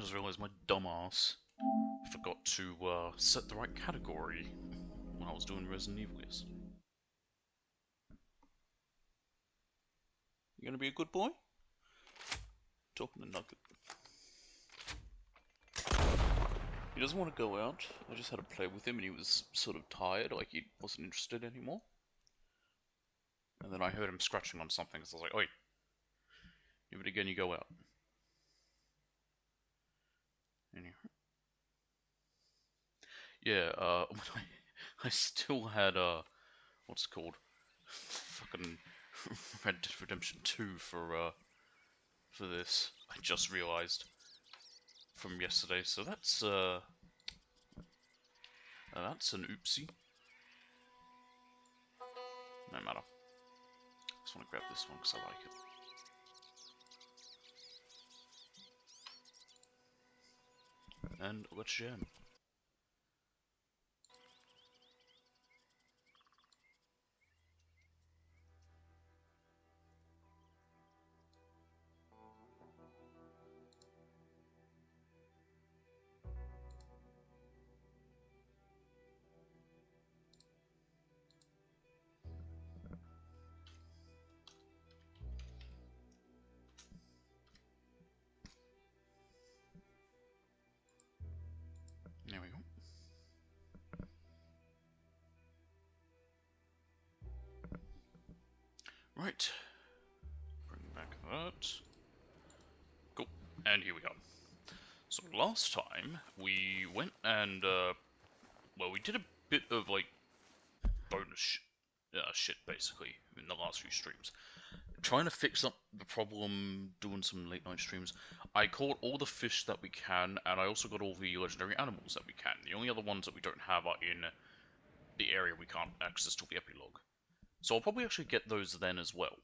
just realised my dumbass forgot to set the right category when I was doing Resident Evil yesterday. You gonna be a good boy? Talking to Nugget. He doesn't want to go out. I just had to play with him and he was sort of tired, like he wasn't interested anymore. And then I heard him scratching on something, so I was like, oi, give it again, you go out. Anyway. Yeah, I still had, what's it called? Fucking Red Dead Redemption 2 for this. I just realized from yesterday, so that's an oopsie. No matter. Just want to grab this one because I like it. And let's jam. There we go. Right. Bring back that. Cool. And here we are. So last time, we went and, well, we did a bit of, like, bonus shit, basically, in the last few streams. Trying to fix up the problem, doing some late night streams. I caught all the fish that we can, and I also got all the legendary animals that we can. The only other ones that we don't have are in the area we can't access till the epilogue. So I'll probably actually get those then as well.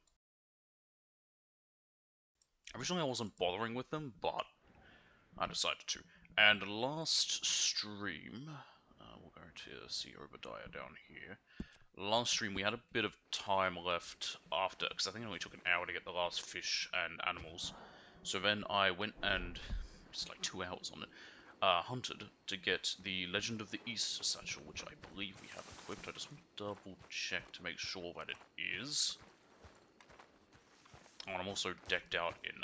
Originally I wasn't bothering with them, but I decided to. And last stream, we'll go to see Obadiah down here. Last stream we had a bit of time left after, because I think it only took an hour to get the last fish and animals. So then I went and, just like 2 hours on it, hunted to get the Legend of the East satchel, which I believe we have equipped. I just want to double check to make sure that it is. Oh, and I'm also decked out in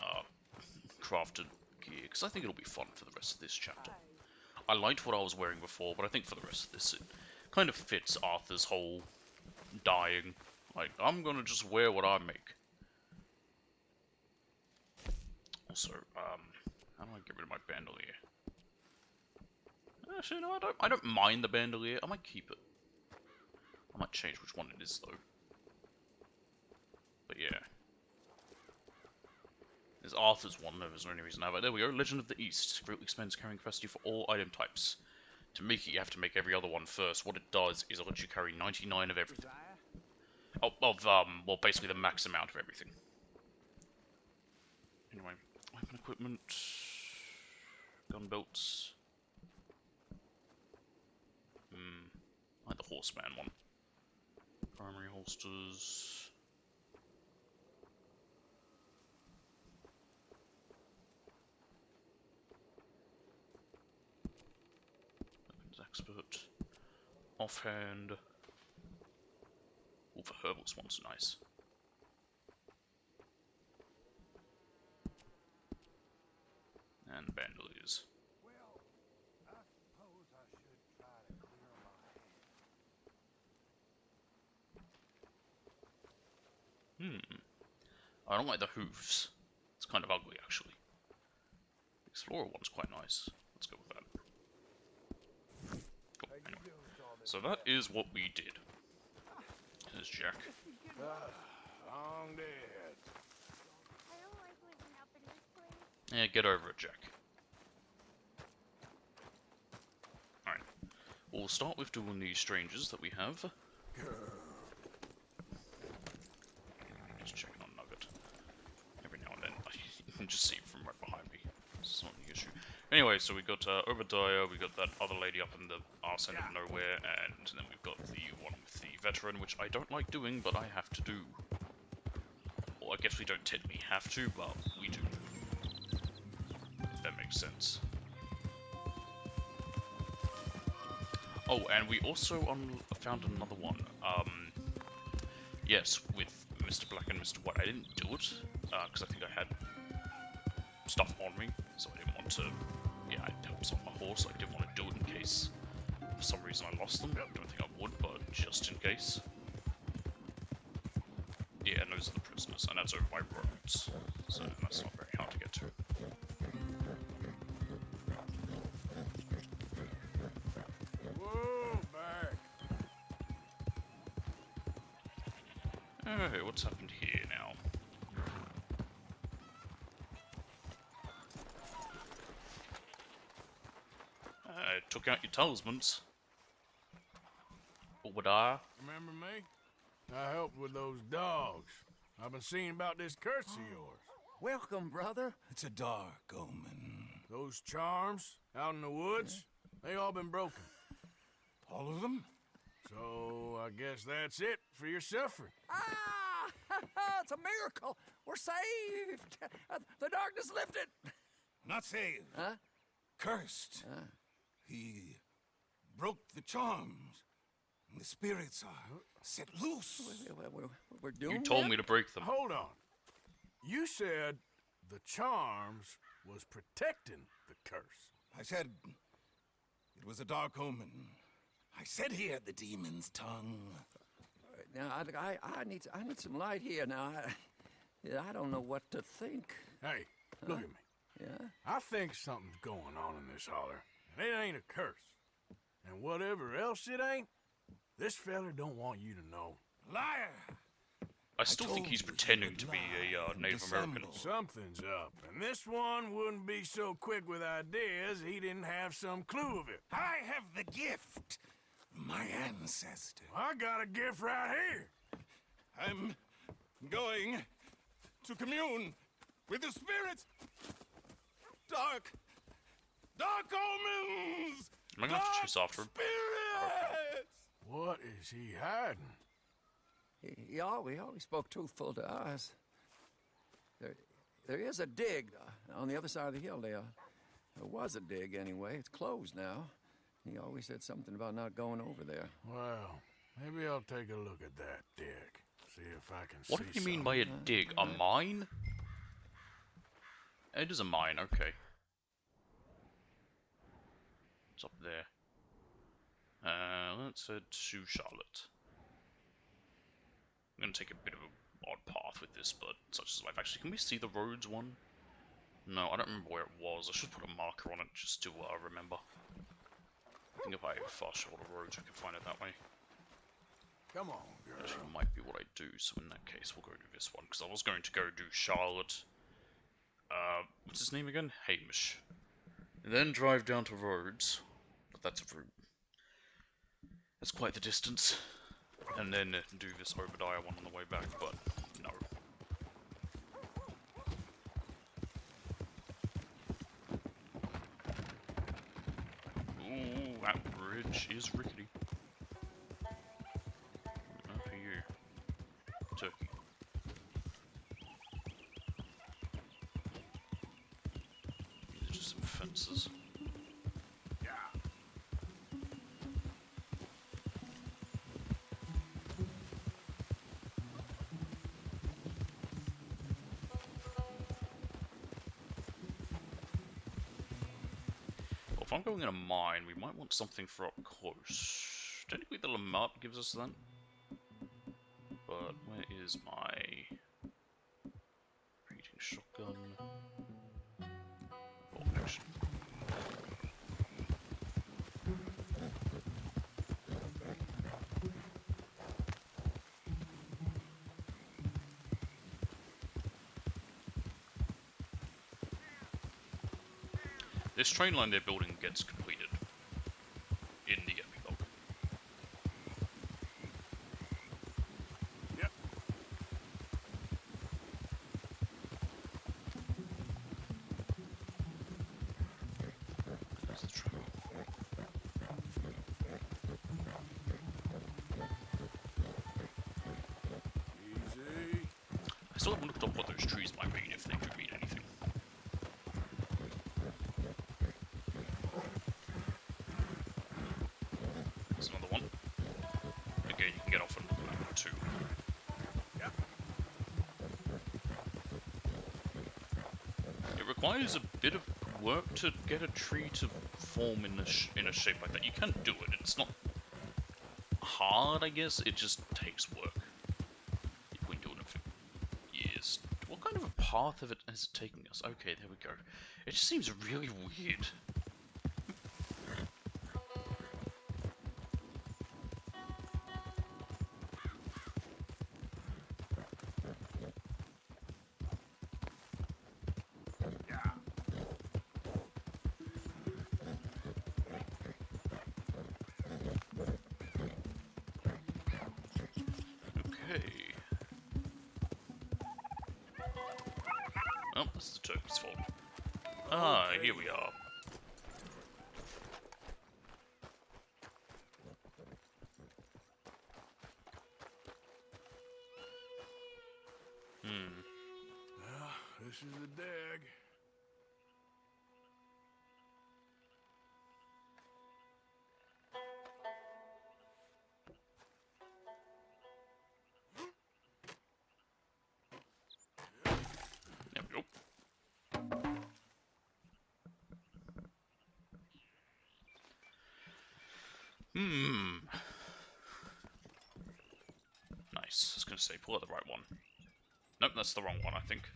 crafted gear, because I think it'll be fun for the rest of this chapter. I liked what I was wearing before, but I think for the rest of this it kind of fits Arthur's whole dying. Like, I'm gonna just wear what I make. Also, how do I get rid of my bandolier? Actually, no, I don't mind the bandolier. I might keep it. I might change which one it is, though. But yeah. There's Arthur's one, no, there's no reason now, but there we go. Legend of the East. Greatly expands carrying capacity for all item types. To make it, you have to make every other one first. What it does is it lets you carry 99 of everything. Well, basically the max amount of everything. Anyway, weapon equipment, gun belts. I like the horseman one. Primary holsters. Weapons expert. Offhand. Ooh, the herbalist one's nice. And bandoliers. Well, I suppose I should try to clear my head. I don't like the hooves. It's kind of ugly, actually. The Explorer one's quite nice. Let's go with that. Cool, anyway. So that is what we did. There's Jack. Long dead. I don't like living up in this place. Yeah, get over it, Jack. Alright. We'll start with doing the strangers that we have. Just checking on Nugget. Every now and then. You can just see it from right behind me. It's not the issue. Anyway, so we got Obadiah, we got that other lady up in the arse end of nowhere, and then we've got the one with the veteran, which I don't like doing, but I have to do. Well, I guess we don't technically have to, but we do. If that makes sense. Oh, and we also found another one. Yes, with Mr. Black and Mr. White. I didn't do it because I think I had stuff on me, so I didn't want to. Yeah, I had helps on my horse. I didn't want to do it in case for some reason I lost them. I don't think I would, but just in case. Yeah, and those are the prisoners, and that's over by roads, so that's not very hard to get to. Whoa, back. Okay, what's happened here now? I took out your talismans. Obadiah. Remember me? I helped with those dogs. I've been seeing about this curse of yours. Welcome, brother. It's a dark omen. Those charms out in the woods, they all been broken. All of them? So I guess that's it for your suffering. Ah! It's a miracle. We're saved. The darkness lifted. Not saved. Huh? Cursed. He broke the charms. And the spirits are set loose. We're doomed. You told me to break them. Hold on. You said the charms was protecting the curse. I said it was a dark omen. I said he had the demon's tongue. Now I need some light here. Now I don't know what to think. Hey, look at me. Yeah. I think something's going on in this holler, and it ain't a curse. And whatever else it ain't, this fella don't want you to know. Liar! I still think he's pretending to be a Native American. Something's up, and this one wouldn't be so quick with ideas he didn't have some clue of it. I have the gift. My ancestor. I got a gift right here. I'm going to commune with the spirits. Dark omens. Am I gonna have to chase after him? Spirits. What is he hiding? He always spoke truthful to us. There is a dig on the other side of the hill there. There was a dig anyway. It's closed now. He always said something about not going over there. Well, maybe I'll take a look at that dig. See if I can What see do you mean something. by a dig? A mine? It is a mine, okay. It's up there. Let's head to Charlotte. I'm gonna take a bit of an odd path with this, but such is life. Actually, can we see the roads one? No, I don't remember where it was. I should put a marker on it just to remember. I think if I fast travel the roads, I can find it that way. Come on, girl. Actually, it might be what I do, so in that case, we'll go do this one, because I was going to go do Charlotte. What's his name again? Hamish. And then drive down to Rhodes, but that's a route. That's quite the distance. And then do this Obadiah one on the way back, but no. Ooh, that bridge is rickety. Up here. Turkey. These are just some fences. If I'm going in a mine, we might want something for up close. Technically the Lamont gives us that. But where is my reading shotgun? Bolt action. This train line they're building gets completed in the epilogue. Yep. There's the train. Easy. I still haven't looked up what those trees might mean, if they do mean anything. There's another one. Again, you can get off on level 2. It requires a bit of work to get a tree to form in a shape like that. You can do it. It's not hard, I guess. It just takes work. You've been doing it for years. What kind of a path is it taking us? Okay, there we go. It just seems really weird. Oh, this is the turkey's fault. Ah, here we are. Well, this is the dig. There we go. Nice. I was going to say, pull out the right one. Nope, that's the wrong one, I think.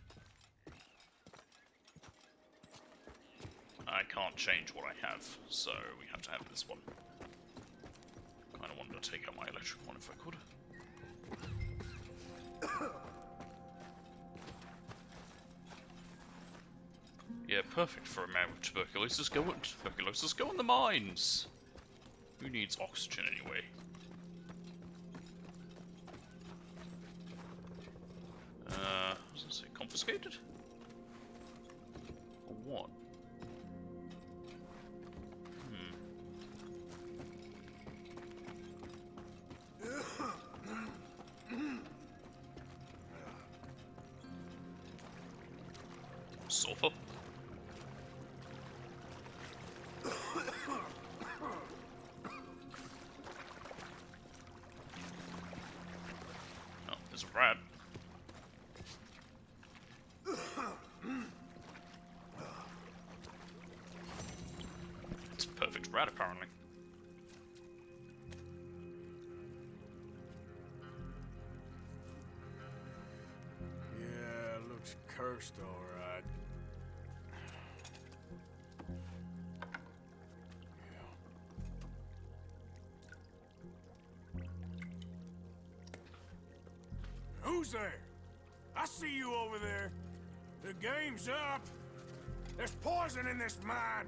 I can't change what I have, so we have to have this one. Kind of wanted to take out my electric one if I could. Yeah, perfect for a man with tuberculosis. Go in the mines! Who needs oxygen anyway? What does it say? Confiscated? Or what? Sofa? Oh, there's a rat. It's a perfect rat, apparently. Yeah, looks cursed, all right. Who's there? I see you over there. The game's up. There's poison in this mine.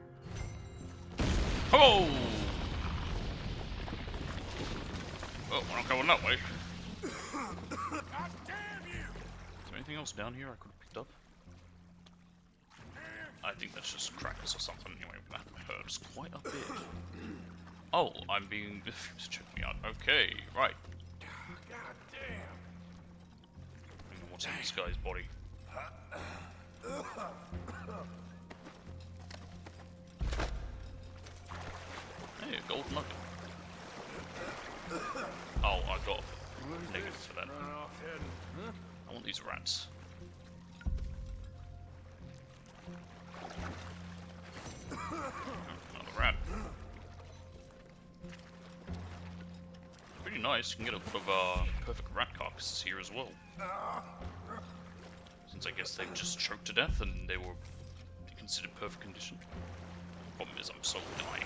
Oh! Well, we're not going that way. God damn you! Is there anything else down here I could have picked up? I think that's just crackers or something. Anyway, that hurts quite a bit. Oh, I'm being... Check me out. Okay, right. God damn. What's in this guy's body? Hey, a gold nugget. Oh, I got negative for that. Run off heading, huh? I want these rats. Another rat. Pretty nice. You can get a lot of perfect rat carcasses here as well. Since I guess they just choked to death and they were considered perfect condition. Problem is, I'm so dying.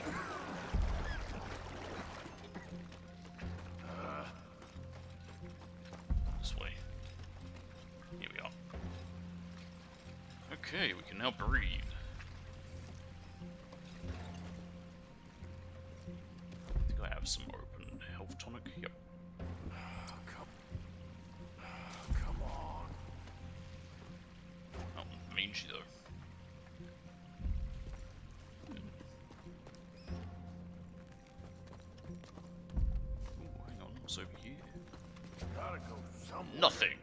This way. Here we are. Okay, we can now breathe. I think I have some open health tonic. Yep. Come on. Oh, mangy though. Ooh, hang on, what's over here? Gotta go somewhere. Nothing!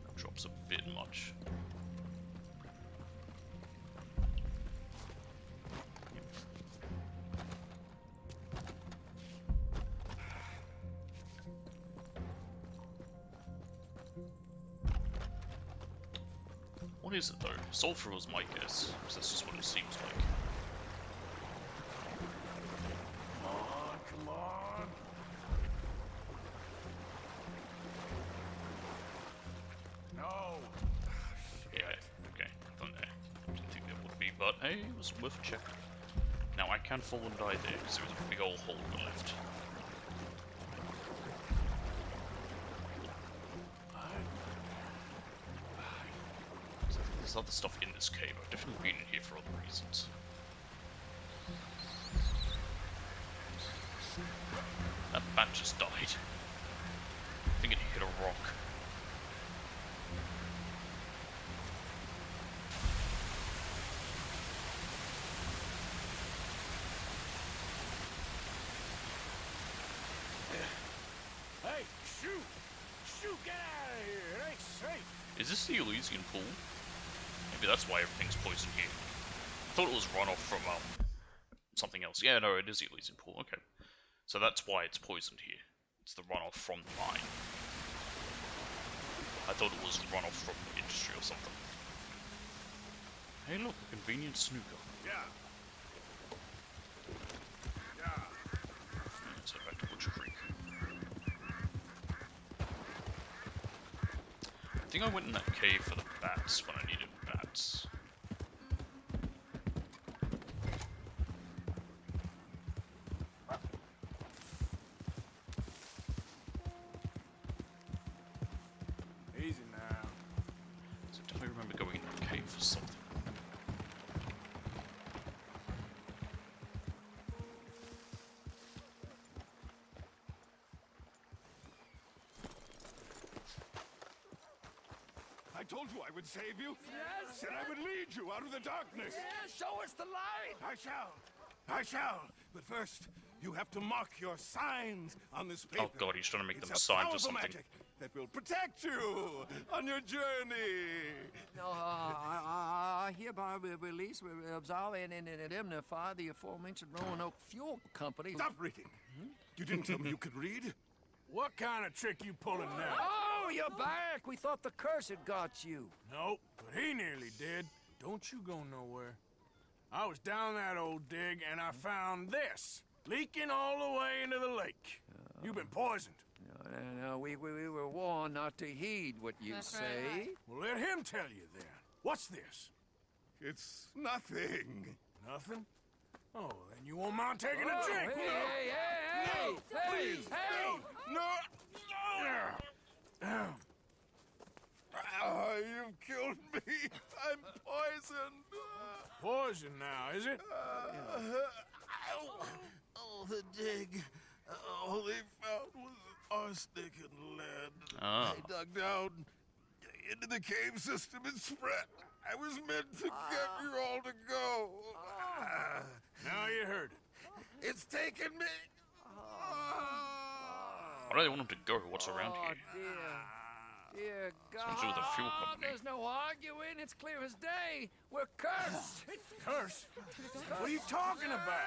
That drops a bit much. What is it though? Sulfur was my guess, because that's just what it seems like. Come on. No. Yeah, okay. Didn't think there would be, but hey, it was worth a check. Now I can fall and die there, because there was a big old hole on the left. So I think there's other stuff in this cave. I've definitely been in here for other reasons. That bat just died. I think it hit a rock. Hey, shoot! Shoot, get out of here! It ain't safe! Is this the Elysian pool? Maybe that's why everything's poisoned here. I thought it was runoff from something else. Yeah, no, it is the Elysian pool. Okay, so that's why it's poisoned here. It's the runoff from the mine. I thought it was runoff from industry or something. Hey, look, a convenient snooker. Yeah. Let's head back to Butcher Creek. I think I went in that cave for the bats when I needed bats. Easy now. So I definitely remember going in that cave for something. I told you I would save you. Yes. Said I would lead you out of the darkness. Yeah, show us the light! I shall. I shall. But first, you have to mark your signs on this paper. Oh god, he's trying to make them It's a signs or powerful something. magic that will protect you on your journey. No, I hereby release, absolve, and indemnify the aforementioned Roanoke Fuel Company. Stop reading. You didn't tell me you could read. What kind of trick you pulling now? Oh, you're back! We thought the curse had got you. Nope, but he nearly did. Don't you go nowhere. I was down that old dig and I found this, leaking all the way into the lake. You've been poisoned. No, we were warned not to heed what you say. Well, let him tell you then. What's this? It's nothing. Nothing? Oh, then you won't mind taking a Oh, drink. hey! Please, no. You've killed me. I'm poisoned. Poison now, is it? Oh, the dig. All they found was arsenic and lead. Ah. I dug down into the cave system and spread. I was meant to get you all to go. Now you heard it. It's taken me. Why do they want him to go? What's around Oh, here? dear God. Something to do with the fuel company. There's no arguing. It's clear as day. We're cursed. Curse? What are you talking about?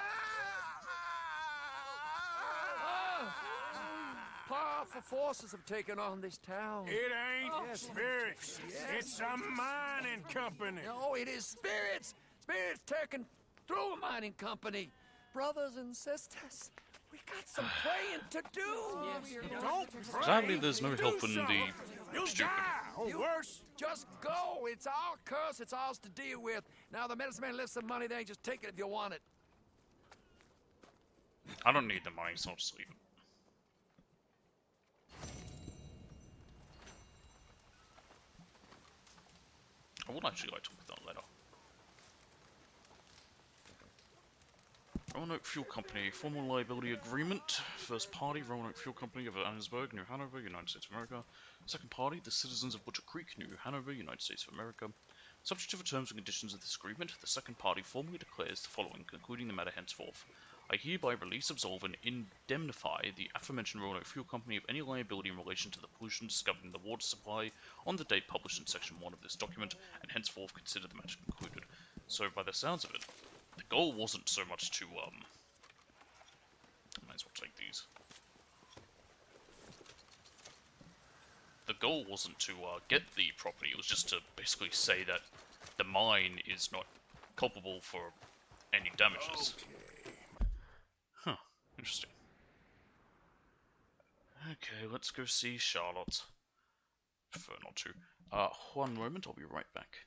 Powerful forces have taken on this town. It ain't spirits. It's a mining company. No, it is spirits. Spirits taken through a mining company. Brothers and sisters, we got some praying to do. Don't pray. Sadly, there's no Do help in the something. You'll stupid. die, or worse. Just go. It's our curse. It's ours to deal with. Now, the medicine man left some money there. Just take it if you want it. I don't need the money, so I'll just leave it. I would actually like to look at that letter. Roanoke Fuel Company, formal liability agreement. First party, Roanoke Fuel Company of Annesburg, New Hanover, United States of America. Second party, the citizens of Butcher Creek, New Hanover, United States of America. Subject to the terms and conditions of this agreement, the second party formally declares the following, concluding the matter henceforth. I hereby release, absolve, and indemnify the aforementioned Roanoke Fuel Company of any liability in relation to the pollution discovered in the water supply on the date published in Section 1 of this document, and henceforth consider the matter concluded. So, by the sounds of it, the goal wasn't so much to, I might as well take these. the goal wasn't to get the property, it was just to basically say that the mine is not culpable for any damages. Huh, interesting. Okay, let's go see Charlotte. Prefer not to. One moment, I'll be right back.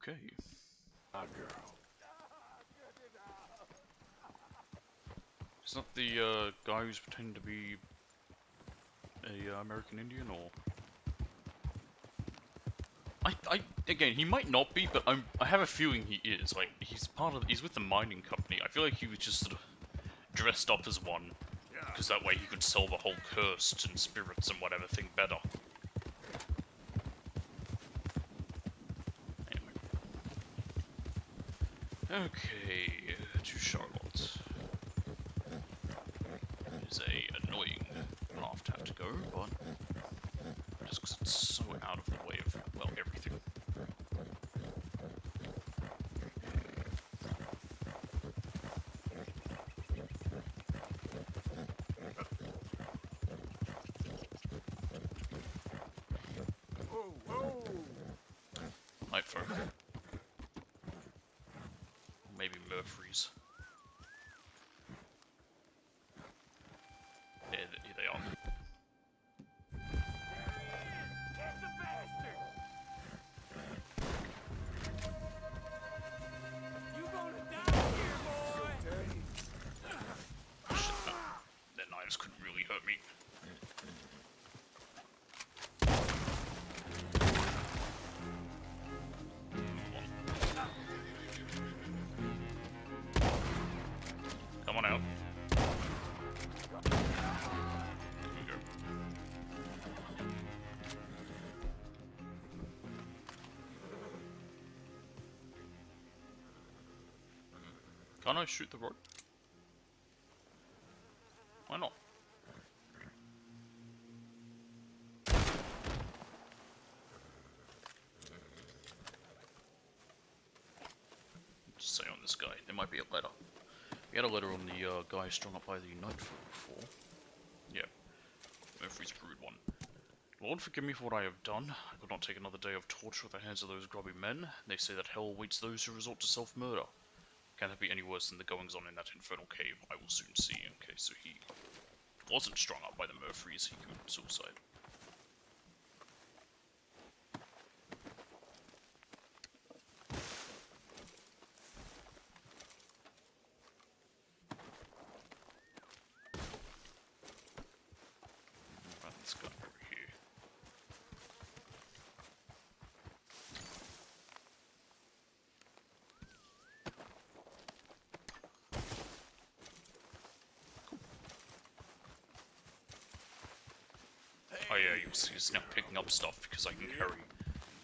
Okay. Is that the guy who's pretending to be a American Indian, or? Again, he might not be, but I have a feeling he is. Like, he's with the mining company. I feel like he was just sort of dressed up as one, because that way he could sell the whole cursed and spirits and whatever thing better. Anyway. Okay, to Charlotte. It is a annoying path to have to go, but just because it's so out of the way of, well, everything. Night folk. Maybe Murfrees. Yeah, here they are. Catch the bastard! You gonna die here, boy! Shit, their knives couldn't really hurt me. Come on out. Here we go. Can't I shoot the rope? Why not? Just say on this guy, there might be a letter. We had a letter on the guy strung up by the Nightfall before. Yeah, Murphy's Brood one. Lord, forgive me for what I have done. I could not take another day of torture at the hands of those grubby men. They say that hell awaits those who resort to self-murder. Can there be any worse than the goings-on in that infernal cave? I will soon see. Okay, so he wasn't strung up by the Murphys, he committed suicide. Right, let's go over here. Oh yeah, you'll see it's now picking up stuff because I can carry,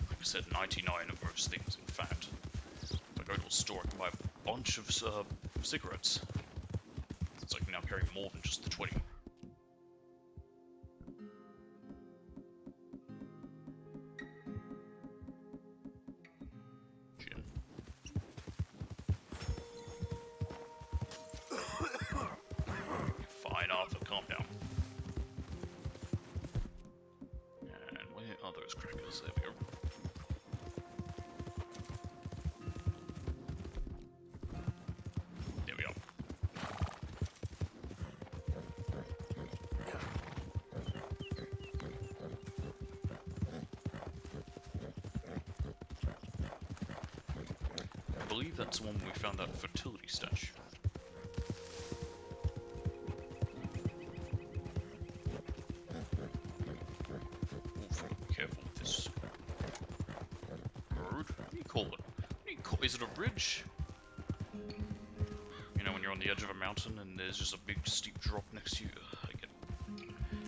like I said, 99 of most things. In fact, if I go to a store, I can buy a bunch of cigarettes. Since I can now carry more than just the 20. believe that's the one where we found that fertility statue. Oof, be careful with this road. What do you call it? What do you call? Is it a ridge? You know, when you're on the edge of a mountain and there's just a big steep drop next to you.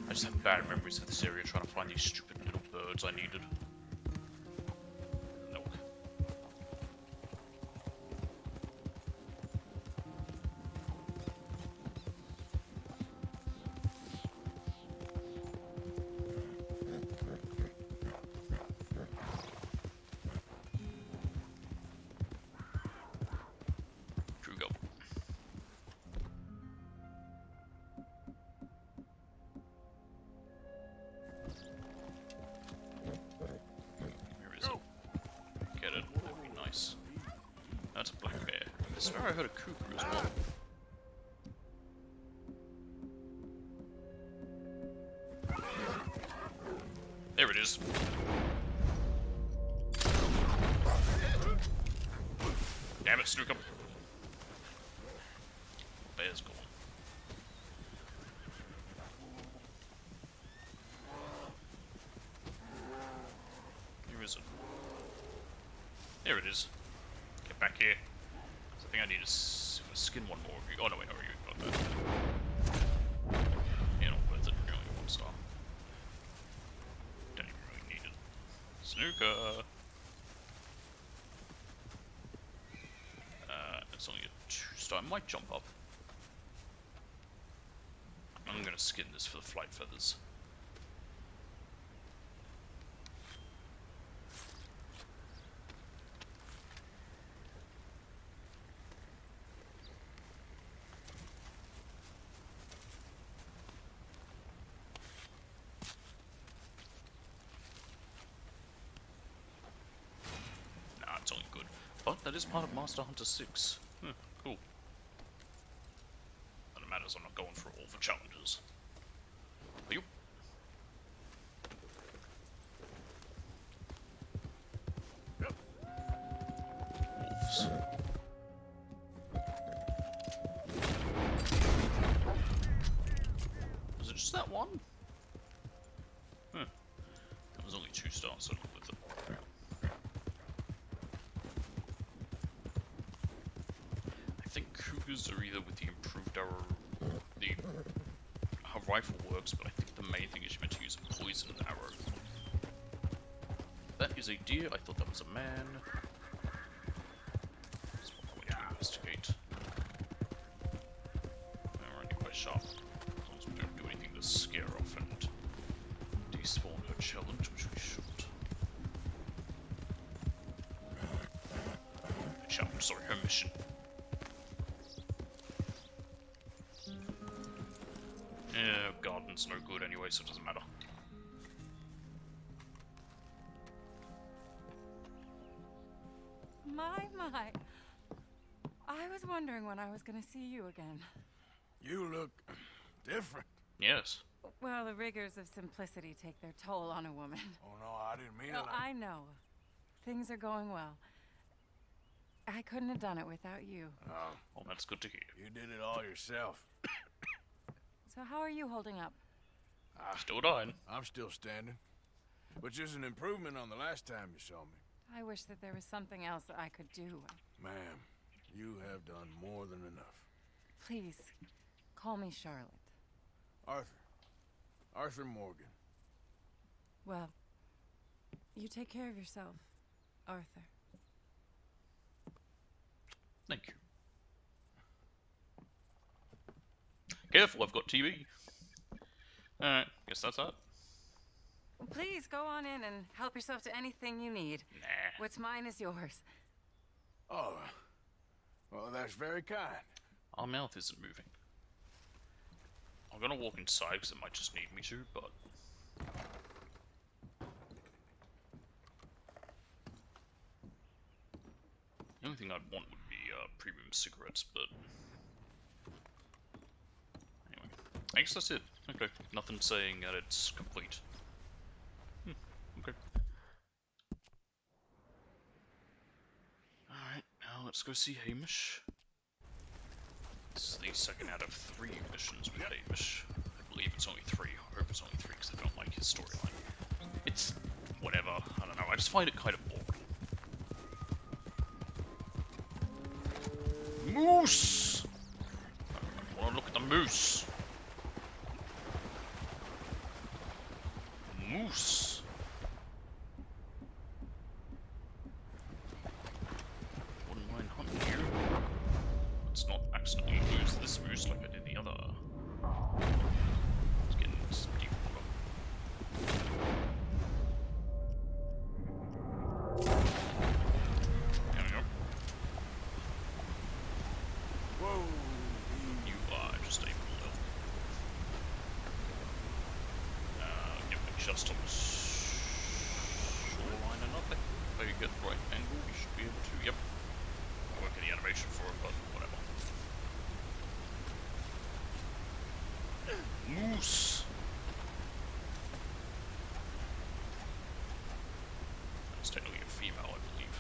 I just have bad memories of this area trying to find these stupid little birds I needed. Nope. Here we go. Where is it? Get it. That'd be nice. That's a black bear. I swear I heard a cuckoo as well. There it is. Damn it, Snookum. Bear's gone. Where is it? There it is. Get back here. I think I need to skin one more of you. Oh no, wait, no, you got that. Yeah, not worth it. Really, 1 star. Don't even really need it. Snooker. It's only a 2-star. I might jump up. I'm gonna skin this for the flight feathers. Nah, it's only good. But that is part of Master Hunter 6. Cool. Doesn't matter, I'm not going for all the challenges. Are you? Wolves. Was it just that one? That was only 2 stars, so not with it. I think cougars are either with the improved arrow, how rifle works, but I think the main thing is you're meant to use a poison arrow. That is a deer. I thought that was a man. That's what I went to investigate. We're only quite sharp. As long as we don't do anything to scare off and despawn her challenge, which we should. Challenge, sorry, her mission. Yeah, garden's no good anyway, so it doesn't matter. My. I was wondering when I was going to see you again. You look different. Yes. Well, the rigors of simplicity take their toll on a woman. Oh no, I didn't mean No, it. I know. Things are going well. I couldn't have done it without you. Oh, Well, that's good to hear. you did it all yourself. So how are you holding up? Still dying. I'm still standing, which is an improvement on the last time you saw me. I wish that there was something else that I could do. Ma'am, you have done more than enough. Please, call me Charlotte. Arthur Morgan. Well, you take care of yourself, Arthur. Thank you. Careful, I've got TV. Alright, guess that's that. Please go on in and help yourself to anything you need. Nah. What's mine is yours. Oh, well, that's very kind. Our mouth isn't moving. I'm gonna walk inside because it might just need me to, but... The only thing I'd want would be premium cigarettes, but... Anyway, I guess that's it. Okay, nothing saying that it's complete. Okay. Alright, now let's let's go see Hamish. This is the second out of 3 missions with Hamish. I believe it's only 3. I hope it's only 3 because I don't like his storyline. It's whatever. I don't know. I just find it kind of boring. Moose! I want to look at the moose. Moose. Wouldn't mind hunting here. Let's not accidentally lose this moose like I did the other. Let's get into some deep water. There we go. Whoa. You are just a bulldog. Get me just on the shoreline or nothing. If you get the right angle, you should be able to. Yep. I won't get the animation for it, but whatever. Moose. That's technically a female, I believe.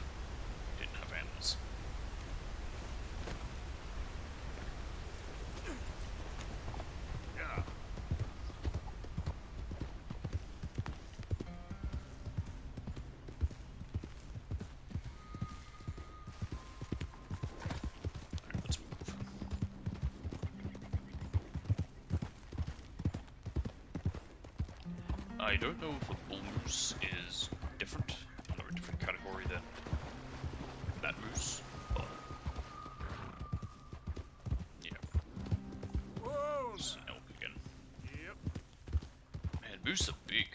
Didn't have antlers. Yeah. Alright, let's move. I don't know if a bull moose is different, under a different category than that moose, but yeah, Whoa. it's an elk again. Yep. Man, moose are big.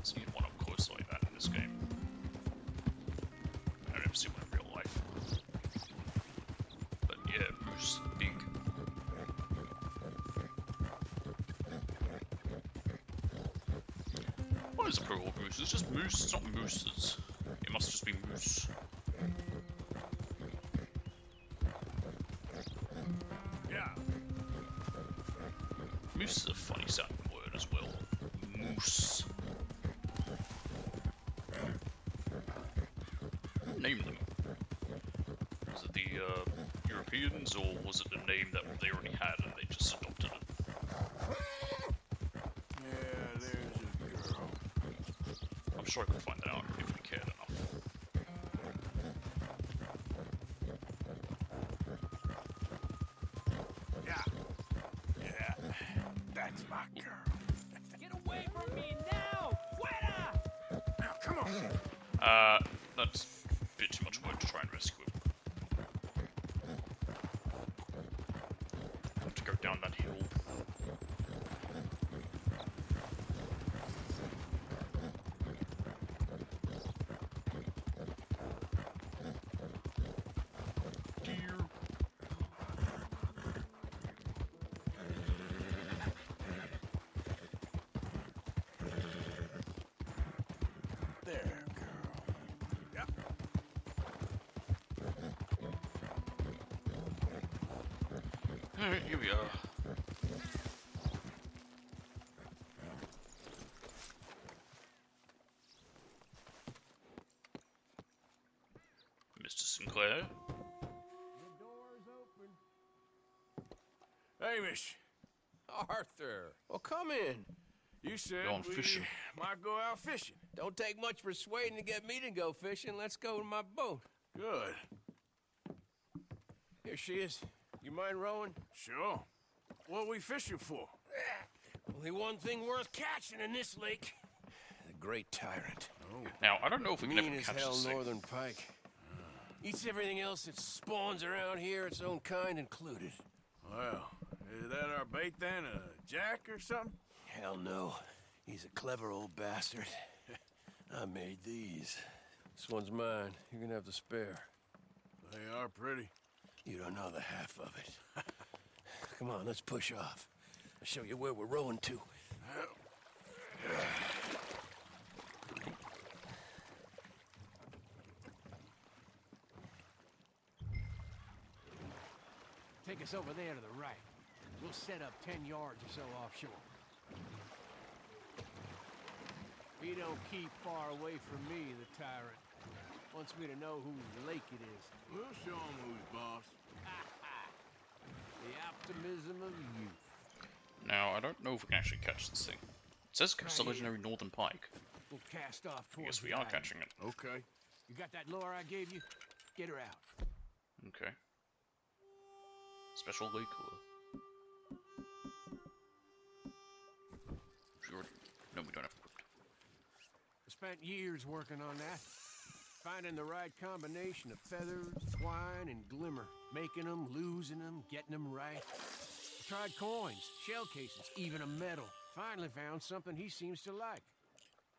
Seen one up close like that in this game. I've never seen one in real life. But yeah, moose are big. What is a plural of moose? It's just moose, it's not mooses. It must just be moose. Yeah. Moose is a funny sounding word as well. Moose. Who named them? Was it the Europeans, or was it the name that they already had and they just adopted it? Yeah, there's a girl. I'm sure I could find that out if we cared enough. Yeah. Yeah. That's my girl. Get away from me now! Fuera! Now, come on. That's a bit too much work to try and rescue him. Have to go down that hill. Deer. There, girl. Yep. Alright, here we are. Mr. Sinclair? Hamish, Arthur, well, come in. you said Going we fishing. might go out fishing. Don't take much persuading to get me to go fishing. Let's go to my boat. Good. Here she is. You mind rowing? Sure. What are we fishing for? Only one thing worth catching in this lake. The great tyrant. Now, I don't know if we can Mean ever as catch hell this thing. northern pike. Eats everything else that spawns around here, its own kind included. Well, is that our bait then? A jack or something? Hell no. He's a clever old bastard. I made these. This one's mine. You're gonna have to spare. They are pretty. You don't know the half of it. Come on, let's push off. I'll show you where we're rowing to. Take us over there to the right. We'll set up 10 yards or so offshore. He don't keep far away from me, the tyrant. Wants me to know whose lake it is. We'll show him who's boss. The optimism of youth. Now, I don't know if we can actually catch this thing. It says catch the legendary northern pike. We'll cast off I towards guess we the are island. catching it. Okay. You got that lure I gave you? Get her out. Okay. Special lake lure. Sure. No, we don't have equipped. I spent years working on that. Finding the right combination of feathers, twine, and glimmer. Making them, losing them, getting them right. I tried coins, shell cases, even a medal. Finally found something he seems to like.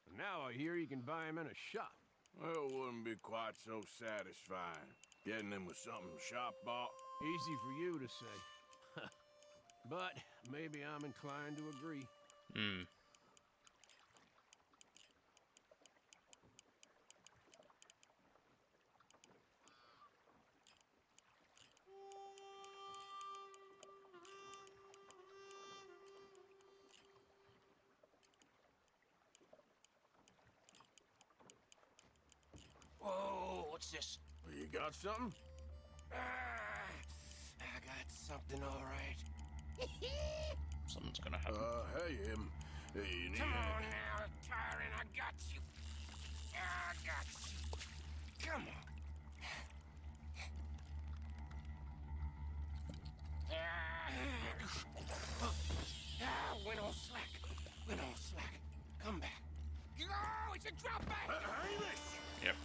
And now I hear you can buy him in a shop. Well, it wouldn't be quite so satisfying. Getting him with something shop bought. Easy for you to say. But maybe I'm inclined to agree. Hmm. Whoa, what's this? You got something? I got something, all right. Something's gonna happen. Hey, him. Hey, you need Come on any- now, tyrant, I got you. I got you. Come on. Went on slack. Went on slack. Come back. Oh, it's a drop back. Hamish! Yep.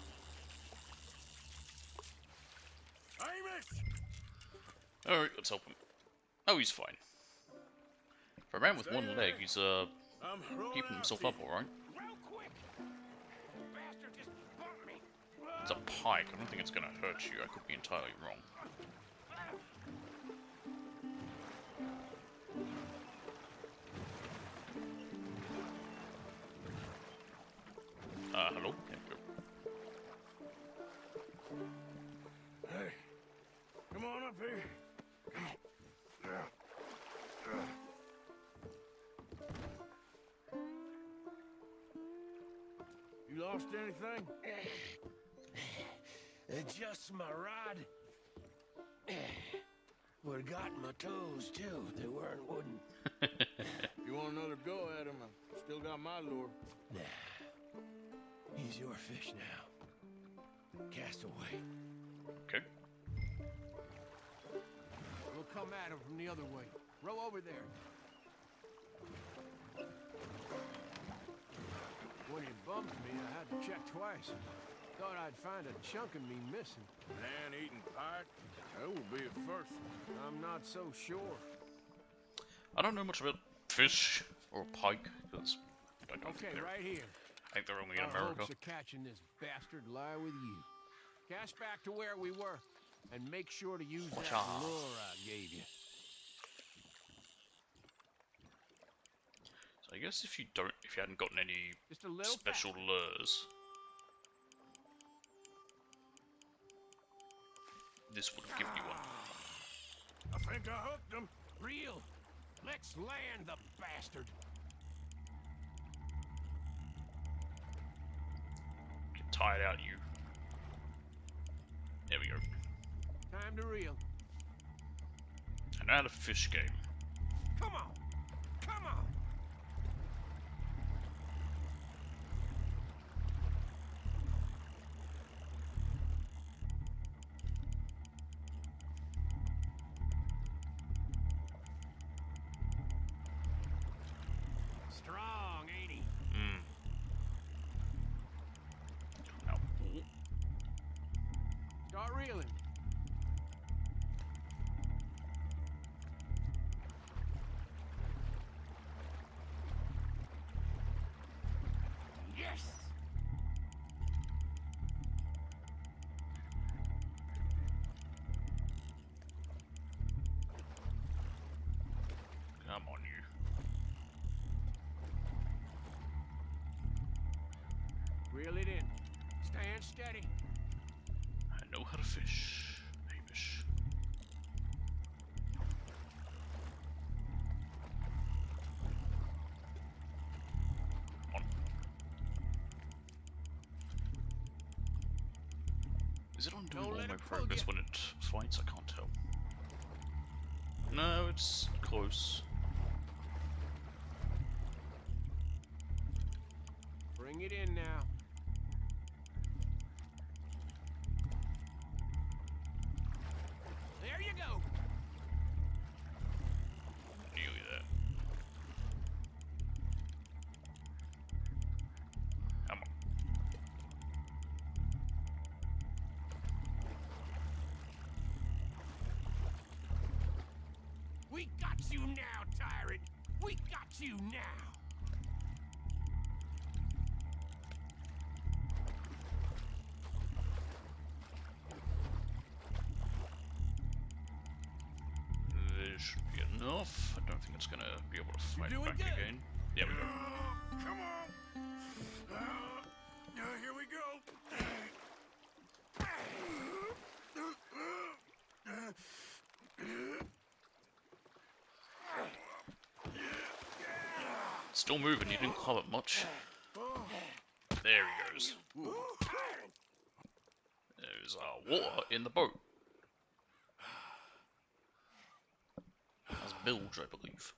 Hamish! Alright, let's help him. Oh, he's fine. For a man with one leg, he's, I'm rolling keeping out himself to up you. alright. Real quick. Bastard just bumped me. It's a pike. I don't think it's gonna hurt you. I could be entirely wrong. Hello? There we go. Hey, come on up here. Come on. You lost anything? Just my rod. Would've gotten my toes, too. They weren't wooden. You want another go at him? I still got my lure. Nah. He's your fish now. Cast away. Okay. We'll come at him from the other way. Row over there. When he bumped me, I had to check twice. Thought I'd find a chunk of me missing. Man-eating pike? That will be a first. I'm not so sure. I don't know much about fish or pike, because I don't Okay, think they're, right here. I think they're only in Our America. hopes of catching this bastard lie with you. Cast back to where we were, and make sure to use that Watcha. lure I gave you. So I guess if you hadn't gotten any Just a little special lures, this would have given you one. I think I hooked him. Real. Let's land the bastard. Get tired out, you. There we go. Time to reel. And now the fish game. Come on. Come on. Strong, ain't he? Hmm. Now, ooh, Start reeling. Yes. come on, you. Reel it in. Stand steady. I know how to fish, Hamish. On. Is it undoing Don't all let my it pull progress ya. when it fights? I can't tell. No, it's close. Bring it in now. There you go. Nearly there. Come on. We got you now, tyrant. We got you now. There should be enough. I don't think it's gonna be able to fight doing back good. again. There we go. Come on. Here we go. Still moving, you didn't club it much. There he goes. There's water in the boat. That's bilge, I believe.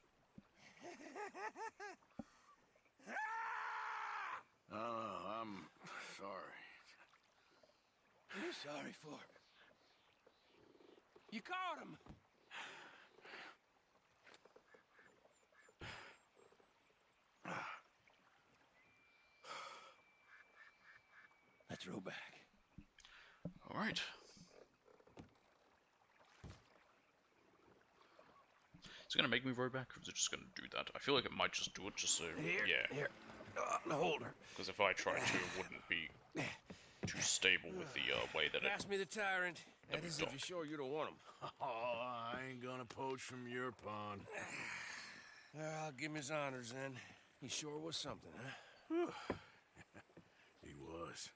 I'm sorry. What are you sorry for? You caught him. Let's row back. Alright. Is it gonna make me row back, or is it just gonna do that? I feel like it might just do it, just so... yeah. Here. Hold her. Because if I tried to, it wouldn't be too stable with the way that it... Pass me the tyrant. That That is we if you're sure you don't want him. Oh, I ain't gonna poach from your pond. I'll give him his honors then. He sure was something, huh? He was.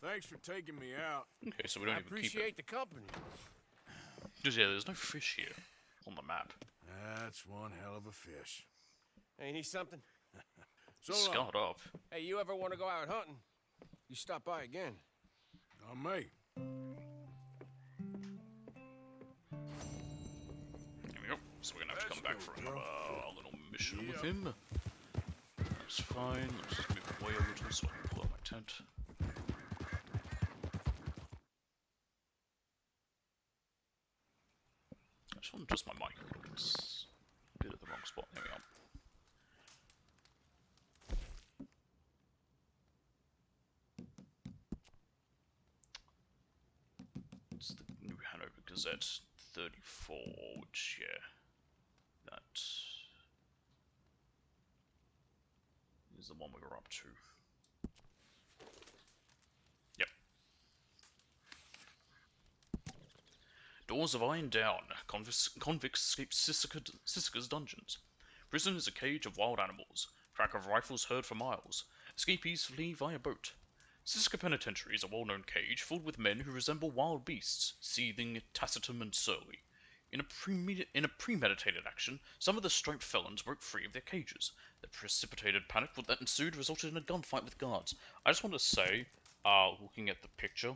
Thanks for taking me out. Okay, so we don't I even keep it. appreciate the company. Because, yeah, there's no fish here on the map. That's one hell of a fish. Ain't he something? So long. Scarred up. Hey, you ever want to go out hunting? You stop by again. On me. There we go. So we're gonna have to come back Let's for go, another girl. little mission with Yep. him. That's fine. Let's just move away a little so I can pull out my tent. I just want to adjust my mic. It's a bit at the wrong spot. There we are. It's the New Hanover Gazette 34, which, yeah, that is the one we were up to. Yep. Doors of Iron Down. Convicts escape Sisika's dungeons. Prison is a cage of wild animals. Crack of rifles heard for miles. Escapees flee via boat. Sisika Penitentiary is a well-known cage filled with men who resemble wild beasts, seething, taciturn, and surly. In a premeditated action, some of the striped felons broke free of their cages. The precipitated panic that ensued resulted in a gunfight with guards. I just want to say, looking at the picture,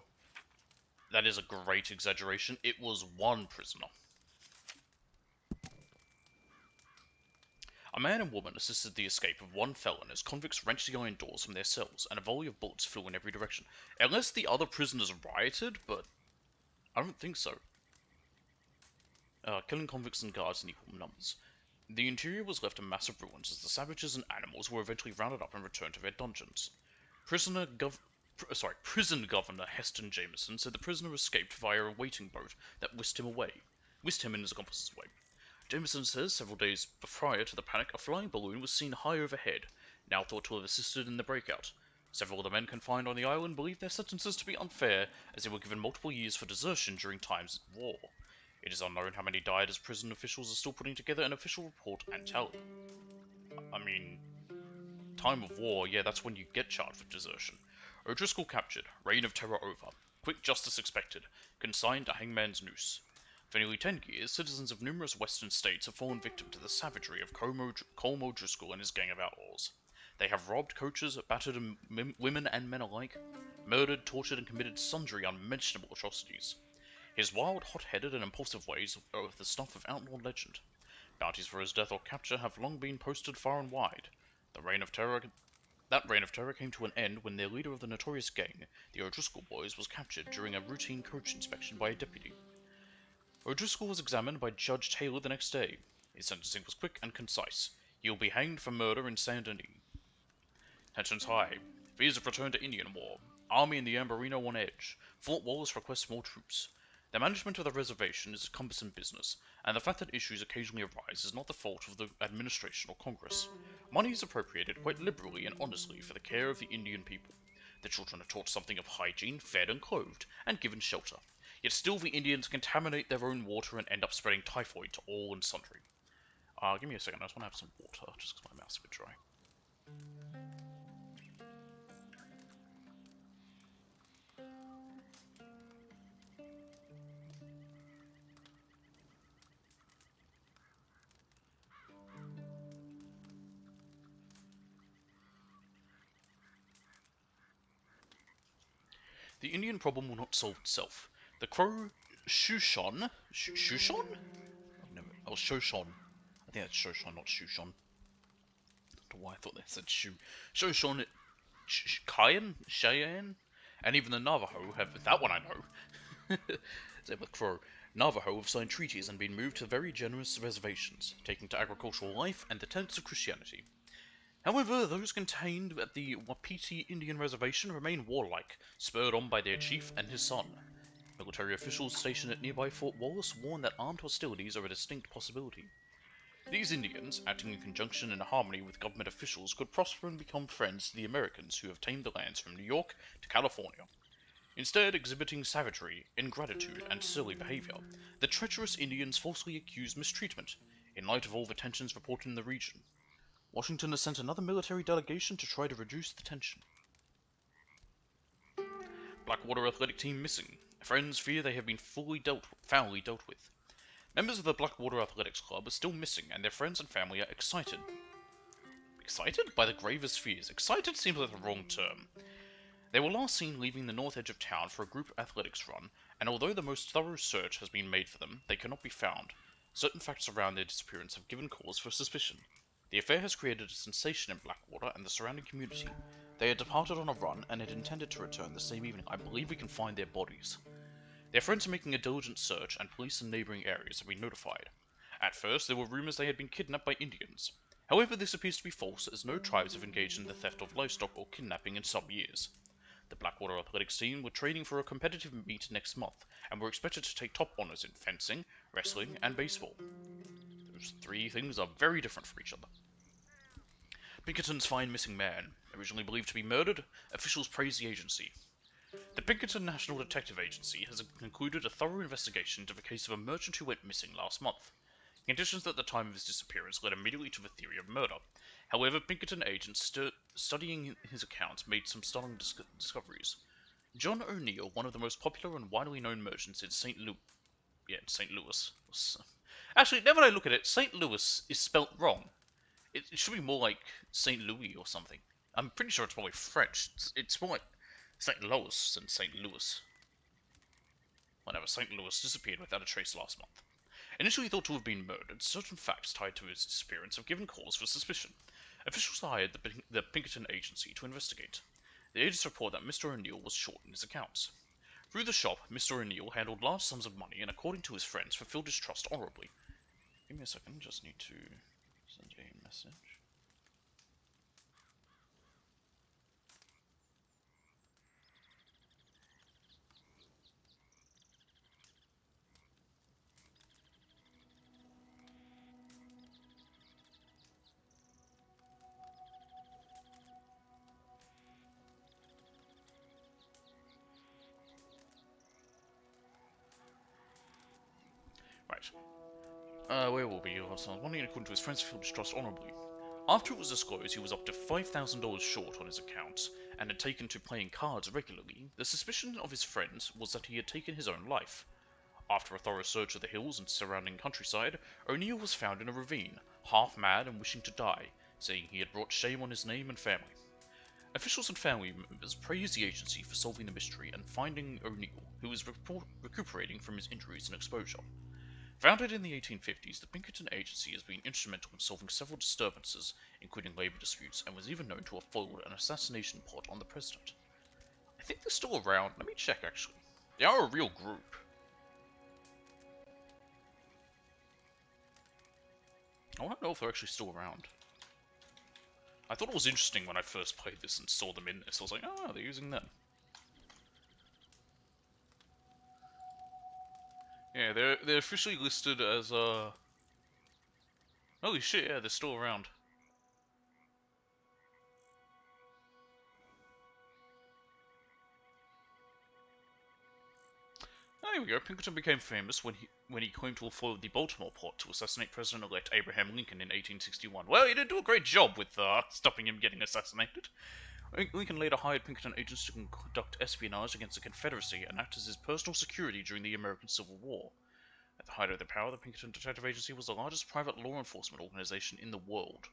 that is a great exaggeration. It was one prisoner. A man and woman assisted the escape of one felon as convicts wrenched the iron doors from their cells, and a volley of bullets flew in every direction. Unless the other prisoners rioted, but I don't think so. Killing convicts and guards in equal numbers. The interior was left a mass of ruins as the savages and animals were eventually rounded up and returned to their dungeons. Prison Governor Heston Jameson said the prisoner escaped via a waiting boat that whisked him and his accomplices away. Jameson says several days prior to the panic, a flying balloon was seen high overhead, now thought to have assisted in the breakout. Several of the men confined on the island believe their sentences to be unfair, as they were given multiple years for desertion during times of war. It is unknown how many died, as prison officials are still putting together an official report and tally. I mean, time of war, yeah, that's when you get charged for desertion. O'Driscoll captured, reign of terror over, quick justice expected, consigned to hangman's noose. For nearly 10 years, citizens of numerous western states have fallen victim to the savagery of Colm O'Driscoll and his gang of outlaws. They have robbed coaches, battered women and men alike, murdered, tortured, and committed sundry unmentionable atrocities. His wild, hot-headed, and impulsive ways are the stuff of outlaw legend. Bounties for his death or capture have long been posted far and wide. That reign of terror came to an end when the leader of the notorious gang, the O'Driscoll Boys, was captured during a routine coach inspection by a deputy. O'Driscoll was examined by Judge Taylor the next day. His sentencing was quick and concise. He will be hanged for murder in Saint Denis. Tensions high. Fears of return to Indian War. Army in the Ambarino on edge. Fort Wallace requests more troops. The management of the reservation is a cumbersome business, and the fact that issues occasionally arise is not the fault of the administration or Congress. Money is appropriated quite liberally and honestly for the care of the Indian people. The children are taught something of hygiene, fed and clothed, and given shelter. Yet still the Indians contaminate their own water and end up spreading typhoid to all and sundry. Give me a second, I just want to have some water, just because my mouth's a bit dry. The Indian problem will not solve itself. The Crow Shoshone? Shoshone? Oh, Shoshone. I think that's Shoshone, not Shoshone. I don't know why I thought they said Shoshone, Cheyenne? Cheyenne? And even the Navajo have... That one I know. Same with Crow. Navajo have signed treaties and been moved to very generous reservations, taking to agricultural life and the tenets of Christianity. However, those contained at the Wapiti Indian Reservation remain warlike, spurred on by their chief and his son. Military officials stationed at nearby Fort Wallace warn that armed hostilities are a distinct possibility. These Indians, acting in conjunction and harmony with government officials, could prosper and become friends to the Americans who have tamed the lands from New York to California. Instead, exhibiting savagery, ingratitude, and silly behavior, the treacherous Indians falsely accuse mistreatment, in light of all the tensions reported in the region. Washington has sent another military delegation to try to reduce the tension. Blackwater Athletic Team missing. Friends fear they have been foully dealt with. Members of the Blackwater Athletics Club are still missing, and their friends and family are excited. Excited? By the gravest fears. Excited seems like the wrong term. They were last seen leaving the north edge of town for a group athletics run, and although the most thorough search has been made for them, they cannot be found. Certain facts around their disappearance have given cause for suspicion. The affair has created a sensation in Blackwater and the surrounding community. They had departed on a run and had intended to return the same evening. I believe we can find their bodies. Their friends are making a diligent search, and police in neighbouring areas have been notified. At first, there were rumours they had been kidnapped by Indians. However, this appears to be false, as no tribes have engaged in the theft of livestock or kidnapping in some years. The Blackwater Athletics team were training for a competitive meet next month, and were expected to take top honours in fencing, wrestling, and baseball. Those three things are very different from each other. Pinkerton's fine missing man. Originally believed to be murdered, officials praise the agency. The Pinkerton National Detective Agency has concluded a thorough investigation into the case of a merchant who went missing last month. Conditions at the time of his disappearance led immediately to the theory of murder. However, Pinkerton agents studying his accounts made some startling discoveries. John O'Neill, one of the most popular and widely known merchants in St. Louis. Actually, now that I look at it, St. Louis is spelt wrong. It should be more like St. Louis or something. I'm pretty sure it's probably French. It's more like St. Louis than St. Louis. Whenever St. Louis disappeared without a trace last month. Initially thought to have been murdered, certain facts tied to his disappearance have given cause for suspicion. Officials hired the Pinkerton agency to investigate. The agents report that Mr. O'Neill was short in his accounts. Through the shop, Mr. O'Neill handled large sums of money and, according to his friends, fulfilled his trust honorably. Give me a second, just need to send a message. Where will be? One according to his friends, fulfilled his trust honorably. After it was disclosed he was up to $5,000 short on his accounts, and had taken to playing cards regularly, the suspicion of his friends was that he had taken his own life. After a thorough search of the hills and surrounding countryside, O'Neill was found in a ravine, half mad and wishing to die, saying he had brought shame on his name and family. Officials and family members praised the agency for solving the mystery and finding O'Neill, who was recuperating from his injuries and exposure. Founded in the 1850s, the Pinkerton Agency has been instrumental in solving several disturbances, including labor disputes, and was even known to have foiled an assassination plot on the president. I think they're still around. Let me check, actually. They are a real group. I want to know if they're actually still around. I thought it was interesting when I first played this and saw them in this. I was like, oh, they're using them. Yeah, they're officially listed as, holy shit, yeah, they're still around. There we go. Pinkerton became famous when he claimed to have foiled the Baltimore plot to assassinate President-elect Abraham Lincoln in 1861. Well, he did do a great job with stopping him getting assassinated. Lincoln later hired Pinkerton agents to conduct espionage against the Confederacy and act as his personal security during the American Civil War. At the height of their power, the Pinkerton Detective Agency was the largest private law enforcement organization in the world.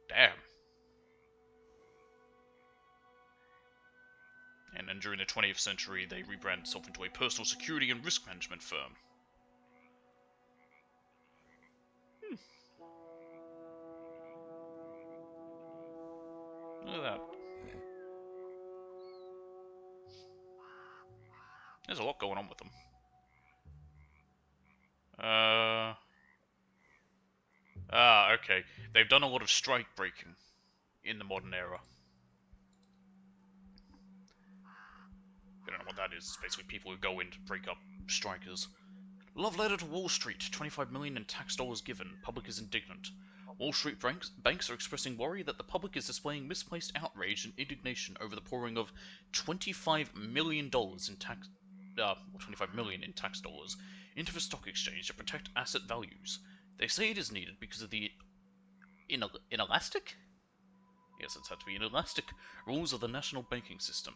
Damn. And then during the 20th century, they rebranded themselves into a personal security and risk management firm. Look at that. There's a lot going on with them. Okay. They've done a lot of strike breaking in the modern era. I don't know what that is. It's basically people who go in to break up strikers. Love letter to Wall Street. 25 million in tax dollars given. Public is indignant. Wall Street banks are expressing worry that the public is displaying misplaced outrage and indignation over the pouring of $25 million in tax, 25 million in tax dollars into the stock exchange to protect asset values. They say it is needed because of the inelastic? Yes, it's had to be inelastic rules of the national banking system.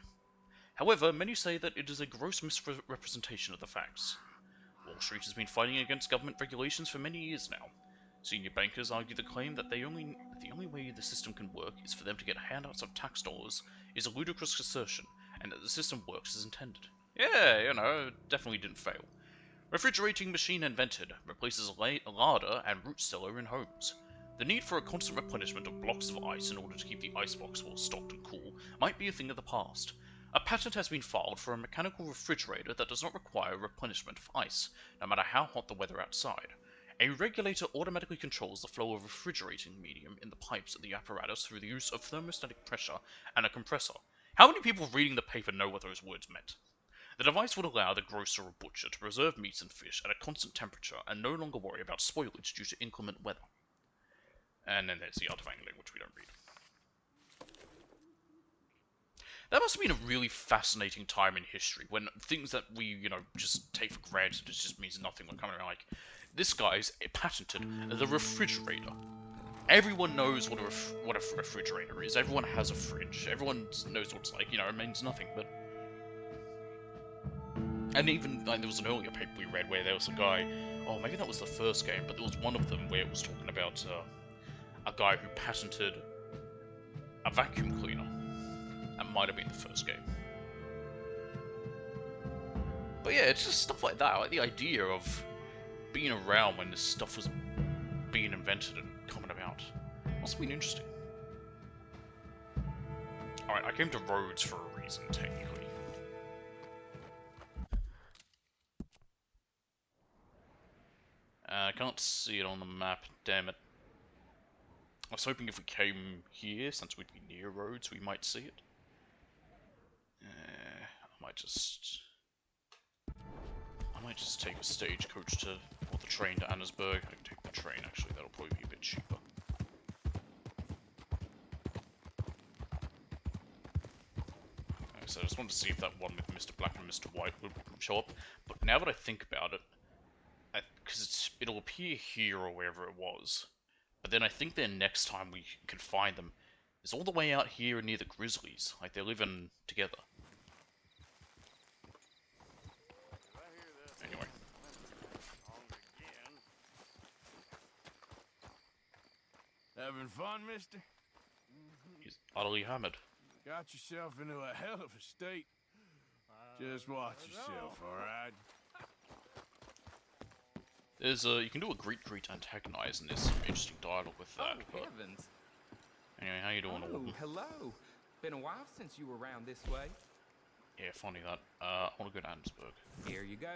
However, many say that it is a gross misrepresentation of the facts. Wall Street has been fighting against government regulations for many years now. Senior bankers argue the claim that the only way the system can work is for them to get handouts of tax dollars is a ludicrous assertion, and that the system works as intended. Yeah, you know, it definitely didn't fail. Refrigerating machine invented, replaces a larder and root cellar in homes. The need for a constant replenishment of blocks of ice in order to keep the icebox well stocked and cool might be a thing of the past. A patent has been filed for a mechanical refrigerator that does not require replenishment of ice, no matter how hot the weather outside. A regulator automatically controls the flow of refrigerating medium in the pipes of the apparatus through the use of thermostatic pressure and a compressor. How many people reading the paper know what those words meant? The device would allow the grocer or butcher to preserve meats and fish at a constant temperature and no longer worry about spoilage due to inclement weather. And then there's the artifact link, which we don't read. That must have been a really fascinating time in history, when things that we, just take for granted, it just means nothing. We're coming around like, this guy's patented the refrigerator. Everyone knows what a refrigerator is. Everyone has a fridge. Everyone knows what it's like. It means nothing, but... And even, there was an earlier paper we read where there was a guy... Oh, maybe that was the first game, but there was one of them where it was talking about a guy who patented a vacuum cleaner. That might have been the first game. But yeah, it's just stuff like that. Like the idea of being around when this stuff was being invented and coming about. Must have been interesting. Alright, I came to Rhodes for a reason, technically. I can't see it on the map, damn it. I was hoping if we came here, since we'd be near Rhodes, we might see it. I might just take a stagecoach or the train to Annesburg. I can take the train, actually, that'll probably be a bit cheaper. So I just wanted to see if that one with Mr. Black and Mr. White would show up, but now that I think about it, because it'll appear here or wherever it was, but then I think then next time we can find them is all the way out here near the Grizzlies, like they're living together. Anyway. Having fun, mister? utterly hammered. Got yourself into a hell of a state. Just watch yourself, alright? There's you can do a greet antagonize, and there's some interesting dialogue with that. Oh, but heavens. anyway, how you doing, Oh, Alden? hello. Been a while since you were around this way. Yeah, funny that. I want to go to Ansburg. Here you go.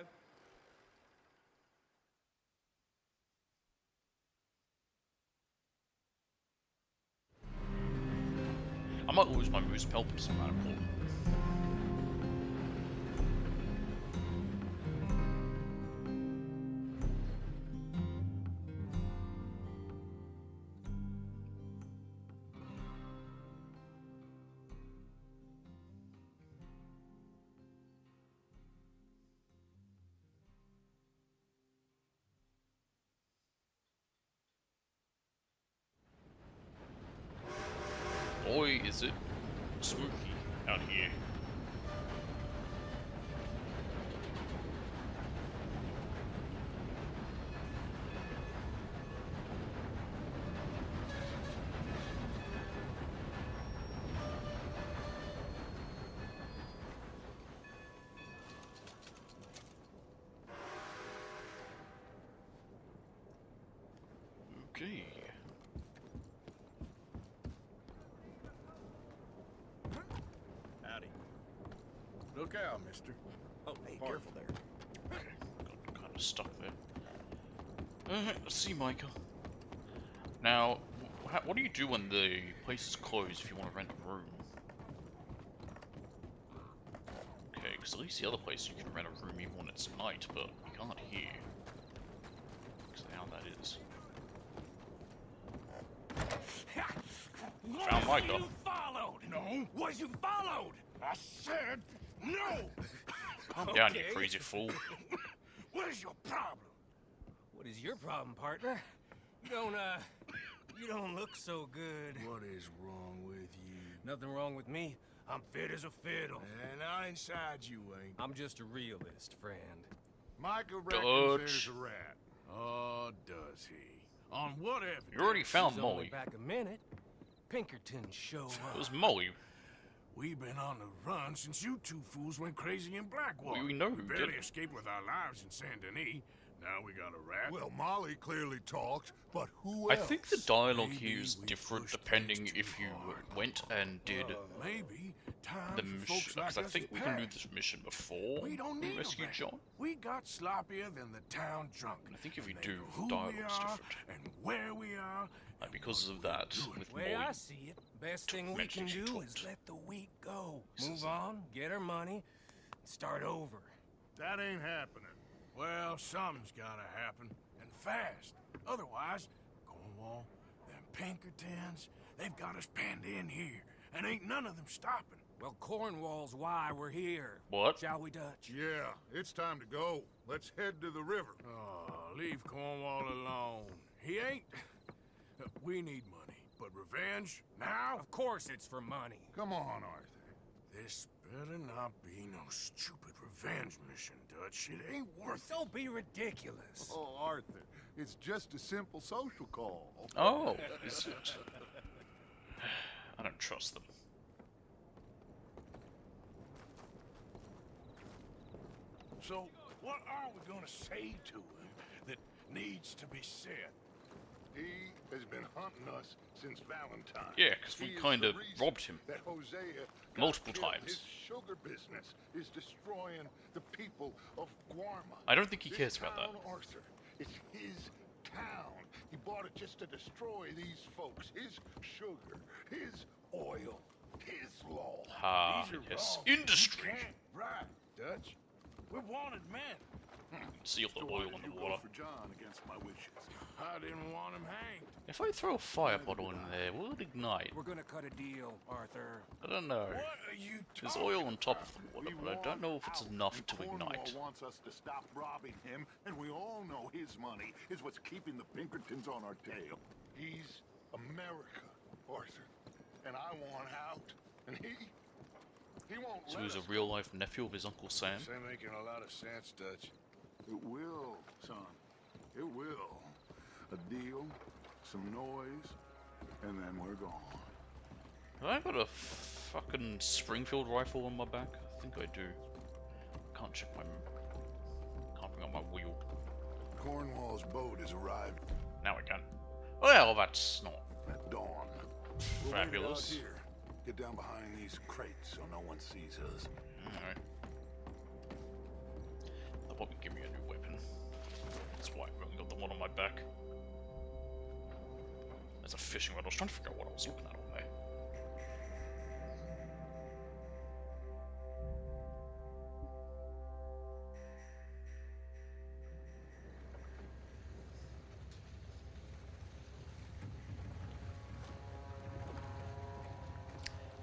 I might lose my moose pelt, but it's not that important. Boy, is it spooky out here. Okay. Howdy. Look out, mister. Oh, hey, careful there. Got kind of stuck there. Let's see, Micah. Now, what do you do when the place is closed if you want to rent a room? Okay, because at least the other place you can rent a room even when it's night, but you can't here. Because how that is. Found Micah. You followed! No. Was you followed? I said no! Calm down, you crazy fool. What is your problem? What is your problem, partner? You don't look so good. What is wrong with you? Nothing wrong with me. I'm fit as a fiddle. And I inside you ain't. I'm just a realist, friend. Micah Dutch. reckons there's a rat. Oh, does he? On what evidence? You already found She's only Molly. back a minute. Pinkerton show It up. was Molly. We've been on the run since you two fools went crazy in Blackwater. We know We who barely did it. escaped with our lives in Saint Denis. Now we got a rat. Well, Molly clearly talked, but who I else? think the dialogue Maybe here is we different pushed depending things if too you hard. went and did Maybe time the for mission. folks like Because I us think is we can do past. this mission before We don't we need rescue a rat. John. We got sloppier than the town drunk. And I think if you And do, they know who dialogue's we are different. and where we are. Like, and because what of we're that, doing. with Way Molly. I see it, best thing we can mentioned she do is talked. let the week go. This Move is- on, get her money, start over. That ain't happening. Well, something's gotta happen, and fast. Otherwise, Cornwall, them Pinkertons, they've got us penned in here, and ain't none of them stopping. Well, Cornwall's why we're here. What? Shall we, Dutch? Yeah, it's time to go. Let's head to the river. Oh, leave Cornwall alone. He ain't. We need money, but revenge now? Of course it's for money. Come on, Arthur. This better not be no stupid revenge mission, Dutch. It ain't worth it. Don't be ridiculous. Oh, Arthur, it's just a simple social call. Oh, is it? I don't trust them. So, what are we gonna say to him that needs to be said? He has been hunting us since Valentine. Yeah, 'cause we He is kinda the reason robbed him. That Hosea got Multiple killed. times. His sugar business is destroying the people of Guarma. I don't think he This cares about that. town, Arthur, it's his town. He bought it just to destroy these folks. His sugar, his oil, his law. Ah, These are yes. wrong. Industry! You can't ride, Dutch. We're wanted men. Seal the So why oil did in you the go water. for John against my wishes? I didn't want him hanged. If I throw a fire bottle in there, will it ignite? We're gonna cut a deal, Arthur. I don't know. What are you There's talking oil on top about? of the water, We but I don't know if it's want enough out, to and Cornwall ignite. wants us to stop robbing him, and we all know his money is what's keeping the Pinkertons on our tail. He's America, Arthur, and I want out, and he won't So let he's a us real life nephew of his Uncle Sam. They're making a lot of sense, Dutch. It will, son. It will. A deal, some noise, and then we're gone. Have I got a fucking Springfield rifle on my back? I think I do. Can't check my... Can't bring up my wheel. Cornwall's boat has arrived Now I can. Well, that's not at dawn. We'll fabulous. wait it out here. Get down behind these crates so no one sees us. Alright. They'll probably give me a new weapon. That's why I've only got the one on my back. There's a fishing rod. I was trying to figure out what I was looking at on there.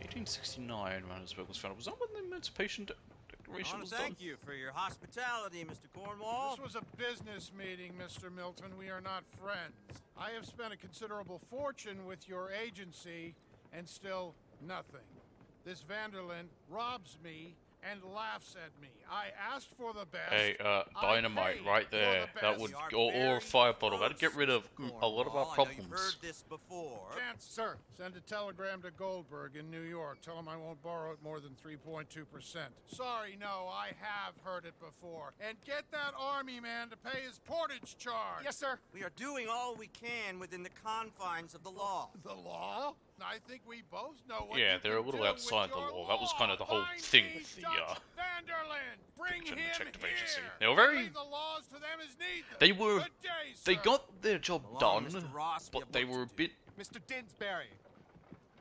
(1869) Johannesburg was founded. Was that when the Emancipation Declaration was done? Thank you for your hospitality, Mr. Cornwall. This was a business meeting, Mr. Milton. We are not friends. I have spent a considerable fortune with your agency, and still nothing. This Vanderlyn robs me and laughs at me. I asked for the best. Hey, dynamite paid right for there. the That best. would, You are or a fire bottle. That'd get close, rid of Mr. a lot of our Cornwall. I know you've problems. heard this before. Chance, sir. Send a telegram to Goldberg in New York. Tell him I won't borrow it more than 3.2%. Sorry, no, I have heard it before. And get that army man to pay his portage charge. Yes, sir. We are doing all we can within the confines of the law. The law? I think we both know what Yeah, you they're a can little do outside with the your law. That was kind of the whole Find thing me with the Dutch Vanderlyn. Bring him Detective Agency. here. They were very- Leave the laws to them as need them. They were. Good day, They sir. got their job Along, done, Mr. Ross, we but have they work were a to do. bit. Mr. Dinsbury.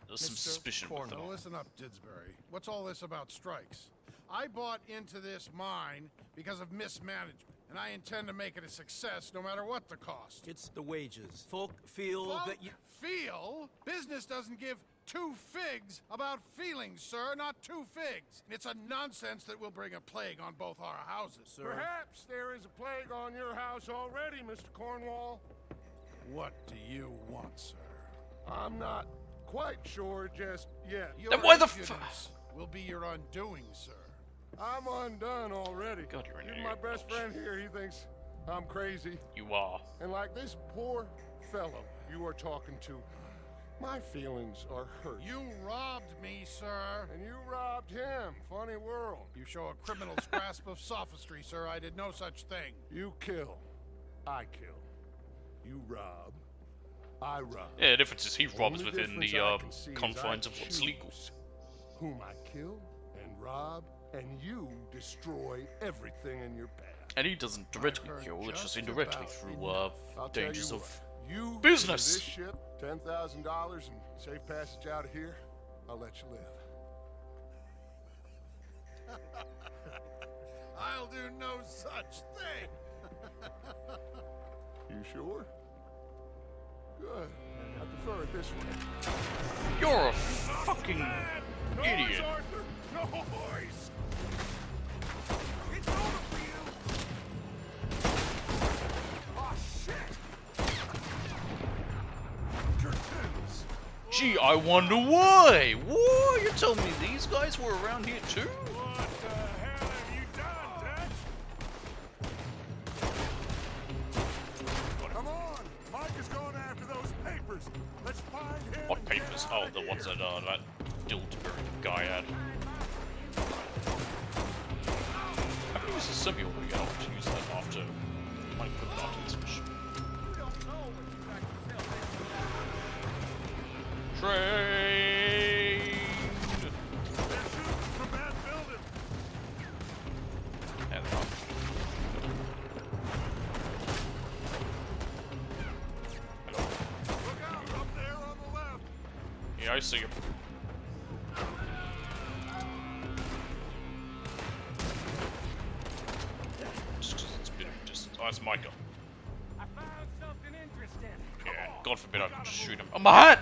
There's some Mr. suspicion with them. Now listen up, Didsbury. What's all this about strikes? I bought into this mine because of mismanagement, and I intend to make it a success no matter what the cost. It's the wages. Folk feel Folk that you... feel? Business doesn't give two figs about feelings, sir, not two figs. It's a nonsense that will bring a plague on both our houses, sir. Perhaps there is a plague on your house already, Mr. Cornwall. What do you want, sir? I'm not quite sure just yet. Your Then why the impudence will be your undoing, sir. I'm undone already. God, you're an Even idiot, my best Welch. friend here, he thinks I'm crazy. You are. And like this poor fellow you are talking to, my feelings are hurt. You robbed me, sir. And you robbed him. Funny world. You show a criminal's grasp of sophistry, sir. I did no such thing. You kill. I kill. You rob. I rob. Yeah, the difference is he robs Only within difference the I can see is confines I of what's legal. choose whom I kill and rob, and you destroy everything in your path. And he doesn't directly heard kill, it's just just indirectly about through enough. I'll tell dangers you of. what, you business. This ship, $10,000 and safe passage out of here. I'll let you live. I'll do no such thing. You sure? Good. I prefer it this way. You're a fucking idiot. Arthur! Noise! It's over for you! Oh, shit! Curtains! Gee, I wonder why. What? You're telling me these guys were around here too? What the hell have you done, Dutch? Come on! Mike is going after those papers. Let's find him. What and get papers? out Oh, of the ones here. that that Dildberry guy had. I can use the semi we get off to use that after. Might put it after this mission. Train. They're shooting from that building. And up. Look out up there on the left. Yeah, I see him. Just 'cause it's been just. Oh, that's Micah. I found something interesting. Yeah, God forbid I could just shoot him. Oh, my hat!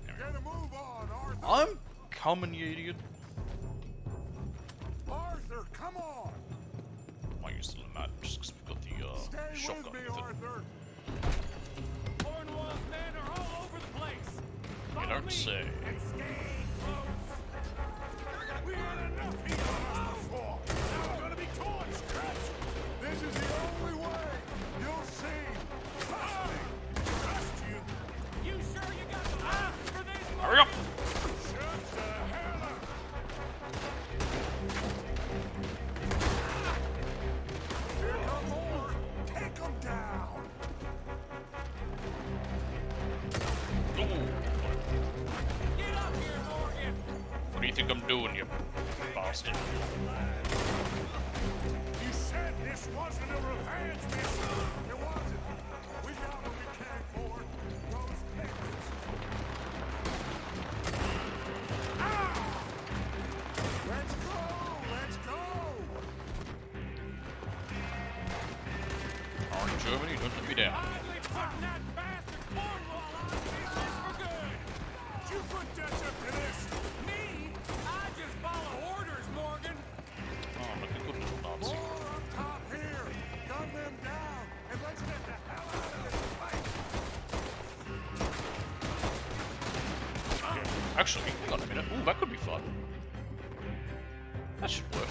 Get a move on, Arthur. I'm coming, you idiot. Arthur, come on. I might use the mat just because we've got the Stay shotgun with me, with it. Arthur. Cornwall's men are all over the place. You don't say. We had enough heat on us before. Now we're gonna be torched. This is the only way. You'll see. Trust me. Trust you. you think I'm doing, you bastard? You said this wasn't a revenge mission. It wasn't. We got what we came for. Those pictures. Ah! Let's go! Let's go! Alright, Germany, don't let me down. Finally putting that bastard Cornwall on business for good. You put Dutch up to this. Me? I just follow orders, Morgan. Oh, look at good little Nazi. More up top here. Gun them down. And let's get the hell out of this place. Actually, hang on a minute. Ooh, that could be fun. That should work.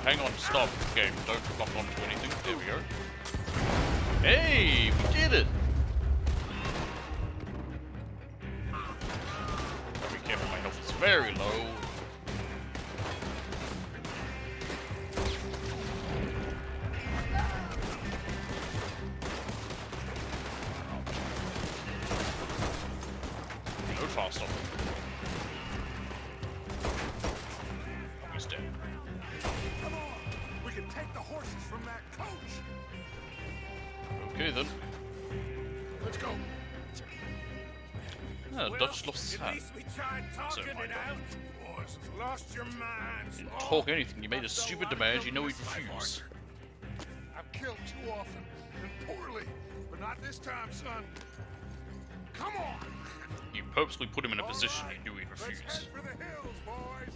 Hang on, stop, game. Don't lock onto anything. There we go. Hey, we did it! Gotta be careful, my health is very low. Go fast off. He's dead. Come on. We can take the horses from that coach. Okay then. Let's go. Ah, Dutch lost his At hat. least we tried talking So, it out. Boys, you've lost your minds. Didn't talk anything. You made a stupid demand. You know he'd refuse. I've killed too often and poorly, but not this time, son. Come on. You purposely put him in a All position right, you knew he'd Let's refuse. head for the hills, boys.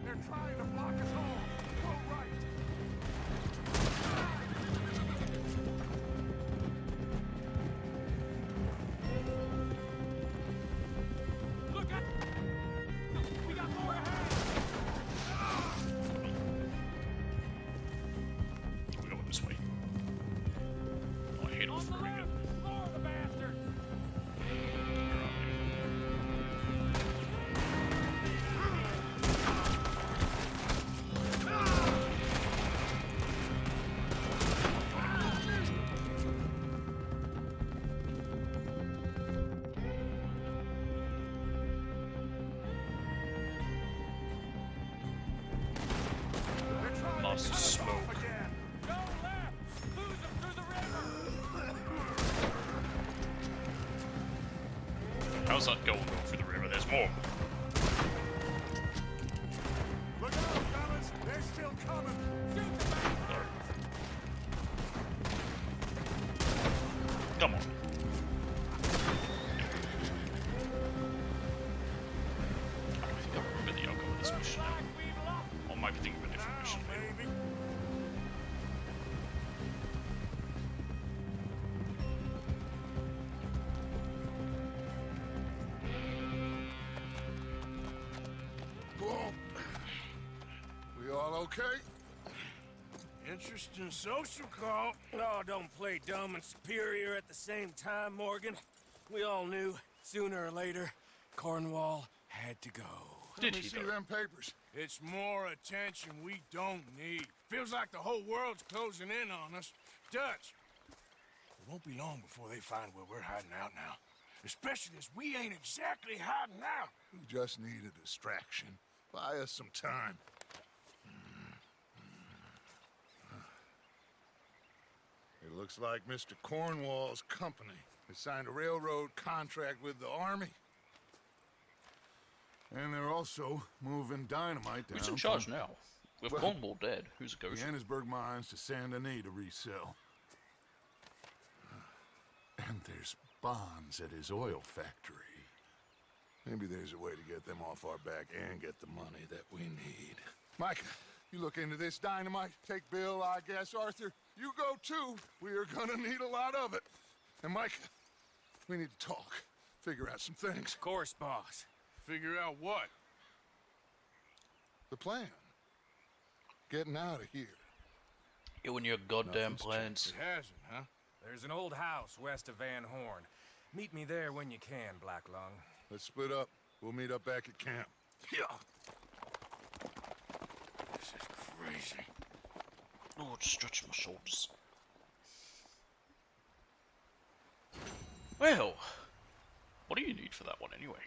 They're trying to block us off. Go right. Look out! We got more ahead. We go this way. Oh, I hate all On the three left, again. more of the bastard. They're trying Lost to cut us smoke. off again. Go left. Lose them through the river. How's that going through the river? There's more. Look out, fellas. They're still coming. Shoot the bastard. Come on. I think I remember the outcome of this mission now. Like we've lost. Or might be thinking of a different mission. Now, baby. Well, we all okay? Interesting social call. Oh, don't play dumb and superior at the same time, Morgan. We all knew, sooner or later, Cornwall had to go. Did Let me he see though? them papers. It's more attention we don't need. Feels like the whole world's closing in on us. Dutch, it won't be long before they find where we're hiding out now. Especially as we ain't exactly hiding out. We just need a distraction. Buy us some time. It looks like Mr. Cornwall's company has signed a railroad contract with the army. And they're also moving dynamite down Who's in charge from now? With Well, Cornwall dead, who's a the ghost? Annesburg mines to Saint Denis to resell. And there's bonds at his oil factory. Maybe there's a way to get them off our back and get the money that we need. Mike, you look into this dynamite. Take Bill, I guess. Arthur, you go too. We are gonna need a lot of it. And Mike, we need to talk. Figure out some things. Of course, boss. Figure out what? The plan. Getting out of here. You and your goddamn Nothing's plans. changed. It hasn't, huh? There's an old house west of Van Horn. Meet me there when you can, Black Lung. Let's split up. We'll meet up back at camp. Yeah. This is crazy. Oh, just stretch my shoulders. Well, what do you need for that one anyway?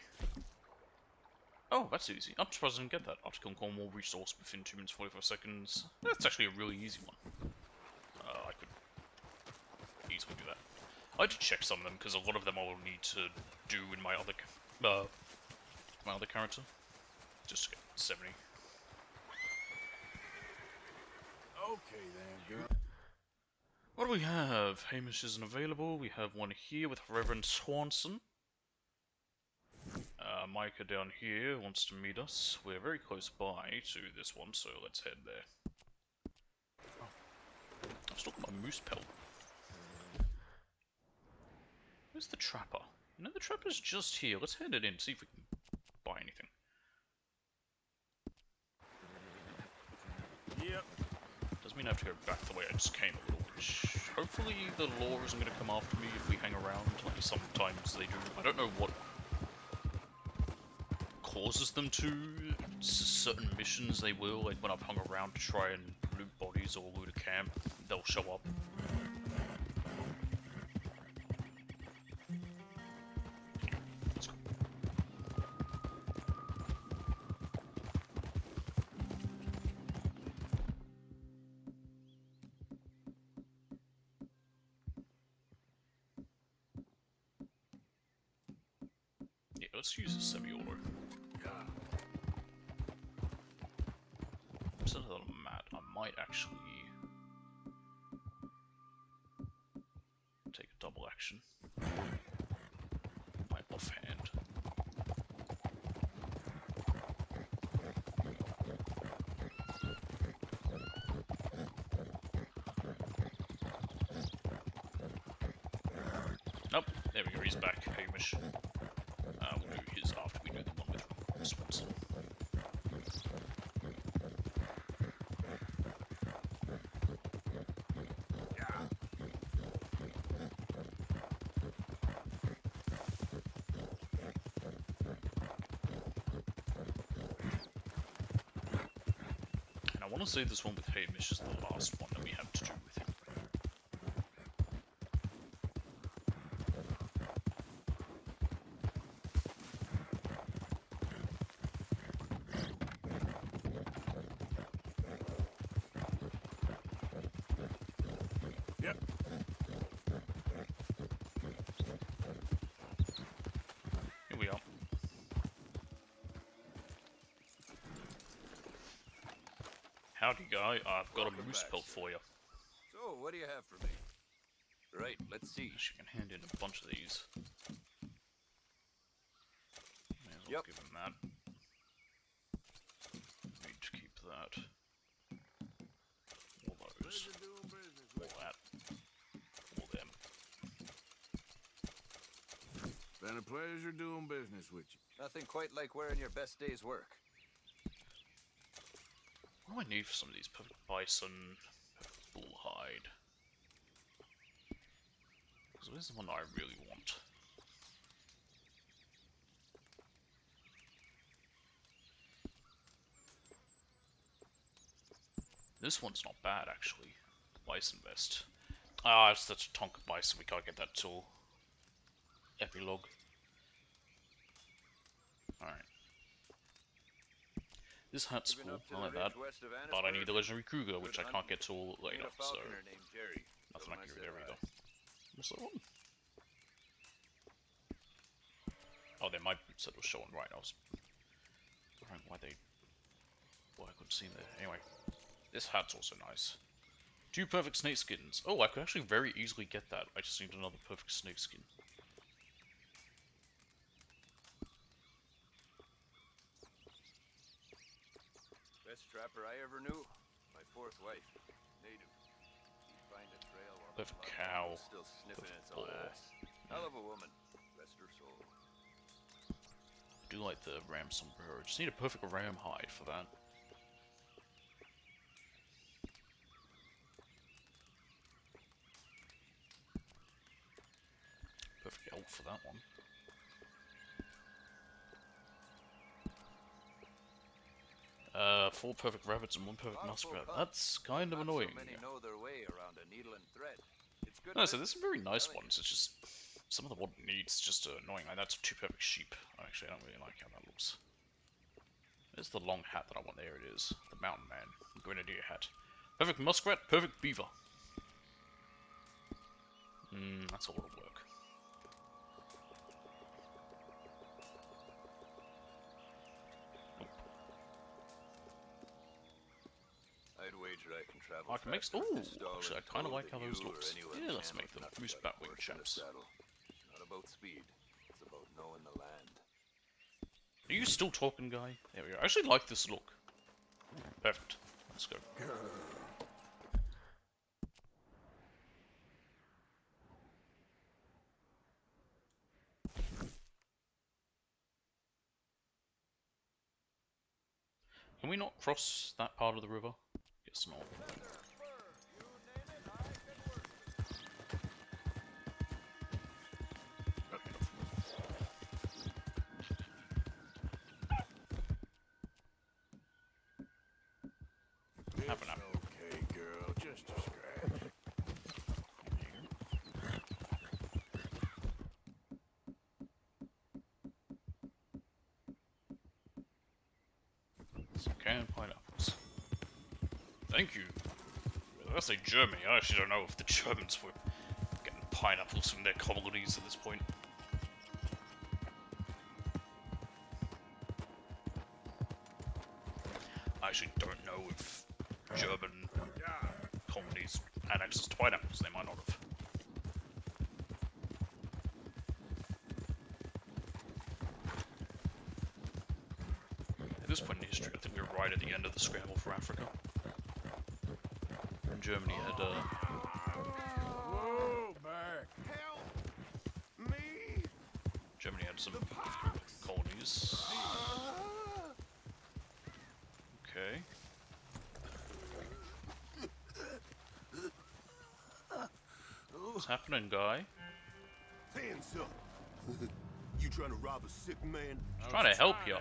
Oh, that's easy. I'm surprised I didn't get that. After killing Cornwall, resource within 2 minutes 44 seconds. That's actually a really easy one. I could easily do that. I had to check some of them because a lot of them I will need to do in my other character. Just to get 70. Okay then, girl. What do we have? Hamish isn't available. We have one here with Reverend Swanson. Micah down here wants to meet us. We're very close by to this one, so let's head there. I was talking about moose pelt. Where's the trapper? You know, the trapper's just here. Let's head it in, see if we can buy anything. Yep. Doesn't mean I have to go back the way I just came a little, which hopefully the law isn't going to come after me if we hang around, like sometimes they do. I don't know what causes them to. Certain missions they will, like when I've hung around to try and loot bodies or loot a camp, they'll show up. Let's go. Yeah, let's use a semi-auto. Instead of the mat, I might actually take a double action. My offhand. Nope, there we go, he's back, Hamish. We'll do his after we do the one with Swanson. And I want to say this one with Hamish is the last one that we have to do with him. Yep. Here we are. Howdy, guy. I've got a moose pelt for you. So, what do you have for me? Right, let's see. She can hand in a bunch of these. May as well Yep. give him that. Need to keep that. All those. All that. All them. Been a pleasure doing business with you. Nothing quite like wearing your best day's work. What do I need for some of these? Perfect bison, perfect bull hide. Because where's the one that I really want? This one's not bad, actually. The bison vest. Ah, it's such a Tonka bison, we can't get that till epilogue. Alright. This hat's cool, I like that. But I need the legendary Cougar, which I can't get till later, so nothing I can do. There we go. What's that one? Oh, they're my boots that were showing right. I was wondering why I couldn't see them there. Anyway, this hat's also nice. 2 perfect snake skins. Oh, I could actually very easily get that. I just need another perfect snake skin. Best trapper I ever knew. My 4th wife. Native. She'd find a trail while Perfect the cow. was still sniffing Perfect its own boar. ass. Hell of a woman. Rest her soul. I do like the ram sombrero. Just need a perfect ram hide for that. Perfect elk for that one. Four perfect rabbits and 1 perfect muskrat. That's kind of Not annoying. So many know their way around a needle and thread. It's good. No, so there's some very nice Telling you. ones. It's just some of the what it needs just annoying. Like that's 2 perfect sheep. Actually, I don't really like how that looks. There's the long hat that I want. There it is. The mountain man. The grenadier hat. Perfect muskrat, perfect beaver. That's a lot of work. I'd wager I can travel. I can make. Ooh, actually, I kind of like how those looks. Yeah, let's make them moose batwing champs. Not about speed. It's about knowing the land. Are you still talking, guy? There we go. I actually like this look. Perfect. Let's go. Can we not cross that part of the river? Guess not. Have an apple. Okay, girl, just a scratch. Some canned pineapples. Thank you. I say Germany. I actually don't know if the Germans were getting pineapples from their colonies at this point. I actually don't know if German colonies had access to pineapples. They might not have. At this point in history, I think we're right at the end of the scramble for Africa. When Germany had, Whoa, back. Help me. Germany had some colonies. Okay. What's happening, guy? Hands up. You trying to rob a sick man? Trying to help you.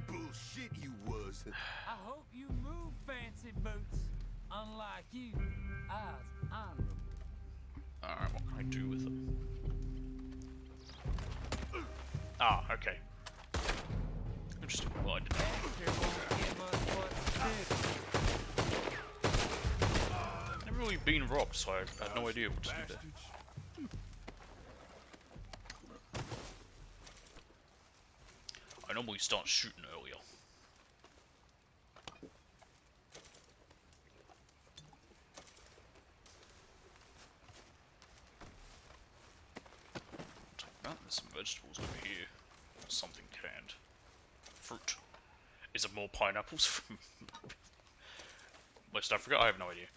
Bullshit you was. I hope you move, fancy boots. Unlike you, I's honorable. Alright, what can I do with them? Ah, okay. Interesting. Well, I didn't know. Never really been robbed, so I had no idea what to do there. I normally start shooting earlier. There's some vegetables over here. Something canned. Fruit. Is it more pineapples from West Africa? I have no idea.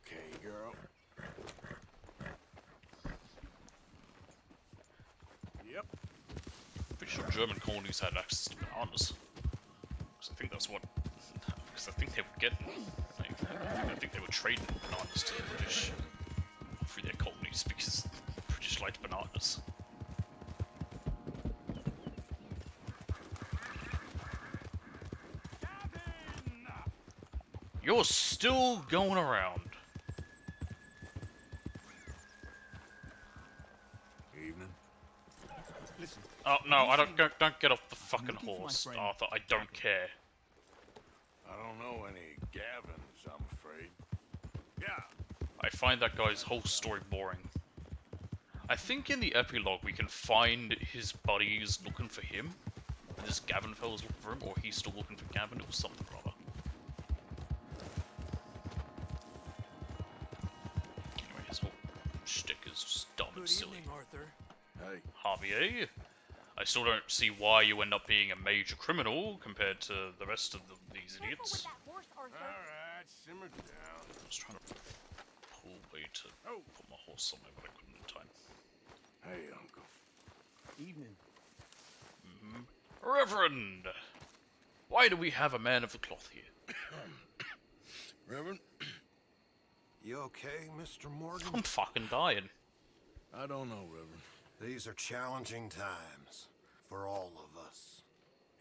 Okay, girl. Yep. Pretty sure German colonies had access to bananas. Because I think that's what. Because I think they would get. Like, I think they were trading bananas to the British through their colonies because the British liked bananas. You're still going around. Evening. Listen. Oh no! I don't get off the fucking horse, Arthur. I don't care. I don't know any Gavins, I'm afraid. Yeah. I find that guy's whole story boring. I think in the epilogue we can find his buddies looking for him. And this Gavin fella's looking for him, or he's still looking for Gavin. It was something or other. Anyway, his whole shtick is just dumb and silly. Good evening, Arthur. Hey. Javier, I still don't see why you end up being a major criminal compared to the rest of these Careful with idiots. that horse, Arthur. Alright, simmer down. I was trying to pull way to put my horse somewhere, but I couldn't in time. Hey, Uncle. Evening. Reverend! Why do we have a man of the cloth here? Reverend? You okay, Mr. Morgan? I'm fucking dying. I don't know, Reverend. These are challenging times for all of us.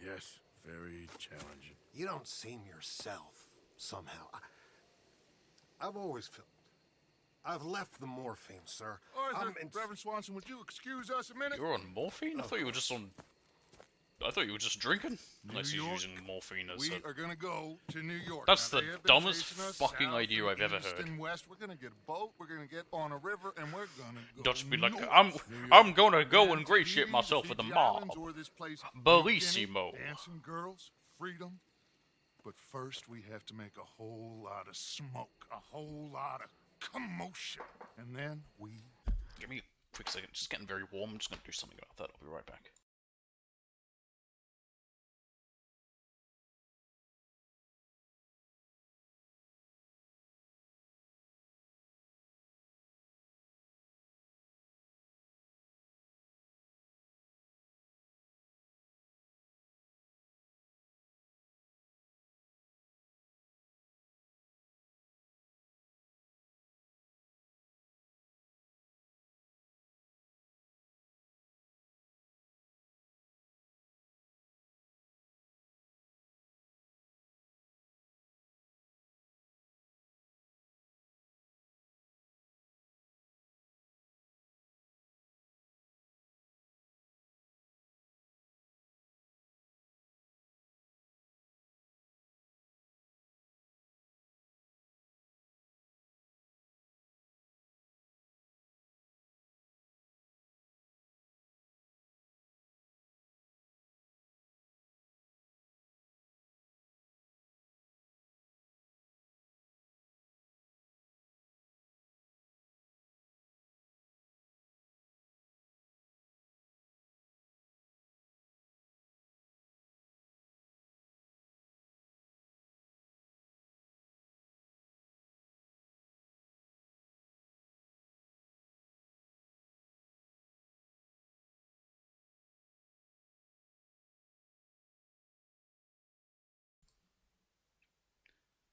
Yes, very challenging. You don't seem yourself, somehow. I've always felt. I've left the morphine, sir. Arthur, Reverend Swanson, would you excuse us a minute? You're on morphine? I thought you were just on... I thought you were just drinking. Unless New you're York, using morphine as We a... are gonna go to New York. That's Now, the they have been dumbest chasing us fucking south idea and I've ever east heard. and west. We're gonna get a boat. We're gonna get on a river, and we're gonna go. Just be like, north. I'm gonna go and Down to ingratiate Tahiti, myself the with the Fiji mob. Islands, or this place, New Bellissimo. Guinea, dancing girls, freedom. But first, we have to make a whole lot of smoke, a whole lot of commotion, and then we. Give me a quick second. It's getting very warm. I'm just gonna do something about that. I'll be right back.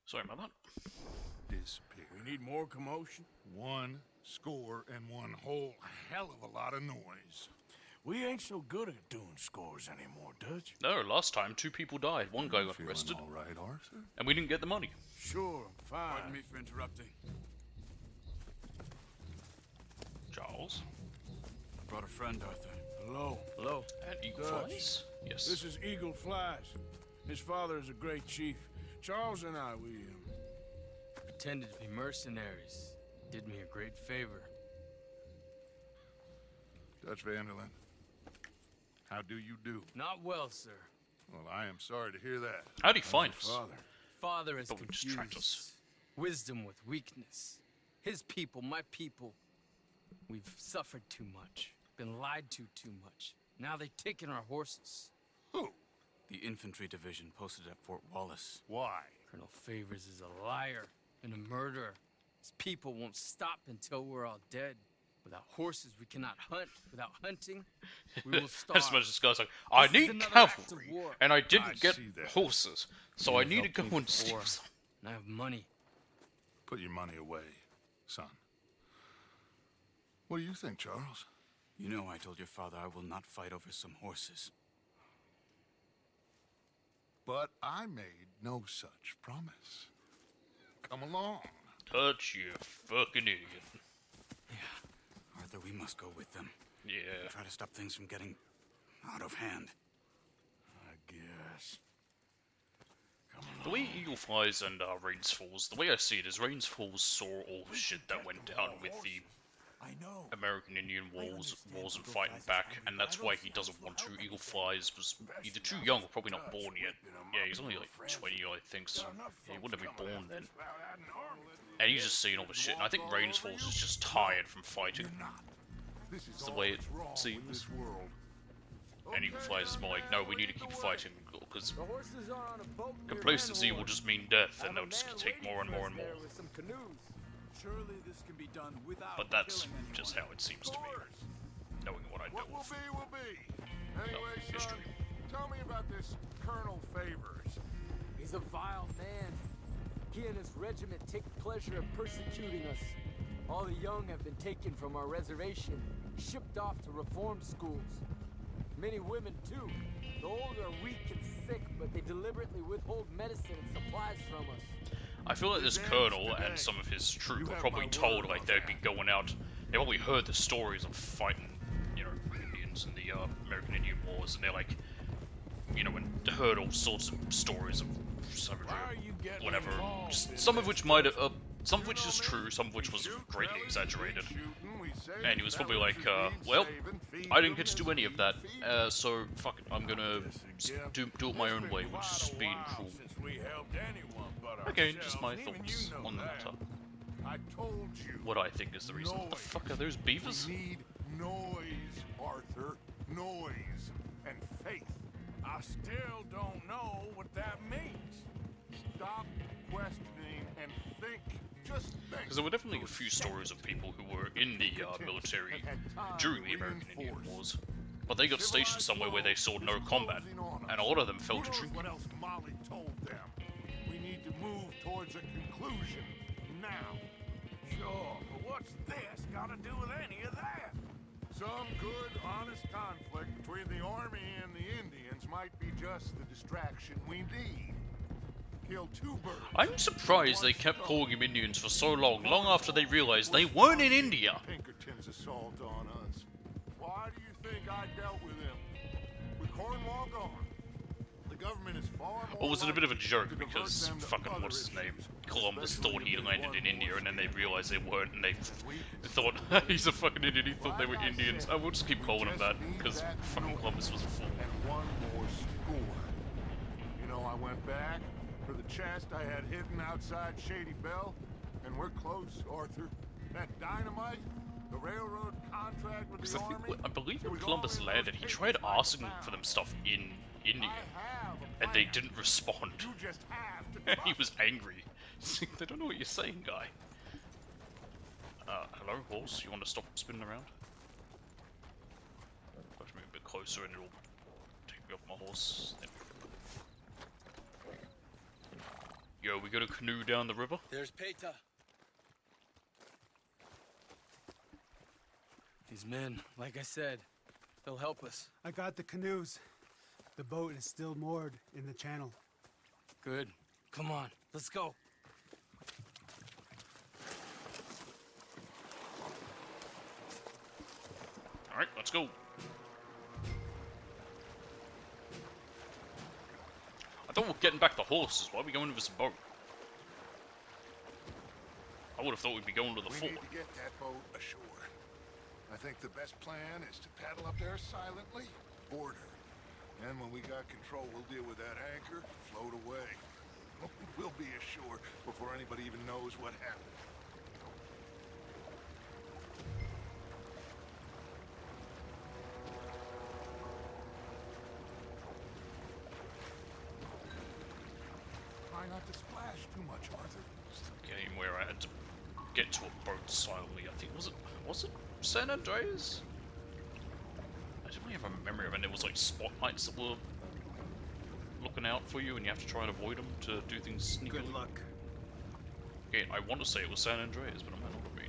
Sorry about that. Disappear. We need more commotion? 1 score and 1 whole hell of a lot of noise. We ain't so good at doing scores anymore, Dutch. No, last time 2 people died. 1 guy got arrested. All right, Arthur. And we didn't get the money. Sure, fine. Pardon me for interrupting. Charles. I brought a friend, Arthur. Hello. Hello. And Eagle Dutch. Flies. Yes. This is Eagle Flies. His father is a great chief. Charles and I, we pretended to be mercenaries. Did me a great favor. Dutch Vanderlyn, how do you do? Not well, sir. Well, I am sorry to hear that. How'd he find us? Father is But we just tracked us. confused. Wisdom with weakness. His people, my people. We've suffered too much. Been lied to too much. Now they've taken our horses. Who? The infantry division posted at Fort Wallace. Why? Colonel Favors is a liar and a murderer. His people won't stop until we're all dead. Without horses, we cannot hunt. Without hunting, we will starve. As much as this guy's like, I This is need another act of cavalry, war. and I didn't I get see that. horses, so I need to go helped me and steal before. some. And I have money. Put your money away, son. What do you think, Charles? You know I told your father I will not fight over some horses. But I made no such promise. Come along. Touch, you fucking idiot. Arthur, we must go with them. Yeah. Try to stop things from getting out of hand. I guess. The way Eagle Flies and Rains Falls, the way I see it is Rains Falls saw all the shit that went down with the American Indian wars and fighting back, and that's why he doesn't want to. Eagle Flies was either too young or probably not born yet. Yeah, he's only like 20, I think, so yeah, he wouldn't have been born then. And he's just seeing all the shit, and I think Rains Falls is just tired from fighting. It's the way it seems. And Eagle Flies is more like, no, we need to keep fighting, because complacency will just mean death, and they'll just take more and more and more. Surely this can be done without But that's just how it seems to me, knowing what I know What will of be, will be. Anyway, son, history. tell me about this Colonel Favors. He's a vile man. He and his regiment take pleasure in persecuting us. All the young have been taken from our reservation, shipped off to reform schools. Many women, too. The old are weak and sick, but they deliberately withhold medicine and supplies from us. I feel like this colonel and some of his troop were probably told like they'd be going out. They probably heard the stories of fighting, you know, Indians in the American Indian Wars, and they're like, you know, and heard all sorts of stories of savagery, whatever. Just some of which might have, some of which is true, some of which was greatly exaggerated. And he was probably like, well, I didn't get to do any of that, so fuck it, I'm gonna do it my own way, which is just being cruel. Again, just my thoughts on the matter. I told you. What I think is the reason. What the fuck are those beavers? We need noise, Arthur. Noise and faith. I still don't know what that means. Stop questioning and think. Just think. Because there were definitely a few stories of people who were in the military during the American Indian Wars, but they got stationed somewhere where they saw no combat, and a lot of them fell to drinking. What else Molly told them? We need to move towards a conclusion now. Sure, but what's this got to do with any of that? Some good, honest conflict between the army and the Indians might be just the distraction we need. Kill two birds. I'm surprised they kept calling him Indians for so long after they realized they weren't in India. Pinkerton's assault on us. Why do you think I dealt with him? With Cornwall gone, the government is far more. Or was it a bit of a joke because fucking what's his name? Columbus thought he landed in India and then they realized they weren't and they thought he's a fucking Indian, he thought they were Indians. I will just keep calling him that because fucking Columbus was a fool. And one more score. You know, I went back for the chest I had hidden outside Shady Belle, and we're close, Arthur. That dynamite, the railroad contract with the army. I believe when Columbus landed, he tried asking for them stuff in India, and they didn't respond. You just have to He was angry. They don't know what you're saying, guy. Hello, horse? You want to stop spinning around? Got to move a bit closer and it'll take me off my horse. Yo, we got a canoe down the river? There's Peta. These men, like I said, they'll help us. I got the canoes. The boat is still moored in the channel. Good. Come on, let's go. Alright, let's go. I thought we were getting back the horses. Why are we going with this boat? I would have thought we'd be going to the fort. We need to get that boat ashore. I think the best plan is to paddle up there silently, board her. And when we got control, we'll deal with that anchor, float away. We'll be ashore before anybody even knows what happened. Try not to splash too much, Arthur. It's the game where I had to get to a boat silently. I think was it San Andreas? I definitely have a memory of it. And there was like spotlights that were looking out for you, and you have to try and avoid them to do things sneakily. Good luck. Again, I want to say it was San Andreas, but I might not be.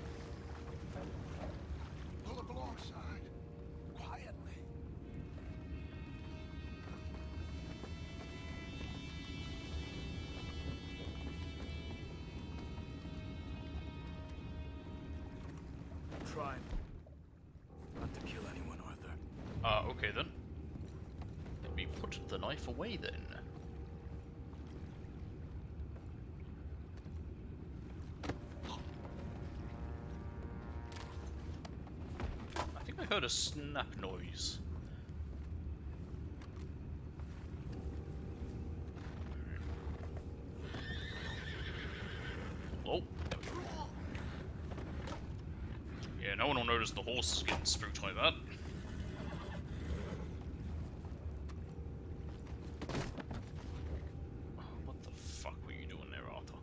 Pull up alongside, quietly. Try not to kill anyone, Arthur. Okay then. Let me put the knife away then. I think I heard a snap noise. Oh. Yeah, no one will notice the horse is getting spooked like that. What the fuck were you doing there, Arthur?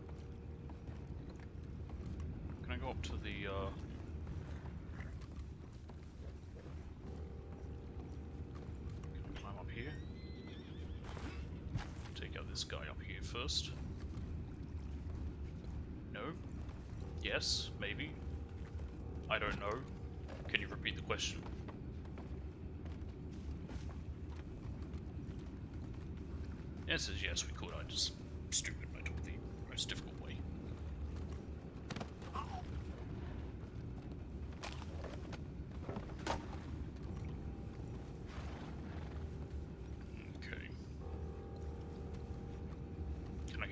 Can I go up to the, Can I climb up here? Take out this guy up here first. No? Yes? Maybe? I don't know. Can you repeat the question? The answer is yes, we could. I just stupid. I took the most difficult way.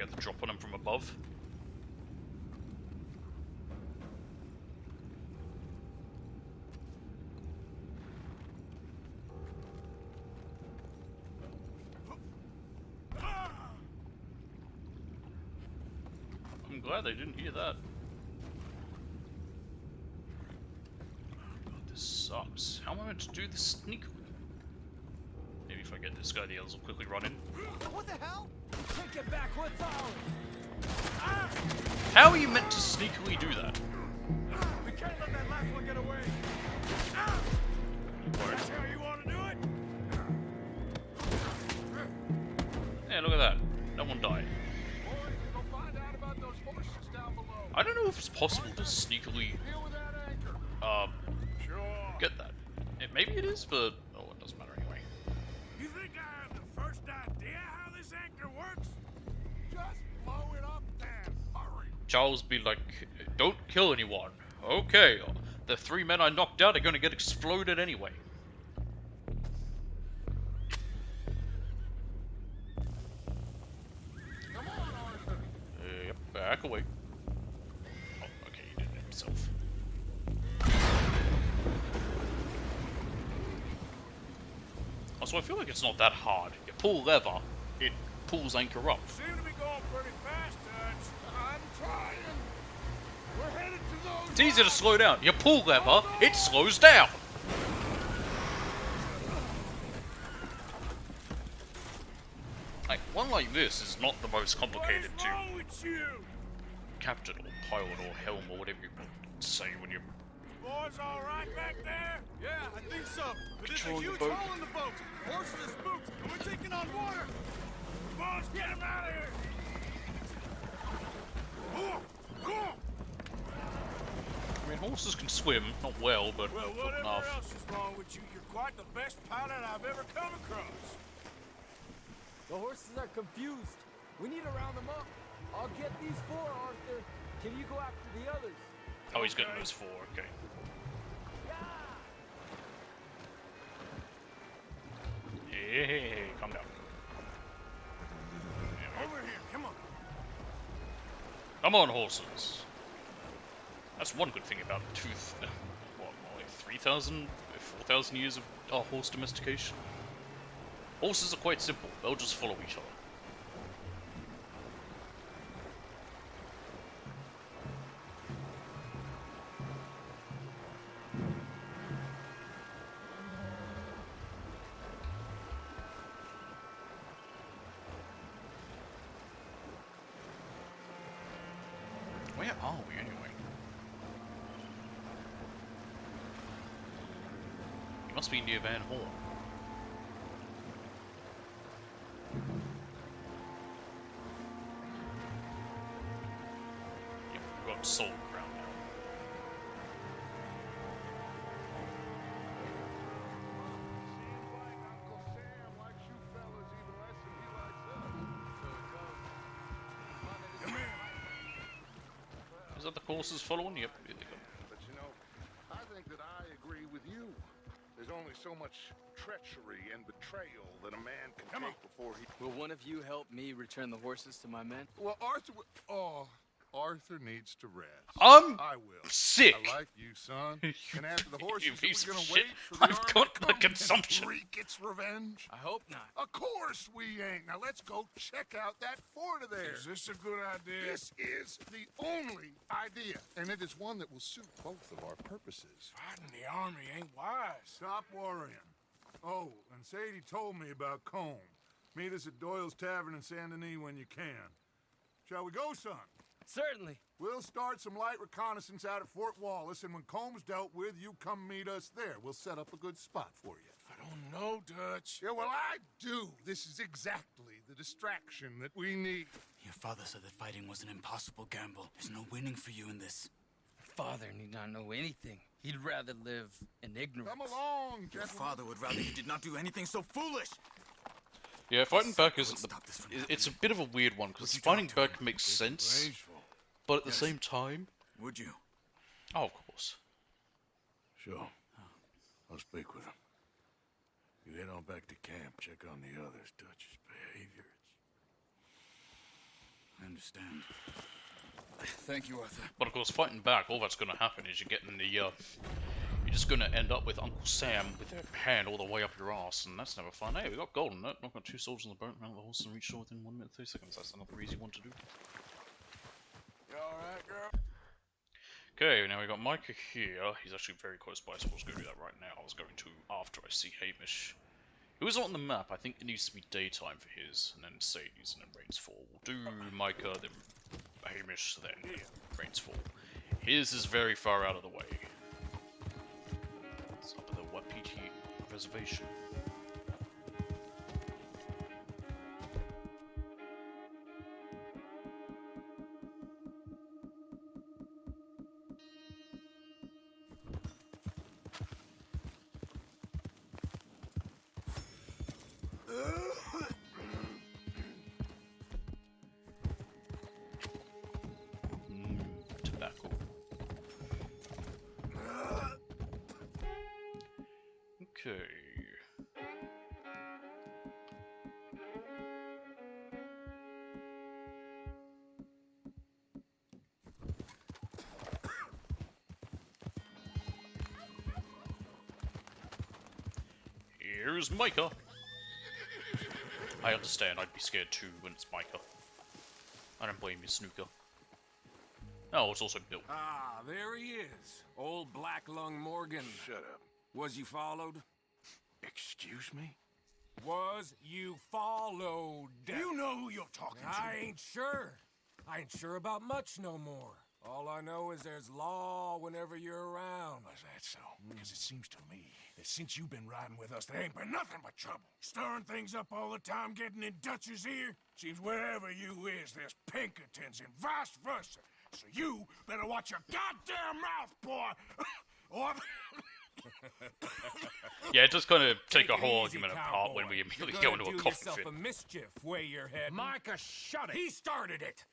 get the drop on him from above. I'm glad they didn't hear that. God, this sucks. How am I meant to do this sneakily? Maybe if I get this guy, the others will quickly run in. What the hell? Take it back, what's ours? How are you meant to sneakily do that? We can't let that last one get away. That's how you want to do it? Yeah, look at that. No one died. Boys, go find out about those horses down below. I don't know if it's possible to sneakily Deal with that anchor. Sure. get that. Maybe it is, but oh, it doesn't matter anyway. You think I have the first idea how this anchor works? Just blow it up then. Hurry. Charles be like, don't kill anyone. Okay, the 3 men I knocked out are gonna get exploded anyway. Come on, Arthur. Yep, back away. Oh, okay, he did it himself. Also, I feel like it's not that hard. You pull lever, it pulls anchor up. Seem to be going pretty fast, Dutch. I'm trying. We're headed to those. It's easy to slow down. You pull lever, it slows down. Like, one like this is not the most complicated What's to wrong with you? captain or pilot or helm or whatever you say when you're Boys all right back there? Yeah, I think so. But there's a Controlling the huge boat. hole in the boat. Horses are spooked, and we're taking on water. Boys, get him out of here. I mean, horses can swim, not well, but Well, good whatever enough. else is wrong with you, you're quite the best pilot I've ever come across. The horses are confused. We need to round them up. I'll get these 4, Arthur. Can you go after the others? Oh, he's getting those 4, okay. Hey, calm down. Over here, come on. Come on, horses. That's one good thing about what, like 3,000, 4,000 years of horse domestication. Horses are quite simple. They'll just follow each other. Where are we anyway? It must be near Van Horn. Yeah, we've got Soul Ground now. Is that the courses following? Yep, here they go. But you know, I think that I agree with you. There's only so much treachery and betrayal that a man can take before he... Will one of you help me return the horses to my men? Well, Arthur... Oh, Arthur needs to rest. I will. sick. I like you, son. And after the horses, You are we piece of gonna shit. wait for the I've army got to the come consumption. and wreak its revenge? I hope not. Of course we ain't. Now let's go check out that fort of theirs. Is this a good idea? This is the only idea, and it is one that will suit both of our purposes. Fighting the army ain't wise. Stop worrying. Oh, and Sadie told me about Combe. Meet us at Doyle's Tavern in Saint Denis when you can. Shall we go, son? Certainly. We'll start some light reconnaissance out at Fort Wallace, and when Combs dealt with, you come meet us there. We'll set up a good spot for you. I don't know, Dutch. Yeah, well, I do. This is exactly the distraction that we need. Your father said that fighting was an impossible gamble. There's no winning for you in this. Father need not know anything. He'd rather live in ignorance. Come along, Your gentlemen. father would rather you did not do anything so foolish. Yeah, fighting back isn't the... It's a bit of a weird one, because fighting back makes sense, but at the same time... Would you? Oh, of course. Sure. I'll speak with him. You head on back to camp, check on the others. Dutch's behavior. understand. Thank you, Arthur. But of course, fighting back, all that's gonna happen is you're getting the, you're just gonna end up with Uncle Sam with their hand all the way up your ass, and that's never fun. Hey, we got gold in it. I've got 2 swords in the boat, mount the horse, and reach shore within 1 minute 30 seconds. That's another easy one to do. You alright, girl? Okay, now we got Micah here. He's actually very close by, so I was going to do that right now. I was going to after I see Hamish. Who is on the map? I think it needs to be daytime for his, and then Sadie's, and then Rains Fall. We'll do Micah, then Hamish, then Rains Fall. His is very far out of the way. It's up at the Wapiti Reservation. Tobacco. Okay. Here's Micah. I understand, I'd be scared too when it's Micah. I don't blame you, Snooker. Oh, it's also Bill. Ah, there he is. Old Black Lung Morgan. Shut up. Was you followed? Excuse me? Was you followed? You know who you're talking to. I ain't sure. I ain't sure about much no more. All I know is there's law whenever you're around. Is that so? Because it seems to me that since you've been riding with us, there ain't been nothing but trouble. Stirring things up all the time, getting in Dutch's ear. Seems wherever you is, there's Pinkertons and vice versa. So you better watch your goddamn mouth, boy! Or... Yeah, it does kind of take a whole easy, argument cowboy. apart when we immediately You're go gonna into a do coffin yourself fit. a mischief way you're heading. Micah, shut it! He started it!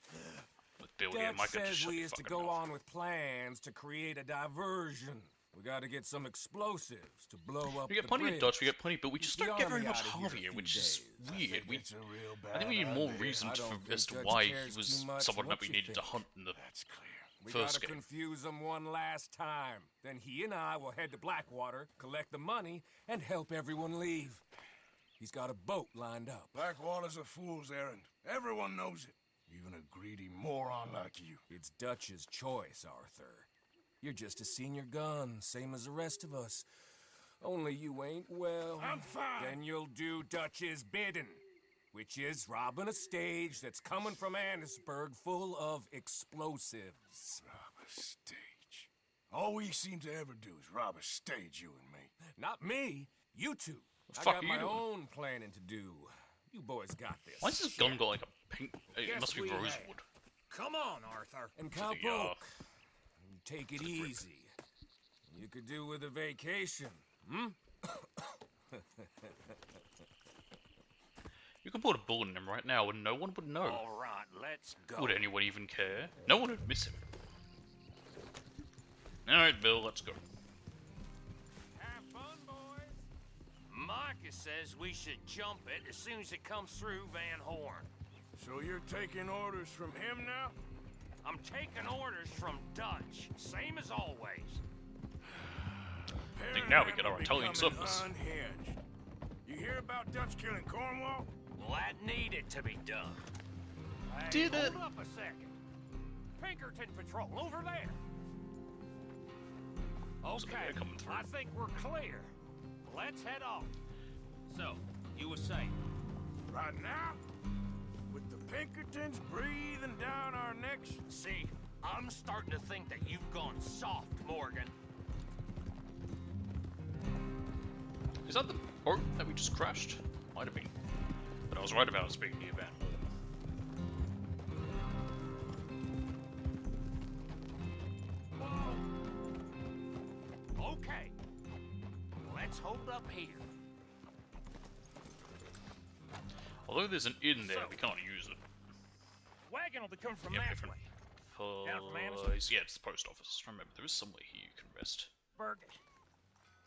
With Bill here, Dutch Micah, just says shut we your is to fucking go mouth. on with plans to create a diversion. We gotta get some explosives to blow up We get the plenty bridge. of Dutch, we get plenty, but we just Keep don't the get very army much out of here Harvey a here, few which is days. weird. It's a real bad I think we need more idea. reason I don't think as to Dutch why he cares was too much someone what that we you needed to think. hunt in the That's clear. We first gotta game. confuse him one last time. Then he and I will head to Blackwater, collect the money, and help everyone leave. He's got a boat lined up. Blackwater's a fool's errand. Everyone knows it. Even a greedy moron like you. It's Dutch's choice, Arthur. You're just a senior gun, same as the rest of us. Only you ain't well. I'm fine. Then you'll do Dutch's bidding, which is robbing a stage that's coming from Annisburg full of explosives. Rob a stage. All we seem to ever do is rob a stage, you and me. Not me, you two. The I fuck got are my you doing? own planning to do. You boys got this. Why does this gun got like a pink? It Yes, must be we have. rosewood. Come on, Arthur. And the, Cowpoke, take it easy. You could do with a vacation, hmm? You can put a bullet in him right now and no one would know. All right, let's go. Would anyone even care? No one would miss him. Alright, Bill, let's go. Have fun, boys. Micah says we should jump it as soon as it comes through Van Horn. So you're taking orders from him now? I'm taking orders from Dutch, same as always. I think now we get our Italian surplus. Unhinged. You hear about Dutch killing Cornwall? Well, that needed to be done. Hey, Did it? hold up a second. Pinkerton Patrol, over there. Okay, they're coming through. I think we're clear. Let's head off. So, you were saying? Right now? With the Pinkertons breathing down our necks? See, I'm starting to think that you've gone soft, Morgan. Is that the boat that we just crashed? Might have been. But I was right about it being near Van Whoa. Okay. Let's hold up here. Although there's an inn there, we can't use it. Wagon will be coming from Yeah, that different. way. Down from Anderson? Yeah, it's the post office. Remember, there is somewhere here you can rest. Berg,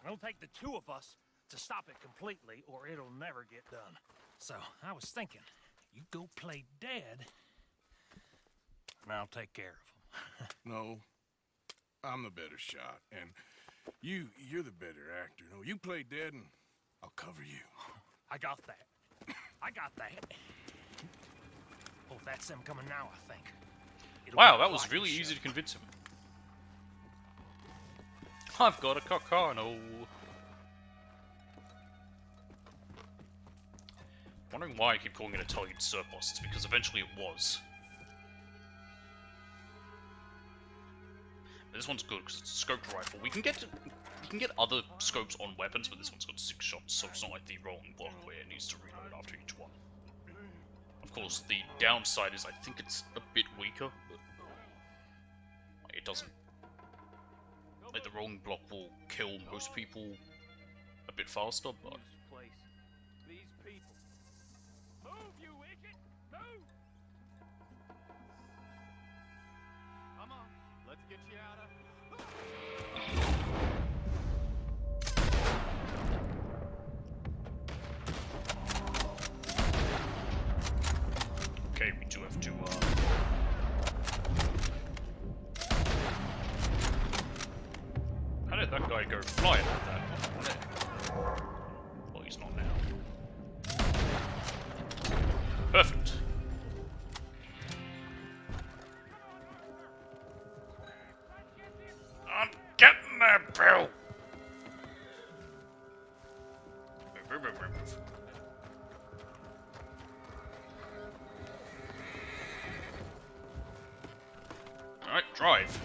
it'll take the two of us to stop it completely, or it'll never get done. So, I was thinking, you go play dead, and I'll take care of them. No, I'm the better shot, and you're the better actor. No, you play dead, and I'll cover you. I got that. I got that. Oh, that's them coming now, I think. Wow, that was really easy to convince him. I've got a Carcano. Wondering why I keep calling it a Italian surplus. It's because eventually it was. But this one's good because it's a scoped rifle. We can get other scopes on weapons, but this one's got 6 shots, so it's not like the rolling block where it needs to reload after each one. Of course, the downside is I think it's a bit weaker. But it doesn't. Like the rolling block will kill most people a bit faster, but. These people. Move, you wicked! Move! Come on, let's get you out of. Okay, we do have to. How did that guy go flying like that? Well, he's not now. Perfect. I'm getting there, Bill! Move. Alright, drive.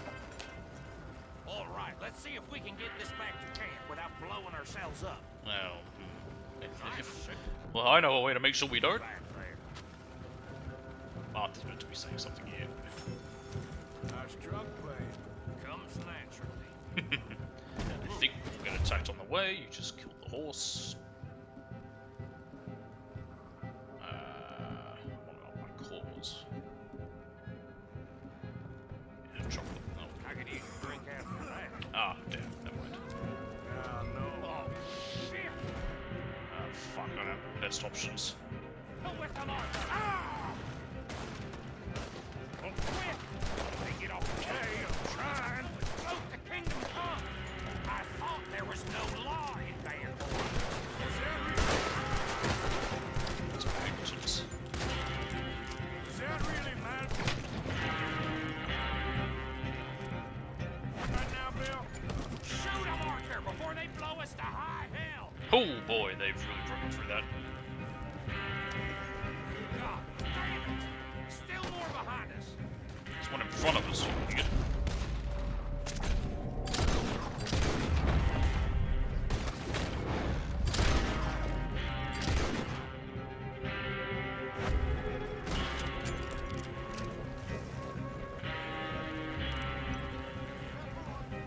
All right, let's see if we can get this back to camp without blowing ourselves up. Well, well, I know a way to make sure we don't. Arthur's meant to be saying something here. Nice drug play. Comes naturally. I think we'll get attacked on the way. You just killed the horse. What about my claws? Yeah, chocolate. No. I could eat a drink after that. Ah, damn. Never mind. Oh, shit! Fuck, I don't have the best options. Go with them, Arthur! Ah! Oh, quick! They get off the chain. I'm trying. Both the kingdom come. I thought there was no law in Van Horn. That's Pinkertons. Is that really mad? Right now, Bill? Shoot them, Arthur, before they blow us to high hell! Oh boy, they've really broken through that. God damn it! Still more behind us. There's one in front of us, you idiot.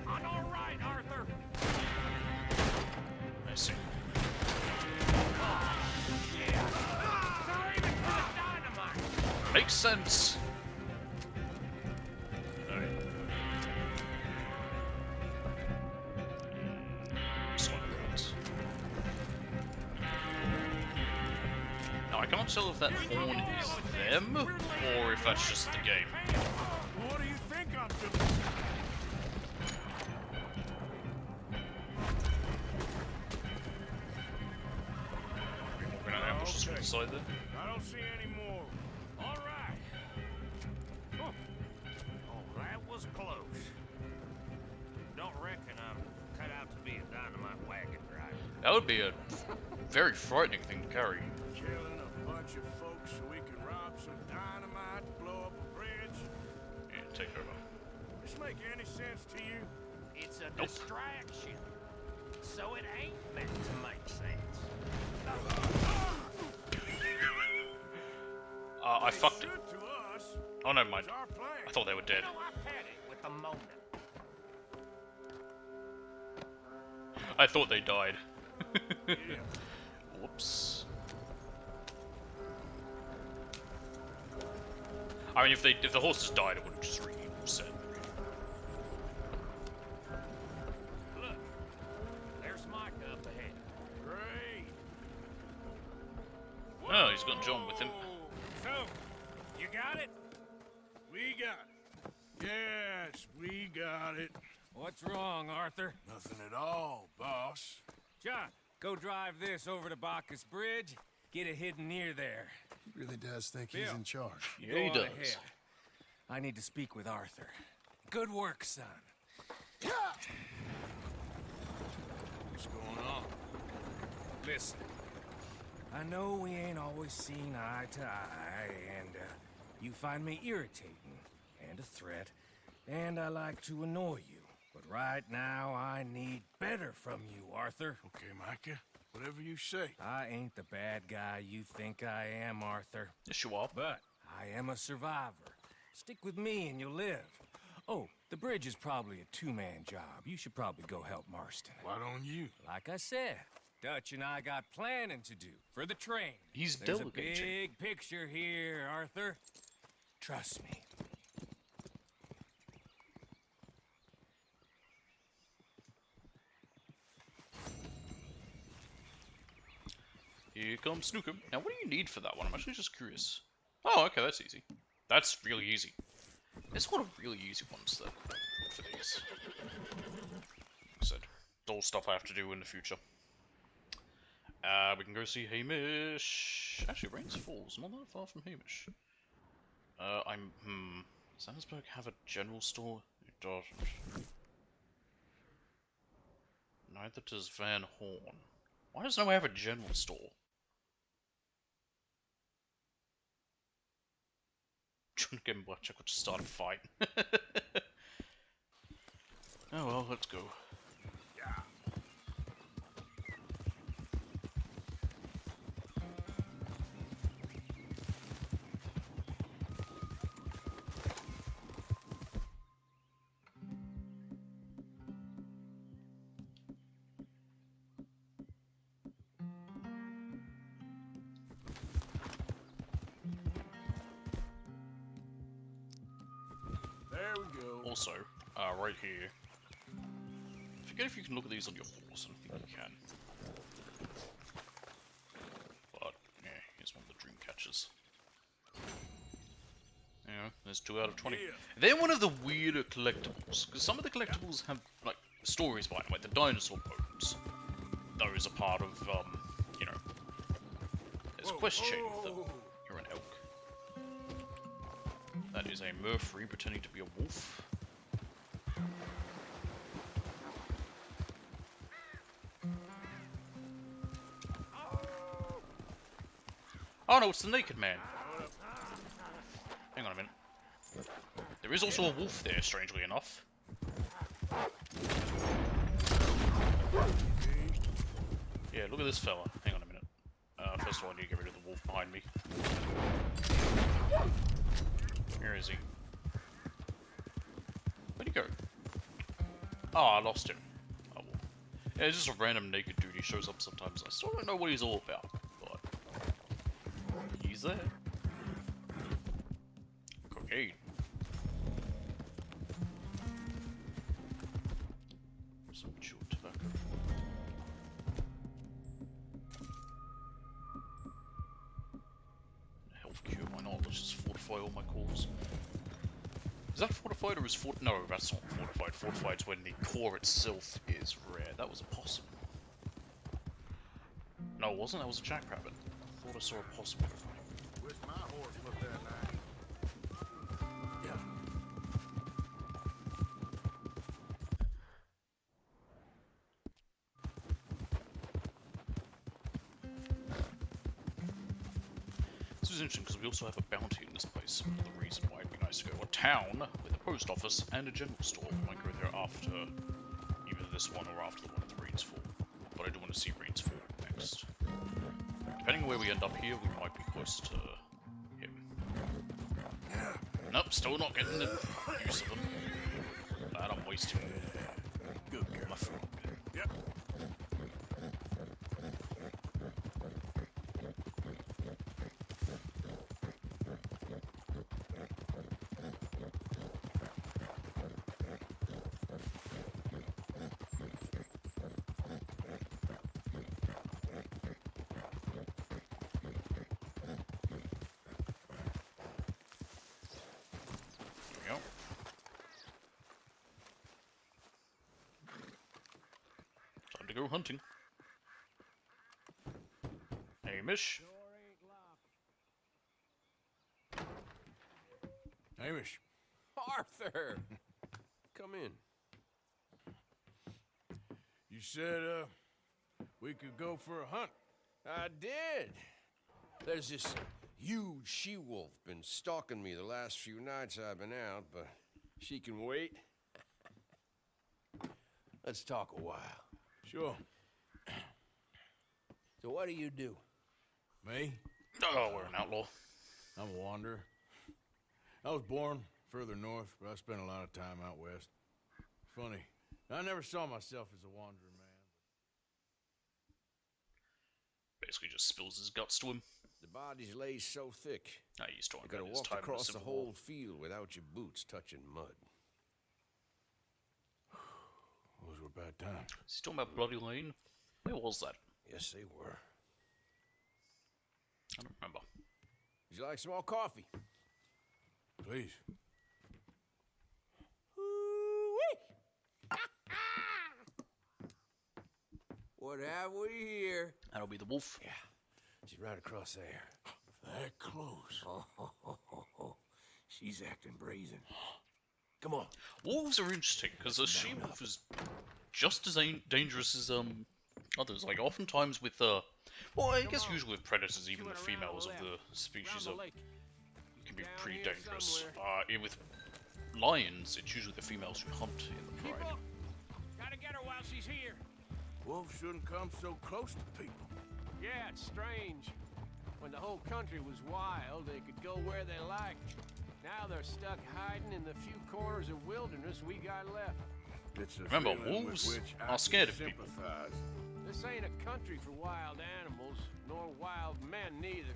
On our right, Arthur. I see. Makes sense. Alright. Now I cannot tell if that horn is them or if that's just the game. What do you think I'm doing? We're gonna ambush us from the side there. I don't see any more. All right. Oh, that was close. Don't reckon I'm cut out to be a dynamite wagon driver. That would be a very frightening thing to carry. Killing a bunch of folks so we can rob some dynamite, blow up a bridge. Yeah, take over. This make any sense to you? It's a distraction. So it ain't meant to make sense. I fucked it. To us, Oh, never mind. it's our plan. I thought they were dead. You know, I've had it with the Mona. I thought they died. Whoops. I mean, if the horses died, it would have just really said. Look, there's Micah up ahead. Great. Oh, he's got John with him. So, you got it? We got it. Yes, we got it. What's wrong, Arthur? Nothing at all, boss. John, go drive this over to Bacchus Bridge. Get it hidden near there. He really does think he's Bill, in charge. Yeah, go he on does. ahead. I need to speak with Arthur. Good work, son. What's going on? Listen, I know we ain't always seen eye to eye, and you find me irritating and a threat, and I like to annoy you. But right now, I need better from you, Arthur. Okay, Micah. Whatever you say. I ain't the bad guy you think I am, Arthur. Yes, you are. But I am a survivor. Stick with me and you'll live. Oh, the bridge is probably a two-man job. You should probably go help Marston. Why don't you? Like I said, Dutch and I got planning to do for the train. He's There's delegating. a big picture here, Arthur. Trust me. Here comes Snookum. Now, what do you need for that one? I'm actually just curious. Oh, okay, that's easy. That's really easy. There's a lot of really easy ones that for these. Like I said, it's all stuff I have to do in the future. We can go see Hamish. Actually, Rains Falls, not that far from Hamish. Does Annesburg have a general store? It doesn't. Neither does Van Horn. Why does no one have a general store? Trying to get him watch, I could just start a fight. Oh well, let's go. There we go. Also, right here. I forget if you can look at these on your horse. I don't think you can. But, yeah, here's one of the dream catchers. Yeah, there's 2 out of 20. Yeah. They're one of the weirder collectibles, because some of the collectibles have, like, stories behind them, like the dinosaur bones. Those are part of, you know... There's a quest chain with them. You're an elk. That is a Murfree pretending to be a wolf. Oh no, it's the Naked Man. Hang on a minute. There is also a wolf there, strangely enough. Yeah, look at this fella. Hang on a minute. First of all, I need to get rid of the wolf behind me. Where is he? Where'd he go? Oh, I lost him. Oh well. Yeah, it's just a random naked dude. He shows up sometimes. I still don't know what he's all about, but he's there. Cocaine. Some chewed tobacco. Health cure, why not? Let's just fortify all my cores. Is that fortified or is no, that's not fortified. Fortified's when the core itself is rare. That was a possum. No, it wasn't. That was a jackrabbit. I thought I saw a possum. Wish my horse looked that nice. Yeah. This is interesting because we also have a bounty in this place. The reason why it'd be nice to go to a town with a post office and a general store. We might go there after either this one or after the one with Rains Fall. But I do want to see Rains Fall next. Depending on where we end up here, we might be close to him. Nope, still not getting the use of them. Glad I'm wasting my food. Yep. go hunting. Hamish? Hamish. Arthur! Come in. You said, we could go for a hunt. I did. There's this huge she-wolf been stalking me the last few nights I've been out, but she can wait. Let's talk a while. Sure. So what do you do? Me? Oh, we're an outlaw. I'm a wanderer. I was born further north, but I spent a lot of time out west. Funny, I never saw myself as a wandering man. Basically just spills his guts to him. The bodies lay so thick. He's talking You about gotta his walk time in across the Civil War. whole field without your boots touching mud. Those were bad times. Is he talking about Bloody Lane? Where was that? Yes, they were. I don't remember. Would you like some more coffee? Please. What have we here? That'll be the wolf. Yeah, she's right across there. That close. Oh, she's acting brazen. Come on. Wolves are interesting because a she-wolf is just as dangerous as others. Like oftentimes with well, I guess usually with predators, even the females of the species are can be pretty dangerous. With lions, it's usually the females who hunt in the pride. Gotta get her while she's here. Wolves shouldn't come so close to people. Yeah, it's strange. When the whole country was wild, they could go where they liked. Now they're stuck hiding in the few corners of wilderness we got left. It's a Remember, feeling wolves with which I are scared can of people. sympathize. This ain't a country for wild animals, nor wild men neither.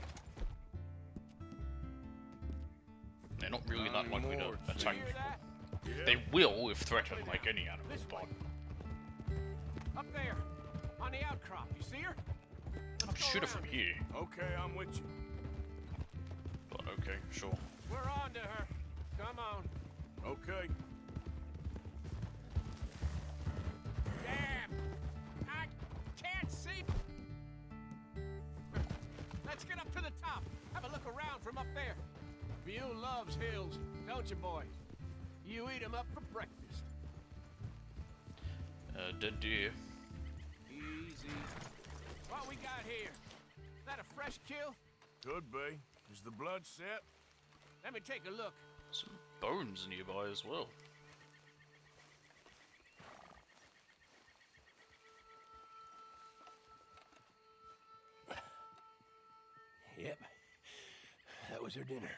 They're not really that likely to attack Hear people. that? Yeah. They will if threatened, like any animal, but Up there, on the outcrop. You see her? I can shoot her from here. Okay, I'm with you. But okay, sure. We're on to her. Come on. Okay. Damn! I can't see. Let's get up to the top. Have a look around from up there. You loves hills, don't you, boy? You eat 'em up for breakfast. Dead deer. Easy. What we got here? Is that a fresh kill? Could be. Is the blood set? Let me take a look. Some bones nearby as well. Yep. That was her dinner.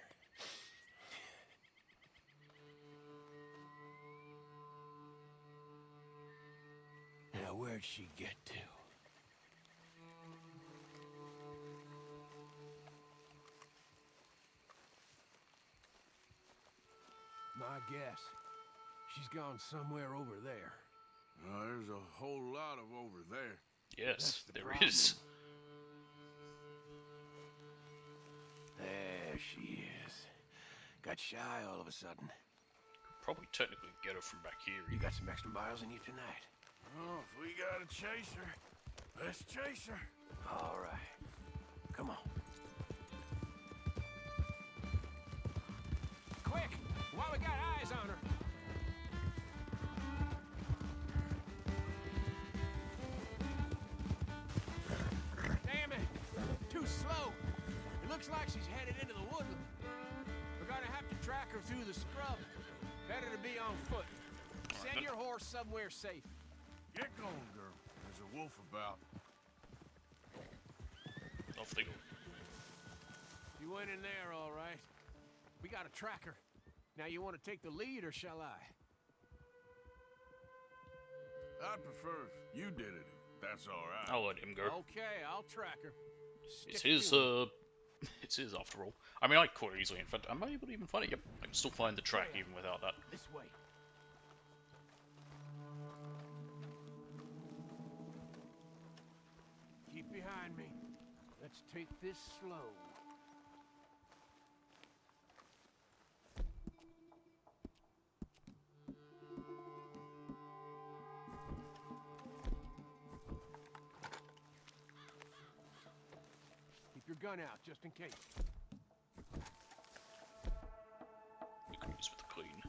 Now, where'd she get to? My guess. She's gone somewhere over there. There's a whole lot of over there. Yes, there problem. is. There she is. Got shy all of a sudden. Probably technically get her from back here. You got some extra miles in you tonight. Oh, if we gotta chase her, let's chase her. All right. Come on. Quick! While we got eyes on her. Damn it! Too slow. It looks like she's headed into the woodland. We're gonna have to track her through the scrub. Better to be on foot. Send your horse somewhere safe. Get going, girl. There's a wolf about. Off they go. You went in there, all right. We got a tracker. Now you want to take the lead, or shall I? I'd prefer if you did it, if that's all right. I'll let him go. Okay, I'll track her. It's Stick his, to it. it's his after all. I mean, I caught it easily. In fact, am I able to even find it? Yep, I can still find the track even without that. This way. Keep behind me. Let's take this slow. gun out, just in case. You could use with clean.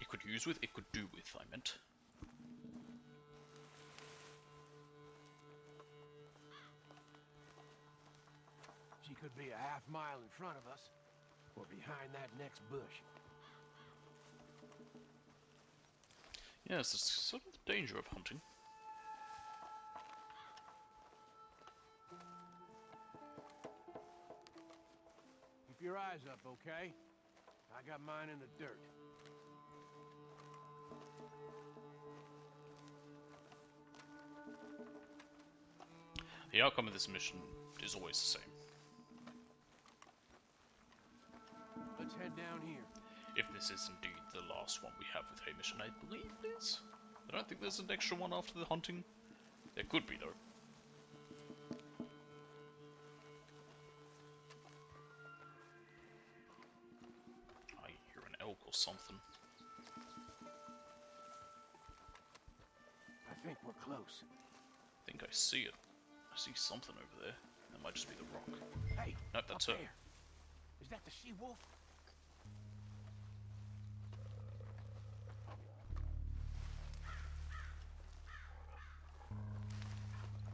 It could use with, it could do with, I meant. She could be a half-mile in front of us, or behind that next bush. Yes, it's sort of the danger of hunting. Keep your eyes up, okay? I got mine in the dirt. The outcome of this mission is always the same. Let's head down here. If this is indeed the last one we have with Hamish, and I believe it is. I don't think there's an extra one after the hunting. There could be, though. I hear an elk or something. I think we're close. I think I see it. I see something over there. That might just be the rock. Hey, nope, that's her. there. Is that the she-wolf?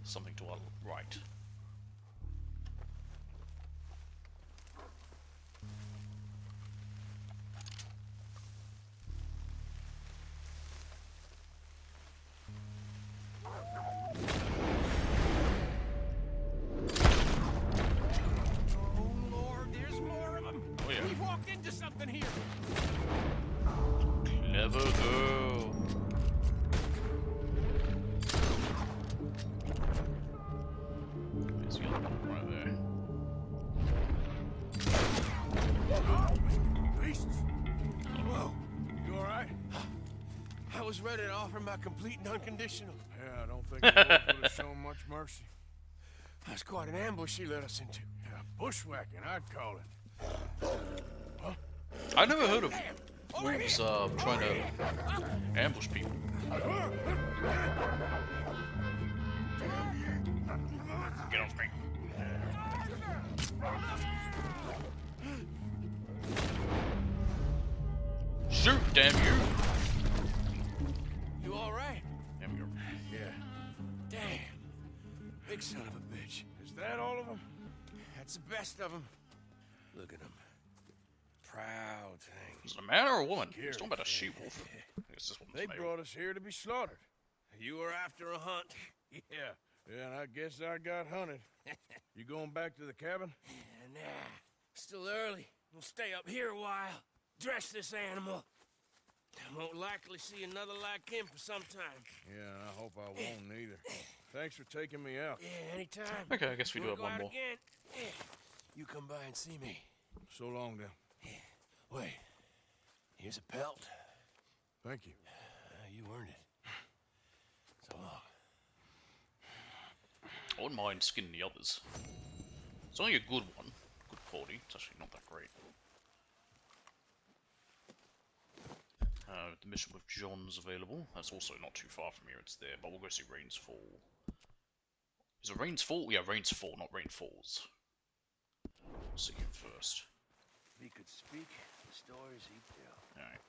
Something to our right. Oh Lord, there's more of them. Oh yeah. We walked into something here. Clever girl. There's the other one right there. Beasts! Whoa, you alright? I was ready to offer my complete and unconditional. Yeah, I don't think the wolf would have shown much mercy. That's quite an ambush she led us into. Yeah, bushwhacking, I'd call it. Huh? I never heard of wolves trying to ambush people. Get off me. Shoot, damn you! You alright? Damn you. Yeah. Damn. Big son of a bitch. Is that all of them? That's the best of them. Look at them. Proud thing. Is it a man or a woman? It's talking about a she-wolf. I guess this one's They male. brought us here to be slaughtered. You were after a hunt. Yeah. Yeah, and I guess I got hunted. You going back to the cabin? Nah. Still early. We'll stay up here a while. Dress this animal. I won't likely see another like him for some time. Yeah, and I hope I won't neither. Thanks for taking me out. Yeah, anytime. Okay, I guess we do have Wanna one go more. out again? Yeah. You come by and see me. So long, then. Wait. Here's a pelt. Thank you. You earned it. So long. I wouldn't mind skinning the others. It's only a good one. Good quality. It's actually not that great. The mission with John's available. That's also not too far from here. It's there, but we'll go see Rains Fall. Is it Rains Fall? Yeah, Rains Fall, not Rain Falls. We'll see him first. If he could speak, the stories he'd tell. Alright.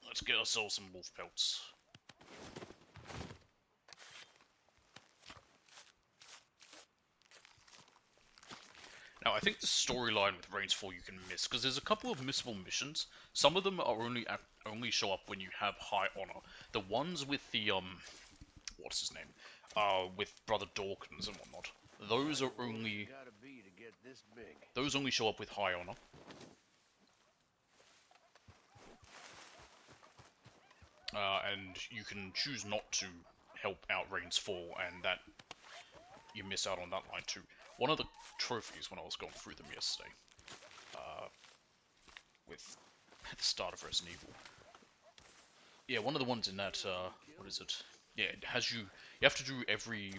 Let's get ourselves some wolf pelts. Now, I think the storyline with Rains Fall you can miss, because there's a couple of missable missions. Some of them are only show up when you have high honor. The ones with the, what's his name? With Brother Dawkins and whatnot. Those are only... Gotta be to get this big. Those only show up with high honor. And you can choose not to help out Rains Fall, and that you miss out on that line too. One of the trophies when I was going through them yesterday, with at the start of Resident Evil. Yeah, one of the ones in that, what is it? Yeah, it has you have to do every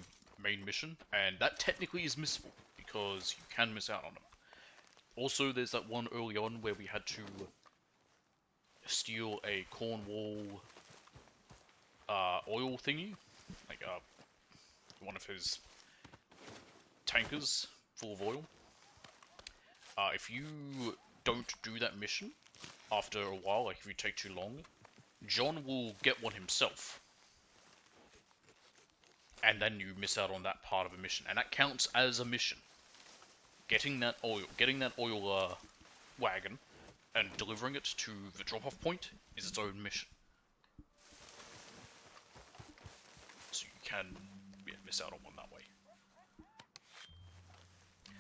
main mission, and that technically is missable, because you can miss out on them. Also, there's that one early on where we had to steal a Cornwall oil thingy, like one of his tankers full of oil. If you don't do that mission after a while, like if you take too long, John will get one himself. And then you miss out on that part of a mission, and that counts as a mission. Getting that oil wagon and delivering it to the drop-off point is its own mission. So you can miss out on one that way.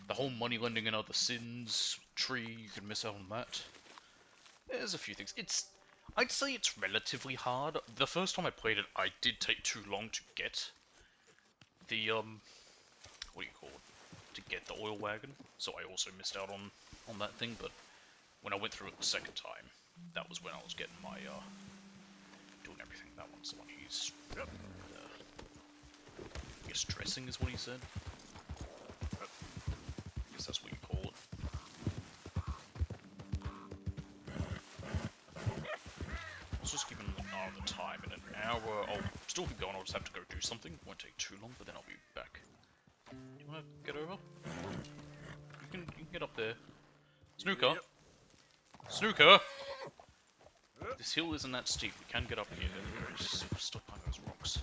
The whole money lending and other sins tree, you can miss out on that. There's a few things. I'd say it's relatively hard. The first time I played it, I did take too long to get the, what do you call it? To get the oil wagon, so I also missed out on that thing, but when I went through it the second time, that was when I was getting my, doing everything. That one's the one he's, I guess dressing is what he said. I guess that's what you call it. Let's just give him the time. In an hour, I'll still keep going. I'll just have to go do something. Won't take too long, but then I'll be back. You wanna get over? You can get up there. Snooker! Yep. Snooker! This hill isn't that steep. We can get up here. Just stop behind those rocks.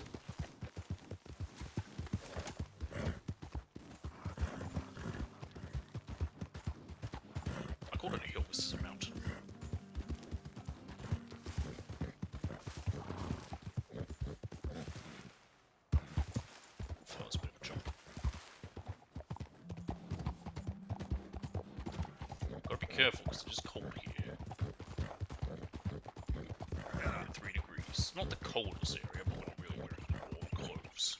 I called it a hill. This is a mountain. First bit of a jump. Gotta be careful because it's just cold here. 3 degrees. Not the coldest area, but we're not really wearing any warm clothes.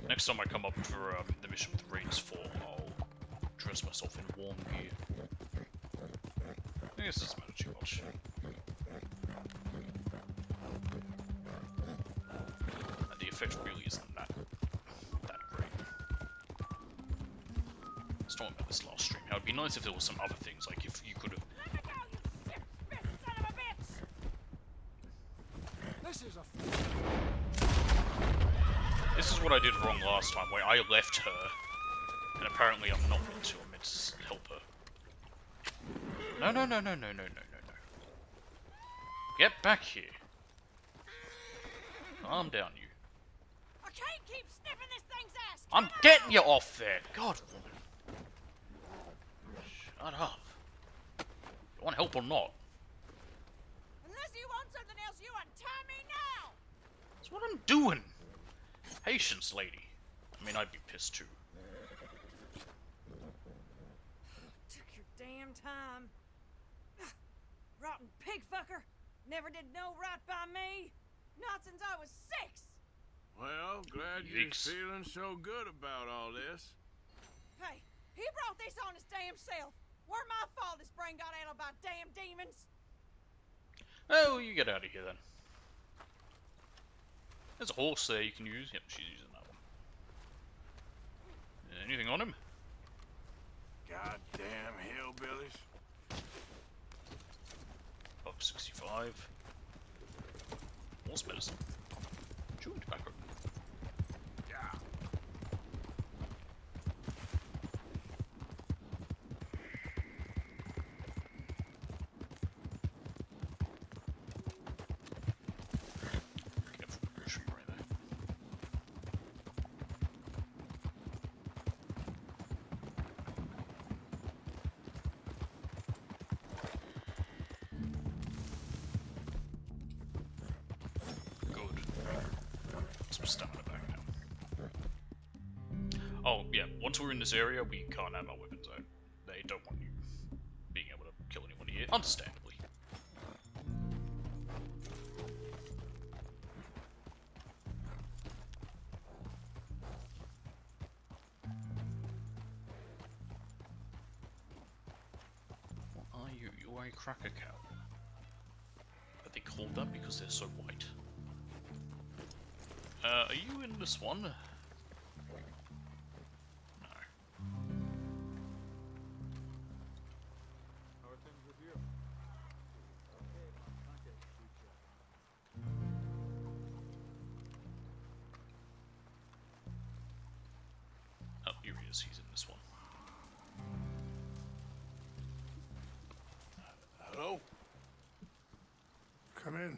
Next time I come up for the mission with Raiders 4, I'll dress myself in warm gear. I guess it doesn't matter too much. And the effect really isn't that great. Let's talk about this last stream. It would be nice if there was some other things, like if you could have. This is what I did wrong last time, where I left her, and apparently I'm not meant to. I'm meant to help her. No. Get back here. Calm down, you. I can't keep sniffing this thing's ass. I'm getting you off there. God, woman. Shut up. You want help or not? Unless you want something else, you untie me now. That's what I'm doing. Patience, lady. I mean, I'd be pissed too. Took your damn time. Rotten pig fucker. Never did no right by me. Not since I was 6. Well, glad you're feeling so good about all this. Hey, he brought this on his damn self. Where my fault his brain got addled by damn demons. Oh, you get out of here then. There's a horse there you can use. Yep, she's using that one. Anything on him? Goddamn hillbillies. Buck 65. Horse medicine. Chewing tobacco. Yeah. Oh, yeah, once we're in this area, we can't have our weapons out. They don't want you being able to kill anyone here, understandably. What are you? You are a cracker cow. Are they called that because they're so white? Are you in this one? Oh, here he is. He's in this one. Hello? Come in.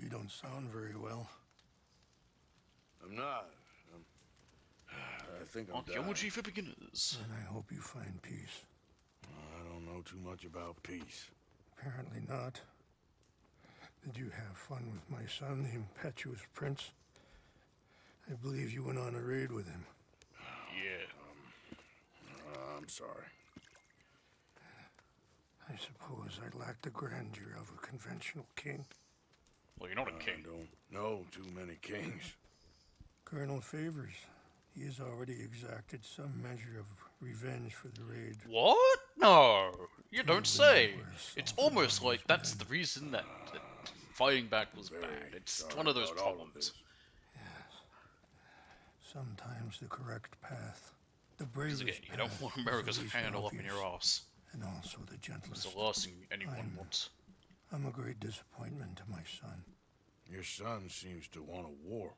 You don't sound very well. I'm not. I think I'm dying. Archaeology for beginners. And I hope you find peace. I don't know too much about peace. Apparently not. Did you have fun with my son, the impetuous prince? I believe you went on a raid with him. Yeah. I'm sorry. I suppose I lack the grandeur of a conventional king. Well, you're not a king. I don't know too many kings. Colonel Favors, he has already exacted some measure of revenge for the raid. What? No, you don't say. It's almost like that's the reason that fighting back was bad. It's one of those problems. Sometimes the correct path, the bravest Again, you path, don't want is America's the least hand all up in obvious, your ass. and also the gentlest. It's the last thing anyone wants. I'm a great disappointment to my son. Your son seems to want a war.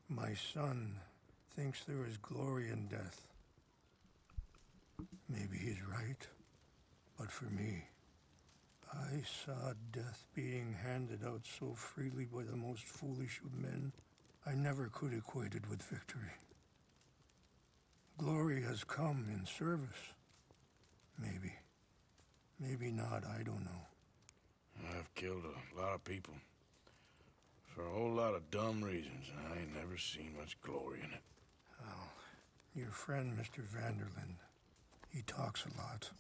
My son thinks there is glory in death. Maybe he's right, but for me, I saw death being handed out so freely by the most foolish of men. I never could equate it with victory. Glory has come in service. Maybe. Maybe not, I don't know. I've killed a lot of people. For a whole lot of dumb reasons, and I ain't never seen much glory in it. Well, your friend, Mr. Vanderlyn, he talks a lot.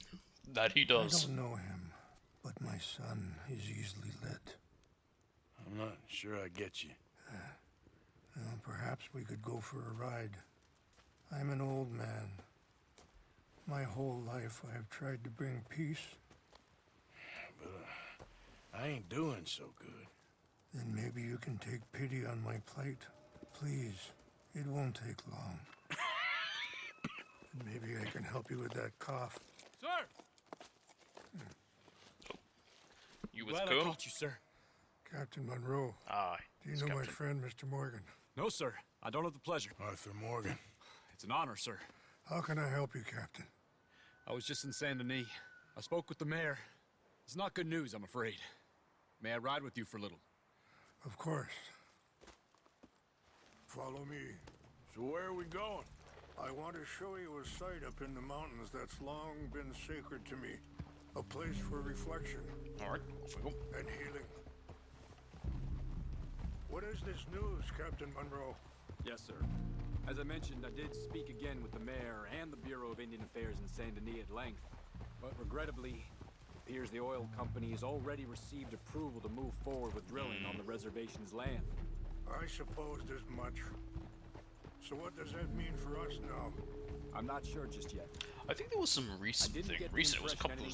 That he does. I don't know him, but my son is easily led. I'm not sure I get you. Well, perhaps we could go for a ride. I'm an old man. My whole life I have tried to bring peace. But I ain't doing so good. Then maybe you can take pity on my plight. Please, it won't take long. And maybe I can help you with that cough. Sir! You with Glad Colonel? I caught you, sir. Captain Monroe. Aye. Do you know my friend, Mr. Morgan? No, sir. I don't have the pleasure. Arthur Morgan. It's an honor, sir. How can I help you, Captain? I was just in Saint Denis. I spoke with the mayor. It's not good news, I'm afraid. May I ride with you for a little? Of course. Follow me. So where are we going? I want to show you a site up in the mountains that's long been sacred to me. A place for reflection. Alright, off we go. And healing. What is this news, Captain Monroe? Yes, sir. As I mentioned, I did speak again with the mayor and the Bureau of Indian Affairs in Saint Denis at length. But regrettably, it appears the oil company has already received approval to move forward with drilling on the reservation's land. I supposed as much. So what does that mean for us now? I'm not sure just yet. I think there was some recent thing. Recent, it was a couple of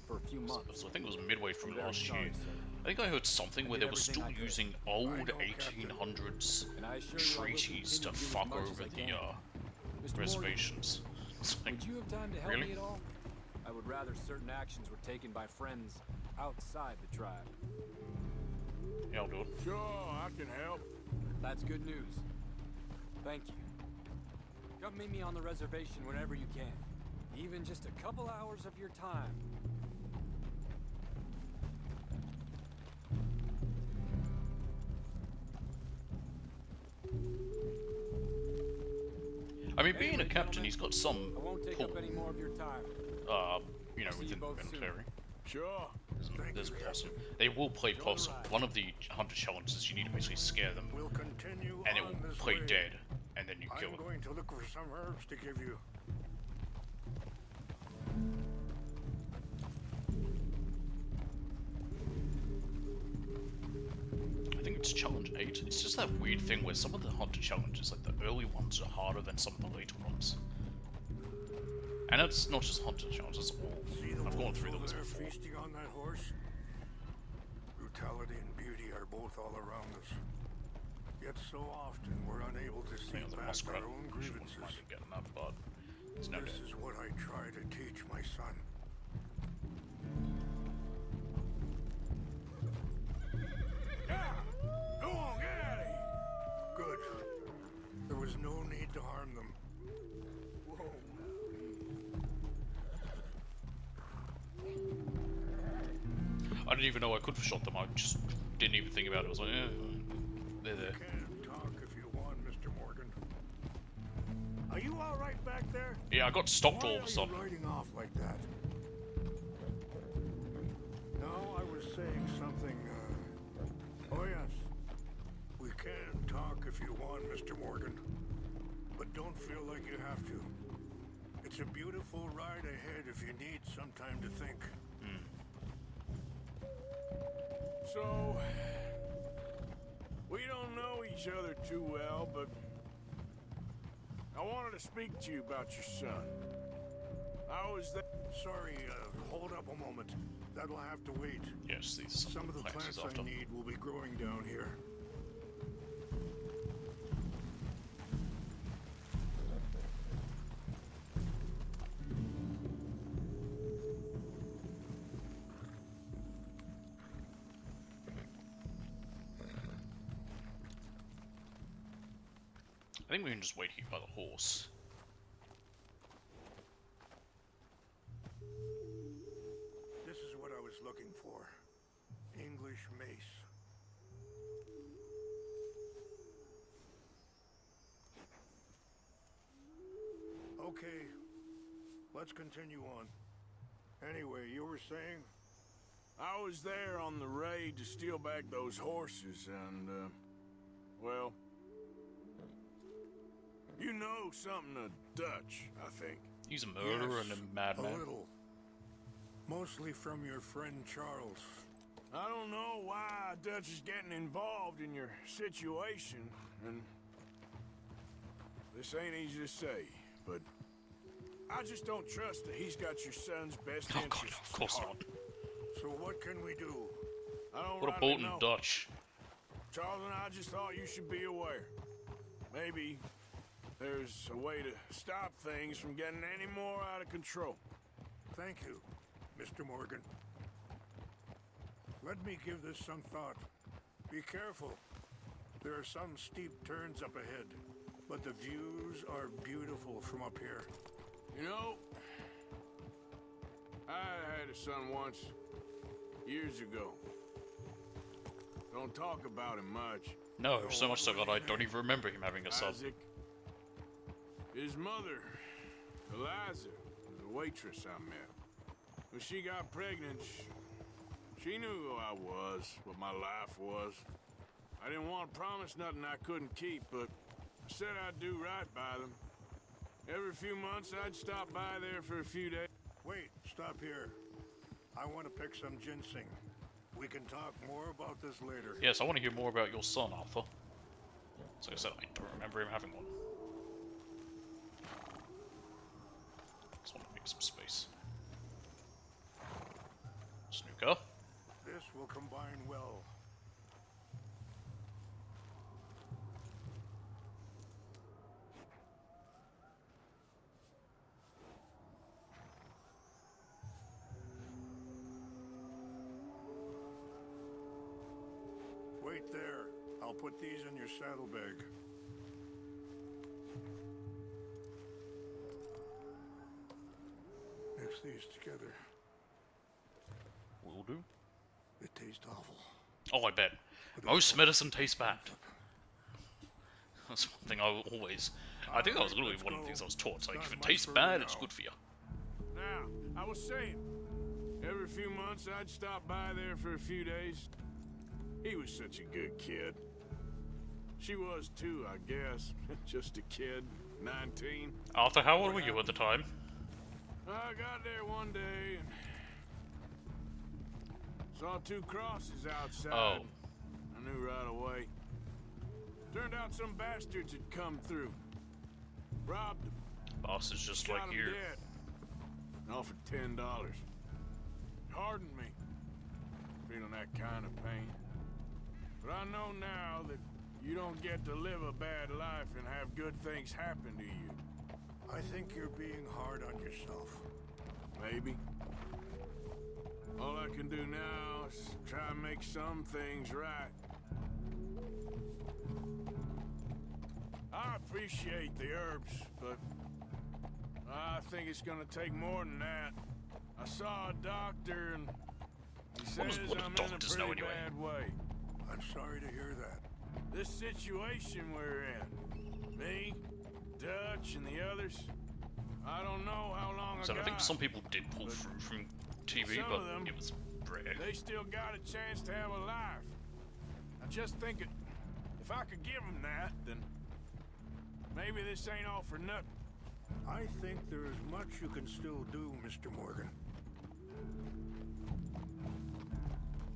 for a few months. So I think it was midway through I'm last very year. sorry, sir. I think I heard something where they were still everything I could. using old 1800s And I assure you I will treaties to continue to do as fuck much as over I the can. Mr. reservations. It's like, Would you have time to help really? me at all? I would rather certain actions were taken by friends outside the tribe. Yeah, I'll do it. Sure, I can help. That's good news. Thank you. Come meet me on the reservation whenever you can. Even just a couple hours of your time. I mean, being a captain, he's got some I won't take pull, up any more of your time. you know, See you within the both soon. military. Sure. There's possum. They will play possum. One of the hunter challenges, you need to basically scare them, We'll continue and it on will this play way. dead, and then you kill I'm them. going to look for some herbs to give you. I think it's challenge 8. It's just that weird thing where some of the hunter challenges, like the early ones, are harder than some of the later ones. And it's not just hunter challenges, it's all. I've gone through those They're before. feasting on that horse. Brutality and beauty are both all around us. Yet so often we're unable to see Things like past muskrat. our own She wouldn't grievances. mind you getting that, but it's no This dead. is what I try to teach my son. There's no need to harm them. Whoa. I didn't even know I could have shot them. I just didn't even think about it. I was like, they're there. You can talk if you want, Mr. Morgan. Are you all right back there? Yeah, I got stopped all of a sudden. Why are you riding off like that? No, I was saying something. Oh yes, we can talk if you want, Mr. Morgan, but don't feel like you have to. It's a beautiful ride ahead if you need some time to think. So, we don't know each other too well, but I wanted to speak to you about your son. I was there. Sorry, hold up a moment. That'll have to wait. Yes, these Some of the plants I need will be growing down here. I think we can just wait here by the horse. This is what I was looking for. English mace. Okay, let's continue on. Anyway, you were saying? I was there on the raid to steal back those horses, and, well, you know something of Dutch, I think. He's a murderer and a madman. A little. Mostly from your friend Charles. I don't know why Dutch is getting involved in your situation, and this ain't easy to say, but I just don't trust that he's got your son's best interests. Of course not. So what can we do? I don't What a rightly potent know. Dutch. Charles and I just thought you should be aware. Maybe there's a way to stop things from getting any more out of control. Thank you, Mr. Morgan. Let me give this some thought. Be careful. There are some steep turns up ahead, but the views are beautiful from up here. You know, I had a son once, years ago. Don't talk about him much. No, so much so that I don't even remember him having a son. Isaac. His mother, Eliza, was a waitress I met. When she got pregnant, she knew who I was, what my life was. I didn't want to promise nothing I couldn't keep, but I said I'd do right by them. Every few months, I'd stop by there for a few days. Wait, stop here. I want to pick some ginseng. We can talk more about this later. Yes, I want to hear more about your son, Arthur. So like I said, I don't remember him having one. Just want to make some space. Snooker. This will combine well. Wait there. I'll put these in your saddlebag. Mix these together. Will do. It tastes awful. Oh, I bet. Most medicine tastes bad. That's one thing I always... I think that was literally one of the things I was taught. It's like, if it tastes bad, it's good for you. Now, I was saying, every few months I'd stop by there for a few days. He was such a good kid. She was too, I guess. Just a kid, 19. Arthur, how old were you at the time? I got there one day and saw two crosses outside. Oh. I knew right away. Turned out some bastards had come through. Robbed them. Boss is just like Shot 'em you. dead. And offered $10. Hardened me. Feeling that kind of pain. But I know now that you don't get to live a bad life and have good things happen to you. I think you're being hard on yourself. Maybe. All I can do now is try and make some things right. I appreciate the herbs, but I think it's gonna take more than that. I saw a doctor and he says what do I'm in a doctors pretty know anyway? bad way. I'm sorry to hear that. This situation we're in, me, Dutch, and the others, I don't know how long So I I think got, some people did pull through from TV, some but of them, it was rare. they still got a chance to have a life. I just think if I could give them that, then maybe this ain't all for nothing. I think there is much you can still do, Mr. Morgan.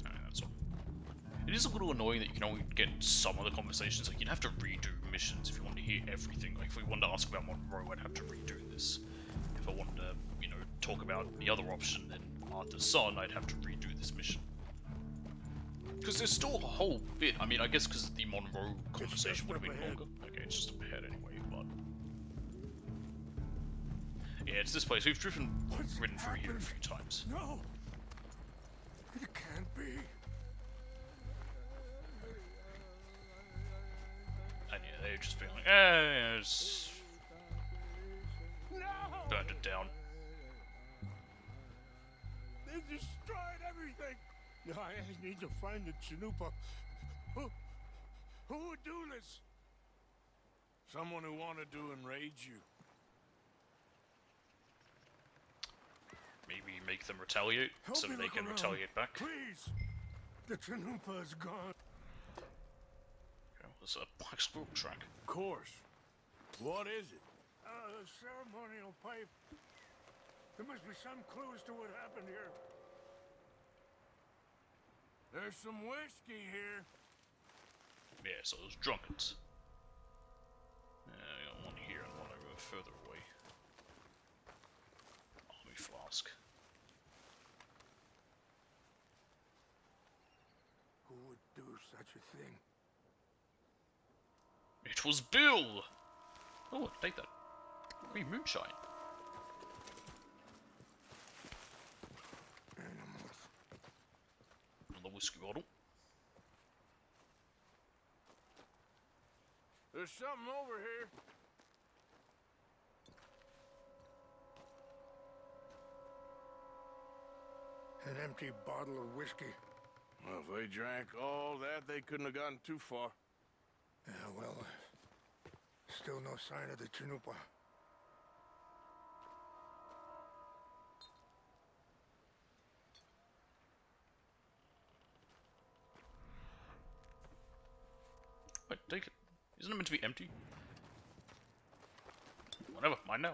That's all. It is a little annoying that you can only get some of the conversations. Like, you'd have to redo missions if you want to hear everything. Like, if we wanted to ask about Monroe, I'd have to redo this. If I wanted to, you know, talk about the other option, then Arthur's son, I'd have to redo this mission. Because there's still a whole bit. I mean, I guess because the Monroe conversation would have been longer. Okay, it's just up ahead anyway, but... Yeah, it's this place. We've ridden through here a few times. No! It can't be. And yeah, they've just been like, eh, it's... Burned it down. They destroyed everything! I need to find the Chanupa. Who would do this? Someone who wanted to enrage you. Maybe make them retaliate, so Help me they look can around, retaliate back. Please! The Chanupa is gone. Okay, there's a black squirrel track. Of course. What is it? A ceremonial pipe. There must be some clues to what happened here. There's some whiskey here. Yeah, so those drunkards. I got one here and one over further away. Army flask. Who would do such a thing? It was Bill! Oh, take that. Free moonshine. Another whiskey bottle. There's something over here. An empty bottle of whiskey. Well, if they drank all that, they couldn't have gotten too far. Yeah, well, still no sign of the Chanupa. Wait, take it. Isn't it meant to be empty? Whatever, mine now.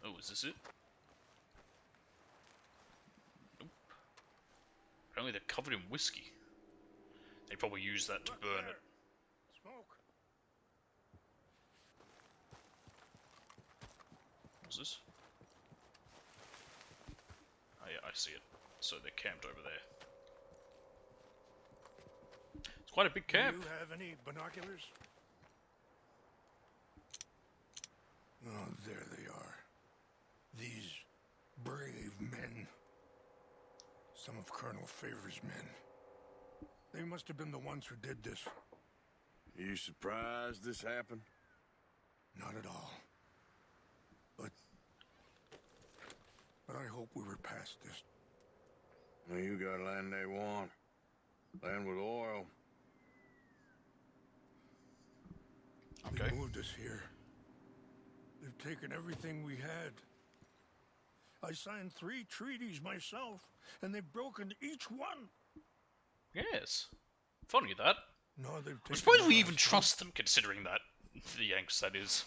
Oh, is this it? Nope. Apparently they're covered in whiskey. They probably use that to burn it. Smoke. What's this? Oh yeah, I see it. So they're camped over there. It's quite a big camp. Do you have any binoculars? Oh, there they are. These brave men. Some of Colonel Favor's men. They must have been the ones who did this. You surprised this happened? Not at all. But I hope we were past this. Well, you got land they want. Land with oil. Okay. They moved us here. They've taken everything we had. I signed 3 treaties myself, and they've broken each one. Yes. Funny that. No, they've I taken suppose the we last even one. trust them, considering that. The Yanks, that is.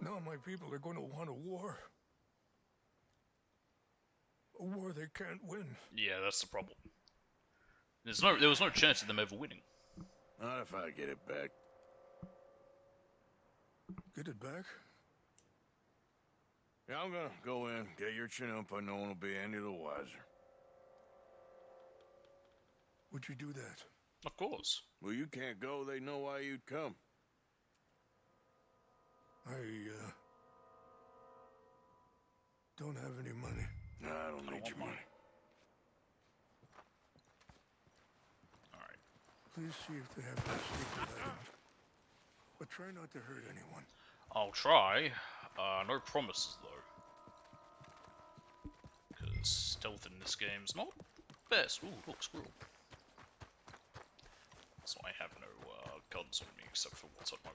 Now my people are going to want a war. A war they can't win. Yeah, that's the problem. There was no chance of them ever winning. Not if I get it back. Get it back? Yeah, I'm gonna go in, get your Chanupa, no one will be any the wiser. Would you do that? Of course. Well, you can't go, they know why you'd come. I, don't have any money. No, I don't need your money. Please see if they have any secret items. But try not to hurt anyone. I'll try. No promises though. Because stealth in this game is not the best. Ooh, look, squirrel. So I have no guns on me except for what's on my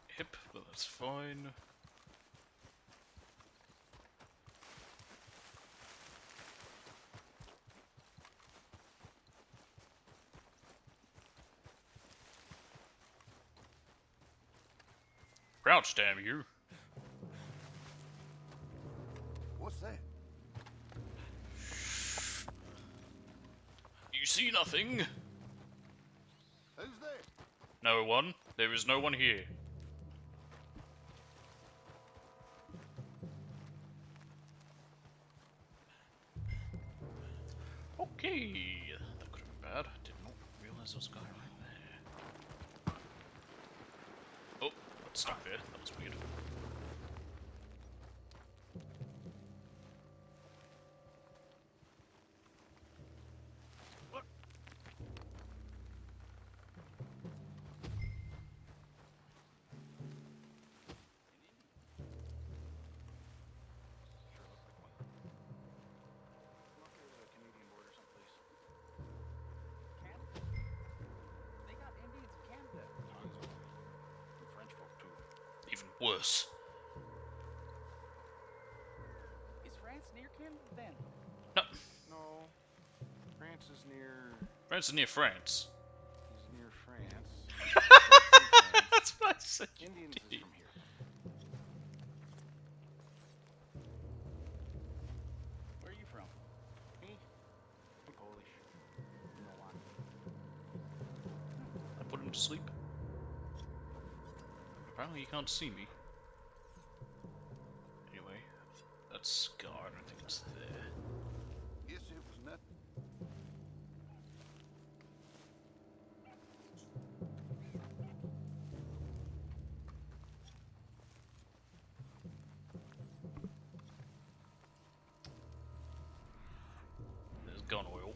hip, but that's fine. Crouch, damn you! What's that? You see nothing? Who's there? No one. There is no one here. Okay. That could have been bad. I did not realize there was a guy right there. Oh, got stuck there. That was weird. Even worse. Is France near Canada then? No. No. France is near... France is near France. He's near France. That's what I said. Indians is from here. Where are you from? Me? I'm Polish. No one. I put him to sleep. Apparently you can't see me. Anyway, that's Scar. I don't think it's there. Guess it was nothing. There's gun oil.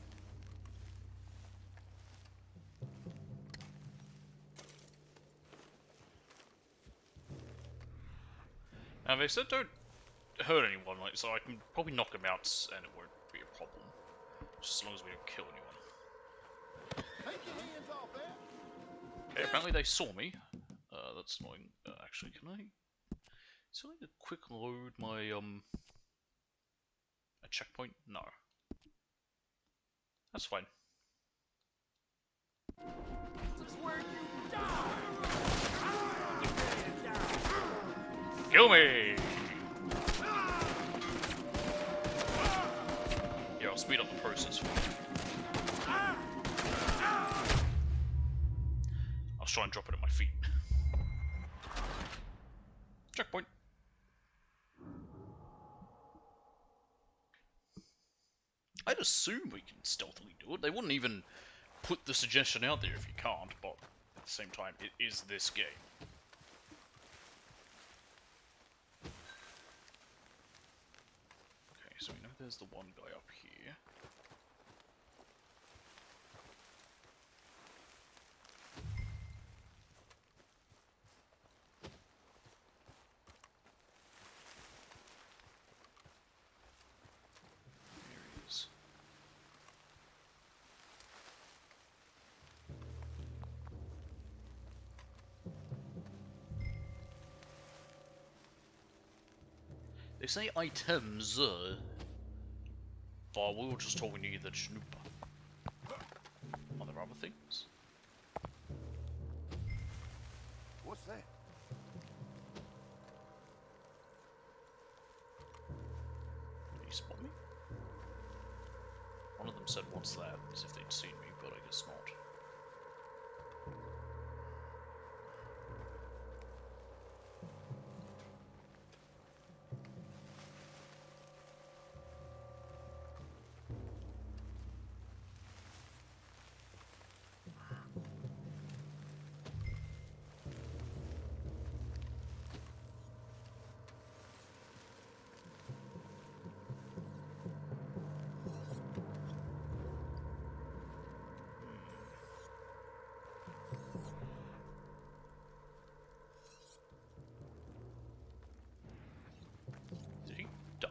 Now they said don't hurt anyone, like, so I can probably knock them out and it won't be a problem. Just as long as we don't kill anyone. Take your hands off that. Okay, apparently they saw me. That's annoying. Actually, can I... Is there like a quick load my, a checkpoint? No. That's fine. This is where you die! Kill me! Yeah, I'll speed up the process for you. I'll try and drop it at my feet. Checkpoint. I'd assume we can stealthily do it. They wouldn't even put the suggestion out there if you can't, but at the same time, it is this game. Okay, so we know there's the one guy up here. There he is. They say items, but we were just told we needed the Chnoopa. Are there other things? What's that? Did he spot me? One of them said, "What's that?" as if they'd seen me, but I guess not.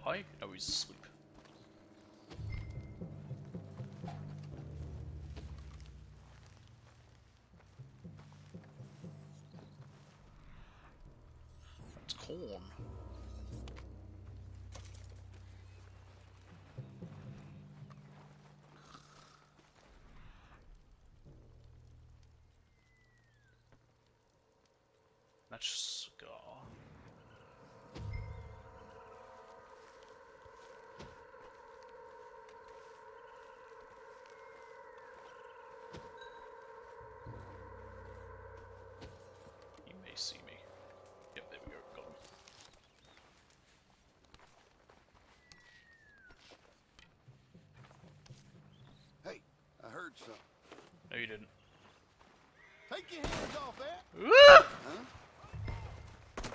Hi? No, he's asleep. That's corn. That's just a cigar. You may see me. Yep, there we go. Got him. Hey, I heard something. No, you didn't. Take your hands off that! Huh?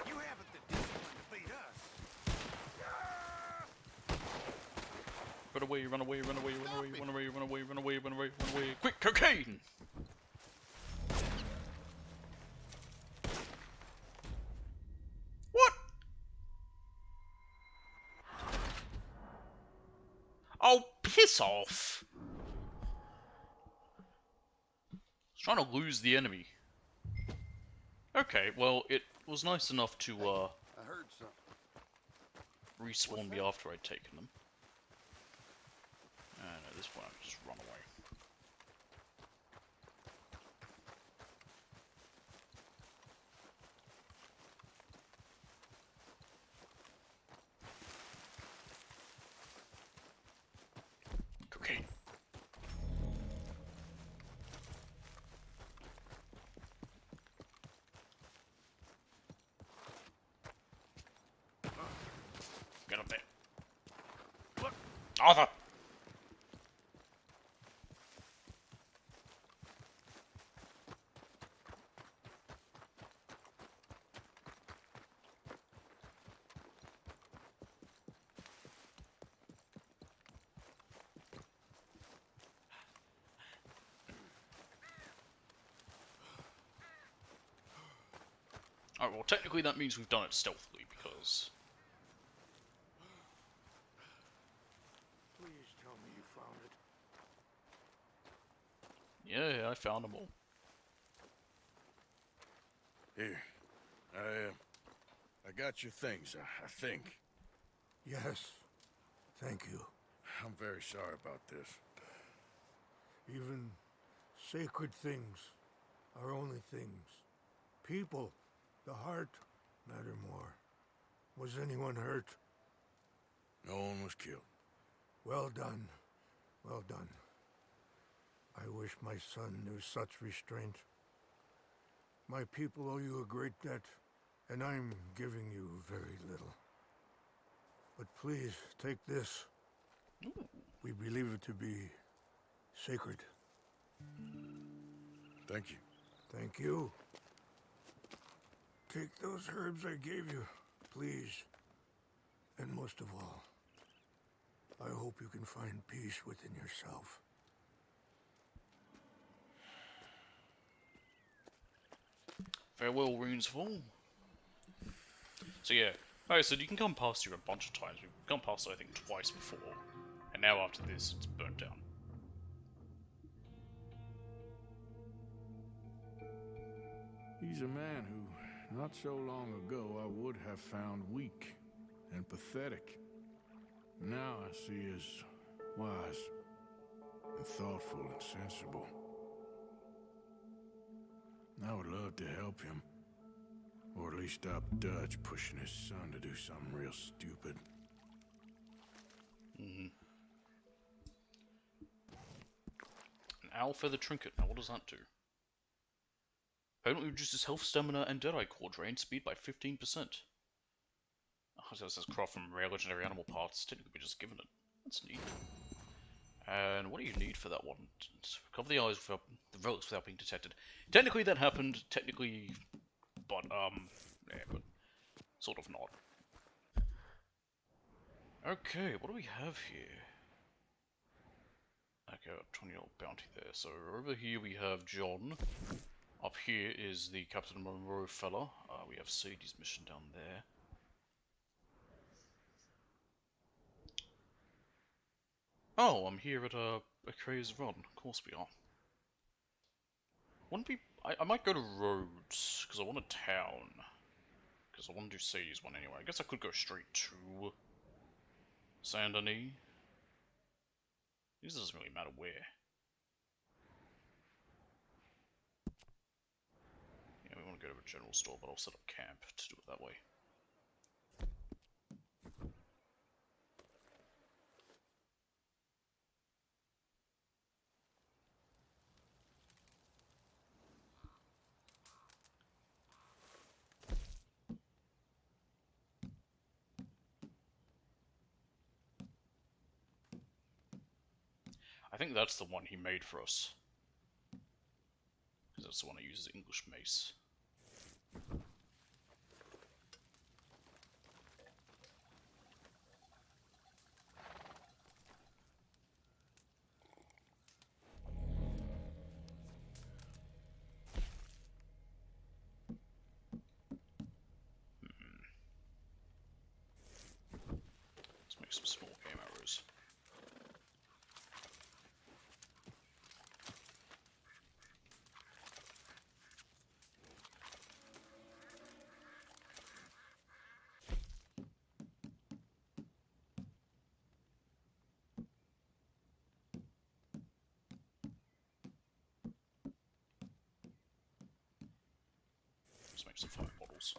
You haven't the discipline to beat us. Run away, run away, run away, run away, run away, run away, run away, run away, run away. Quick, cocaine! What? Oh, piss off! I was trying to lose the enemy. Okay, well, it was nice enough to, I heard something. respawn me after I'd taken them. And at this point, I can just run away. Cocaine. Get up there. Look, Arthur! Alright, well, technically that means we've done it stealthily, because... Please tell me you found it. Yeah, I found them all. Here. I got your things, I think. Yes. Thank you. I'm very sorry about this. Even sacred things are only things. People, the heart, matter more. Was anyone hurt? No one was killed. Well done. Well done. I wish my son knew such restraint. My people owe you a great debt, and I'm giving you very little. But please, take this. Ooh. We believe it to be sacred. Thank you. Thank you. Take those herbs I gave you, please. And most of all, I hope you can find peace within yourself. Farewell, Runes Fall. So yeah, like I said, you can come past here a bunch of times. We've come past it, I think, twice before. And now after this, it's burnt down. He's a man who, not so long ago, I would have found weak and pathetic. Now I see as wise and thoughtful and sensible. I would love to help him, or at least stop Dutch pushing his son to do something real stupid. Mm-hmm. An owl feather trinket. Now what does that do? Permanently reduces health, stamina, and Deadeye core drain speed by 15%. Oh, so it says craft from rare legendary animal parts. Technically, we're just given it. That's neat. And what do you need for that one? Recover the eyes without the relics without being detected. Technically, that happened. Technically, but yeah, but sort of not. Okay, what do we have here? Okay, a 20-year-old bounty there. So over here we have John. Up here is the Captain Monroe fella. We have Sadie's mission down there. Oh, I'm here at a crazy run. Of course we are. Wouldn't be. I might go to Rhodes because I want a town. Because I want to do cities one anyway. I guess I could go straight to Saint Denis. This doesn't really matter where. Yeah, we want to go to a general store, but I'll set up camp to do it that way. I think that's the one he made for us. Because that's the one that uses English mace. Let's make some small game arrows. Let's make some fire models.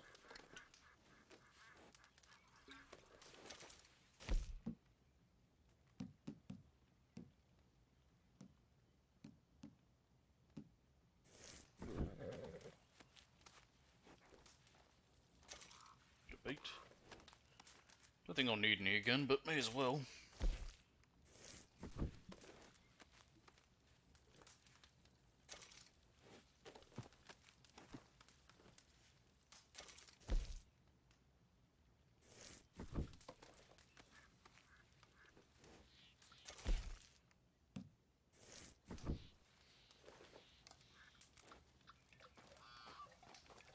Debate. Don't think I'll need any again, but may as well.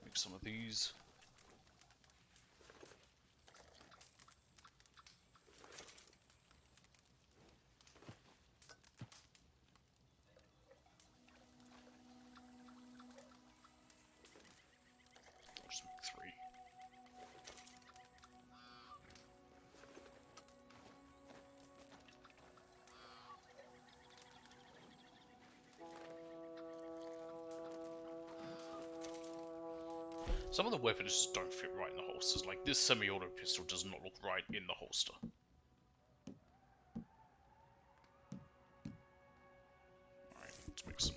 Make some of these. I'll just make 3. Some of the weapons just don't fit right in the holsters. Like this semi-auto pistol does not look right in the holster. Alright, let's make some.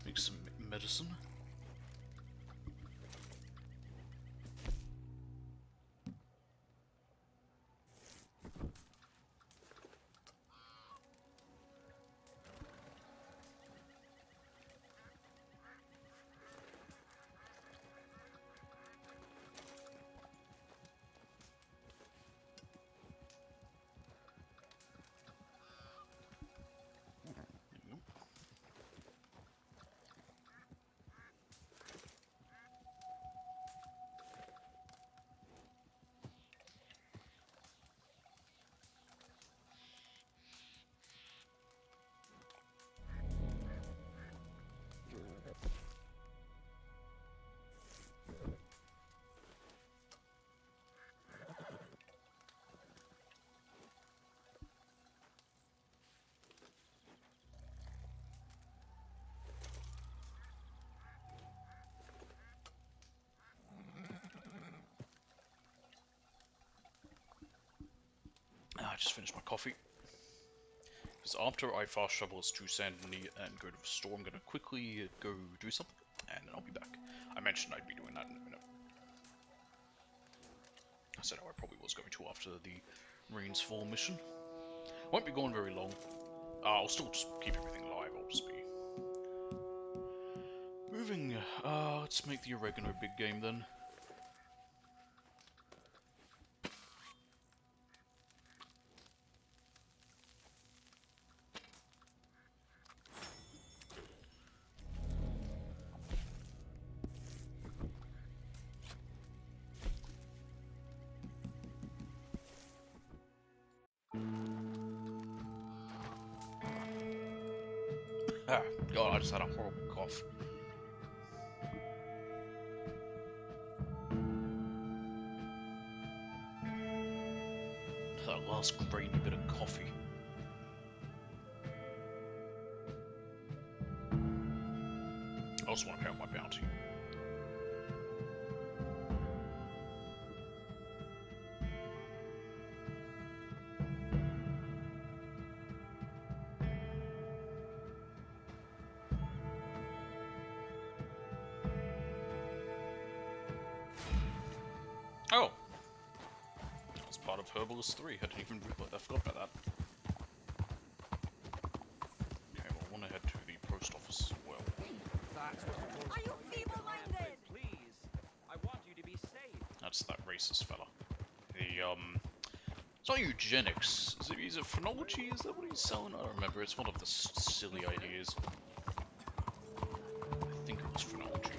Make some medicine. I just finished my coffee. Because after I fast travel to Saint Denis and go to the store, I'm going to quickly go do something, and then I'll be back. I mentioned I'd be doing that in a minute. I said how I probably was going to after the Rains Fall mission. Won't be going very long. I'll still just keep everything alive, I'll just be moving. Let's make the oregano big game then. Ah, God, I just had a horrible cough. That last grainy bit of coffee. I also want to pay out my bounty. Oh! That was part of Herbalist 3. I didn't even realize. I forgot about that. Okay, well, I want to head to the post office as well. Are you feeble-minded? Please, I want you to be safe. That's that racist fella. It's not eugenics. Is it phrenology? Is that what he's selling? I don't remember. It's one of the silly ideas. I think it was phrenology.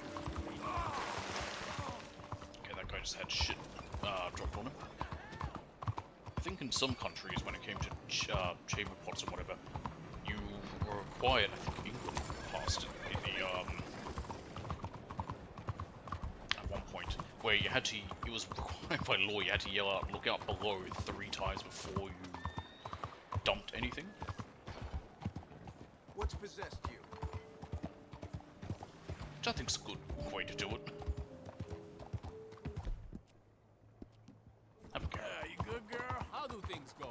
Okay, that guy just had shit dropped on him. I think in some countries, when it came to chamber pots and whatever, you were required, I think England passed it in the, at one point, where you had to, it was required by law, you had to yell out, look out below 3 times before you dumped anything. What's possessed you? Which I think's a good way to do it. You good, girl? How do things go?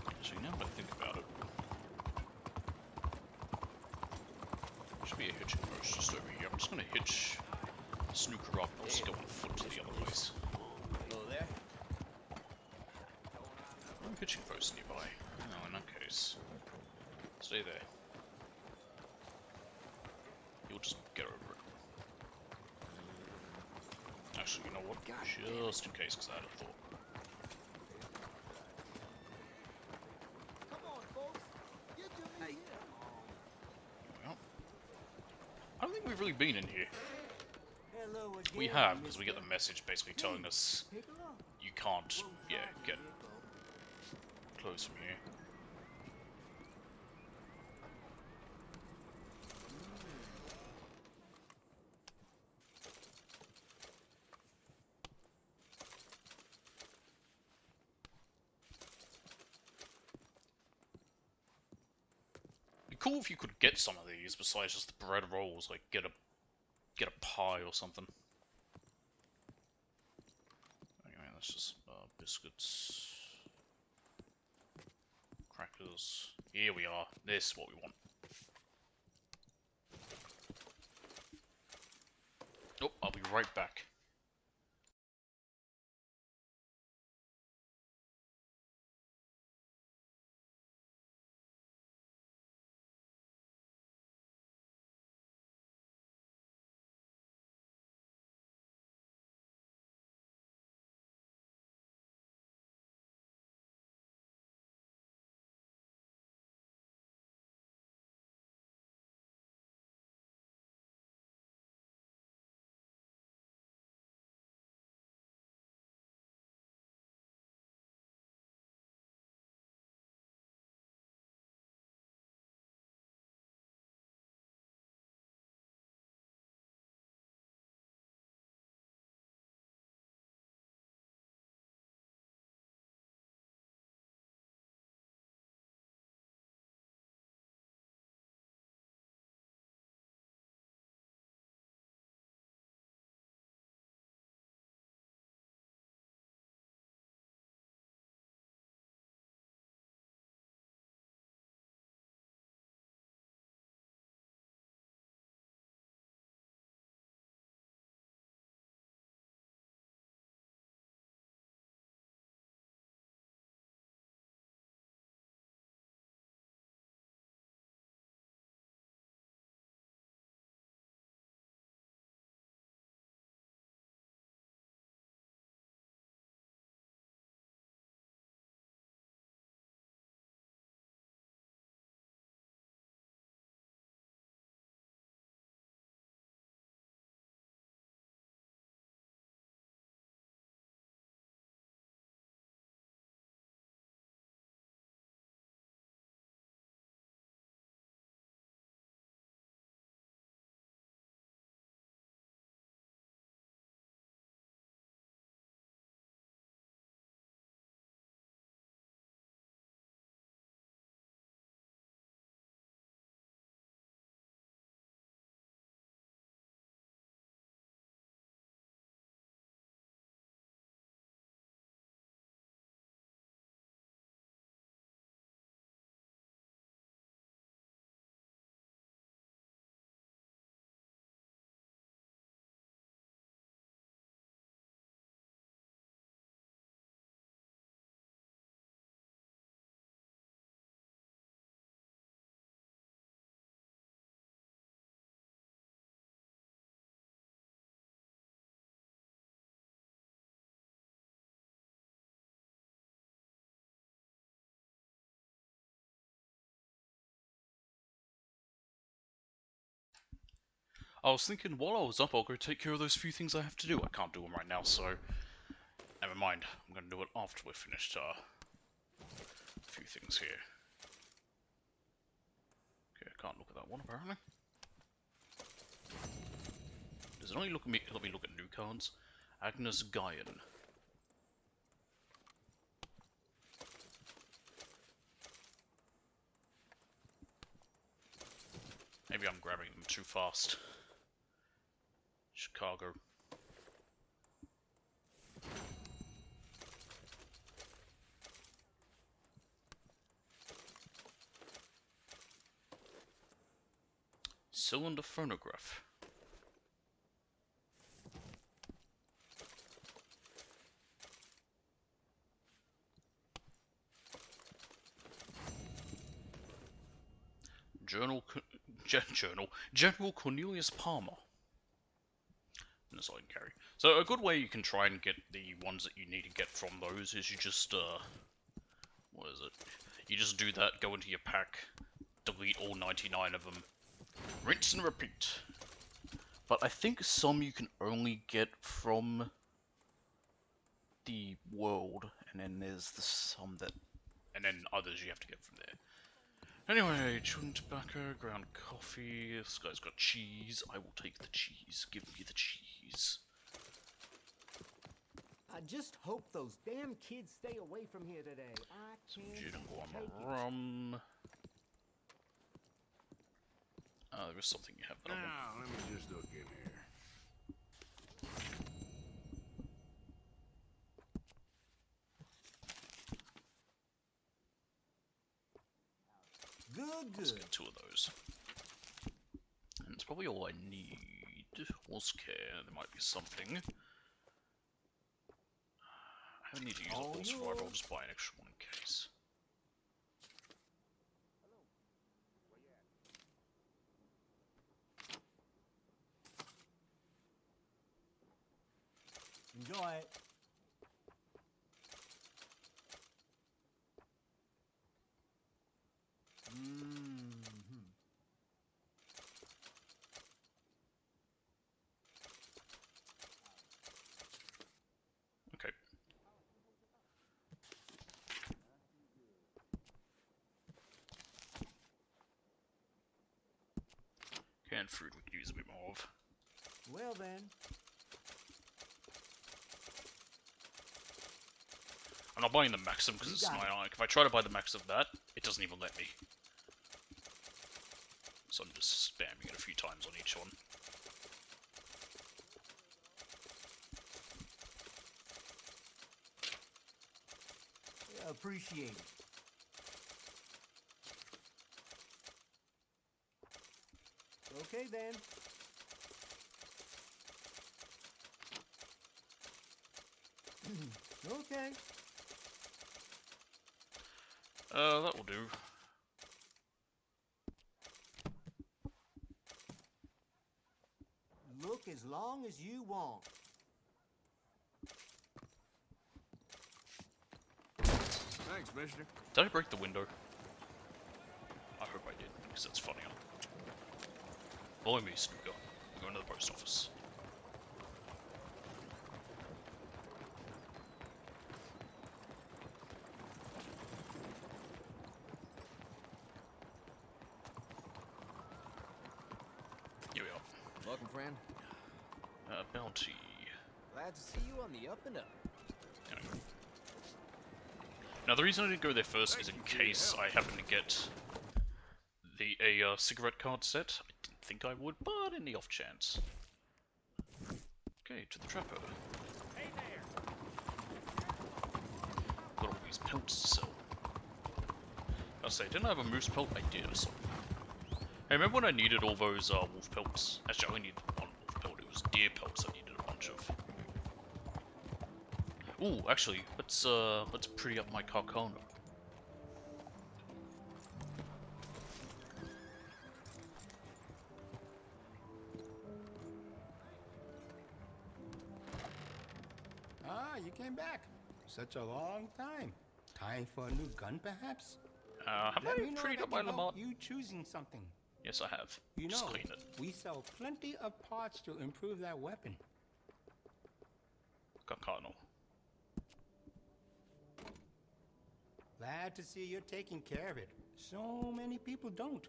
Actually, now that I think about it, there should be a hitching post just over here. I'm just gonna hitch Snooker up and just go on foot to the other place. Hello there. No hitching post nearby. No, in that case, stay there. You'll just get over it. Actually, you know what? Just in case, because I had a thought. Well, I don't think we've really been in here. We have, because we get the message basically telling us you can't, yeah, get close from here. Be cool if you could get some of these besides just the bread rolls, like get a pie or something. Anyway, that's just biscuits, crackers. Here we are. This is what we want. Oh, I'll be right back. I was thinking while I was up, I'll go take care of those few things I have to do. I can't do them right now, so never mind. I'm gonna do it after we're finished. A few things here. Okay, I can't look at that one apparently. Does it only let me look at new cards? Agnes Guyon. Maybe I'm grabbing them too fast. Chicago. Cylinder phonograph. General Cornelius Palmer. And that's all I can carry. So a good way you can try and get the ones that you need to get from those is you just what is it? You just do that, go into your pack, delete all 99 of them, rinse and repeat. But I think some you can only get from the world, and then there's some that, and then others you have to get from there. Anyway, chewing tobacco, ground coffee, this guy's got cheese, I will take the cheese, give me the cheese. I just hope those damn kids stay away from here today. I can't Gin and take it. rum. There was something you have. Now, let me just look in here. Good. Let's get 2 of those. And it's probably all I need. Horse care, there might be something. I don't need to use a horse rifle, I'll just buy an extra one in case. Enjoy it. Okay. Canned fruit we could use a bit more of. Well then. I'm not buying the Maxim because it's Ionic. If I try to buy the Max of that, it doesn't even let me. So I'm just spamming it a few times on each one. Yeah, appreciate it. Okay then. Okay. That will do. Look as long as you want. Thanks, mister. Did I break the window? I hope I did, because that's funnier. Follow me, Snooker. We're going to the post office. Here we are. Welcome, friend. Bounty. Glad to see you on the up and up. Anyway. Now the reason I didn't go there first is in case I happen to get a cigarette card set. I didn't think I would, but in the off chance. Okay, to the trapper. Hey there. Got all these pelts to sell. I'll say, didn't I have a moose pelt? I did or something. Hey, remember when I needed all those wolf pelts? Actually, I only needed one wolf pelt. It was deer pelts I needed a bunch of. Ooh, actually, let's pretty up my Carcano. Ah, you came back. Such a long time. Time for a new gun, perhaps? How about Let I me know pretty if up I my can Lamont? help you choosing something. Yes, I have. You Just know, clean it. we sell plenty of parts to improve that weapon. Kakano. Glad to see you're taking care of it. So many people don't.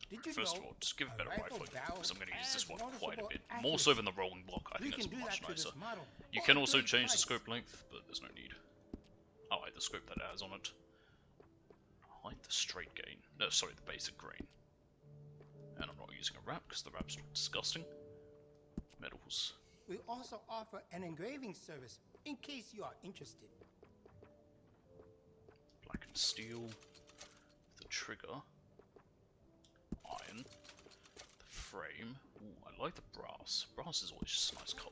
Did you First know of all, just give a better rifle rifle, barrel because I'm going to use this has one quite a noticeable bit. More so accuracy? than the rolling block. I We think that's can do much that to this nicer. model You for can a also great change the price. scope length, but there's no need. I like the scope that it has on it. I like the straight gain. No, sorry, the basic grain. And I'm not using a wrap because the wraps look disgusting. Metals. We also offer an engraving service in case you are interested. Black and steel. The trigger. Iron. The frame. Ooh, I like the brass. Brass is always just a nice colour.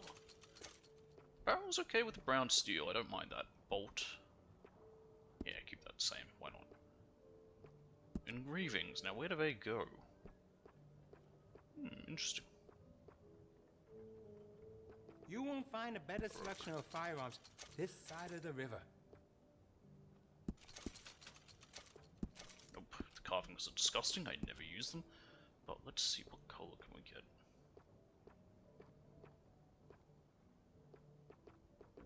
Barrel's okay with the brown steel, I don't mind that. Bolt. Yeah, keep that the same, why not? Engravings, now where do they go? Interesting. You won't find a better selection of firearms this side of the river. Nope, the carvings are disgusting, I never use them. But let's see what colour can we get.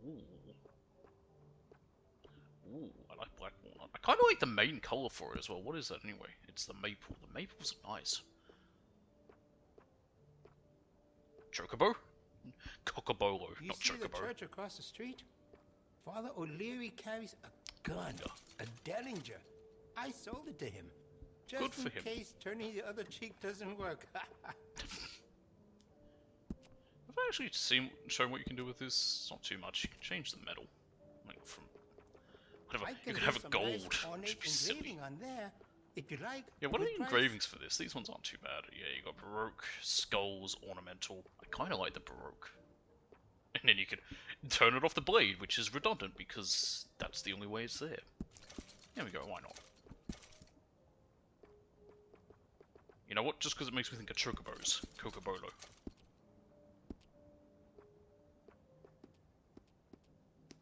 Ooh. Ooh, I like black walnut. I kind of like the main colour for it as well. What is that anyway? It's the maple. The maples are nice. Chocobo? Cocobolo, You not see the Chocobo. church across the street? Father O'Leary carries a gun, a Derringer. I sold it to him. Just Good for in him. case turning the other cheek doesn't work. Have I actually seen shown what you can do with this? It's not too much. You can change the metal. Like from whatever. I You can could do have a some gold. nice Which ornate would be silly. engraving on there, if you like. Yeah, what are Good the price. engravings for this? These ones aren't too bad. Yeah, you got Baroque, skulls, ornamental. I kind of like the Baroque. And then you can turn it off the blade, which is redundant because that's the only way it's there. There we go, why not? You know what? Just because it makes me think of Chocobos. Cocobolo.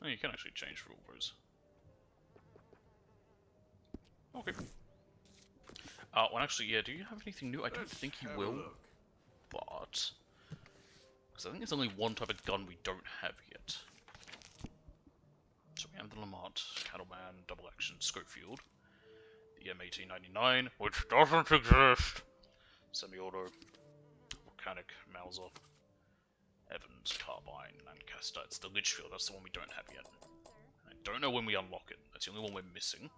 Oh, you can actually change for all those. Okay. Well, actually, yeah, do you have anything new? I don't think you will. But... because I think there's only one type of gun we don't have yet. So we have the Lamont, Cattleman, Double Action, Schofield, the M1899, which doesn't exist, Semi-Auto, Volcanic, Mauser, Evans, Carbine, Lancaster. It's the Litchfield, that's the one we don't have yet. I don't know when we unlock it, that's the only one we're missing.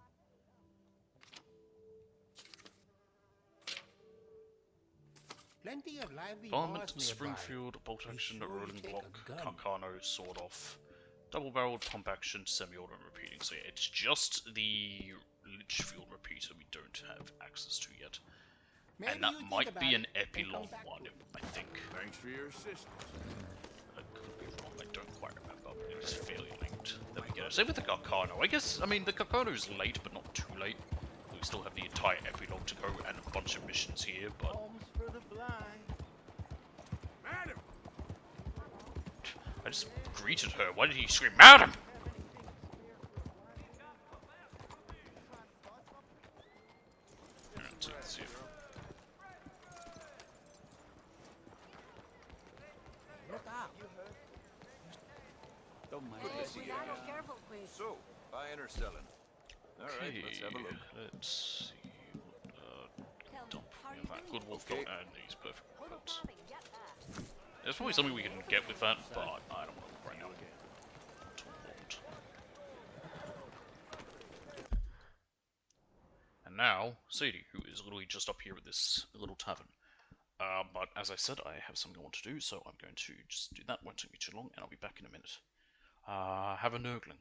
Plenty of lively Varmint, bars nearby. Springfield, Bolt Be Action, sure you Rolling take Block, a gun. Carcano, Sword Off, Double Barreled, Pump Action, Semi-Auto, and Repeating. So yeah, it's just the Litchfield Repeater we don't have access to yet. Maybe and that you think might about be an it and come Epilogue back one, to it. I think. Thanks for your assistance. I could be wrong, I don't quite remember, but it was fairly linked. There we go. Same with the Carcano. I guess, I mean, the Carcano's late, but not too late. We still have the entire Epilogue to go and a bunch of missions here, but... Homes for the blind. Madam! I just greeted her. Why did he scream, Madam? Alright, let's see if... Look out. Don't mind. Hey, we gotta be careful, please. So, buying or selling? All right, Okay, let's have a look. let's see. Dump. We have that good wolf goat and these perfect weapons. There's probably something we can get with that, but I don't want to right now. And now, Sadie, who is literally just up here at this little tavern. But as I said, I have something I want to do, so I'm going to just do that. Won't take me too long, and I'll be back in a minute. Have a Nurgling.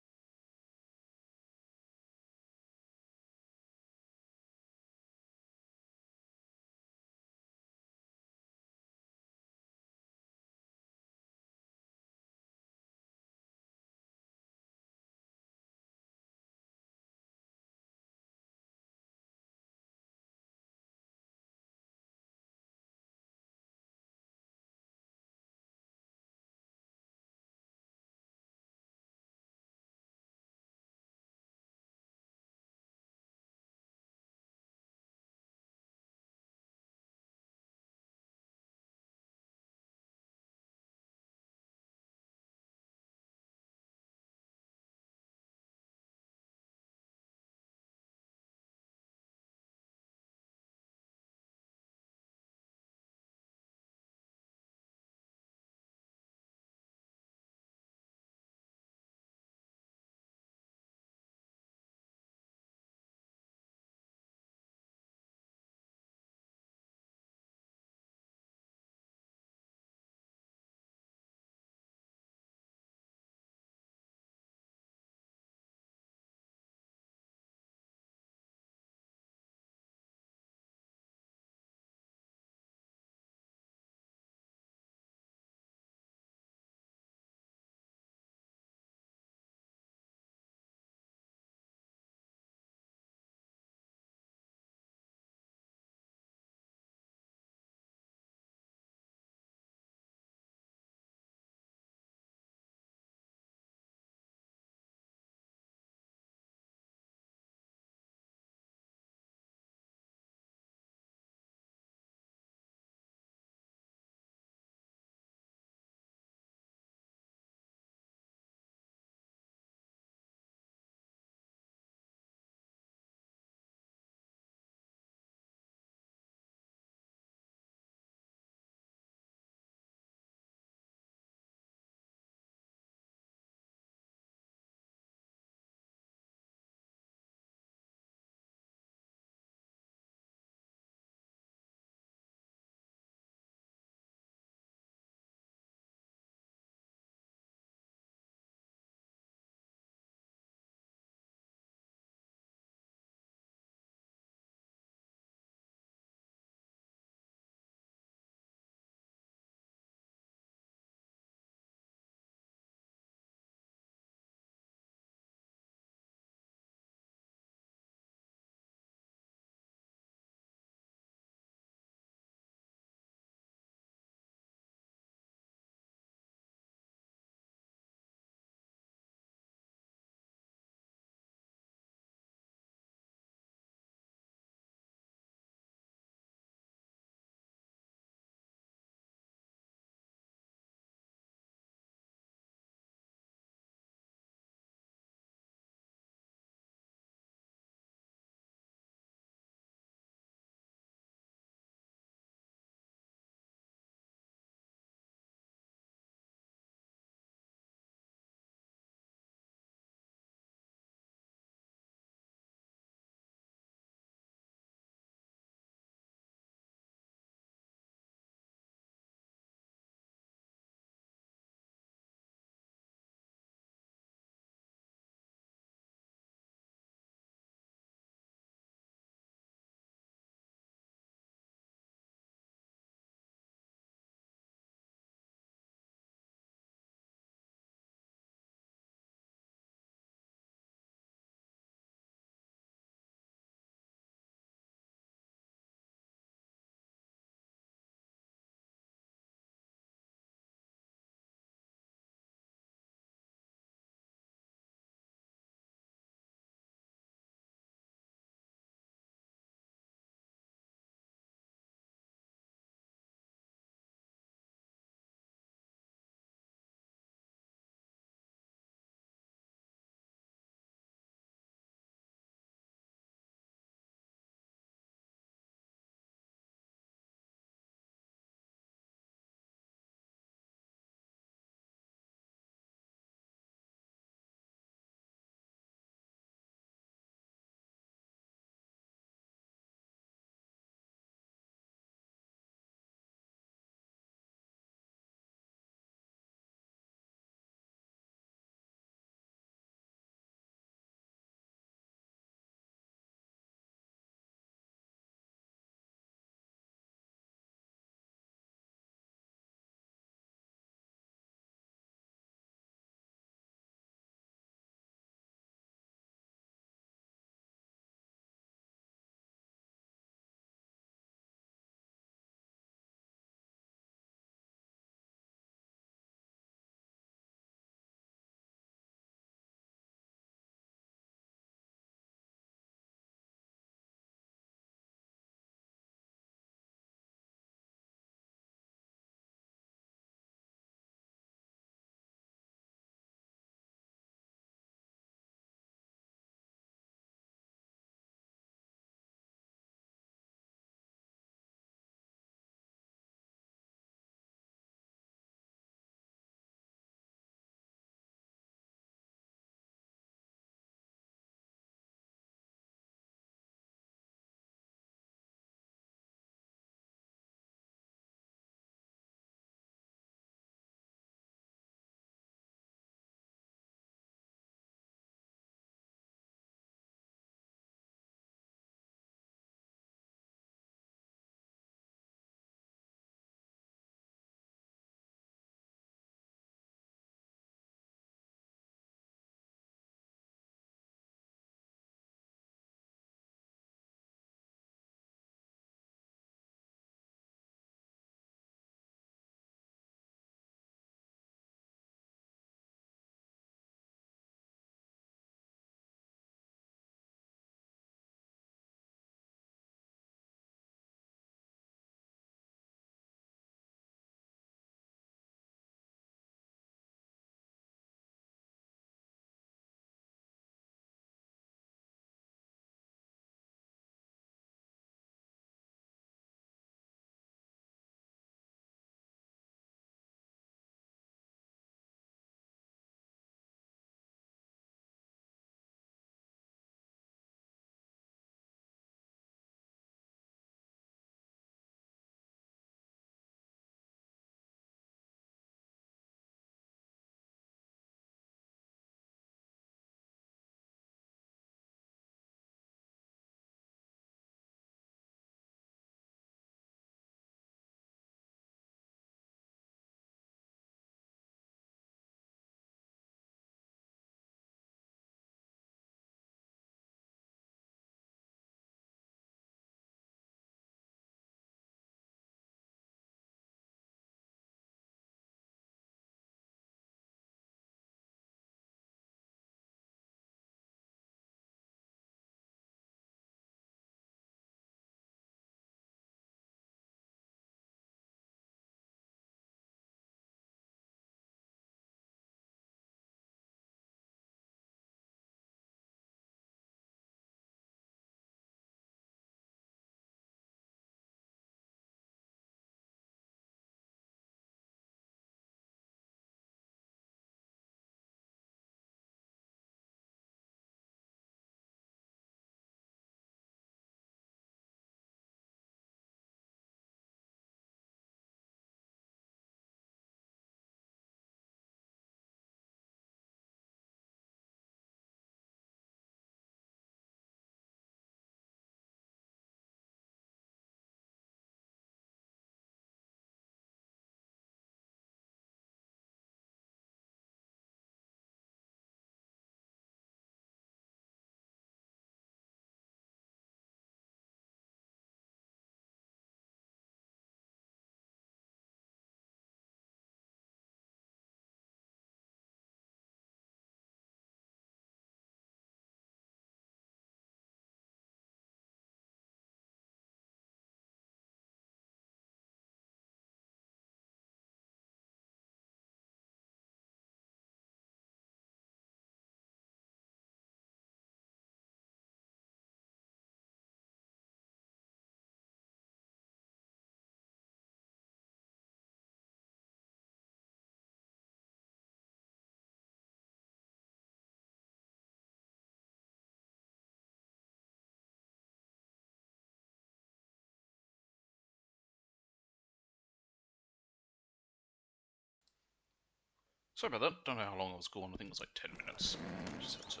Sorry about that. Don't know how long I was gone. I think it was like 10 minutes. Just had to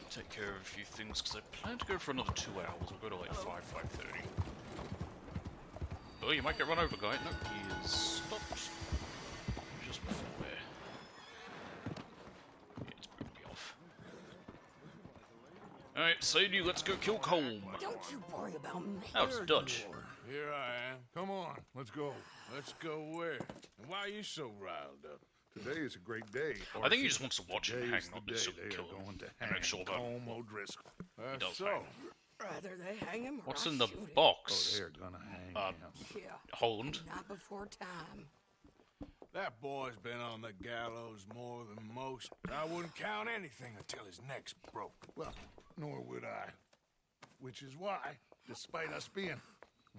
take care of a few things because I plan to go for another 2 hours. We'll go to like 5:30. Oh, you might get run over, guy. No, he is stopped just before there. Yeah, it's moved me off. Alright, Sadie, let's go kill Colm. Don't you worry about me. Oh, it's Dutch. Here I am. Come on, let's go. Let's go where? And why are you so riled up? Today is a great day. I think he just wants to watch him Today's hang, not the necessarily day kill they are him. going to And make sure that Colm O'Driscoll. he does so. hang. Rather they hang him or What's I in the shoot him. box? Oh, they're gonna hang him. Yeah. Holland. Not before time. That boy's been on the gallows more than most. I wouldn't count anything until his neck's broke. Well, nor would I. Which is why, despite us being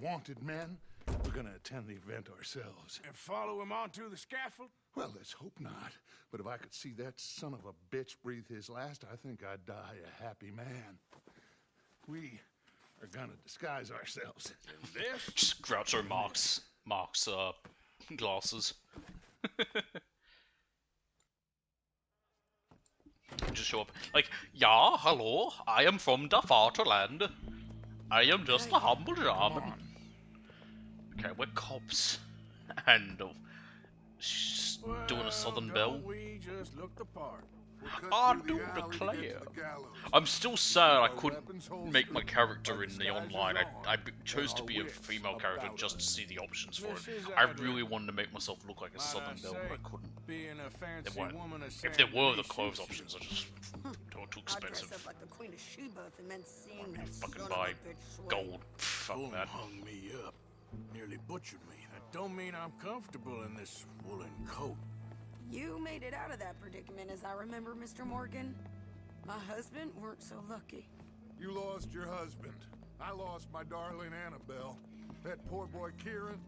wanted men, we're gonna attend the event ourselves. And follow him onto the scaffold? Well, let's hope not. But if I could see that son of a bitch breathe his last, I think I'd die a happy man. We are gonna disguise ourselves. And this? Just Groucho Marx glasses. Just show up like, yeah, hello, I am from the Vaterland. I am just a humble German. Okay, we're cops. And doing a Southern Belle. We just look the part. I do declare. I'm still sad I couldn't make my character in the online. I chose to be a female character just to see the options for it. I really wanted to make myself look like a Southern Belle, but I couldn't. There weren't. If there were the clothes options, I just they were too expensive. I'd dress up like the Queen of Sheba if it meant seeing that Fucking son buy of a bitch sway. gold. Fuck Boom that. hung me up. Nearly butchered me. That don't mean I'm comfortable in this woolen coat. You made it out of that predicament, as I remember, Mr. Morgan. My husband weren't so lucky. You lost your husband. I lost my darling Annabelle. That poor boy Kieran.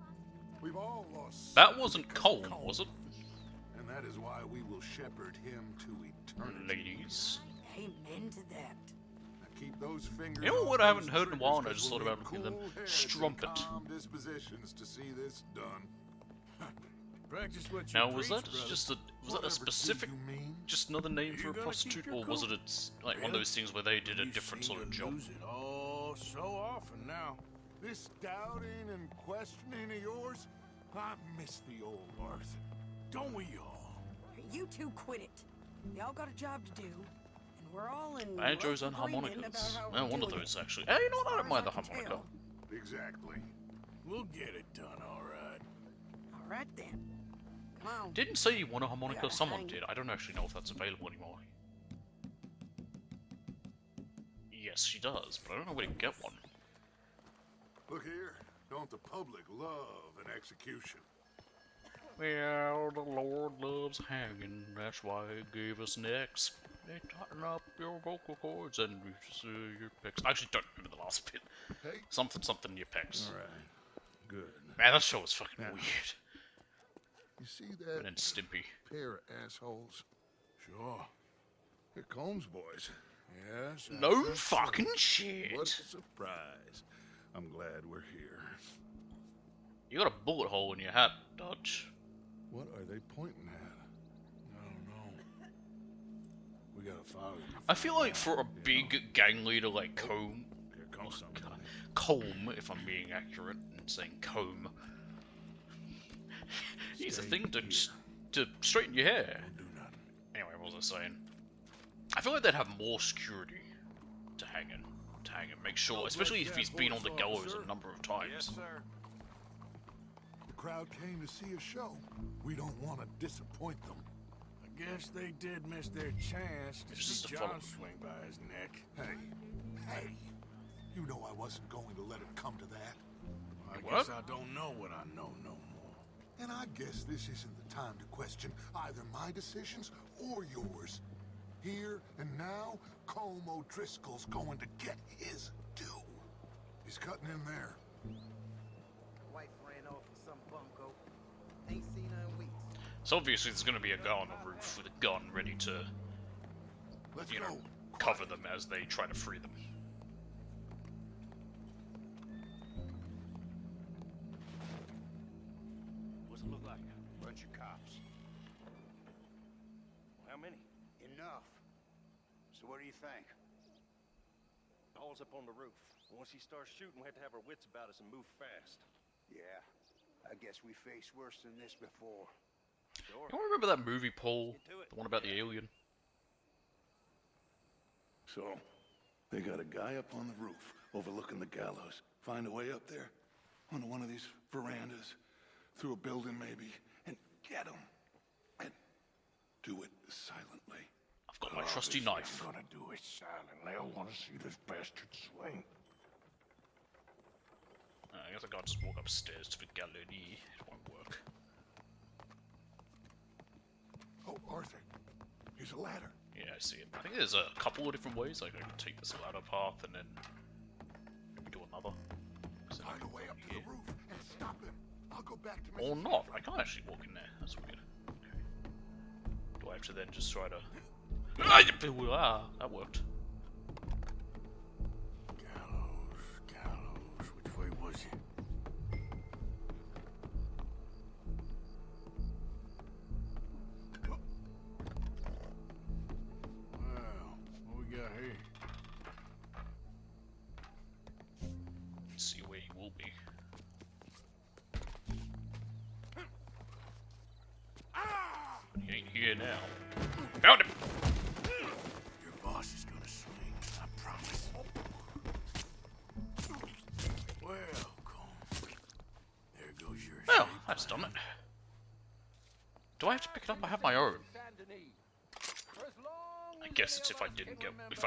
We've all lost. That wasn't Colm, was it? And that is why we will shepherd him to eternity. Ladies. Amen to that. Now keep those fingers. You know what I haven't heard in a while, and I triggers, just 'cause thought we'll about need them. cool heads and Strumpet. calm dispositions to see this done. Practice what you Now was preach, that brother. just a Whatever specific, do you mean? just another name for You a gonna prostitute, keep your or was it coat? like one of those things where they did a You different seem sort of to job? lose it all so often now. This doubting and questioning of yours, I miss the old Arthur. Don't we all? You two quit it. Y'all got a job to do, and we're all in Banjos rough and agreement harmonicas. about how Yeah, we're one of doing those it. actually. Hey, you know what? I As don't far mind the as I can harmonica. tell. Exactly. We'll get it done, all right. All right then. Come on. Didn't say you want a harmonica. gotta Someone hang. did. I don't actually know if that's available anymore. Yes, she does, but I don't know where to get one. Look here. Don't the public love an execution? Well, the Lord loves hanging. That's why He gave us necks. They tighten up your vocal cords and your pecs. I actually don't remember the last bit. Hey. Something in your pecs. All right. Good. Man, that show was fucking Yeah. weird. You see that And then Stimpy. pair of assholes? Sure. They're Combs boys. Yes. I No think so. fucking shit. What a surprise. I'm glad we're here. You got a bullet hole in your hat, Dutch. What are they pointing at? I don't know. We gotta follow them. I feel like for a big gang leader like Colm, Here comes something. Colm, if I'm being accurate and saying comb, he's a thing to straighten your hair. Don't do nothing. Anyway, what was I saying? I feel like they'd have more security to hang him. Make sure, especially if he's been on the gallows a number of times. sir. The crowd came to see a show. We don't want to disappoint them. I guess they did miss their chance to It's just see a John follow. swing by his neck. Hey. You know I wasn't going to let it come to that. I What? guess I don't know what I know no more. And I guess this isn't the time to question either my decisions or yours. Here and now, Colm O'Driscoll's going to get his due. He's cutting in there. Wife ran off with some bunko. Ain't seen her in weeks. So obviously there's going to be a guy on the roof with a gun ready to, Let's you go. know, cover them as they try to free them. What's it look like? Bunch of cops. enough. So what do you think? Paul's up on the roof. Once he starts shooting, we have to have our wits about us and move fast. Yeah, I guess we faced worse than this before. Sure. You remember that movie, Paul? The one about the alien? So, they got a guy up on the roof overlooking the gallows. Find a way up there, onto one of these verandas, through a building maybe, and get him. And do it silently. I've got my trusty knife. I'm gonna do it silently. I want to see this bastard swing. I guess I can't just walk upstairs to the gallery. It won't work. Oh, Arthur. Here's a ladder. Yeah, I see it. I think there's a couple of different ways. Like, I can take this ladder path and then do another. Find a way up to the roof and stop him. I'll go back to Or not. I can't actually walk in there. That's weird. Okay. Do I have to then just try to... Ah, that worked. Gallows. Which way was he? Well, what we got here? Let's see where he will be. But he ain't here now. Found him! Your boss is gonna swing, I promise. Well, Colm. There goes your Well, that's done it. Do I have to pick it up? I have my own. I guess it's if I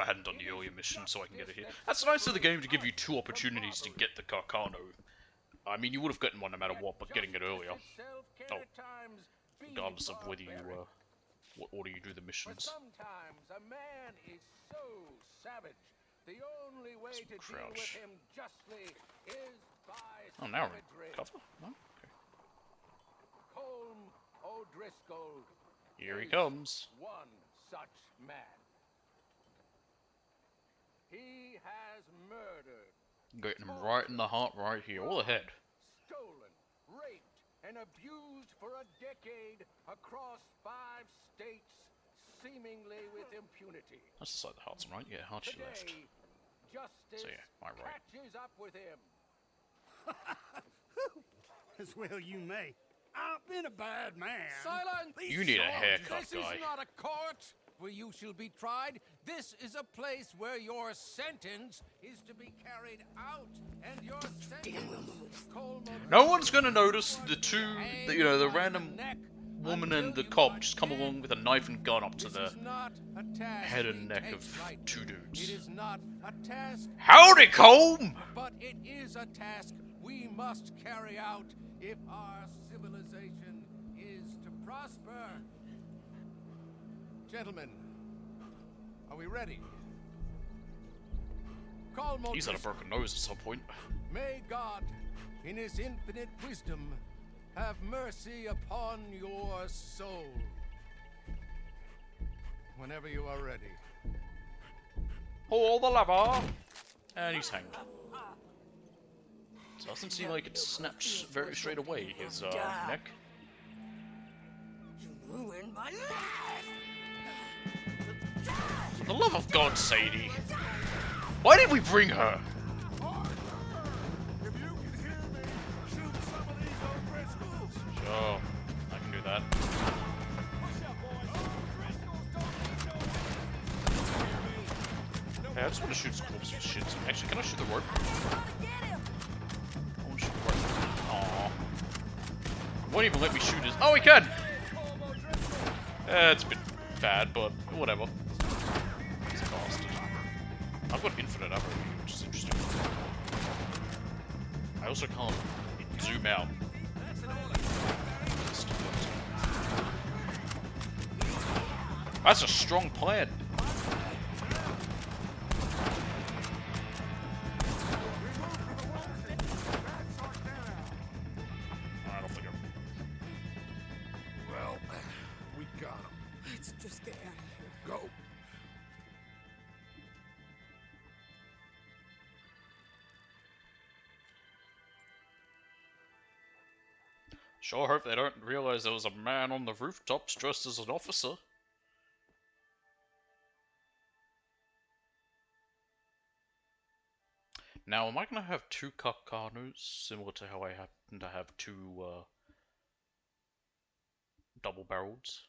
hadn't done the earlier mission, so I can get it here. That's nice of the game to give you 2 opportunities to get the Carcano. I mean, you would have gotten one no matter what, but getting it earlier. Oh, regardless of whether you what order you do the missions. Sometimes a man is so savage, the only way to deal with him justly is by Oh, now savagery. we're in cover? No? Okay. Colm O'Driscoll. Here he is comes. One such man. He has murdered, Getting him right in the heart right here. Or the head. stolen, raped, and abused for a decade across 5 states, seemingly with impunity. That's the side of the Hudson, right? Yeah, Archie left. Today, justice So yeah, my right. catches up with him. As well you may. I've been a bad man. Silence! You need a haircut, This guy. is not a court where you shall be tried. This is a place where your sentence is to be carried out, and your sentence, No one's gonna notice the the random woman and the cop just come along with a knife and gun up to the head and neck of 2 dudes. It is not a task. Howdy, Colm! But it is a task we must carry out if our civilization is to prosper. Gentlemen, are we ready? Colm He's had a O'Driscoll. broken nose at some point. May God, in his infinite wisdom, have mercy upon your soul. Whenever you are ready. Pull the lever! And he's hanged. Doesn't seem like it snaps very straight away, his neck. You ruined my life! For the love of God, Sadie! Why did we bring her? Sure, I can do that. Hey, I just want to shoot some corpses with shit. Actually, can I shoot the rope? I want to shoot the rope. Aww. Won't even let me shoot his. Oh, he can! It's a bit bad, but whatever. He's a bastard. I've got infinite ammo, which is interesting. I also can't zoom out. That's a strong plan. Alright, I'll figure. Well, we got him. Let's just get out of here. Go. Sure hope they don't realize there was a man on the rooftops dressed as an officer. Now, am I going to have two Carcanos, similar to how I happen to have two double barrels?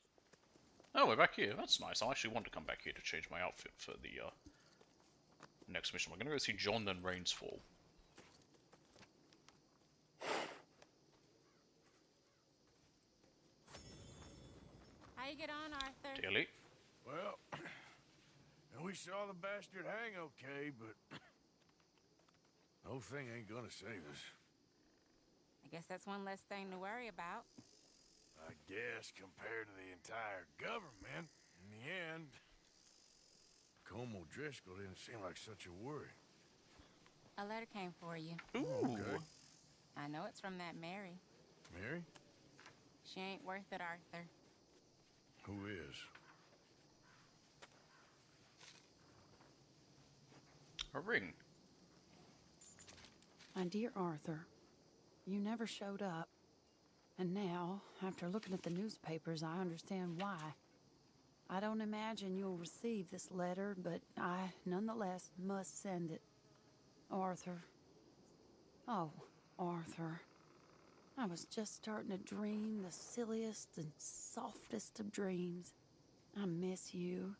Oh, we're back here. That's nice. I actually want to come back here to change my outfit for the next mission. We're going to go see John, then Rains Fall. How you get on, Arthur? Daily. Well, and we saw the bastard hang okay, but the whole thing ain't gonna save us. I guess that's one less thing to worry about. I guess compared to the entire government, in the end, Colm O'Driscoll didn't seem like such a worry. A letter came for you. Ooh. Okay. I know it's from that Mary. Mary? She ain't worth it, Arthur. Who is? A ring. My dear Arthur, you never showed up. And now, after looking at the newspapers, I understand why. I don't imagine you'll receive this letter, but I, nonetheless, must send it. Arthur. Oh, Arthur. I was just starting to dream the silliest and softest of dreams. I miss you,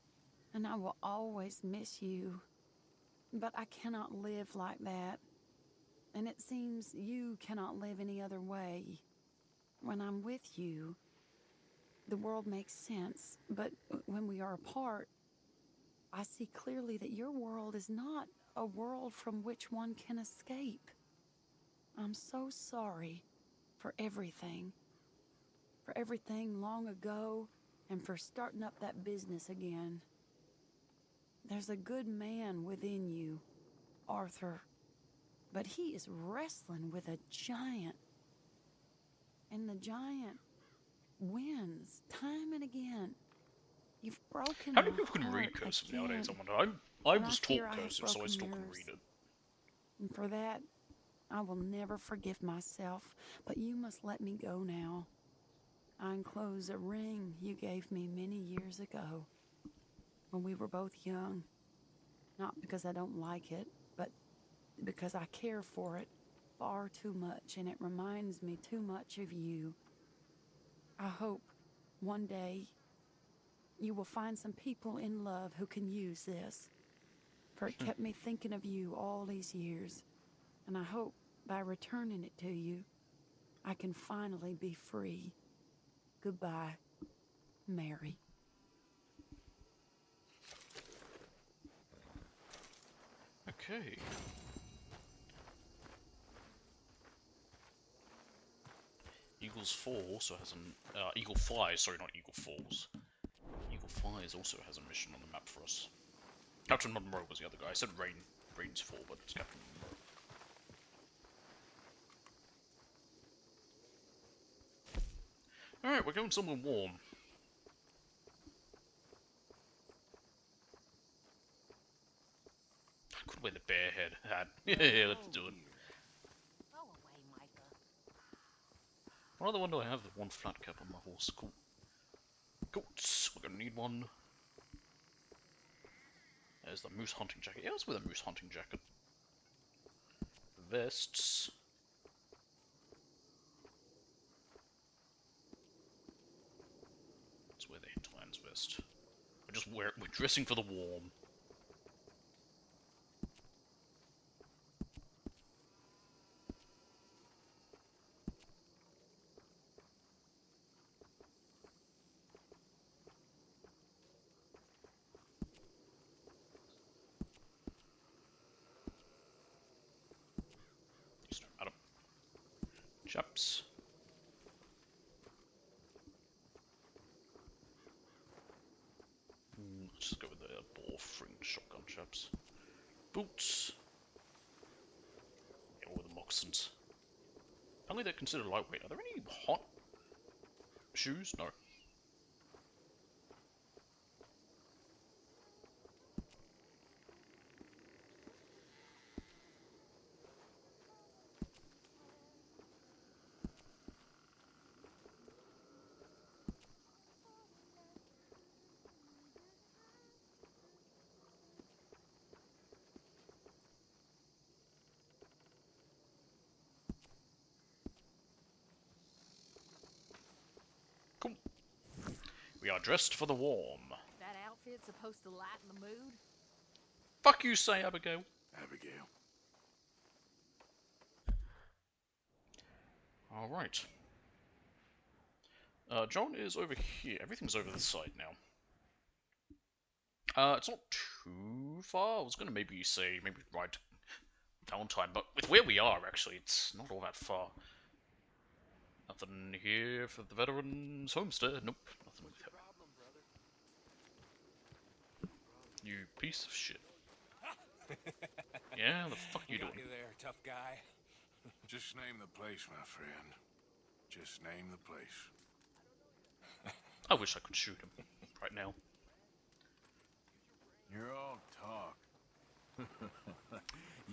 and I will always miss you. But I cannot live like that. And it seems you cannot live any other way. When I'm with you, the world makes sense. But when we are apart, I see clearly that your world is not a world from which one can escape. I'm so sorry for everything. For everything long ago, and for starting up that business again. There's a good man within you, Arthur, but he is wrestling with a giant. And the giant wins time and again. You've broken How my many people can read heart cursive again. nowadays? I wonder. I And was fear taught I have cursive, so I broken still can yours. read it. And for that, I will never forgive myself, but you must let me go now. I enclose a ring you gave me many years ago, when we were both young. Not because I don't like it, but because I care for it far too much, and it reminds me too much of you. I hope one day you will find some people in love who can use this, for it kept me thinking of you all these years, and I hope by returning it to you, I can finally be free. Goodbye, Mary. Okay. Eagles Fall also has an Eagle Flies. Sorry, not Eagle Falls. Eagle Flies also has a mission on the map for us. Captain Monroe was the other guy. I said Rains Fall, but it's Captain Monroe. All right, we're going somewhere warm. I could wear the bear head hat. Yeah, let's do it. Go away, Micah. What other one do I have? One flat cap on my horse. Cool. Goats. We're gonna need one. There's the moose hunting jacket. Yeah, let's wear the moose hunting jacket. Vests. Let's wear the Hinterlands vest. We're dressing for the warm. Chaps. Let's just go with the ball fringed shotgun chaps. Boots. Yeah, all the moccasins. Apparently they're considered lightweight. Are there any hot shoes? No. We are dressed for the warm. That outfit supposed to lighten the mood? Fuck you, say, Abigail. Abigail. Alright. John is over here. Everything's over this side now. It's not too far. I was gonna maybe say, maybe ride to Valentine, but with where we are, actually, it's not all that far. Nothing here for the veterans' homestead. Nope, nothing with him. You piece of shit. Yeah, the fuck you doing? You there, tough guy. Just name the place, my friend. Just name the place. I wish I could shoot him right now. You're all talk.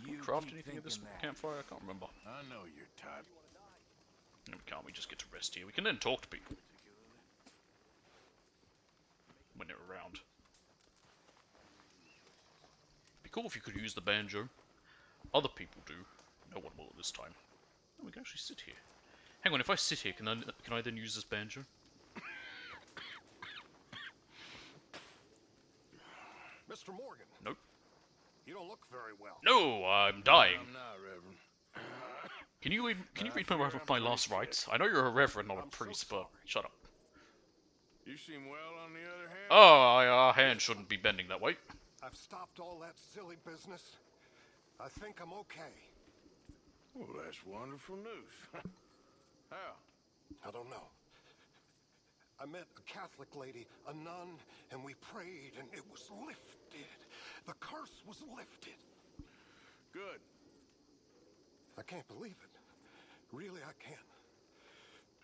You craft anything at this campfire? I can't remember. I know your type. Can't we just get to rest here? We can then talk to people when they're around. Be cool if you could use the banjo. Other people do. No one will at this time. Oh, we can actually sit here. Hang on, if I sit here, can I then use this banjo? Mr. Morgan. Nope. You don't look very well. No, I'm dying. I'm not, Reverend. Can you read my last rites? I know you're a reverend, not a priest, but shut up. You seem well on the other hand. Oh, our hand shouldn't be bending that way. I've stopped all that silly business. I think I'm okay. Well, that's wonderful news. How? I don't know. I met a Catholic lady, a nun, and we prayed, and it was lifted. The curse was lifted. Good. I can't believe it. Really, I can't.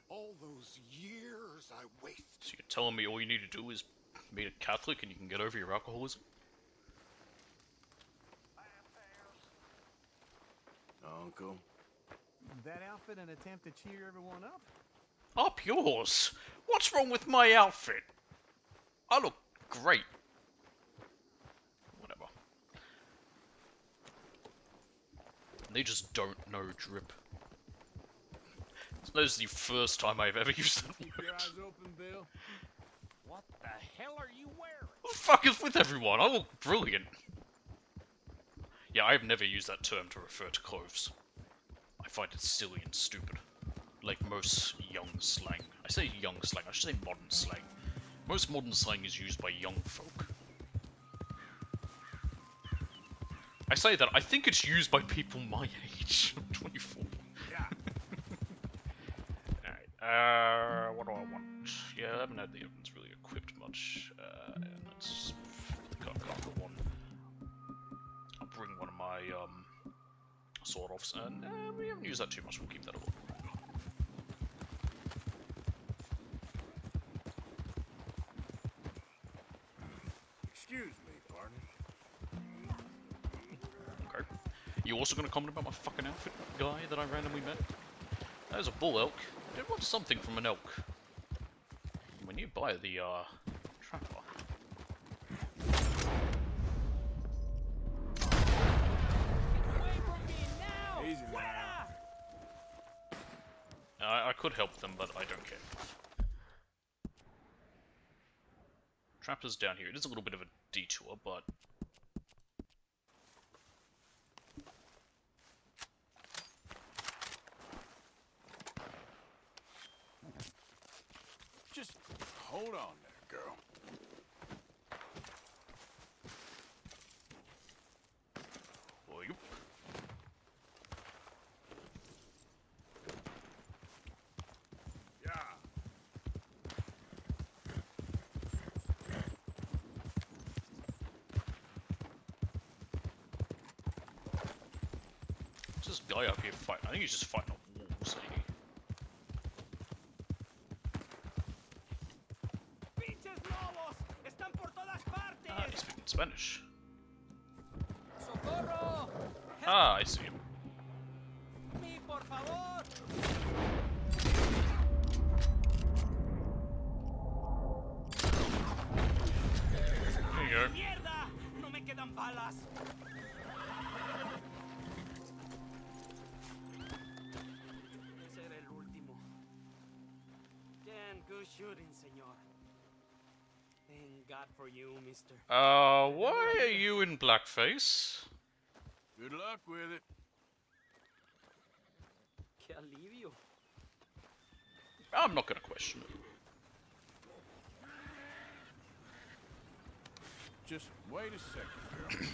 All those years I wasted. So you're telling me all you need to do is meet a Catholic and you can get over your alcoholism? Uncle. That outfit an attempt to cheer everyone up? Up yours? What's wrong with my outfit? I look great. Whatever. They just don't know drip. This is the first time I've ever used that Keep your eyes open, Bill. What the hell are you wearing? What the fuck is with everyone? I look brilliant. Yeah, I've never used that term to refer to clothes. I find it silly and stupid. Like most young slang. I say young slang, I should say modern slang. Most modern slang is used by young folk. I say that, I think it's used by people my age. I'm 24. Yeah. Alright, what do I want? Yeah, I haven't had the evidence really equipped much. And that's the Carter one. I'll bring one of my, sword-offs, and we haven't used that too much, we'll keep that alone. Excuse me, partner. Okay. You also gonna comment about my fucking outfit, guy, that I randomly met? There's a bull elk. I did want something from an elk. When you buy the, trapper. Easy now. I could help them, but I don't care. Trapper's down here. It is a little bit of a detour, but... Just hold on there, girl. Oh, you. Yeah. What's this guy up here fighting? I think he's just fighting off wolves, ain't he? Ah, he's speaking Spanish. Socorro! Ah, I see him. Me, por favor! There you go. ¡Mierda! ¡No me quedan balas! Ese era el último. Damn good shooting, señor. got for you, mister. Why are you in blackface? Good luck with it. Que alivio. I'm not gonna question it. Just wait a second, girl.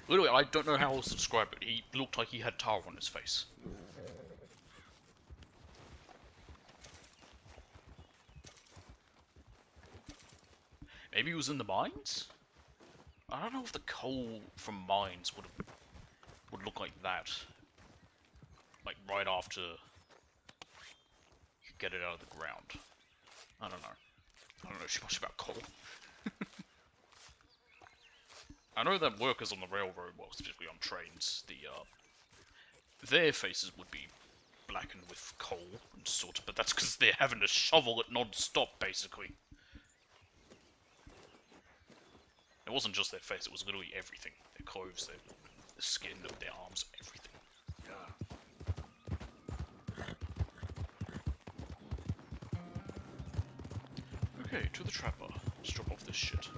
Literally, I don't know how else to describe it. He looked like he had tar on his face. Maybe he was in the mines? I don't know if the coal from mines would look like that. Like right after you get it out of the ground. I don't know. I don't know too much about coal. I know that workers on the railroad, well, specifically on trains, their faces would be blackened with coal and soot, but that's because they're having to shovel it non-stop, basically. It wasn't just their face, it was literally everything. Their clothes, their skin, their arms, everything. Okay, to the trapper. Let's drop off this shit.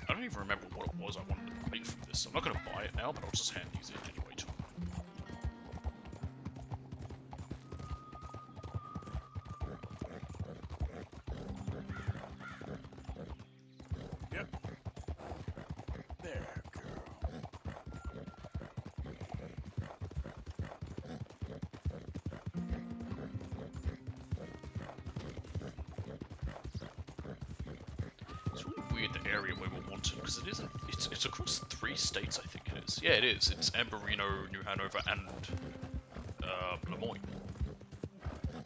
I don't even remember what it was I wanted to buy from this. I'm not going to buy it now, but I'll just hand these in anyway to him. Yep. There, girl. It's really weird the area where we're wanted, because it isn't. It's across 3 states, I think it is. Yeah, it is. It's Amberino, New Hanover, and Lemoyne.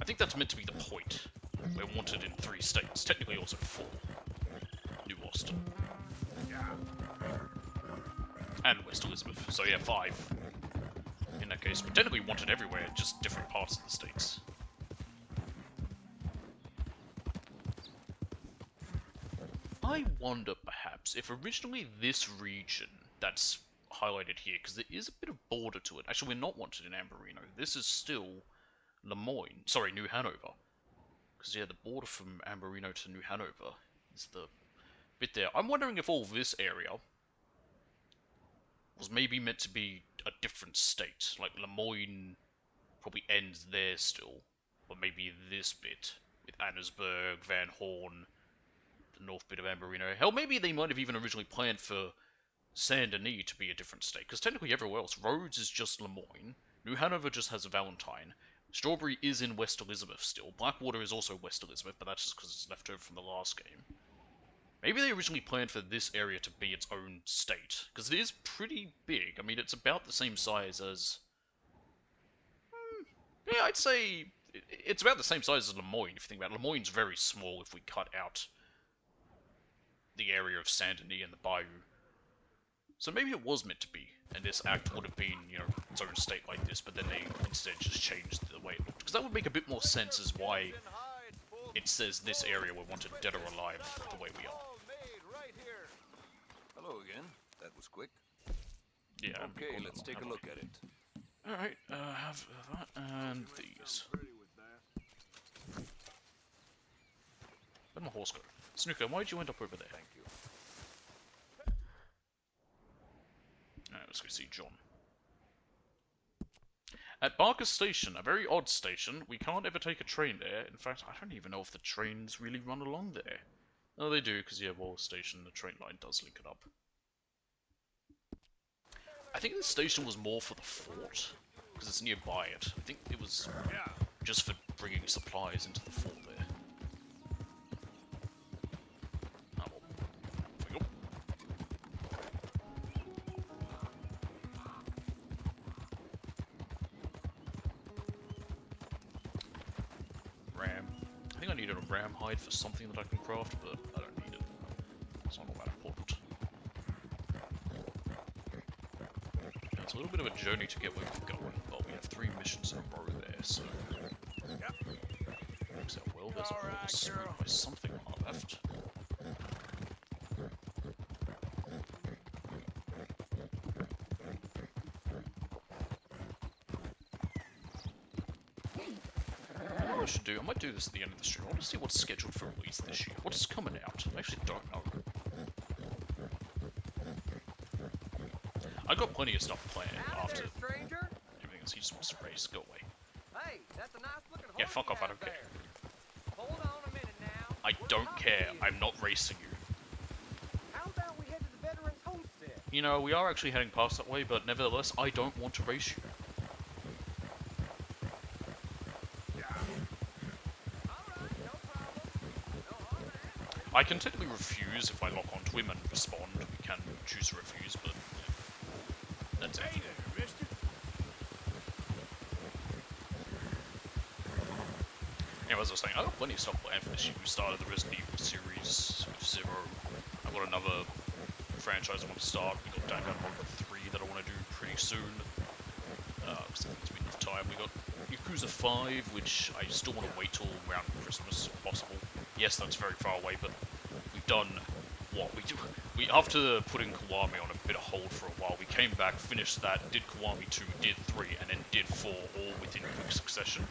I think that's meant to be the point. We're wanted in 3 states. Technically, also 4. New Austin. And West Elizabeth. So yeah, 5. In that case, we're technically wanted everywhere, just different parts of the states. I wonder, perhaps, if originally this region that's highlighted here, because there is a bit of border to it. Actually, we're not wanted in Amberino. This is still Lemoyne. Sorry, New Hanover. Because, yeah, the border from Amberino to New Hanover is the bit there. I'm wondering if all this area was maybe meant to be a different state. Like, Lemoyne probably ends there still. Or maybe this bit, with Annesburg, Van Horn, the north bit of Amberino. Hell, maybe they might have even originally planned for Saint Denis to be a different state, because technically everywhere else, Rhodes is just Lemoyne, New Hanover just has Valentine, Strawberry is in West Elizabeth still, Blackwater is also West Elizabeth, but that's just because it's left over from the last game. Maybe they originally planned for this area to be its own state, because it is pretty big. I mean, it's about the same size as... yeah, I'd say it's about the same size as Lemoyne, if you think about it. Lemoyne's very small if we cut out the area of Saint Denis and the Bayou. So maybe it was meant to be, and this act would have been, you know, its own state like this, but then they instead just changed the way it looked. Because that would make a bit more sense as why it says this area we're wanted dead or alive the way we are. Hello again. That was quick. Yeah. Okay, let's take a look at it. Alright, have that and these. Where'd my horse go? Snooker, why'd you end up over there? Thank you. Alright, let's go see John. At Barker Station, a very odd station. We can't ever take a train there. In fact, I don't even know if the trains really run along there. Oh, they do, because yeah, Wallace Station, the train line does link it up. I think the station was more for the fort, because it's nearby it. I think it was just for bringing supplies into the fort there. Ah, well, off we go. Ram. I think I needed a ram hide for something that I can craft, but I don't need it. It's not all that important. Yeah, it's a little bit of a journey to get where we're going, but we have 3 missions in a row there, so... Works out well. There's a horse by something on our left. You know what I should do? I might do this at the end of the stream. I want to see what's scheduled for release this year. What's coming out? I actually don't know. I got plenty of stuff planned after everything else. He just wants to race. Go away. Hey, that's a nice looking Yeah, fuck off. I don't care. Hold on a minute now. I don't care. I'm not racing you. How about we head to the Veterans Homestead? You know, we are actually heading past that way, but nevertheless, I don't want to race you. I can technically refuse if I lock onto him and respond. We can choose to refuse, but yeah. That's it. Hey there, mister. Anyway, as I was saying, I got plenty of stuff planned for this year. We started the Resident Evil series with Zero. I've got another franchise I want to start. We got Danganronpa 3 that I want to do pretty soon. Because I think it's been enough time. We got Yakuza 5, which I still want to wait till around Christmas if possible. Yes, that's very far away, but we've done what we do. After putting Kiwami on a bit of hold for a while, we came back, finished that, did Kiwami 2, did 3, and then did 4, all within quick succession.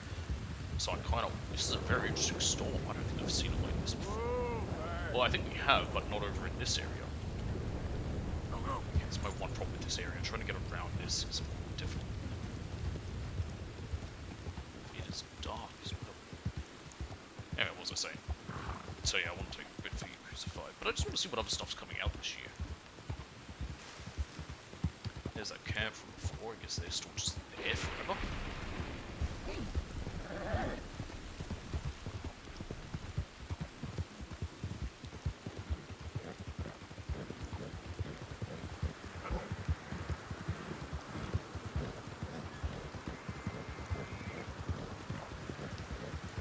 So I kind of, this is a very interesting storm. I don't think I've seen it like this before. Well, I think we have, but not over in this area. It's my one problem with this area. Trying to get around this is difficult. It is dark as well. Anyway, what was I saying? So yeah, I want to take a bit for Yakuza 5, but I just want to see what other stuff's coming out this year. There's that camp from before. I guess they're still just there forever.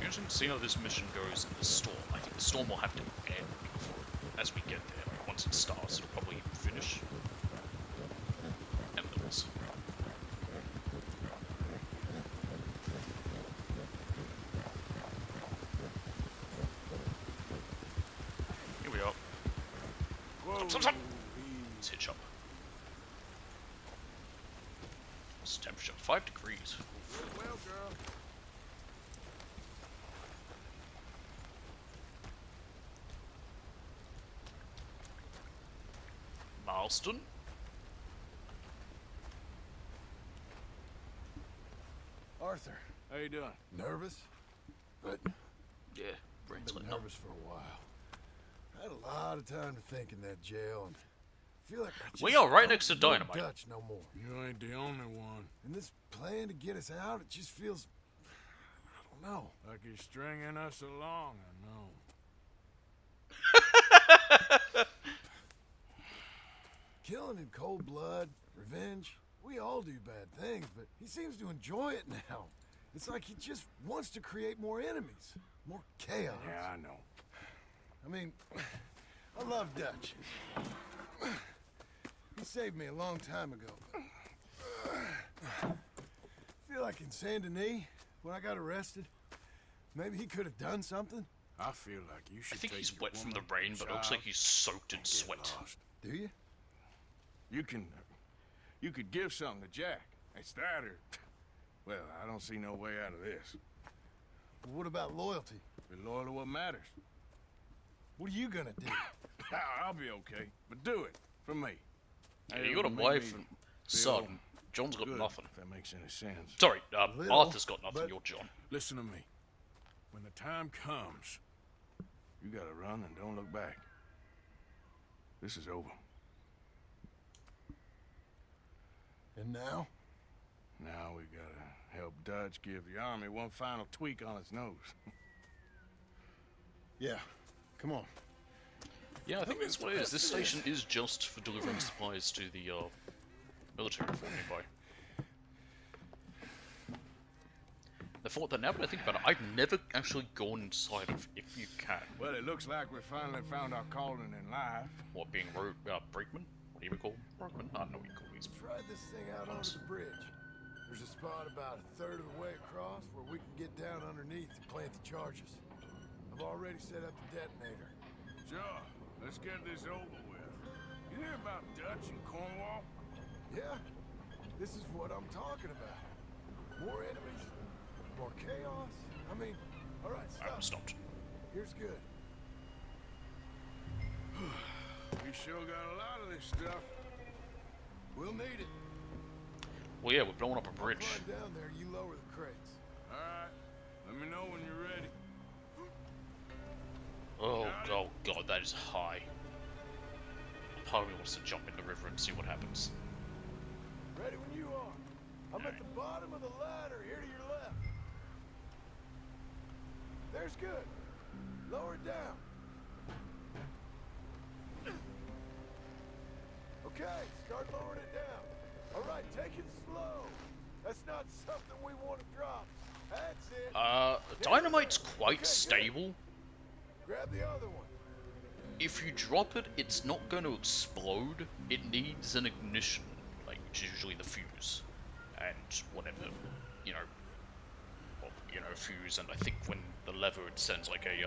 Interesting to see how this mission goes in the storm. I think the storm will have to end before, as we get there. Like, once it starts, it'll probably finish. And levels. Here we are. Stop. Let's hitch up. What's the temperature? 5 degrees. Well, girl. Marston? Arthur. How you doing? Nervous? But yeah, brain's been lit up. nervous for a while. I had a lot of time to think in that jail, and I feel like I just We are right don't next to know Dynamite. Dutch no more. You ain't the only one. And this plan to get us out, it just feels, I don't know. Like you're stringing us along, I know. Killing in cold blood, revenge, we all do bad things, but he seems to enjoy it now. It's like he just wants to create more enemies, more chaos. Yeah, I know. I mean, I love Dutch. He saved me a long time ago. I feel like in Saint Denis, when I got arrested, maybe he could have done something. I feel like you should I think take he's your wet from the woman, rain, but it looks child, like he's soaked in and get sweat. lost. Do you? You could give something to Jack. It's that or... Well, I don't see no way out of this. What about loyalty? Be loyal to what matters. What are you gonna do? I'll be okay, but do it for me. Yeah, It'll you got a make wife me and feel son. John's got good, nothing. If that makes any sense. Sorry, Little, Arthur's got nothing. but- You're John. Listen to me. When the time comes, you gotta run and don't look back. This is over. And now? Now we gotta help Dutch give the army one final tweak on its nose. Yeah. Come on. Yeah, I think that's what it is. This station is just for delivering supplies to the military fort nearby. The fort that now that I think about it, I've never actually gone inside of If You Can. Well, it looks like we finally found our calling in life. What, being brakeman? What do you call brakeman? I don't know what you call these. Tried this thing out onto the bridge. There's a spot about a third of the way across where we can get down underneath to plant the charges. I've already set up the detonator. Sure, let's get this over with. You hear about Dutch and Cornwall? Yeah, this is what I'm talking about. More enemies, more chaos. I mean, all right, Alright, stop. stopped. Here's good. We sure got a lot of this stuff. We'll need it. Well, yeah, we're blowing up a bridge. Climb down there, you lower the crates. All right. Let me know when you're ready. Oh god, that is high. Part of me wants to jump in the river and see what happens. Ready when you are. I'm at the bottom of the ladder, here to your left. There's good. Lower it down. Okay, start lowering it down. All right, take it slow. That's not something we want to drop. That's it. Dynamite's quite stable. Grab the other one. If you drop it, it's not going to explode. It needs an ignition, like which is usually the fuse, and whatever, you know, well, fuse. And I think when the lever it sends like a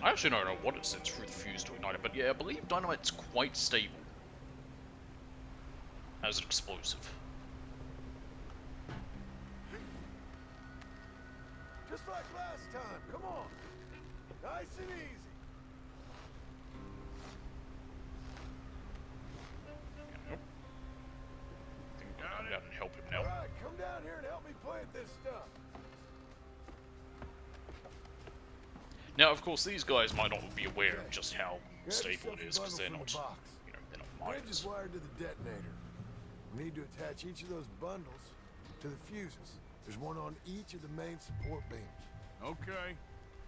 I actually don't know what it sends through the fuse to ignite it, but yeah, I believe dynamite's quite stable as an explosive. Just like last time. Come on. Nice and easy. Come down and help him now. All right, come down here and help me plant this stuff. Now, of course, these guys might not be aware of just how stable it is because they're not, they're not Bridge miners. is wired to the detonator. We need to attach each of those bundles to the fuses. There's one on each of the main support beams. Okay.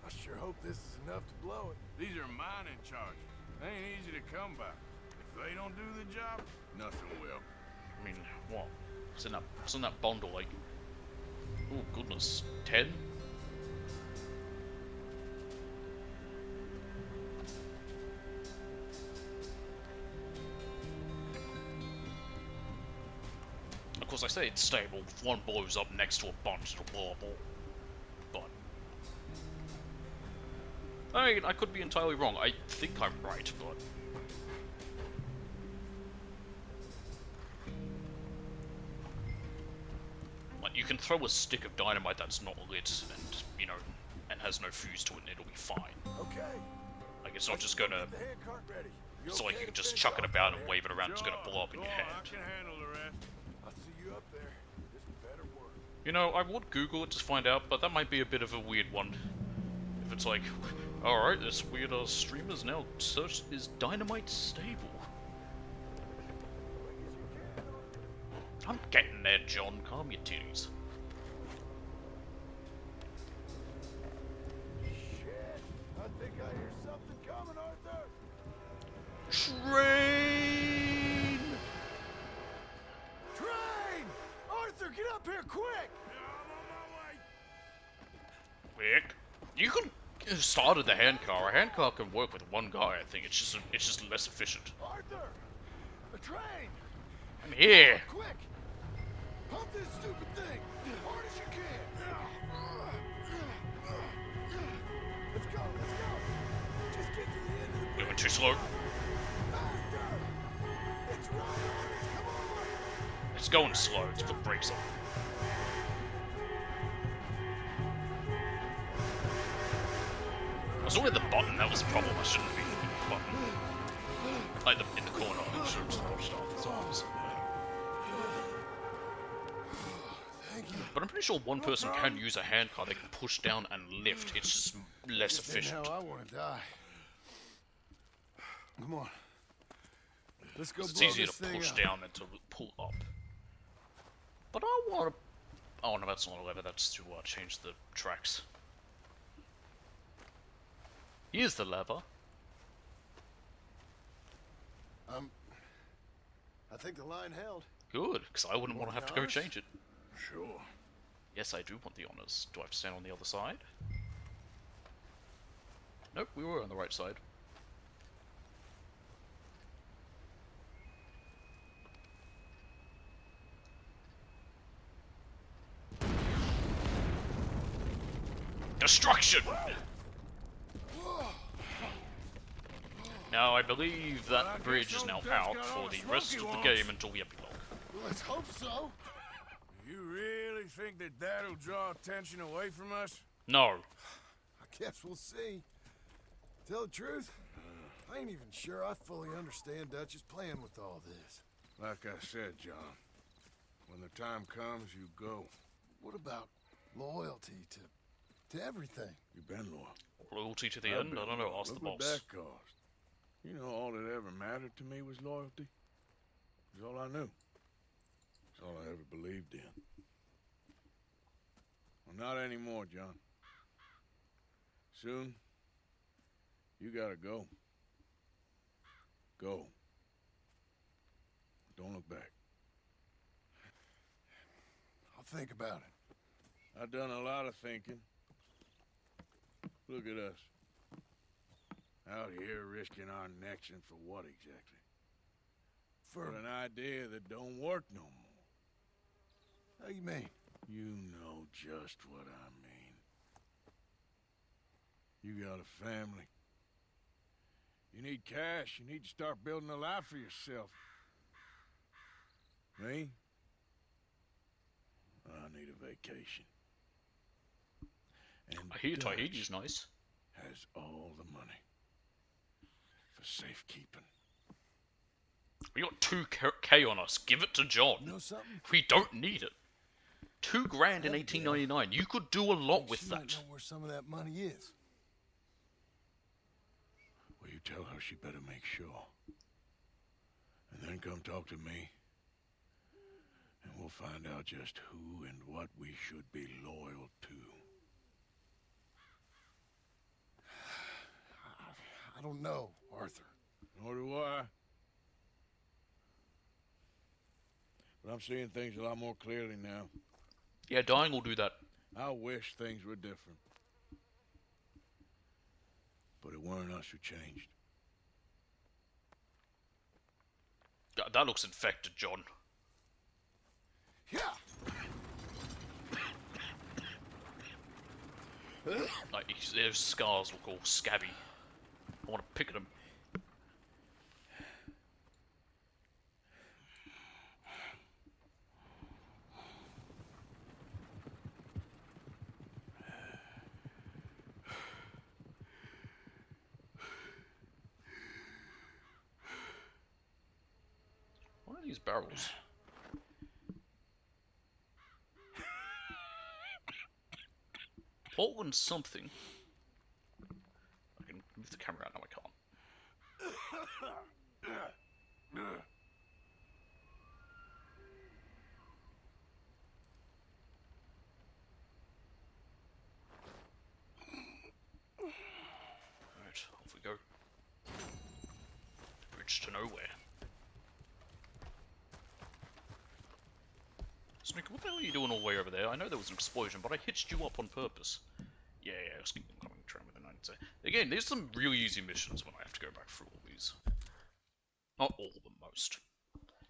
I sure hope this is enough to blow it. These are mining charges. They ain't easy to come by. If they don't do the job, nothing will. I mean, what? What's in that bundle, like? Oh goodness, 10? Of course, I say it's stable. If one blows up next to a bunch, it'll blow up all. But I mean, I could be entirely wrong. I think I'm right, but. Like, you can throw a stick of dynamite that's not lit and, you know, and has no fuse to it and it'll be fine. Okay. Like, it's not just gonna... Get the hand cart ready. You It's not like okay you can to just finish chuck it off about there? and wave it around, it's gonna blow up in your hand. I can handle the rest. I'll see you up there. This better work. You know, I would Google it to find out, but that might be a bit of a weird one. If it's like, alright, this weird streamer's now searched, is dynamite stable? I'm getting there, John. Calm your titties. Shit! I think I hear something coming, Arthur. Train! Train! Arthur, get up here quick! Quick. You could have started the handcar. A handcar can work with one guy, I think. It's just less efficient. Arthur! The train! I'm here! Quick! Pump this stupid thing! Hard as you can! Let's go, let's go! Just get to the end of the We went too slow. faster! It's right on us, come on! It's going slow. Let's put brakes on. I was only at the button. That was the problem. I shouldn't have been hitting the button. Like in the corner. I should have just watched off his arms. But I'm pretty sure one person can use a handcar. They can push down and lift. It's just less efficient. Hell, I want to die. Come on. Let's go. It's blow easier this to thing push up. down than to pull up. But I want to... Oh no, that's not a lever. That's to change the tracks. Here's the lever. I think the line held. Good, because I wouldn't want to have to go honors? change it. Sure. Yes, I do want the honors. Do I have to stand on the other side? Nope, we were on the right side. Destruction! Now, I believe that bridge is now out for the rest of the game until the epilogue. Let's hope so. You really really think that that'll draw attention away from us? No. I guess we'll see. Tell the truth, I ain't even sure I fully understand Dutch's plan with all this. Like I said, John, when the time comes, you go. What about loyalty to everything? You've been loyal. Loyalty to the I've end? been I don't know, loyal. ask the Look what boss. that cost. You know, all that ever mattered to me was loyalty. It was all I knew. It's all I ever believed in. Well, not anymore, John. Soon, you gotta go. Go. Don't look back. I'll think about it. I've done a lot of thinking. Look at us. Out here risking our necks, and for what exactly? For an idea that don't work no more. How you mean? You know just what I mean. You got a family. You need cash. You need to start building a life for yourself. Me? I need a vacation. And I hear Dutch Tahiti's nice. has all the money for safekeeping. We got 2K on us. Give it to John. You know something? We don't need it. $2 grand in 1899. You could do a lot with She that. might know where some of that money is. Well, you tell her she better make sure. And then come talk to me. And we'll find out just who and what we should be loyal to. I don't know, Arthur. Nor do I. But I'm seeing things a lot more clearly now. Yeah, dying will do that. I wish things were different. But it weren't us who changed. That looks infected, John. Yeah. Like, his scars look all scabby. I want to pick at them. What are these barrels? Portland something. I can move the camera out now. I can't. Right, off we go. Bridge to nowhere. Sneaker, what the hell are you doing all the way over there? I know there was an explosion, but I hitched you up on purpose. Yeah, let's keep coming train with the 90. Again, there's some really easy missions when I have to go back through all these. Not all of them, most.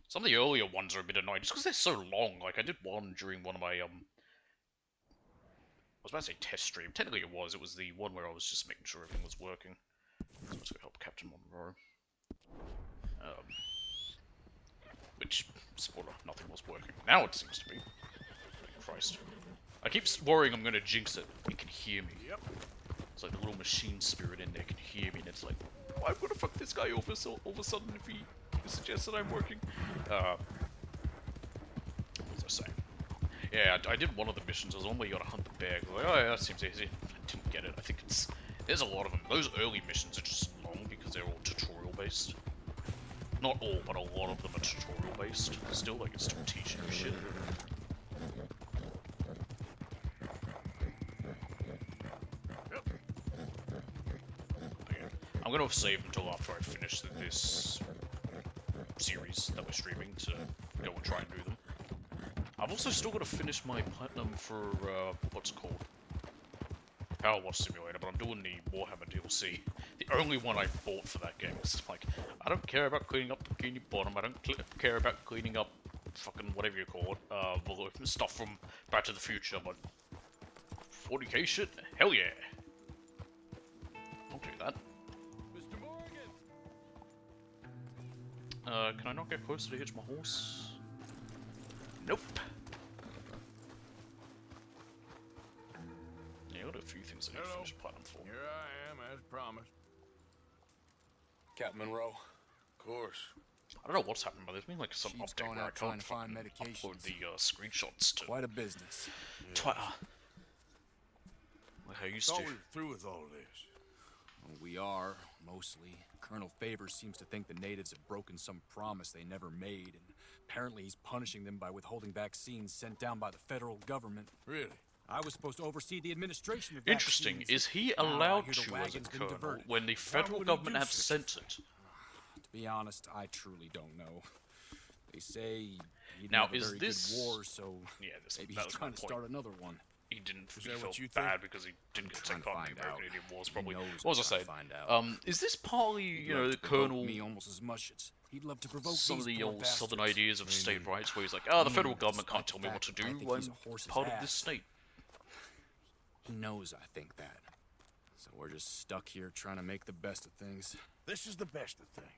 Some of the earlier ones are a bit annoying, just because they're so long. Like, I did one during one of my, I was about to say test stream. Technically it was the one where I was just making sure everything was working. So let's go help Captain Monroe. Which, spoiler, nothing was working. Now it seems to be. Christ. I keep worrying I'm gonna jinx it. It can hear me. Yep. It's like the little machine spirit in there can hear me, and it's like, I'm gonna fuck this guy over so all of a sudden if he suggests that I'm working. What was I saying? Yeah, I did one of the missions. It was one where you gotta hunt the bear. Like, oh yeah, that seems easy. I didn't get it. I think there's a lot of them. Those early missions are just long because they're all tutorial based. Not all, but a lot of them are tutorial based. Still, like, it's still teaching you shit. I'm gonna save until after I finish this series that we're streaming to go and try and do them. I've also still got to finish my platinum for, what's it called? Power Wash Simulator, but I'm doing the Warhammer DLC. The only one I bought for that game, because it's like, I don't care about cleaning up the Bikini Bottom, I don't care about cleaning up fucking whatever you call it, stuff from Back to the Future, but 40k shit? Hell yeah! I'll do that. Mr. Morgan! Can I not get closer to hitch my horse? Nope. few things I need to finish planning for. Here I am, as promised. Captain Monroe. Of course. I don't know what's happened, but there's been like some Chief's update going where I out trying can't to find fucking upload medications. the screenshots to Quite a business. Twitter. Like I used to. Thought we were through with all this. Well, we are, mostly. Colonel Favors seems to think the natives have broken some promise they never made, and apparently he's punishing them by withholding vaccines sent down by the federal government. Really? I was supposed to oversee the administration of Interesting. vaccines. Is he Now I allowed hear the to as a wagon's been colonel diverted. when the Why federal would he government do have such? sent it? To be honest, I truly don't know. They say he didn't Now, have a is very this- good war, so Yeah, this, maybe that he's was my trying to point. start another one. He didn't Is he that felt what you bad think? because he didn't get to Trying take to part in the find American out. Indian Wars. He Probably. knows What was I I'm saying? trying to find out. Is this partly, He'd you know, love the to provoke colonel? me almost as much as he'd love to provoke Some of these the poor old southern bastards. ideas of state rights, where he's like, "Oh, the federal government can't tell despite me what the to fact do. that I think he's I'm a horse's part of this ass. state." He knows I think that. So we're just stuck here trying to make the best of things. This is the best of things.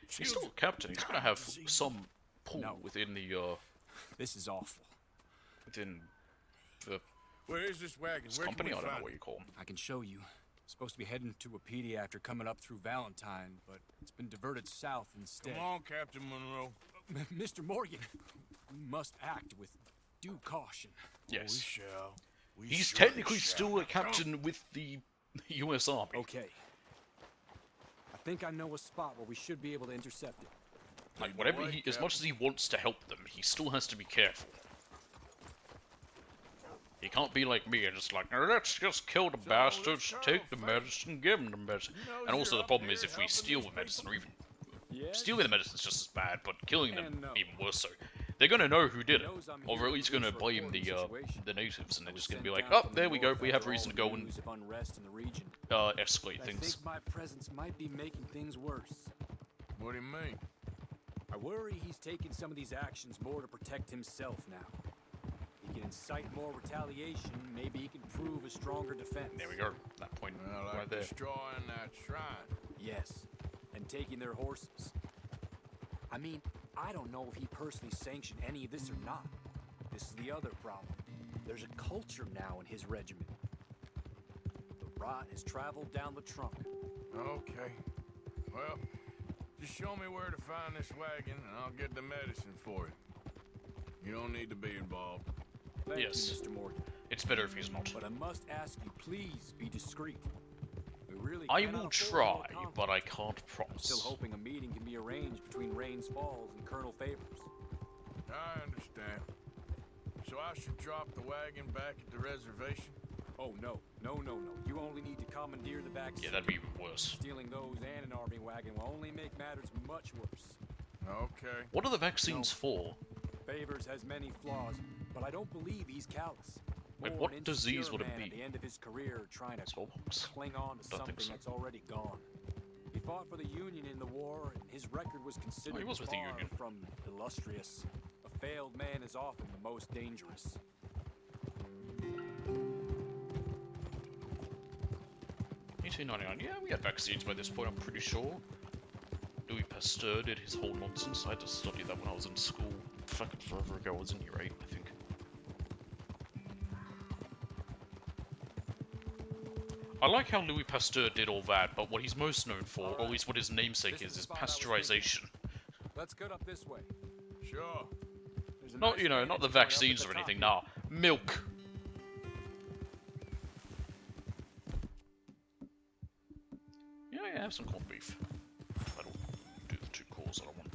He's still a captain. He's gonna have some pull within the This is awful. within the Where is this wagon? Where company. I can we don't know find what it? you call him. I can show you. Supposed to be heading to a PD after coming up through Valentine, but it's been diverted south instead. Come on, Captain Monroe. Mr. Morgan, we must act with due caution. Yes. We shall. We He's surely technically shall. still a Now, come. captain with the U.S. Army. Okay. I think I know a spot where we should be able to intercept it. Like whatever he, as much as he wants to help them, he still has to be careful. He can't be like me and just like, "Oh, let's just kill the bastards, take the medicine, give them the medicine." And also the problem is if we steal the medicine, or even stealing the medicine is just as bad, but killing them even worse so. They're gonna know who did it, or at least gonna blame the natives, and they're just gonna be like, "Oh, there we go, we have reason to go and Of unrest in the region. escalate I things." think my presence might be making things worse. What do you mean? I worry he's taking some of these actions more to protect himself now. He can incite more retaliation, maybe he can prove a stronger defense. There we go. That point Well, right like there. destroying that shrine. Yes, and taking their horses. I mean, I don't know if he personally sanctioned any of this or not. This is the other problem. There's a culture now in his regiment. The rot has traveled down the trunk. Okay. Well, just show me where to find this wagon, and I'll get the medicine for you. You don't need to be involved. Thank Yes. you, Mr. Morgan. It's better if he's not. But I must ask you, please be discreet. We really I cannot will afford try, more conflict. but I can't I'm still promise. hoping a meeting can be arranged between Rains Falls and Colonel Favors. I understand. So I should drop the wagon back at the reservation? Oh, no. No. You only need to commandeer the vaccine. Yeah, that'd be even worse. Stealing those and an army wagon will only make matters much worse. Okay. What are the vaccines for? Favors has many flaws, but I don't believe he's callous. Wait, More what an disease insecure would it man be? At the end of his career, trying to Smallpox? cling on to Don't think something so. that's already gone. He fought for the Union in the war, and his record was considered was with the far Union. from illustrious. A failed man is often the most dangerous. 1899. Yeah, we had vaccines by this point, I'm pretty sure. Louis Pasteur did his whole nonsense. I had to study that when I was in school. Fucking forever ago, wasn't he, right? I think. I like how Louis Pasteur did all that, but what he's most known for, or at least what his namesake is pasteurization. Let's cut up this way. Sure. There's a Not, nice you know, manage not the point up at vaccines the or top anything, here. nah. Milk. Yeah, I have some corned beef. That'll do the 2 cores that I want.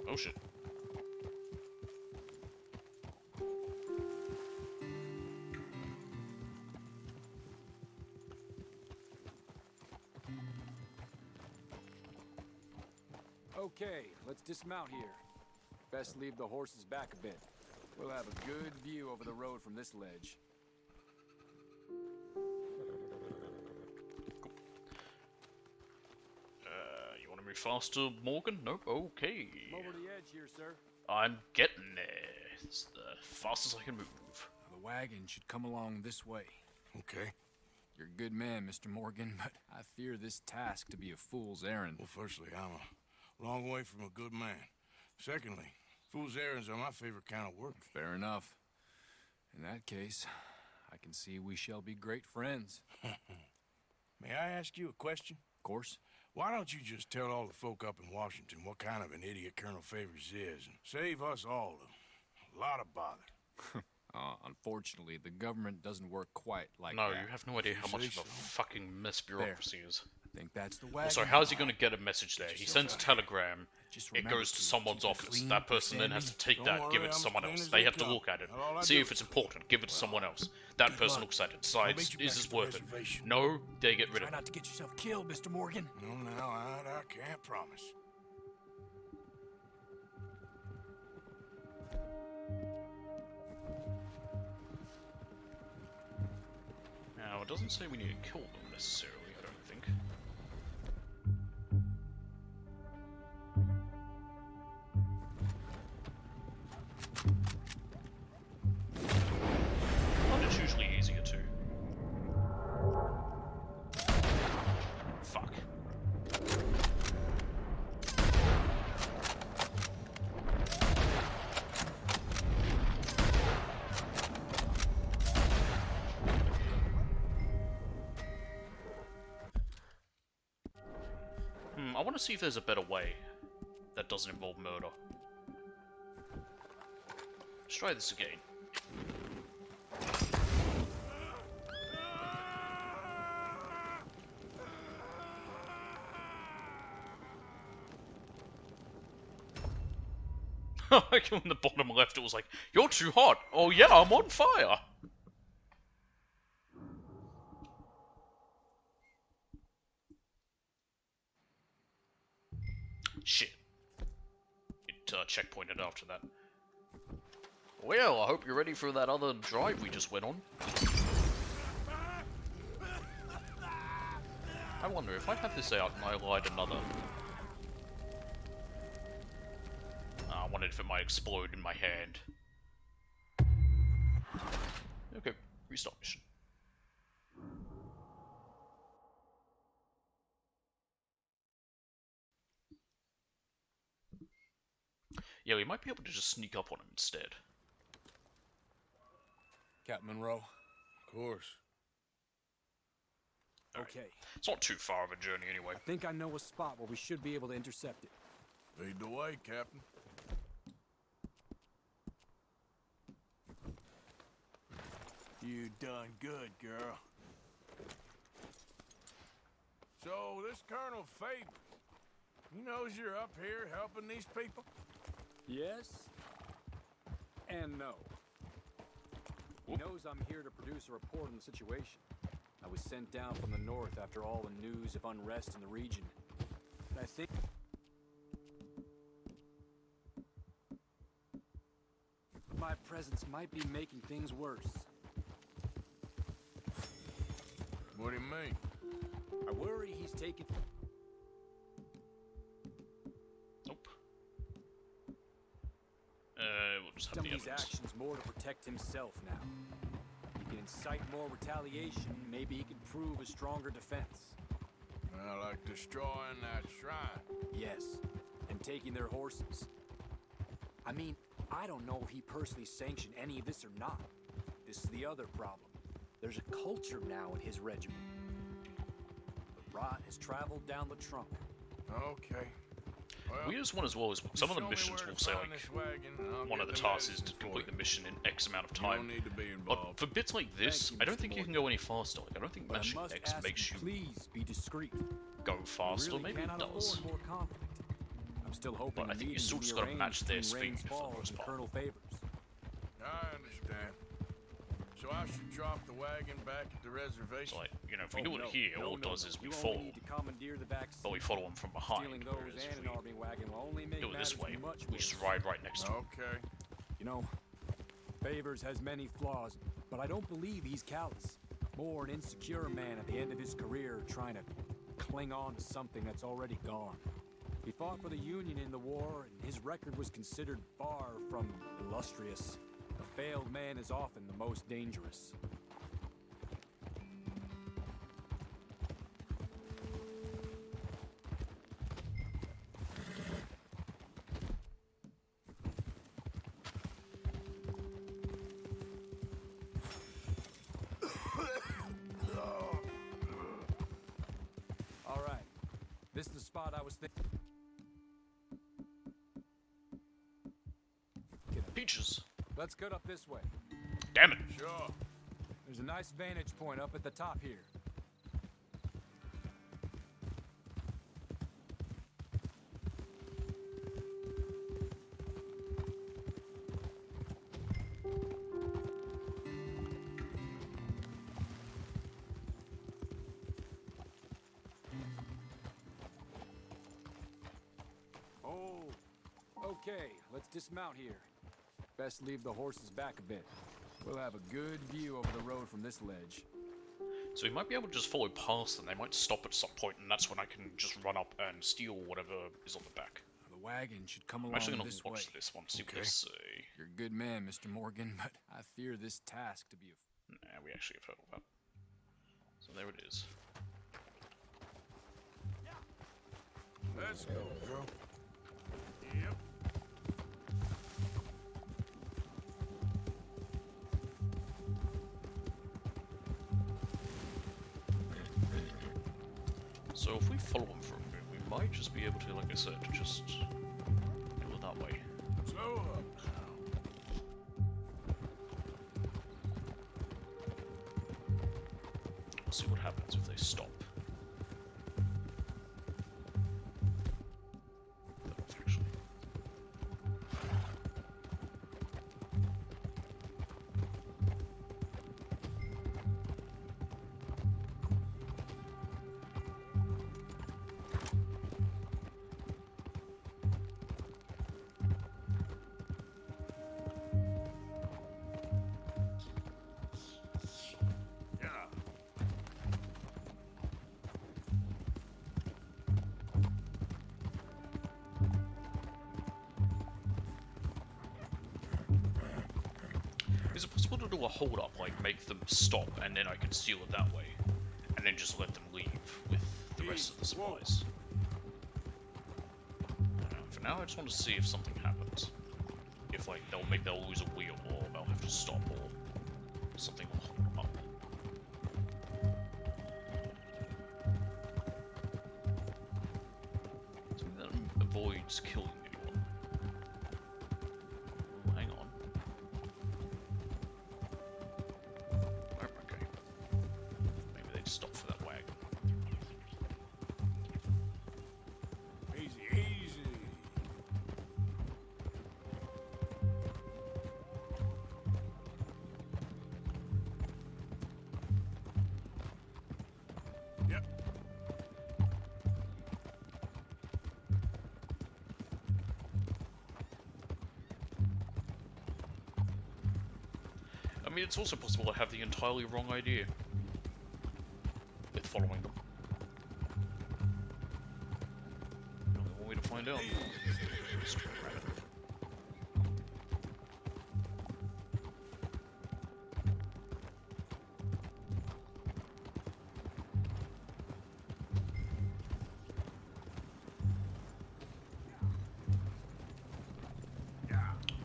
Oh shit. Okay, let's dismount here. Best leave the horses back a bit. We'll have a good view over the road from this ledge. You want to move faster, Morgan? Nope. Okay. Over the edge here, sir. I'm getting there. It's the fastest I can move. The wagon should come along this way. Okay. You're a good man, Mr. Morgan, but I fear this task to be a fool's errand. Well, firstly, I'm a long way from a good man. Secondly, fool's errands are my favorite kind of work. Fair enough. In that case, I can see we shall be great friends. May I ask you a question? Of course. Why don't you just tell all the folk up in Washington what kind of an idiot Colonel Favors is, and save us all a lot of bother? Unfortunately, the government doesn't work quite like No, that. you have no idea how much of a fucking mess bureaucracy is. I think that's the way. Also, how is he going to get a message there? He sends a telegram, it goes to someone's office, that person then has to take that, give it to someone else. They have to look at it, see if it's important, give it to someone else. That person looks at it, decides, is this worth it? No, they get rid of it. Try not to get yourself killed, Mr. Morgan. No, I can't promise. Now, it doesn't say we need to kill them necessarily, I don't think. But it's usually easier to. Fuck. I want to see if there's a better way that doesn't involve murder. Let's try this again. Like on the bottom left, it was like, "You're too hot." Oh yeah, I'm on fire. Shit. It checkpointed after that. Well, I hope you're ready for that other drive we just went on. I wonder if I have this out and I light another. I wondered if it might explode in my hand. Okay, restart mission. Yeah, we might be able to just sneak up on him instead. Captain Monroe. Of course. Okay. It's not too far of a journey anyway. I think I know a spot where we should be able to intercept it. Lead the way, Captain. You done good, girl. So, this Colonel Favors, he knows you're up here helping these people? Yes and no. He knows I'm here to produce a report on the situation. I was sent down from the north after all the news of unrest in the region. And I think my presence might be making things worse. What do you mean? I worry he's taken... Nope. We'll just have Some the of these evidence. actions more to protect himself now. He can incite more retaliation, maybe he can prove a stronger defense. Like destroying that shrine. Yes, and taking their horses. I mean, I don't know if he personally sanctioned any of this or not. This is the other problem. There's a culture now in his regiment. The rot has traveled down the trunk. Okay. Well, Weirdest one as well is some of the show me missions where will to say find like this wagon, and I'll one of get the the tasks is medicine to for complete you. the mission in X amount of You time. don't need to be But involved. for bits like this, Thank you, I don't Mr. think you can Morgan. go any faster. Like I don't think But I mashing must X ask makes you, you please be discreet. go We faster. really Maybe it cannot does. afford more conflict. I'm still hoping But I a think you meeting still can just be gotta match arranged their between speed Rains for the Falls most and part. Colonel Favors. I understand. So I should drop the wagon back at the reservation? So like, you know, if we do it here, all it does is we You follow only need to commandeer the back but we follow them from behind. Stealing those Whereas if and we an army wagon will only make do it this matters way, much we just worse. ride right next to them. Okay. You know, Favors has many flaws, but I don't believe he's callous. More an insecure man at the end of his career trying to cling on to something that's already gone. He fought for the Union in the war, and his record was considered far from illustrious. A failed man is often the most dangerous. This is the spot I was thinking. Peaches. Let's cut up this way. Damn it. Sure. There's a nice vantage point up at the top here. Okay, let's dismount here. Best leave the horses back a bit. We'll have a good view over the road from this ledge. So we might be able to just follow past them. They might stop at some point, and that's when I can just run up and steal whatever is on the back. The wagon should come along I'm actually gonna this watch way. this one, see what they say. You're a good man, Mr. Morgan, but I fear this task to be a... Nah, we actually have heard of that. So there it is. Let's go, girl. Yep. So if we follow them for a bit, we might just be able to, like I said, just go that way. Slow up. We'll see what happens if they stop. Actually. Is it possible to do a hold up, like make them stop and then I can steal it that way? And then just let them leave with the rest of the supplies? For now I just want to see if something happens. If like they'll lose a wheel or they'll have to stop or something will hold them up. Something that avoids killing anyone. Oh, hang on. Okay. Maybe they'd stop for that wagon. Easy, easy. Yep. I mean, it's also possible I have the entirely wrong idea with following them. Only one way to find out. Stray rabbit.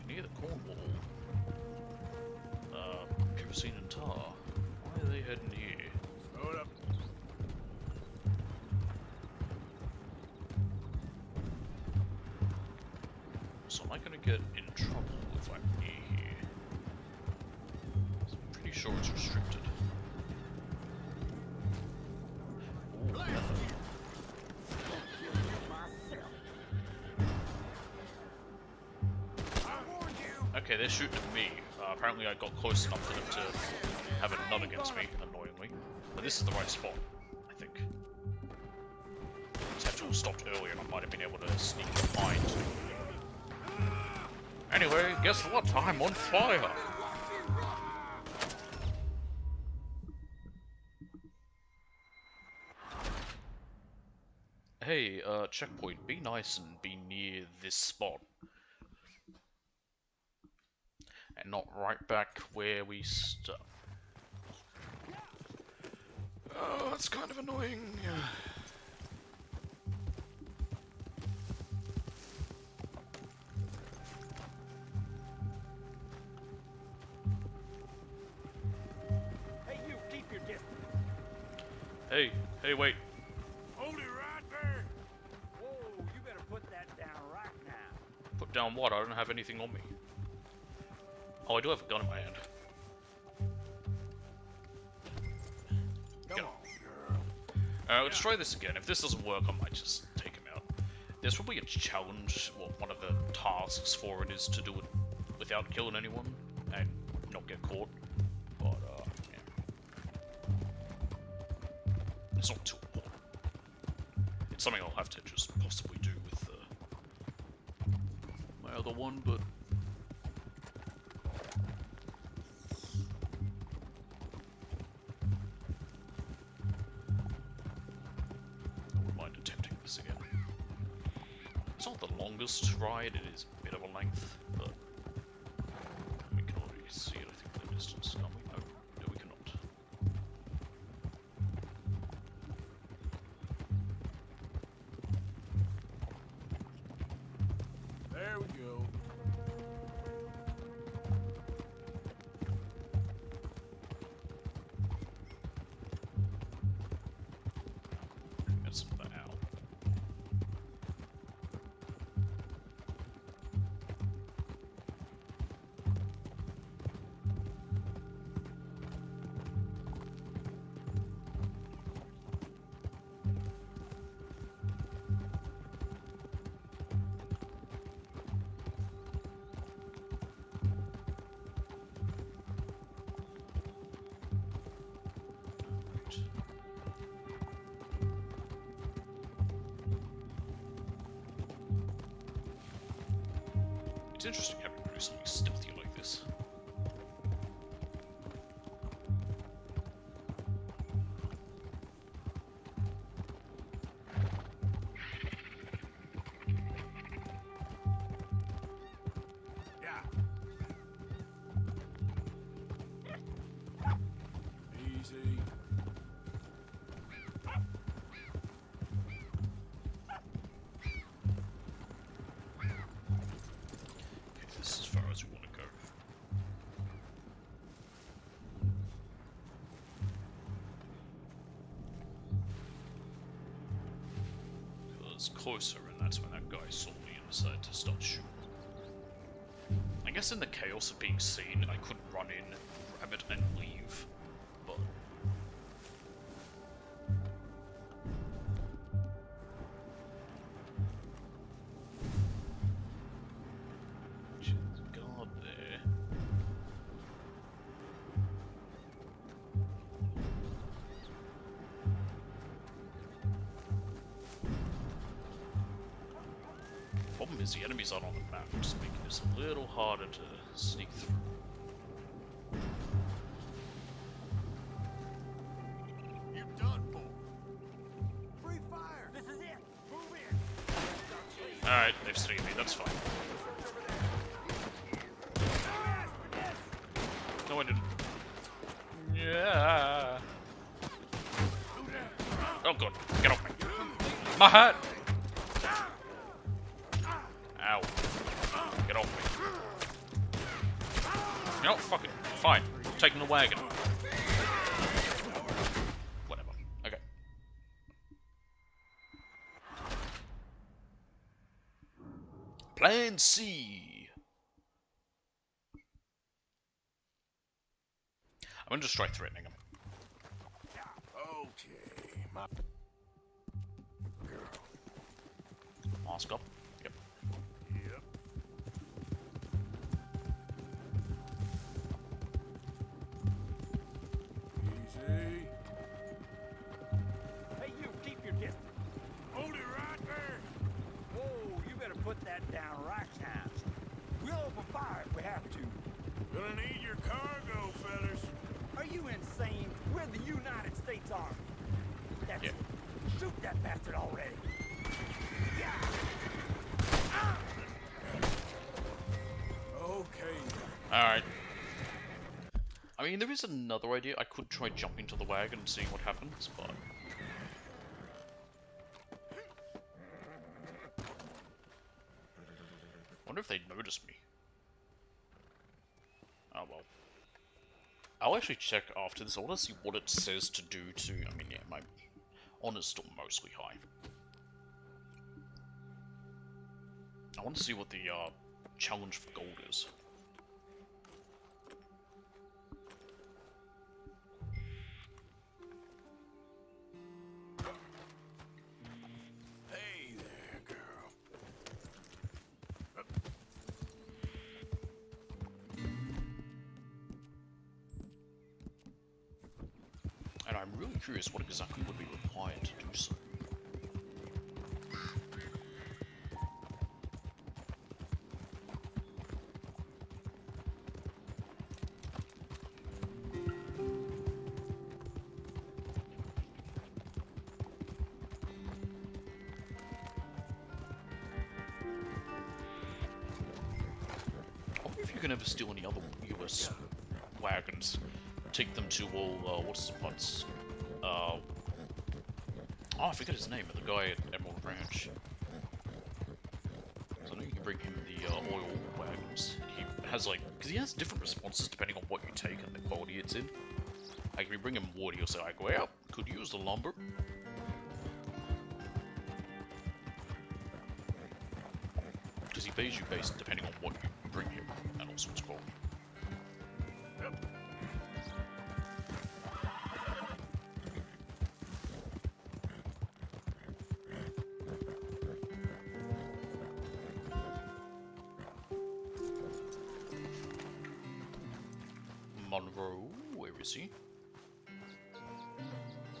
Near the Cornwall. Kerosene and tar. Why are they heading here? Hold up. So am I gonna get in trouble if I'm near here? I'm pretty sure it's restricted. Ooh, leather. Okay, they're shooting at me. Apparently I got close enough for them to have a nut against me, annoyingly. But this is the right spot, I think. Just had to have stopped earlier and I might have been able to sneak behind. Anyway, guess what? I'm on fire! Hey, checkpoint, be nice and be near this spot. And not right back where we stopped. Oh, that's kind of annoying. Hey, you, keep your distance. Hey, wait. Hold it right there. down what? I don't have anything on me. Oh, I do have a gun in my hand. Come on, let's try this again. If this doesn't work, I might just take him out. There's probably a challenge, well, one of the tasks for it is to do it without killing anyone and not get caught. But, yeah. It's not too important. It's something I'll have to just possibly do with my other one, but... I wouldn't mind attempting this again. It's not the longest ride, it is a bit of a length, but... we can already see it, I think, in the distance, can't we? No, we cannot. There we go. That's for now. It's interesting having to do something stealthy like this. Yeah. Easy. This is as far as we want to go. Because closer, and that's when that guy saw me and decided to start shooting. I guess in the chaos of being seen, I could run in, grab it, and leave, but... God there. Problem is the enemies aren't on the map, which is making this a little harder to sneak through. You done for? Free fire! This is it! Move in! Alright, they've seen me, that's fine. No, I didn't. Yeah. Oh god, get off me. My hat! Ow. Get off me. You know, fuck it. Fine. I'm taking the wagon. Whatever. Okay. Plan C. I'm gonna just try threatening him. Okay, my Mask up. Yep. Yep. Easy. Hey, you, keep your distance. Hold it right there. Whoa, you better put that down right now. We'll open fire if we have to. Gonna need your cargo, fellas. Are you insane? We're the United States Army. That's it. Shoot that bastard already. Okay. Alright. I mean, there is another idea. I could try jumping to the wagon and seeing what happens, but... wonder if they notice me. Oh well. I'll actually check after this. I want to see what it says to do to... I mean, yeah, my honor's still mostly high. I want to see what the challenge for gold is. Hey there, girl. And I'm really curious what exactly would be required to do so. I wonder if you can ever steal any other US wagons. Take them to all, what's his putts? Oh, I forget his name, but the guy at Emerald Ranch. So I know you can bring him the oil wagons. He has like, because he has different responses depending on what you take and the quality it's in. Like if you bring him wood, he'll say like, well, could use the lumber. Because he pays you based depending on what you bring him and also its quality. Monroe, where is he?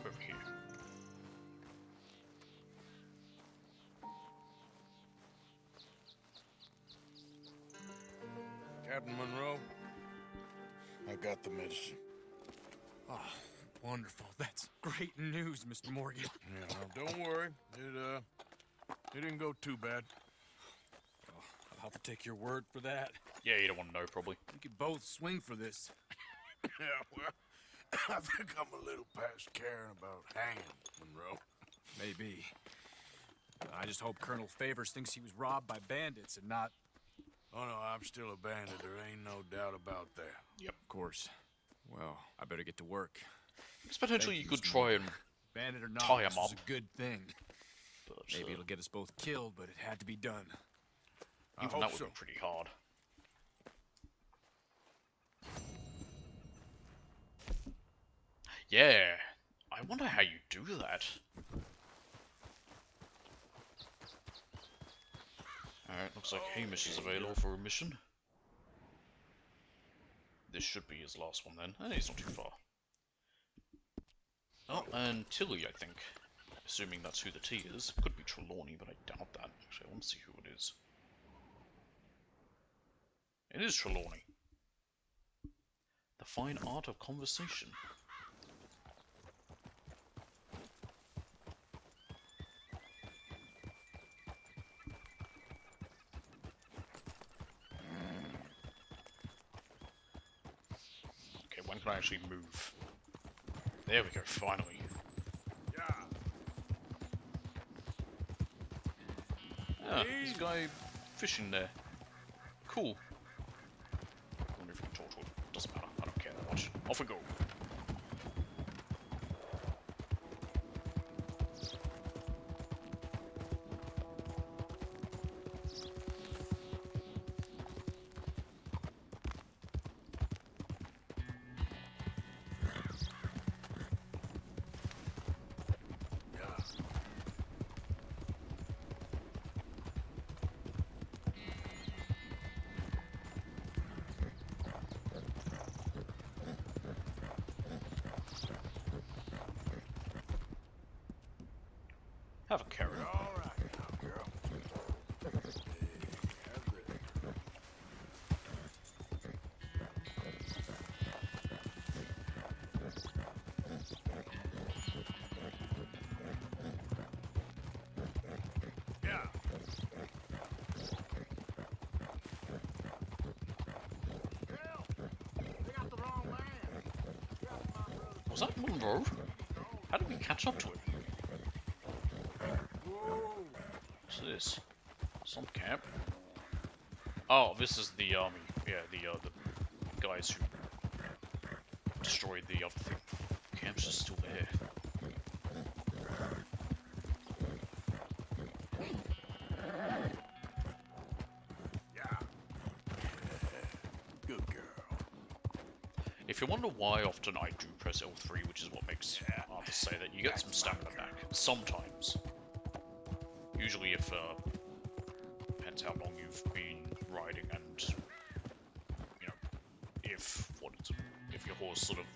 Over here. Captain Monroe, I got the medicine. Oh, wonderful. That's great news, Mr. Morgan. Yeah, well, don't worry. It didn't go too bad. Oh, I'll have to take your word for that. Yeah, you don't want to know, probably. We could both swing for this. Yeah, well, I think I'm a little past caring about hanging, Monroe. Maybe. I just hope Colonel Favors thinks he was robbed by bandits and not... Oh, no, I'm still a bandit. There ain't no doubt about that. Yep. Of course. Well, I better get to work. Because potentially you could try and bandit or not, tie him this up. was a good thing. But, Maybe it'll get us both killed, but it had to be done. Even that would be pretty hard. Yeah, I wonder how you do that. Alright, looks like Hamish is available for a mission. This should be his last one then. He's not too far. Oh, and Tilly, I think. Assuming that's who the T is. Could be Trelawney, but I doubt that. Actually, I want to see who it is. It is Trelawney. The fine art of conversation. Okay, when can I actually move? There we go, finally. Ah, there's a guy fishing there. Cool. I wonder if you can talk to him. Doesn't matter. I don't care that much. Off we go. Have a carrot. All right now, girl. Yeah. Was that Monroe? How did we catch up to him? What's this? Some camp? Oh, this is the army. Yeah, the guys who destroyed the other thing. Camp's just still there. Yeah. you wonder why often I do press L3, which is what makes Arthur say that, you get some stamina back. Sometimes. Usually if, depends how long you've been riding and, you know, if your horse sort of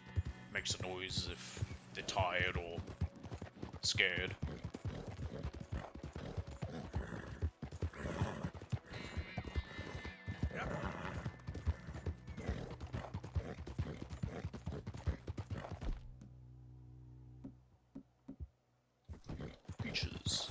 makes a noise, if they're tired or scared. Beaches.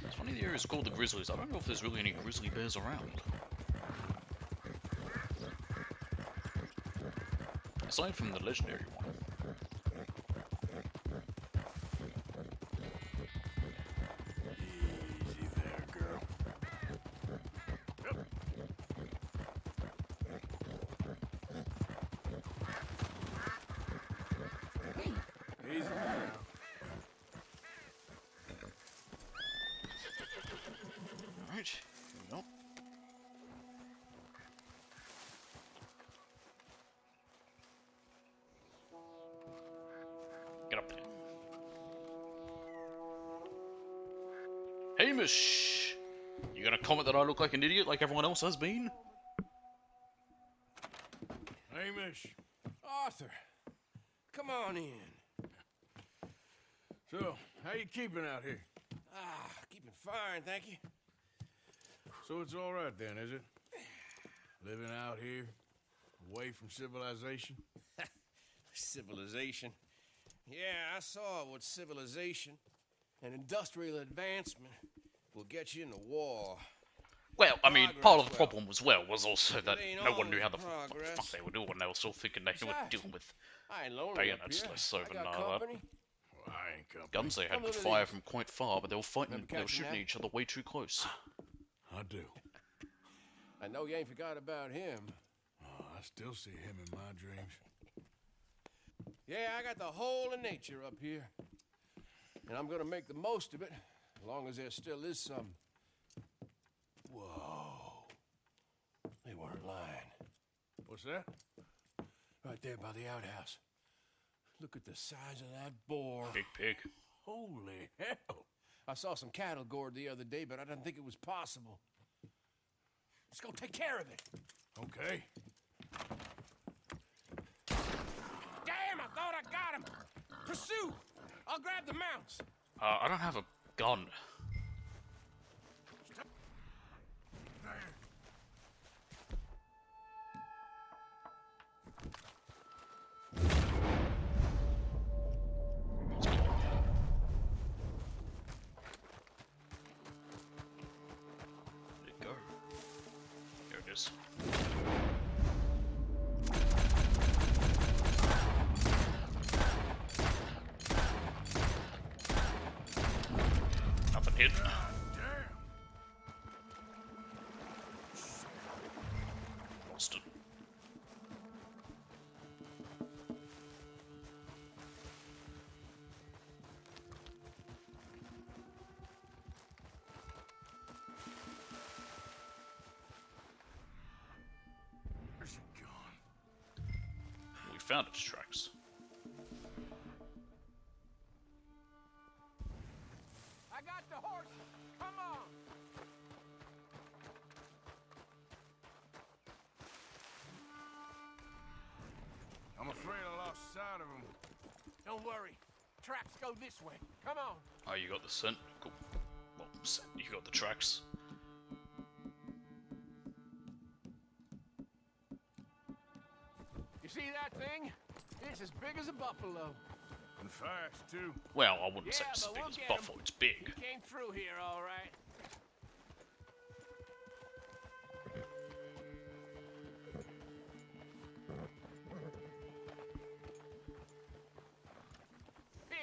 It's funny the area is called the Grizzlies. I don't know if there's really any grizzly bears around. Aside from the legendary one. Easy there, girl. Easy now. Alright, here we go. Get up there. Hamish! You gonna comment that I look like an idiot like everyone else has been? Hamish. Arthur, come on in. So, how you keeping out here? Keeping fine, thank you. So it's all right then, is it? Living out here, away from civilization? Civilization. Yeah, I saw what civilization and industrial advancement will get you in the war. Well, I mean, part of the problem as well was also that ain't no one knew how the progress. fuck they were doing. They were still thinking they were Besides, dealing with I ain't lonely up bayonets, here. less so I than got that. company. Well, I ain't company. Guns they had Come could look at fire these. from quite far, but they were fighting, Remember they were catching shooting that? each other way too close. I do. I know you ain't forgot about him. Oh, I still see him in my dreams. Yeah, I got the whole of nature up here. And I'm gonna make the most of it, as long as there still is some. Whoa. They weren't lying. What's that? Right there by the outhouse. Look at the size of that boar. Big pig. Holy hell. I saw some cattle gored the other day, but I didn't think it was possible. Let's go take care of it. Okay. Damn, I thought I got him. Pursue. I'll grab the mounts. I don't have a gun. Where'd it go? Here it is. Nothing hidden. Lost it. Where's it gone? We found its tracks. I got the horse. Come on. I'm afraid I lost sight of him. Don't worry. Tracks go this way. Come on. Oh, you got the scent? Cool. Well, scent, you got the tracks. You see that thing? It's as big as a buffalo. And fast, too. Well, I wouldn't say Yeah, it's as but big we'll as get Buffalo, him. it's big. He came through here all right.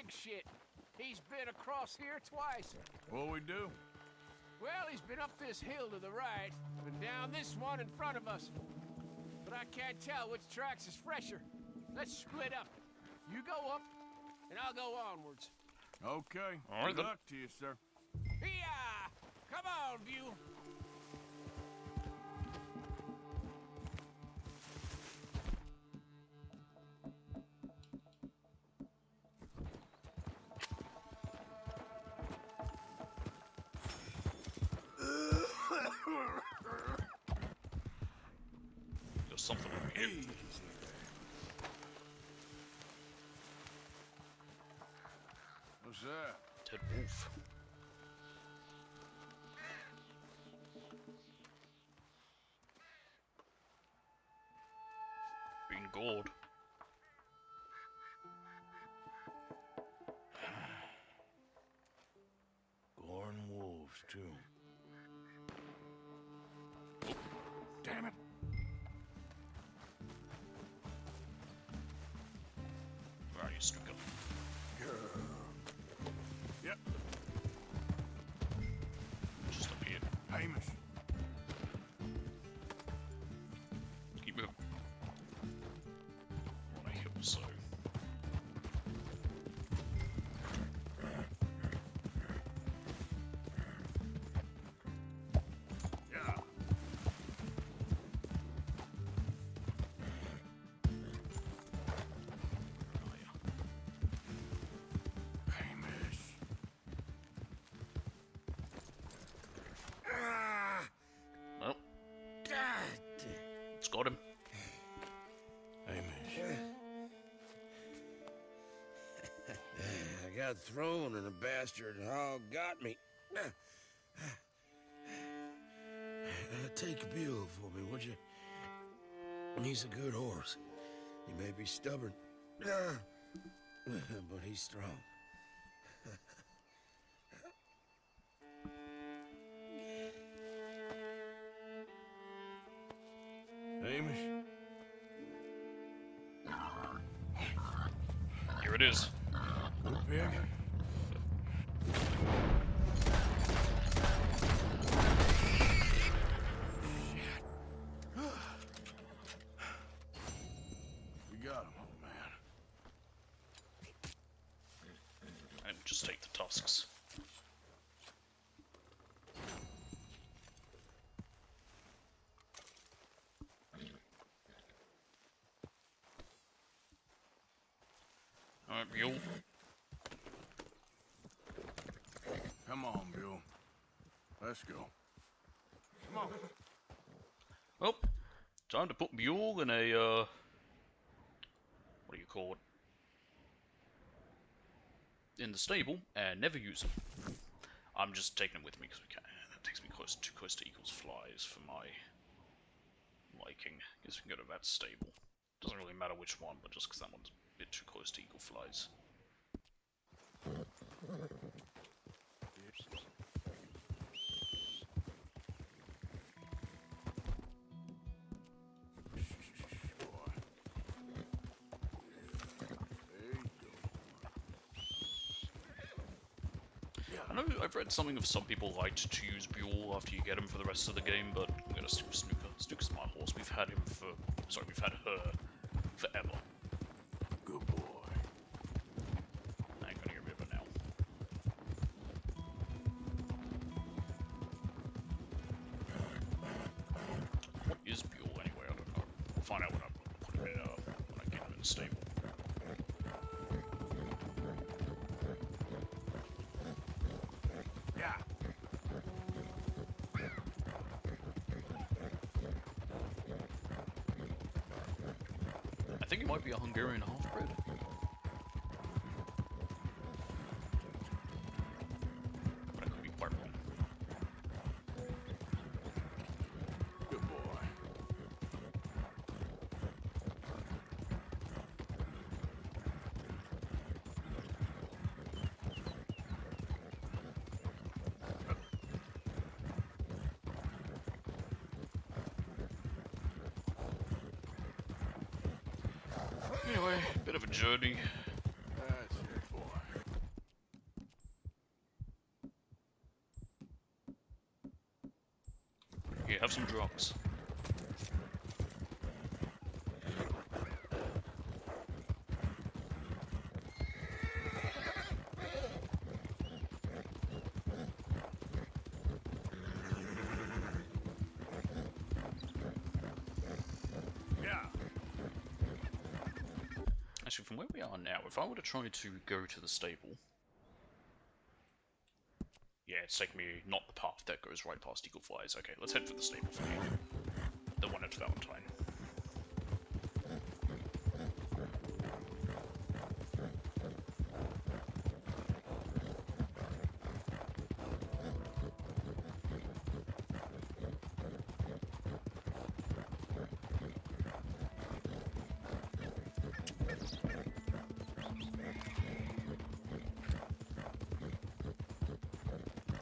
big shit. He's been across here twice. What we do? Well, he's been up this hill to the right and down this one in front of us. But I can't tell which tracks is fresher. Let's split up. You go up, and I'll go onwards. Okay. All right, Good then. luck to you, sir. Here! Come on, Buell. There's something over here. What's that? Dead wolf. Being gored. Goring wolves, too. Damn it. Where are you, Stuka? Yep. Just up here. Hamish. Keep moving. On a hill, so. Yeah. Hamish. Well. It's got him. Hamish. I got thrown and a bastard hog got me. Take Buell for me, would you? He's a good horse. He may be stubborn, but he's strong. Hamish. Here it is. Pig. We got him, old man. And just take the tusks. Alright, Buell. Come on, Buell. Let's go. Come on. Well, time to put Buell in a, what do you call it? In the stable, and never use him. I'm just taking him with me because we can. That takes me too close to Eagle's flies for my liking. Guess we can go to that stable. Doesn't really matter which one, but just because that one's a bit too close to Eagle flies. I know I've read something of some people liked to use Buell after you get him for the rest of the game, but I'm gonna stick with Snooker. Snooker's my horse. We've had him for... Sorry, we've had her forever. Good boy. I ain't gonna get rid of her now. What is Buell anyway? I don't know. We'll find out when I put him in, when I get him in the stable. Yeah. I think he might be a Hungarian half-bred. But I could be quite wrong. Good boy. Anyway, bit of a journey. That's it, boy. drugs. Actually, from where we are now, if I were to try to go to the stable... Yeah, it's taking me not the path that goes right past Eagle Flies. Okay, let's head for the stable for now. The one at Valentine.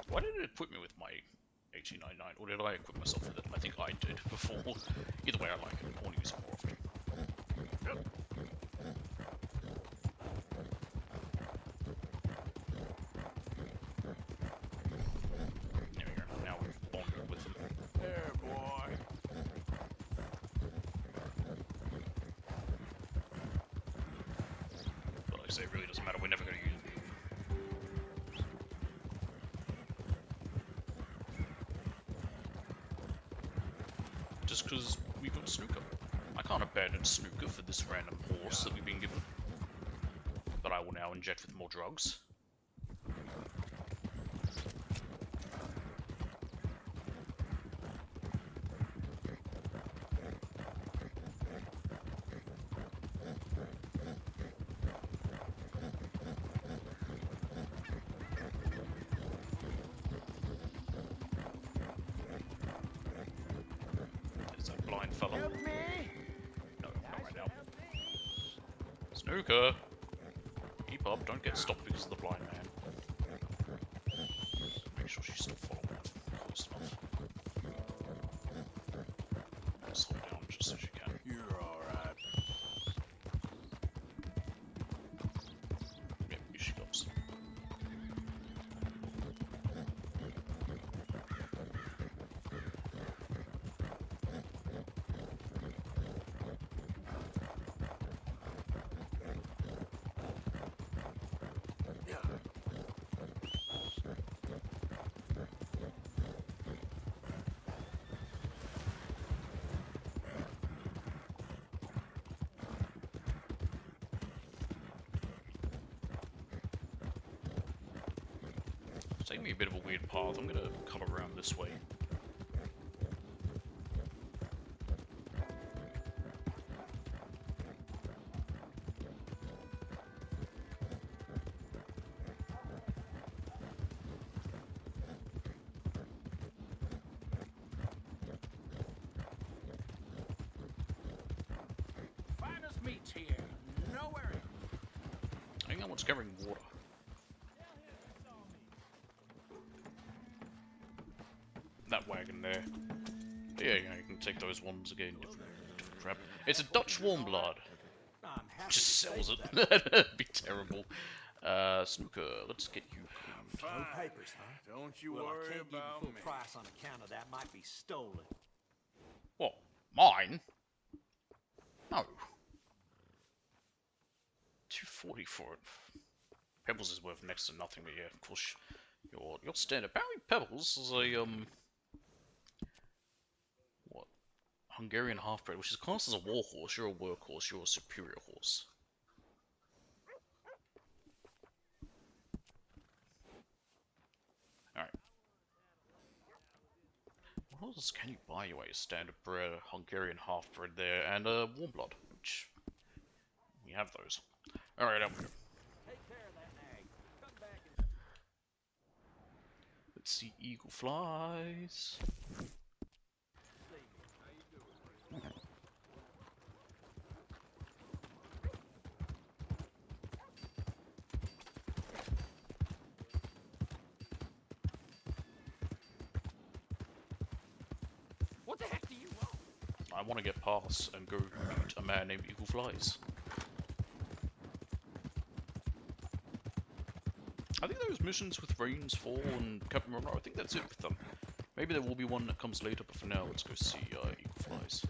Why did it equip me with my 1899, or did I equip myself with it? I think I did before. Either way, I like it. I want to use it more often. There we go. Now we've bonded with them. There, boy. But like I say, it really doesn't matter. We're never going to use it. Just because we've got Snooker. I can't abandon Snooker for this random horse that we've been given. But I will now inject with more drugs. Blind fellow. Help me! No, not right now. Snooker! Keep up, don't get stopped because of the blind man. Make sure she's still following close enough. Slow down just as you can. You're alright. Yep, here she comes. It's taking me a bit of a weird path. I'm gonna come around this way. Finest meats here. No worry. I think that one's carrying water. That wagon there. Yeah, you can take those ones again. Different crap. It's a Dutch warm blood. Just sells it. That'd be terrible. Snooker, let's get you cleaned. No papers, huh? Don't you Well, worry I can't give about you full me. price on account of that. Might be stolen. What? Mine? No. 240 for it. Pebbles is worth next to nothing, but yeah, of course, your standard. Apparently, Pebbles is a what? Hungarian half-bred, which is classed as a war horse. You're a workhorse. You're a superior horse. All right. What else can you buy away? Standard bred, Hungarian half-bred there, and a warm blood, which we have those. All right, up we go. Take care of that nag. Come back and... Let's see, Eagle Flies. What the heck do you want? I want to get past and go meet a man named Eagle Flies. I think those missions with Rains 4 and Captain Romero, I think that's it with them. Maybe there will be one that comes later, but for now, let's go see Eagle Flies.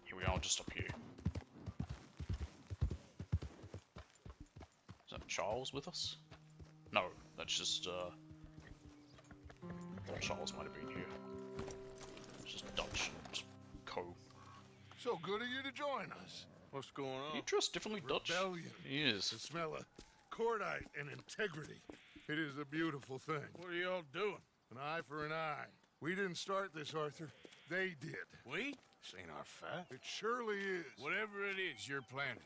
Here we are, just up here. Is that Charles with us? No, that's just, thought Charles might have been here. It's just Dutch and Co. So good of you to join us. What's going on? He dressed differently Dutch. Rebellion. He is. The smell of cordite and integrity. It is a beautiful thing. What are y'all doing? An eye for an eye. We didn't start this, Arthur. They did. We? This ain't our fight. It surely is. Whatever it is you're planning,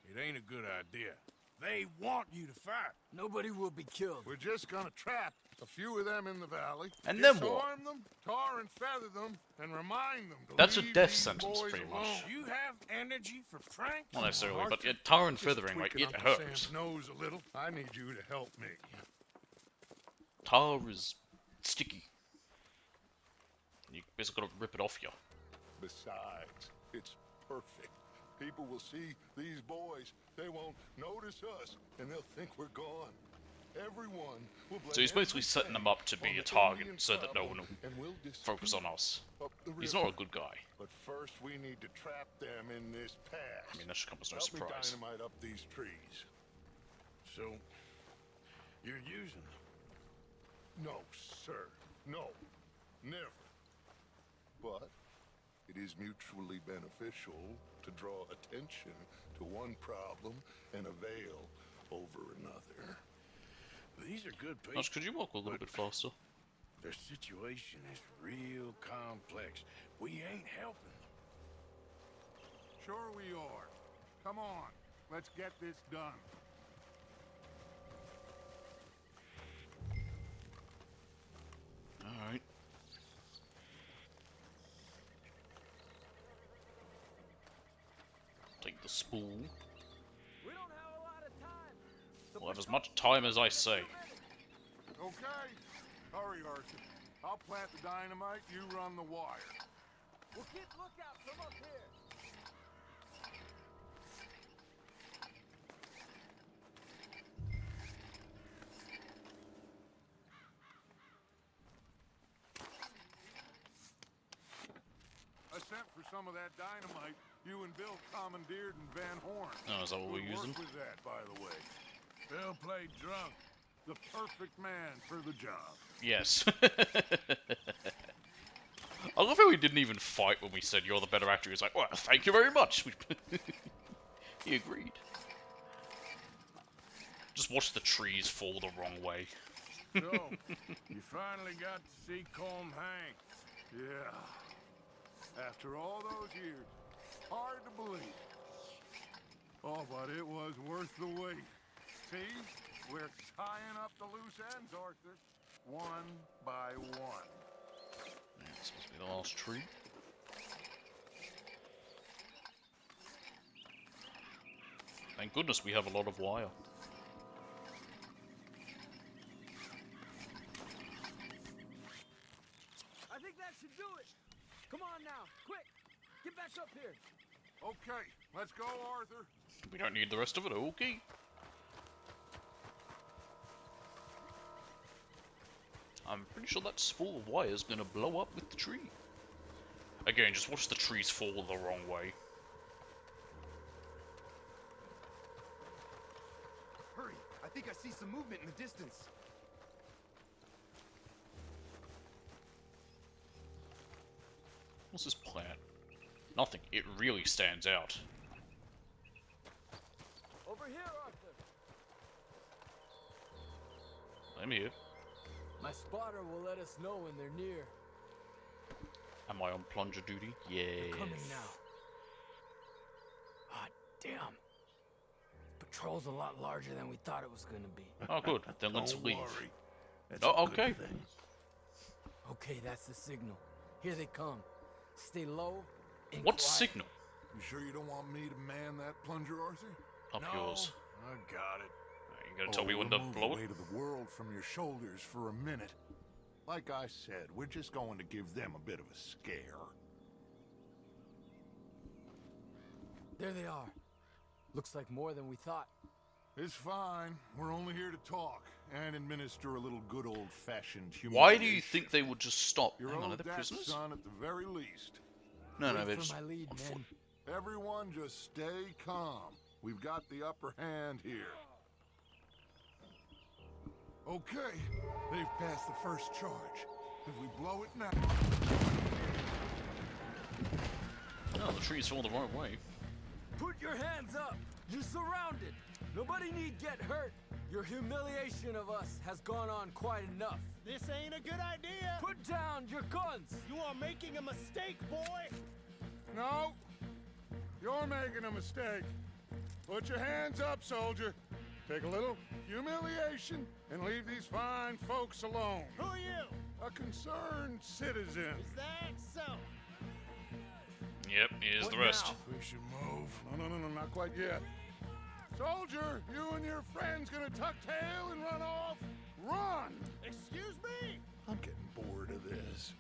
it ain't a good idea. They want you to fight. Nobody will be killed. We're just gonna trap a few of them in the valley. And then what? Disarm them, tar and feather them, and remind them to That's a leave death these sentence, boys pretty alone. much. You have energy for pranks? Not necessarily, but Arthur, tar and just feathering, like, tweaking it Uncle hurts. Sam's nose a little. I need you to help me. Tar is sticky. You basically gotta rip it off you. Besides, it's perfect. People will see these boys. They won't notice us, and they'll think we're gone. Everyone will blame So he's basically setting them up to be on a the target Indian so that no trouble, one will and we'll focus on us. up the He's river. not a good guy. But first, we need to trap them in this pass. I mean, that should come as no Help me surprise. dynamite up these trees. So, you're using them? No, sir. No. Never. But it is mutually beneficial to draw attention to one problem and avail over another. These are good people. Josh, could you walk a little bit faster? Their situation is real complex. We ain't helping them. Sure we are. Come on. Let's get this done. Alright. Take the spool. We don't have a lot of time. We'll have as much time as I say. Okay. Hurry, Arthur. I'll plant the dynamite, you run the wire. We'll keep lookout from up here. I sent for some of that dynamite you and Bill commandeered in Van Horn. Oh, is that what we're Good using? work with that, by the way. Bill played drunk. The perfect man for the job. Yes. I love how he didn't even fight when we said you're the better actor. He's like, well, thank you very much. He agreed. Just watch the trees fall the wrong way. So, you finally got to see Colm hang. Yeah. After all those years. Hard to believe. Oh, but it was worth the wait. See? We're tying up the loose ends, Arthur. One by one. That's supposed to be the last tree. Thank goodness we have a lot of wire. I think that should do it. Come on now, quick. Get back up here. Okay, let's go, Arthur. We don't need the rest of it, okay. I'm pretty sure that spool of wire is gonna blow up with the tree. Again, just watch the trees fall the wrong way. Hurry! I think I see some movement in the distance. What's this plant? Nothing. It really stands out. Over here, Arthur. I'm here. My spotter will let us know when they're near. Am I on plunger duty? Yes. They're coming now. Ah, damn. Patrol's a lot larger than we thought it was gonna be. Oh, good. Then let's Don't leave. worry. That's Oh, a good okay. thing. Okay, that's the signal. Here they come. Stay low and What quiet. signal? You sure you don't want me to man that plunger, Arthur? Up yours. I got it. You gonna tell me when to move blow the it? weight of the world from your shoulders for a minute. Like I said, we're just going to give them a bit of a scare. There they are. Looks like more than we thought. It's fine. We're only here to talk and administer a little good old-fashioned humiliation. Why do you think they would just stop? Your Hang on, are old they dad's prisoners? son at the very least. No, no, Wait they're for just my lead, on man. foot. Everyone just stay calm. We've got the upper hand here. Okay, they've passed the first charge. If we blow it now... No, the trees fall the wrong way. Put your hands up! You're surrounded! Nobody need get hurt! Your humiliation of us has gone on quite enough. This ain't a good idea. Put down your guns! You are making a mistake, boy. No! You're making a mistake. Put your hands up, soldier. Take a little humiliation and leave these fine folks alone. Who are you? A concerned citizen. Is that so? Yep, here's What the rest. now? We should move. No, not quite yet. Soldier, you and your friend's gonna tuck tail and run off? Run! Excuse me? I'm getting bored of this.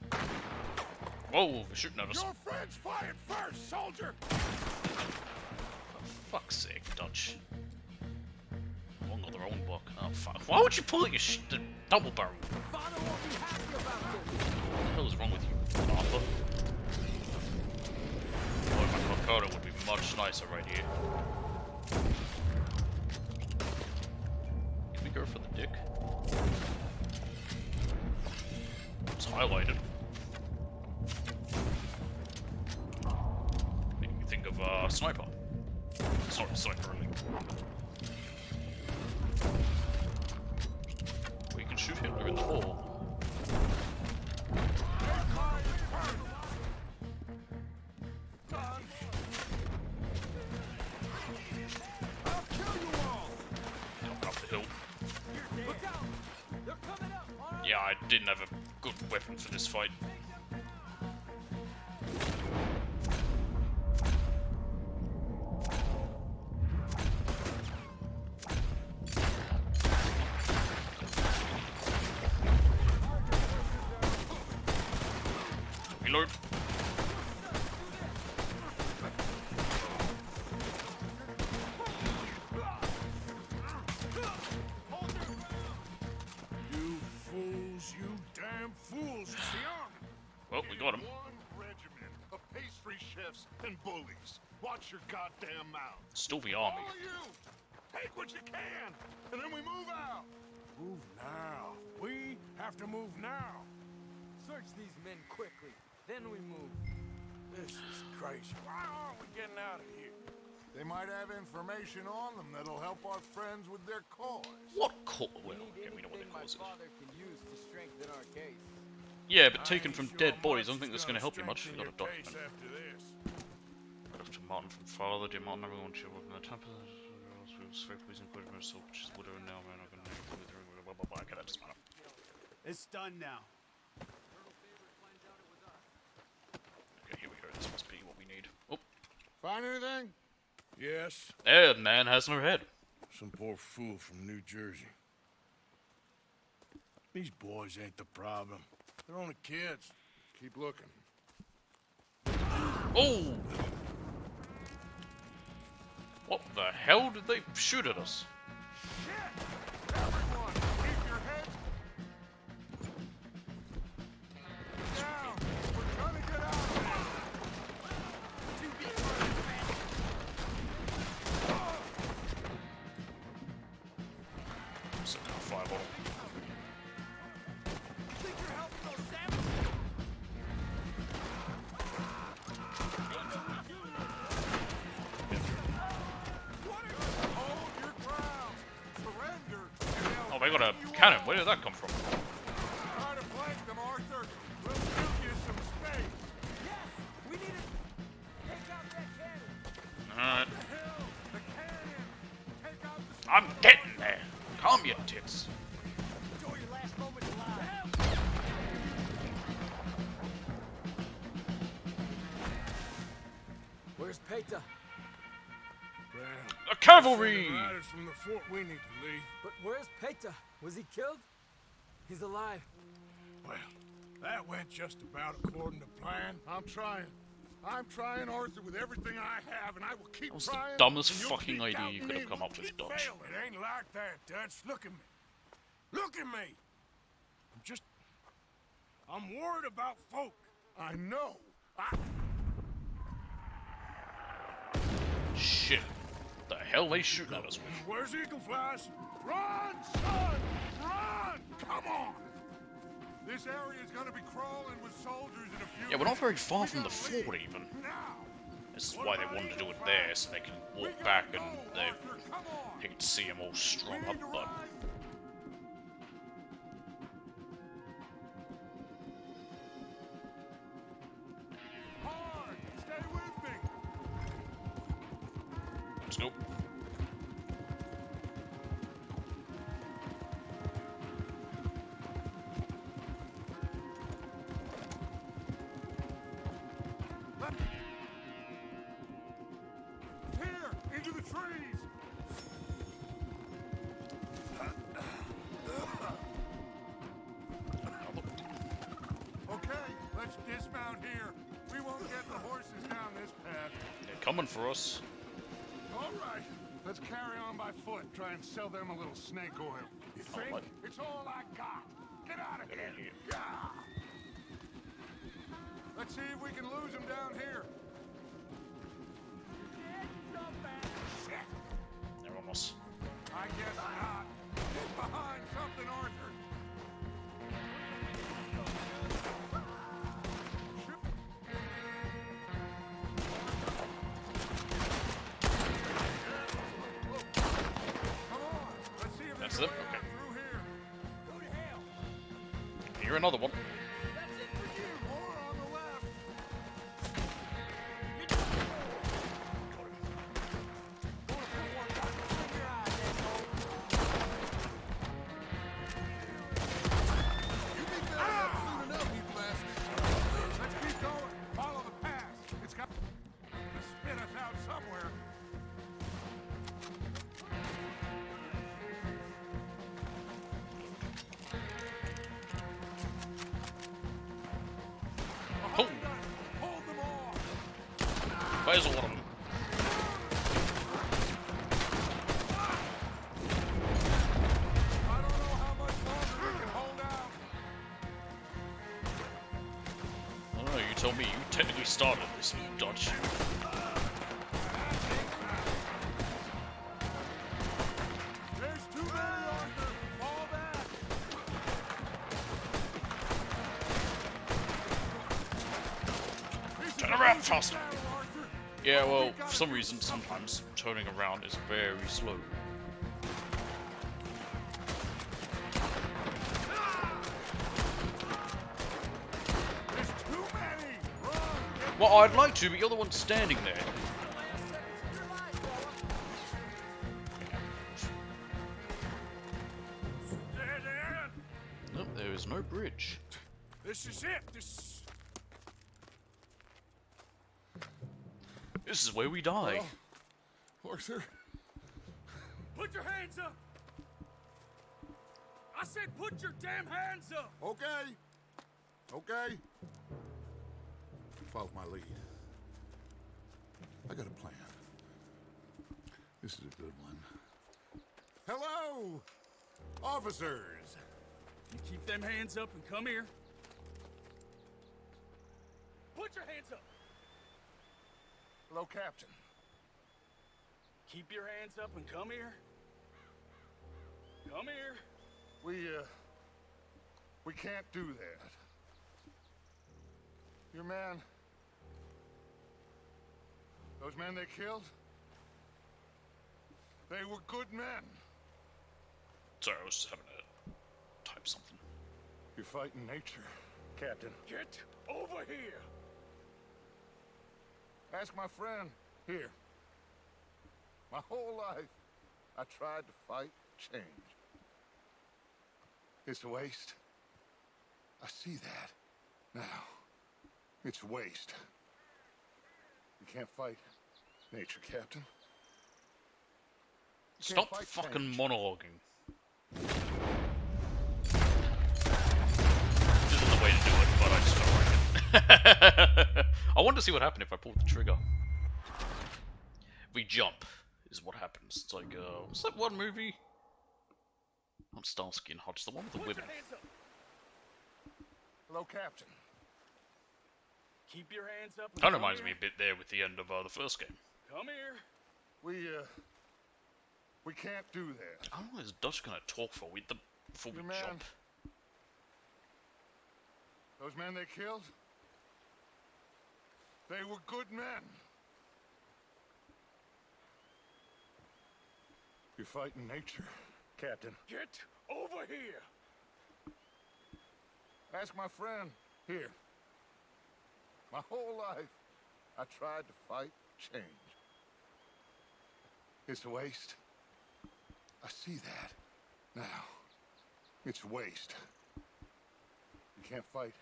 Whoa, they're shooting at us. Your friend's fired first, soldier! For fuck's sake, Dutch. One got their own book. Oh, fuck. Why would you pull out your the double barrel? Father won't be happy about this! What the hell is wrong with you, Arthur? Boy, my Kokoda would be much nicer right here. Can we go for the dick? It's highlighted. Making me think of sniper. Sorry, sniper really. We can shoot Hitler in the hole. Up the hill. Yeah, I didn't have a good weapon for this fight. Reload. You fools, you damn fools. It's the army. Well, we got him. One regiment of pastry chefs and bullies. Watch your goddamn mouth. Still the army. All of you, take what you can, and then we move out. Move now. We have to move now. Search these men quickly, then we move. This is crazy. Why aren't we getting out of here? They might have information on them that'll help our friends with their cause. What cause? Well, We need okay, we know what the anything my cause is. father can use to strengthen our case. Yeah, but taken from dead bodies, I don't think that's going to help you much. We've got a document. After this. Letter to Martin from father. Dear Martin, everyone should work in the temple. Please include myself, which is widow now, man. I'm going to blah, blah, blah. Okay, that doesn't matter. It's done now. Okay, here we go. This must be what we need. Oh, Find anything? Yes. there, the man has no head. Some poor fool from New Jersey. These boys ain't the problem. They're only kids. Keep looking. Oh! What the hell did they shoot at us? Everyone, keep your heads down. We're trying to get out of here. Set down a fireball. Think you're helping those savages? Hold your ground. Surrender. Oh, they got a cannon. Where did that come from? Try to flank them, Arthur. We'll give you some space. Yes! We need to take out that cannon! Alright. The hill, the cannon. Take out the I'm getting there. Calm your tits. Enjoy your last moments alive! Where's Peg? Peta? Well, A cavalry! send the riders from the fort, we need to leave. But where's Peta? Was he killed? He's alive. Well, that went just about according to plan. I'm trying, Arthur, with everything I have, and I will keep That was the trying. dumbest and you'll fucking keep idea doubting you could me, have come and up we'll with, keep Dutch. failing. It ain't like that, Dutch. Look at me. Look at me. I'm worried about folk. I know. Shit. The hell they shooting at us with? Where's Eagle Flies? Run, son! Run! Come on! This area is gonna be crawling with soldiers in a few Yeah, we're not very minutes. far We from the gotta fort leave. even. Now! This is why they wanted to do it there, so they can walk back and they hate to see them all strung up, but... Hard! Stay with me! Let's go. Here! Into the trees! Okay, let's dismount here. We won't get the horses down this path. They're coming for us. All right, let's carry on by foot. Try and sell them a little snake oil. You think? what? It's all I got. Get out of Get here. out of here. Yeah. Let's see if we can lose them down here. Shit. They're almost... I guess not. Get behind something, Arthur. That's it? Okay. Here another one. Let's keep going. Follow the path. It's got to spit us out somewhere. Oh! Where's one of them? I don't know, you told me you technically started this, Dutch. There's too many, Arthur. Fall back. Turn around faster! Yeah, well, for some reason, sometimes turning around is very slow. Well, I'd like to, but you're the one standing there. Nope, there is no bridge. This is it. This is where we die. Arthur. Put your hands up! I said put your damn hands up! Okay. Okay. Follow my lead. I got a plan. This is a good one. Hello, officers. You keep them hands up and come here. Put your hands up! Hello, Captain. Keep your hands up and come here. Come here. We can't do that. Your man... Those men they killed? They were good men. Sorry, I was just having to type something. You're fighting nature, Captain. Get over here! Ask my friend here. My whole life, I tried to fight change. It's a waste. I see that now. It's waste. You can't fight nature, Captain. You can't Stop fight fucking change. monologuing. This is the way to do it, but I just don't like it. I want to see what happened if I pulled the trigger. If we jump, is what happens. It's like, what's that one movie? Not Starsky and Hutch, the one with the women. Hello, Captain. Keep your hands up. Kind of reminds me a bit there with the end of the first game. Come here. We can't do that. How long is Dutch gonna talk for before we Your man. jump? Those men they killed, they were good men. You're fighting nature, Captain. Get over here. Ask my friend here. My whole life, I tried to fight change. It's a waste. I see that now. It's a waste. You can't fight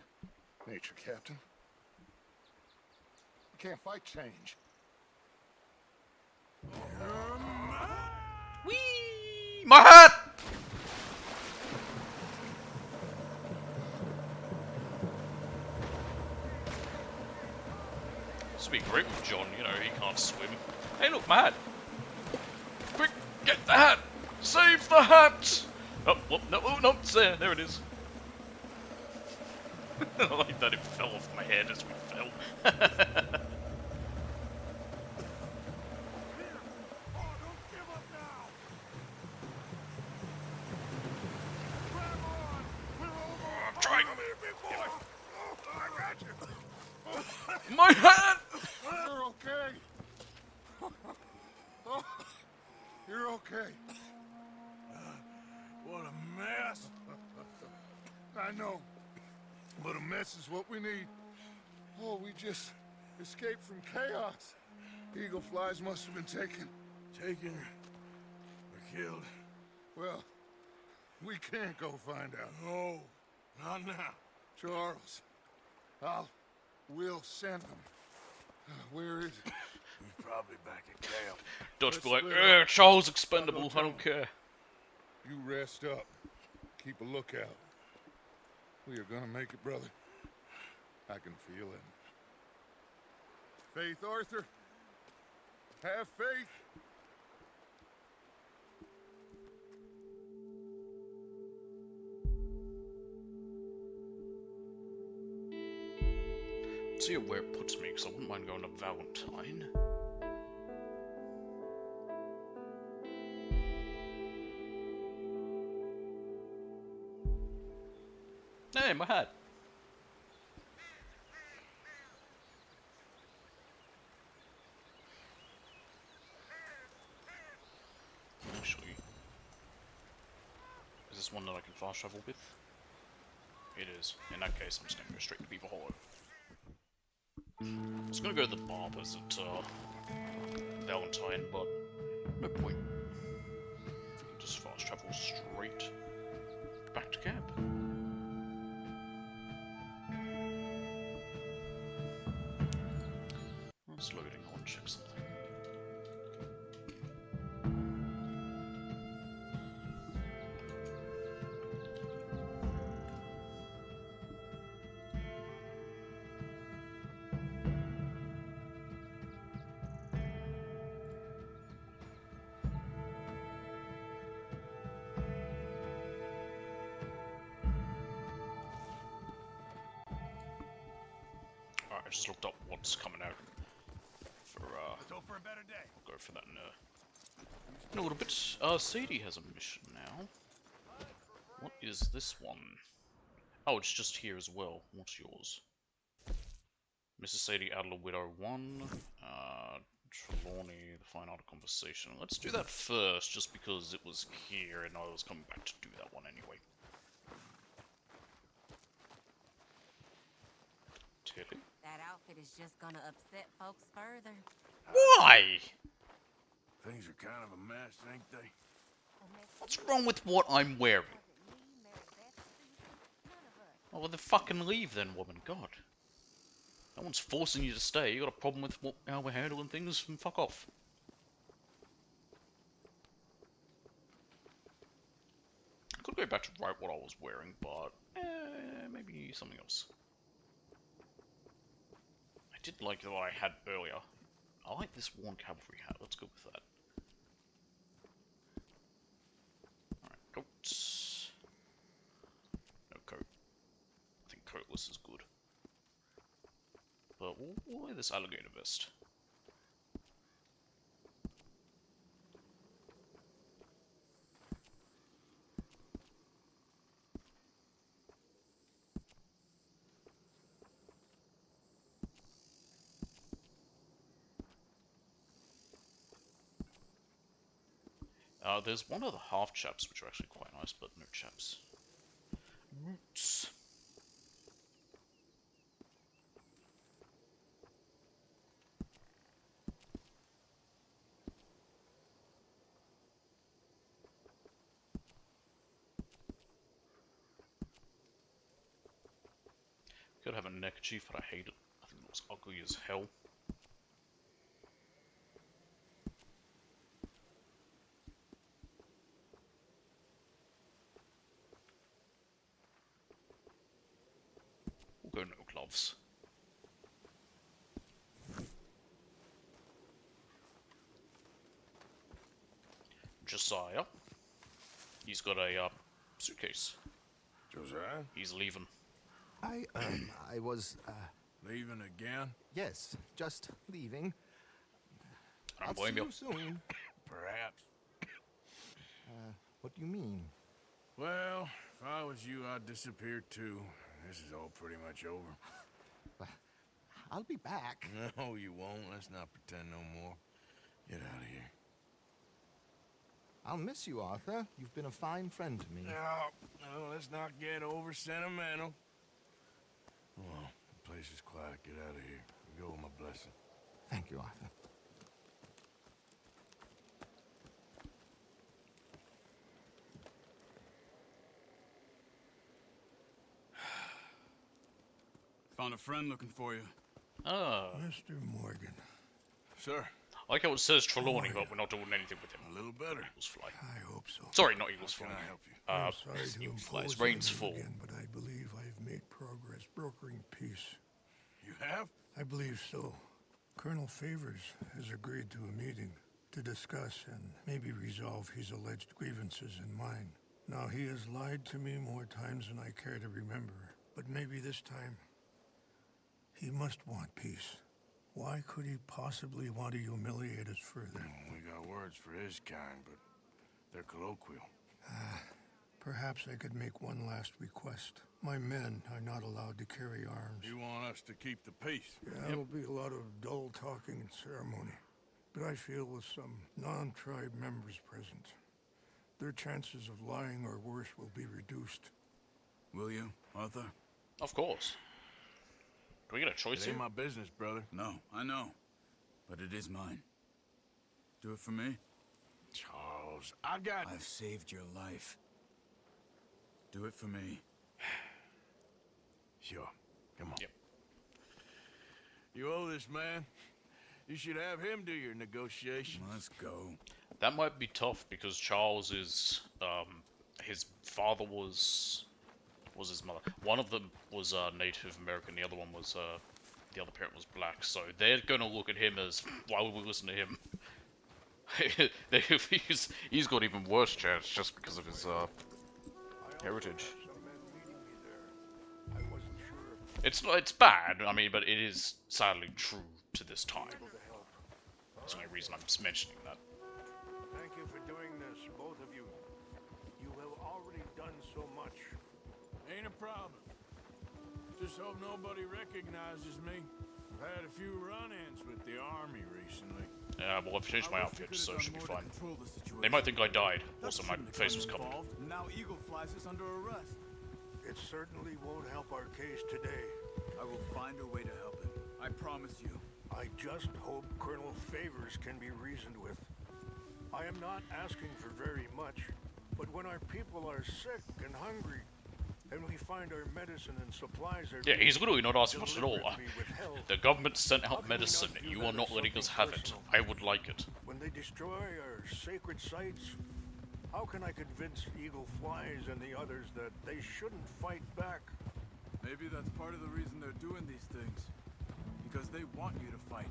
nature, Captain. You can't fight change. Whee! My hat! This would be great with John, you know, he can't swim. Hey look, my hat! Quick, get the hat! Save the hat! Oh, well, no, oh, no, it's there, there it is. I like that it fell off my head as we fell. I'm trying. My hat! You're okay. Oh, you're okay. What a mess. I know, but a mess is what we need. Oh, we just escaped from chaos. Eagle flies must have been taken. Taken or killed? Well, we can't go find out. No, not now. Charles, we'll send him. Where is he? He's probably back at camp. Dodge be like, Charles expendable, I don't care. You rest up. Keep a lookout. We are gonna make it, brother. I can feel it. Faith, Arthur. Have faith. See where it puts me, because I wouldn't mind going to Valentine. Hey, my hat! Actually, is this one that I can fast travel with? It is. In that case, I'm just going to go straight to Beaver Hollow. I was going to go to the barbers at Valentine, but no point. If we can just fast travel straight back to camp. It's loading, I want to check something. Alright, I just looked up what's coming out. Let's hope for a better day. Go for that in a little bit. Sadie has a mission now. What is this one? Oh, it's just here as well. What's yours? Mrs. Sadie Adler Widow 1. Trelawney, the Fine Art of Conversation. Let's do that first, just because it was here and I was coming back to do that one anyway. Tilly? That outfit is just gonna upset folks further. Why? Things are kind of a mess, ain't they? What's wrong with what I'm wearing? Oh, well then fucking leave then, woman. God. No one's forcing you to stay. You got a problem with how we're handling things, and fuck off. I could go back to write what I was wearing, but maybe something else. I did like what I had earlier. I like this worn cavalry hat. Let's go with that. Alright, coats. No coat. I think coatless is good. But we'll wear this alligator vest. There's one of the half chaps which are actually quite nice, but no chaps. Roots. Could have a neckerchief, but I hate it. I think it looks ugly as hell. We'll go no gloves. Josiah. He's got a suitcase. Josiah? He's leaving. I was, Leaving again? yes, just leaving. I I'll don't blame see you. you soon. Perhaps. What do you mean? Well, if I was you, I'd disappear too. This is all pretty much over. I'll be back. No, you won't. Let's not pretend no more. Get out of here. I'll miss you, Arthur. You've been a fine friend to me. No, let's not get over sentimental. Well, the place is quiet. Get out of here. Go with my blessing. Thank you, Arthur. Found a friend looking for you. Ah. Mr. Morgan. Sir. I like how it says Trelawney, but we're not doing anything with him. A little better. Eagles Fly. I hope so. Sorry, not Eagles Fly. Can I help you? I'm sorry to Eagles Fly. impose It's Rain's on you Fall. again, but I believe I've made progress brokering peace. You have? I believe so. Colonel Favors has agreed to a meeting to discuss and maybe resolve his alleged grievances and mine. Now, he has lied to me more times than I care to remember, but maybe this time he must want peace. Why could he possibly want to humiliate us further? We got words for his kind, but they're colloquial. Perhaps I could make one last request. My men are not allowed to carry arms. You want us to keep the peace? Yeah, there'll be a lot of dull talking and ceremony. But I feel with some non-tribe members present, their chances of lying or worse will be reduced. Will you, Arthur? Of course. Do we get a choice It here? ain't my business, brother. No, I know. But it is mine. Do it for me? Charles, I got... I've saved your life. Do it for me. Sure. Come on. Yep. You owe this man. You should have him do your negotiations. Let's go. That might be tough because Charles is, his father was his mother. One of them was Native American, the other one was, the other parent was black. So they're gonna look at him as, why would we listen to him? he's got even worse chance just because of his heritage. It's bad, I mean, but it is sadly true to this time. That's the only reason I'm mentioning that. Thank you for doing this, both of you. You have already done so much. Ain't a problem. Just hope nobody recognizes me. I've had a few run-ins with the army recently. Yeah, well, I've changed my outfit, so it should be fine. They might think I died. Also, my face was covered. Now Eagle Flies is under arrest. It certainly won't help our case today. I will find a way to help him. I promise you. I just hope Colonel Favors can be reasoned with. I am not asking for very much, but when our people are sick and hungry, and we find our medicine and supplies are Yeah, he's literally not asking much at all. deliberately withheld, The government sent how out can we medicine, not and view you are that not as letting us something have it. personal? I would like it. When they destroy our sacred sites, how can I convince Eagle Flies and the others that they shouldn't fight back? Maybe that's part of the reason they're doing these things. Because they want you to fight.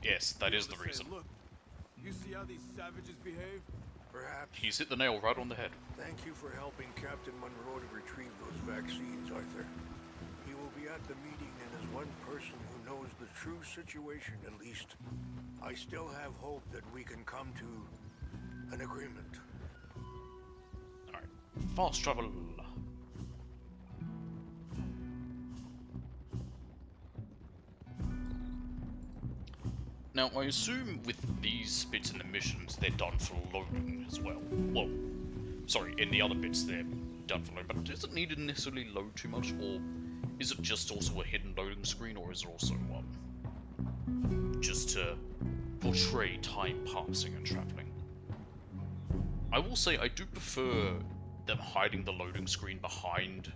Yes, that is the Say, reason. Look, you see how these savages behave? Perhaps. He's hit the nail right on the head. Thank you for helping Captain Monroe to retrieve those vaccines, Arthur. He will be at the meeting and is one person who knows the true situation, at least. I still have hope that we can come to an agreement. Alright, fast travel. Now, I assume with these bits in the missions, they're done for loading as well. Well, sorry, in the other bits, they're done for loading, but does it need to necessarily load too much, or is it just also a hidden loading screen, or is it also just to portray time passing and traveling? I will say I do prefer them hiding the loading screen behind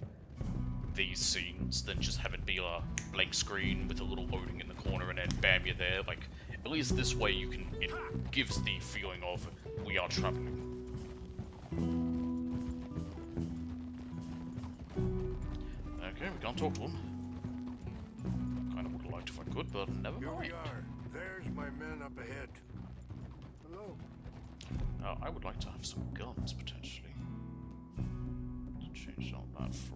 these scenes than just have it be a blank screen with a little loading in the corner and then bam, you're there. Like, at least this way you can, it gives the feeling of we are traveling. Okay, we can't talk to him. Kind of would have liked if I could, but never Here mind. we are. There's my men up ahead. Hello. I would like to have some guns, potentially. Change out that for...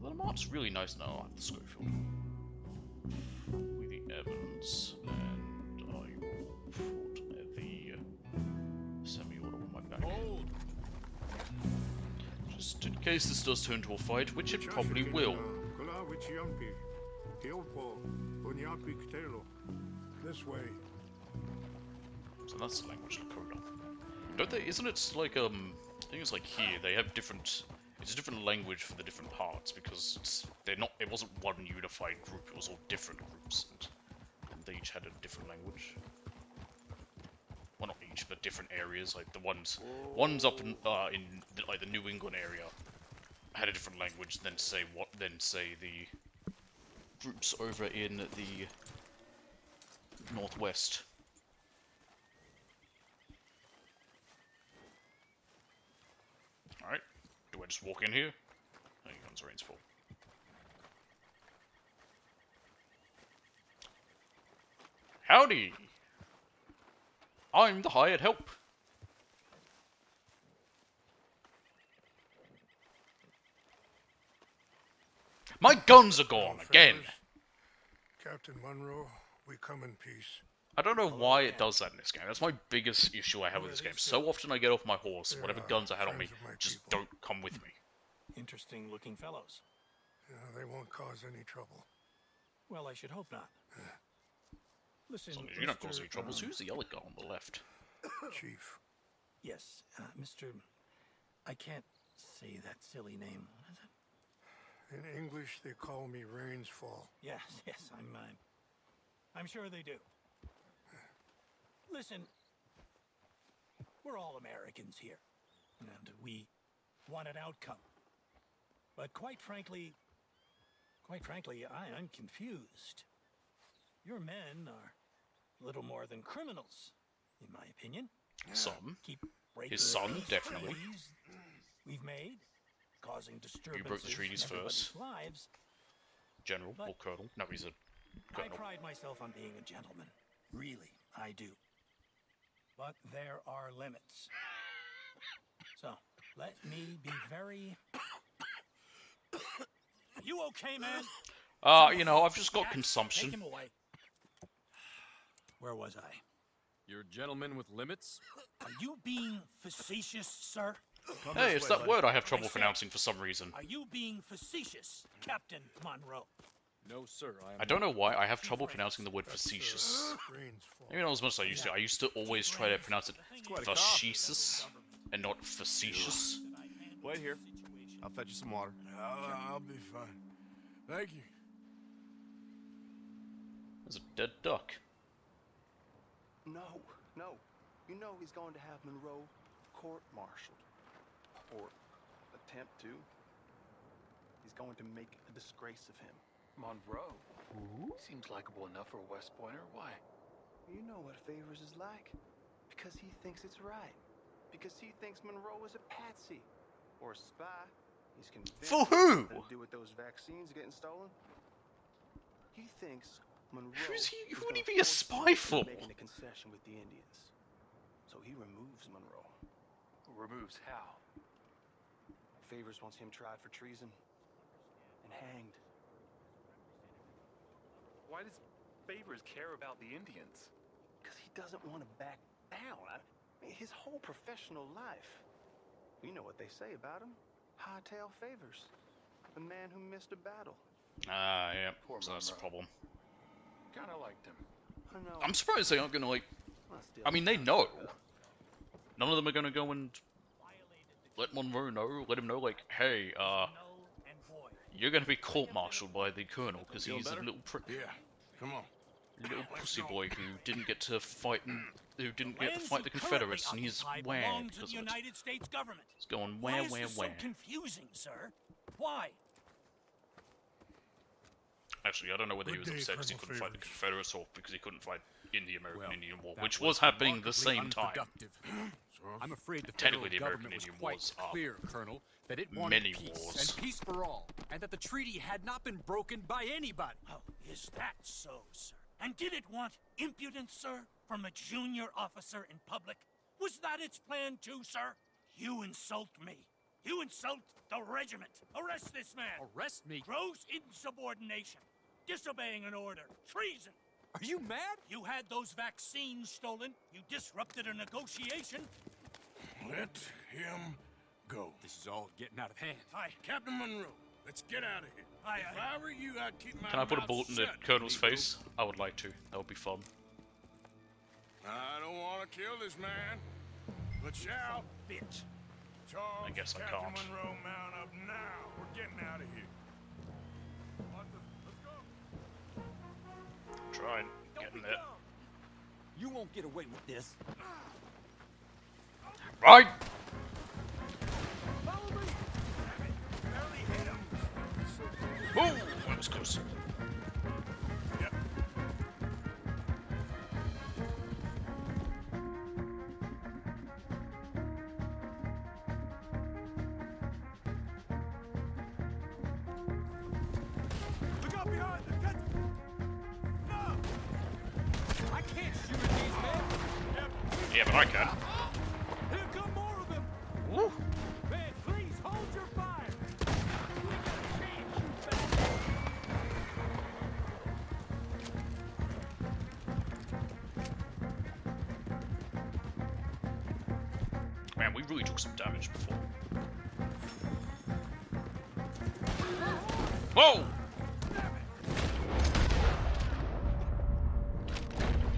The map's really nice now. I have the Schofield. With the Evans, and I will put the semi-auto on my back. Just in case this does turn to a fight, which it probably will. This way. So that's the language Lakota. Don't they? Isn't it like I think it's like here they have different. It's a different language for the different parts because they're not. It wasn't one unified group. It was all different groups, and they each had a different language. Well, not each, but different areas. Like the ones up in like the New England area had a different language than say the groups over in the Northwest. Alright, do I just walk in here? Oh, guns range full. Howdy! I'm the hired help. My guns are gone again! Captain Monroe, we come in peace. I don't know why it does that in this game. That's my biggest issue I have with this game. So often I get off my horse, whatever guns I had on me just don't come with me. Interesting looking fellows. Yeah, they won't cause any trouble. Well, I should hope not. Listen, As long as you don't cause any troubles, who's the yellow guy on the left? Chief. Yes, Mr. I can't say that silly name. What is it? In English, they call me Rainsfall. Yes, I'm sure they do. Listen, we're all Americans here, and we want an outcome. But quite frankly, I'm confused. Your men are little more than criminals, in my opinion. Some. Keep breaking His son, the definitely. treaties we've made, causing disturbances You broke the treaties in everybody's first. lives. General But or Colonel? No, he's a I Colonel. pride myself on being a gentleman. Really, I do. But there are limits. So, let me be very... You okay, man? You know, I've just got Jack, consumption. Take him away. Where was I? You're a gentleman with limits? Are you being facetious, sir? Hey, it's that word I have trouble pronouncing for some reason. Are you being facetious, Captain Monroe? No, sir. I don't know why I have trouble pronouncing the word facetious. Maybe not as much as I used to. I used to always try to pronounce it facetious and not facetious. Wait here. I'll fetch you some water. I'll be fine. Thank you. There's a dead duck. No. You know he's going to have Monroe court-martialed. Or attempt to. He's going to make a disgrace of him. Monroe? Seems likable enough for a West Pointer. Why? You know what Favors is like. Because he thinks it's right. Because he thinks Monroe is a patsy. Or a spy. He's convinced For who? to do with those vaccines getting stolen. He thinks Monroe Who's he? is Who would he gonna be a force spy him for? into making a concession with the Indians. So he removes Monroe. Removes how? Favors wants him tried for treason and hanged. Why does Favors care about the Indians? Because he doesn't want to back down. I mean, his whole professional life. You know what they say about him. Hightail Favors. The man who missed a battle. Ah, yeah. So that's a problem. Kinda liked him. I know. I'm surprised they aren't gonna like. I mean, they know. None of them are gonna go and let Monroe know. Let him know, like, hey, you're gonna be court-martialed by the colonel because Feel he's better? a little Yeah, come on. little pussy boy who didn't get to fight who didn't get to Lands fight the you Confederates, and currently he's occupy where belong to because the of it. United States government. He's going Why where, is this where. so confusing, sir? Why? Actually, I don't know whether he Good was day, upset because he Colonel couldn't fight the Favors. Confederates or because he couldn't fight in the American Indian War, That which was happening at the same time. I'm afraid the Technically, federal the American government was Indian quite Wars are clear, Colonel, that it wanted many peace wars. and peace for all, and that the treaty had not been broken by anybody. Oh, is that so, sir? And did it want impudence, sir, from a junior officer in public? Was that its plan too, sir? You insult me. You insult the regiment. Arrest this man. Arrest me? Gross insubordination. Disobeying an order. Treason. Are you mad? You had those vaccines stolen. You disrupted a negotiation. Let him go. This is all getting out of hand. Aye. Captain Monroe, let's get out of here. Aye, If aye. I were you, I'd keep my Can I put a mouth bullet in the shut, colonel's Nico. face? I would like to. That would be fun. I don't want to kill this man, but shall. Bitch. Charles, I guess I Captain can't. Monroe, mount up now. We're getting out of here. Try and get in there. You won't get away with this. Right! Whoa! That was close. Yep. Look out behind them. Get... No! I can't shoot at these men. Yeah, but I can. Here come more of them. Woo! Man, please hold your fire. We got a chance, you bastard. Man, we really took some damage before. Whoa!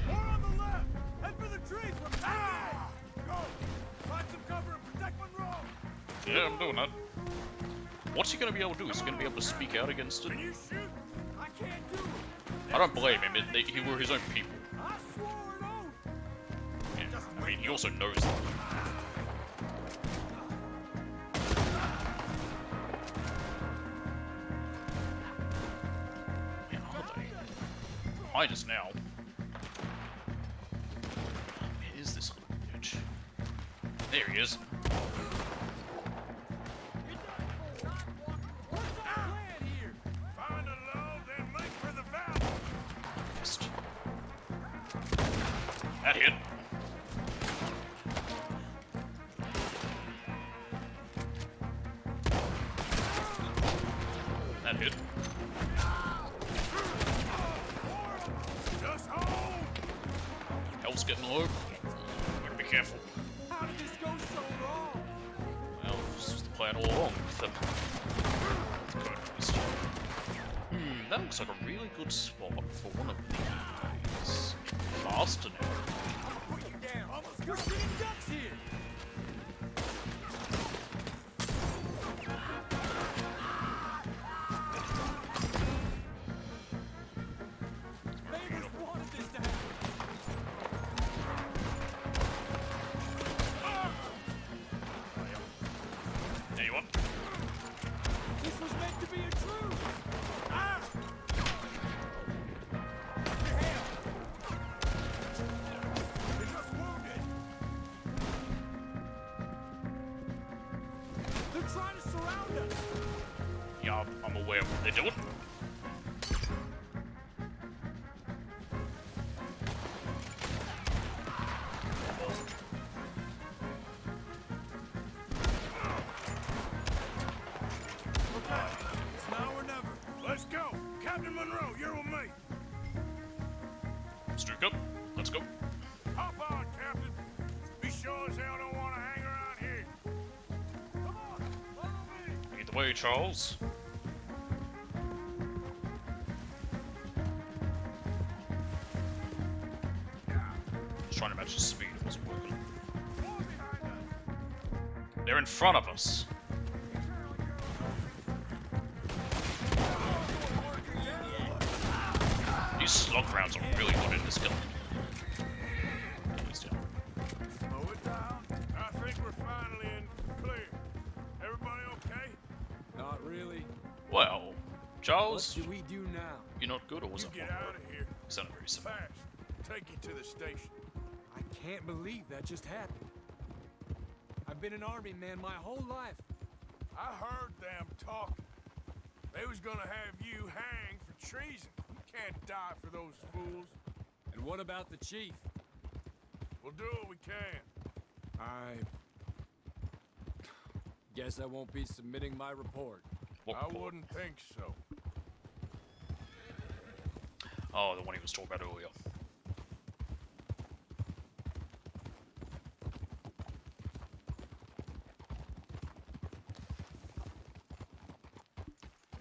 More on the left. Head for the trees. We're Go. Find some cover and protect Monroe. Yeah, I'm doing that. What's he gonna be able to do? Is he gonna be able to speak out against it? Can you shoot? I can't do it. I don't blame him. He were his own people. I swore an oath. Yeah, I mean, he also knows that. Where are they? Hide us now. Where is this little bitch? There he is. Find a load, then make for the valley. Missed. That hit. That hit. Just hold. Health's getting low. Better be careful. How did this go so wrong? Well, this was the plan all along with them. That looks like a really good spot for one of these. Faster now. Put you down. You're shooting ducks here. Favors wanted this to happen. There you are. aware of what they're doing. It's now or never. Let's go. Captain Monroe, you're with me. Streak up. Let's go. Hop on, Captain. We sure as hell don't want to hang around here. Come on, follow me. Lead the way, Charles. Just trying to match the speed. It wasn't working. They're in front of us. These slug rounds are really good in this gun. Slow it down. I think we're finally in clear. Everybody okay? Not really. Well, Charles, What do we do now? you're not good, or was You it? get out of here. Sounded very simple. Fast. Take you to the station. I can't believe that just happened. I've been an army man my whole life. I heard them talking. They was gonna have you hanged for treason. You can't die for those fools. And what about the chief? We'll do what we can. I guess I won't be submitting my report. I wouldn't think so. Oh, the one he was talking about earlier.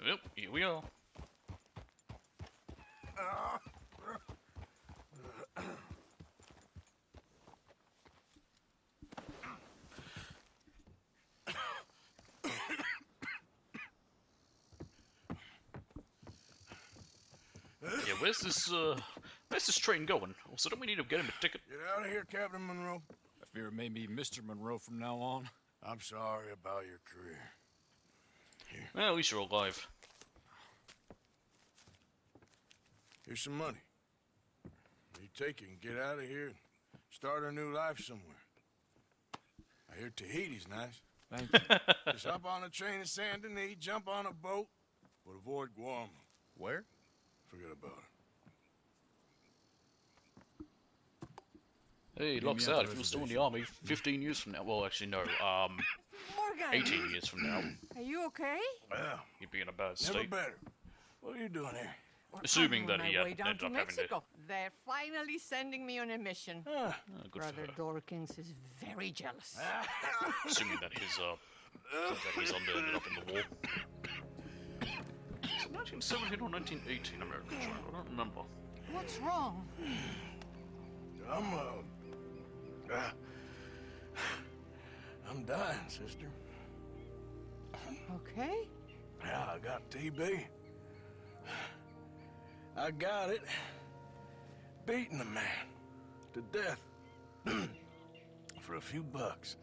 Yep, here we are. Yeah, where's this train going? Also, don't we need to get him a ticket? Get out of here, Captain Monroe. I fear it may be Mr. Monroe from now on. I'm sorry about your career. Well, at least you're alive. Here's some money. You take it and get out of here and start a new life somewhere. I hear Tahiti's nice. Thank you. Just hop on a train to Saint Denis, jump on a boat, but avoid Guam. Where? Forget about it. Hey, locks out. If you're still in the army 15 years from now, well, actually no, Morgan! 18 years from now, Are you okay? Well, you'd be in a bad never state. better. What are you doing here? Assuming that On he my way down ended to up having to. Mexico. They're finally sending me on a mission. Good for Brother her. Dorkins is very jealous. Assuming that his ended up in the war. Is it 1917 or 1918 American trial? I don't remember. What's wrong? I'm dying, sister. Okay. Yeah, I got TB. I got it. Beating a man to death for a few bucks.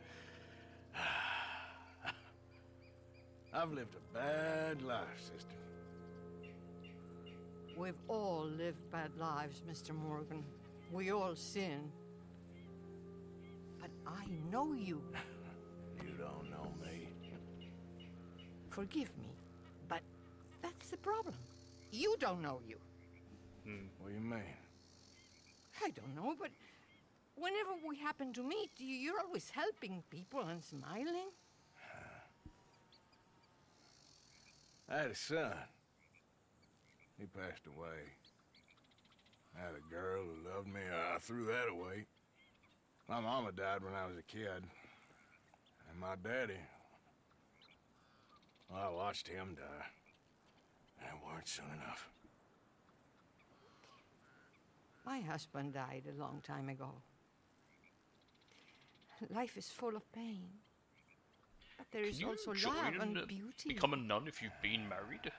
I've lived a bad life, sister. We've all lived bad lives, Mr. Morgan. We all sin. But I know you. You don't know me. Forgive me, but that's the problem. You don't know you. What do you mean? I don't know, but whenever we happen to meet, you're always helping people and smiling. I had a son. He passed away. I had a girl who loved me. I threw that away. My mama died when I was a kid. And my daddy, well, I watched him die. And it weren't soon enough. My husband died a long time ago. Life is full of pain. But there is Can you also join love and and beauty. become a nun if you've been married?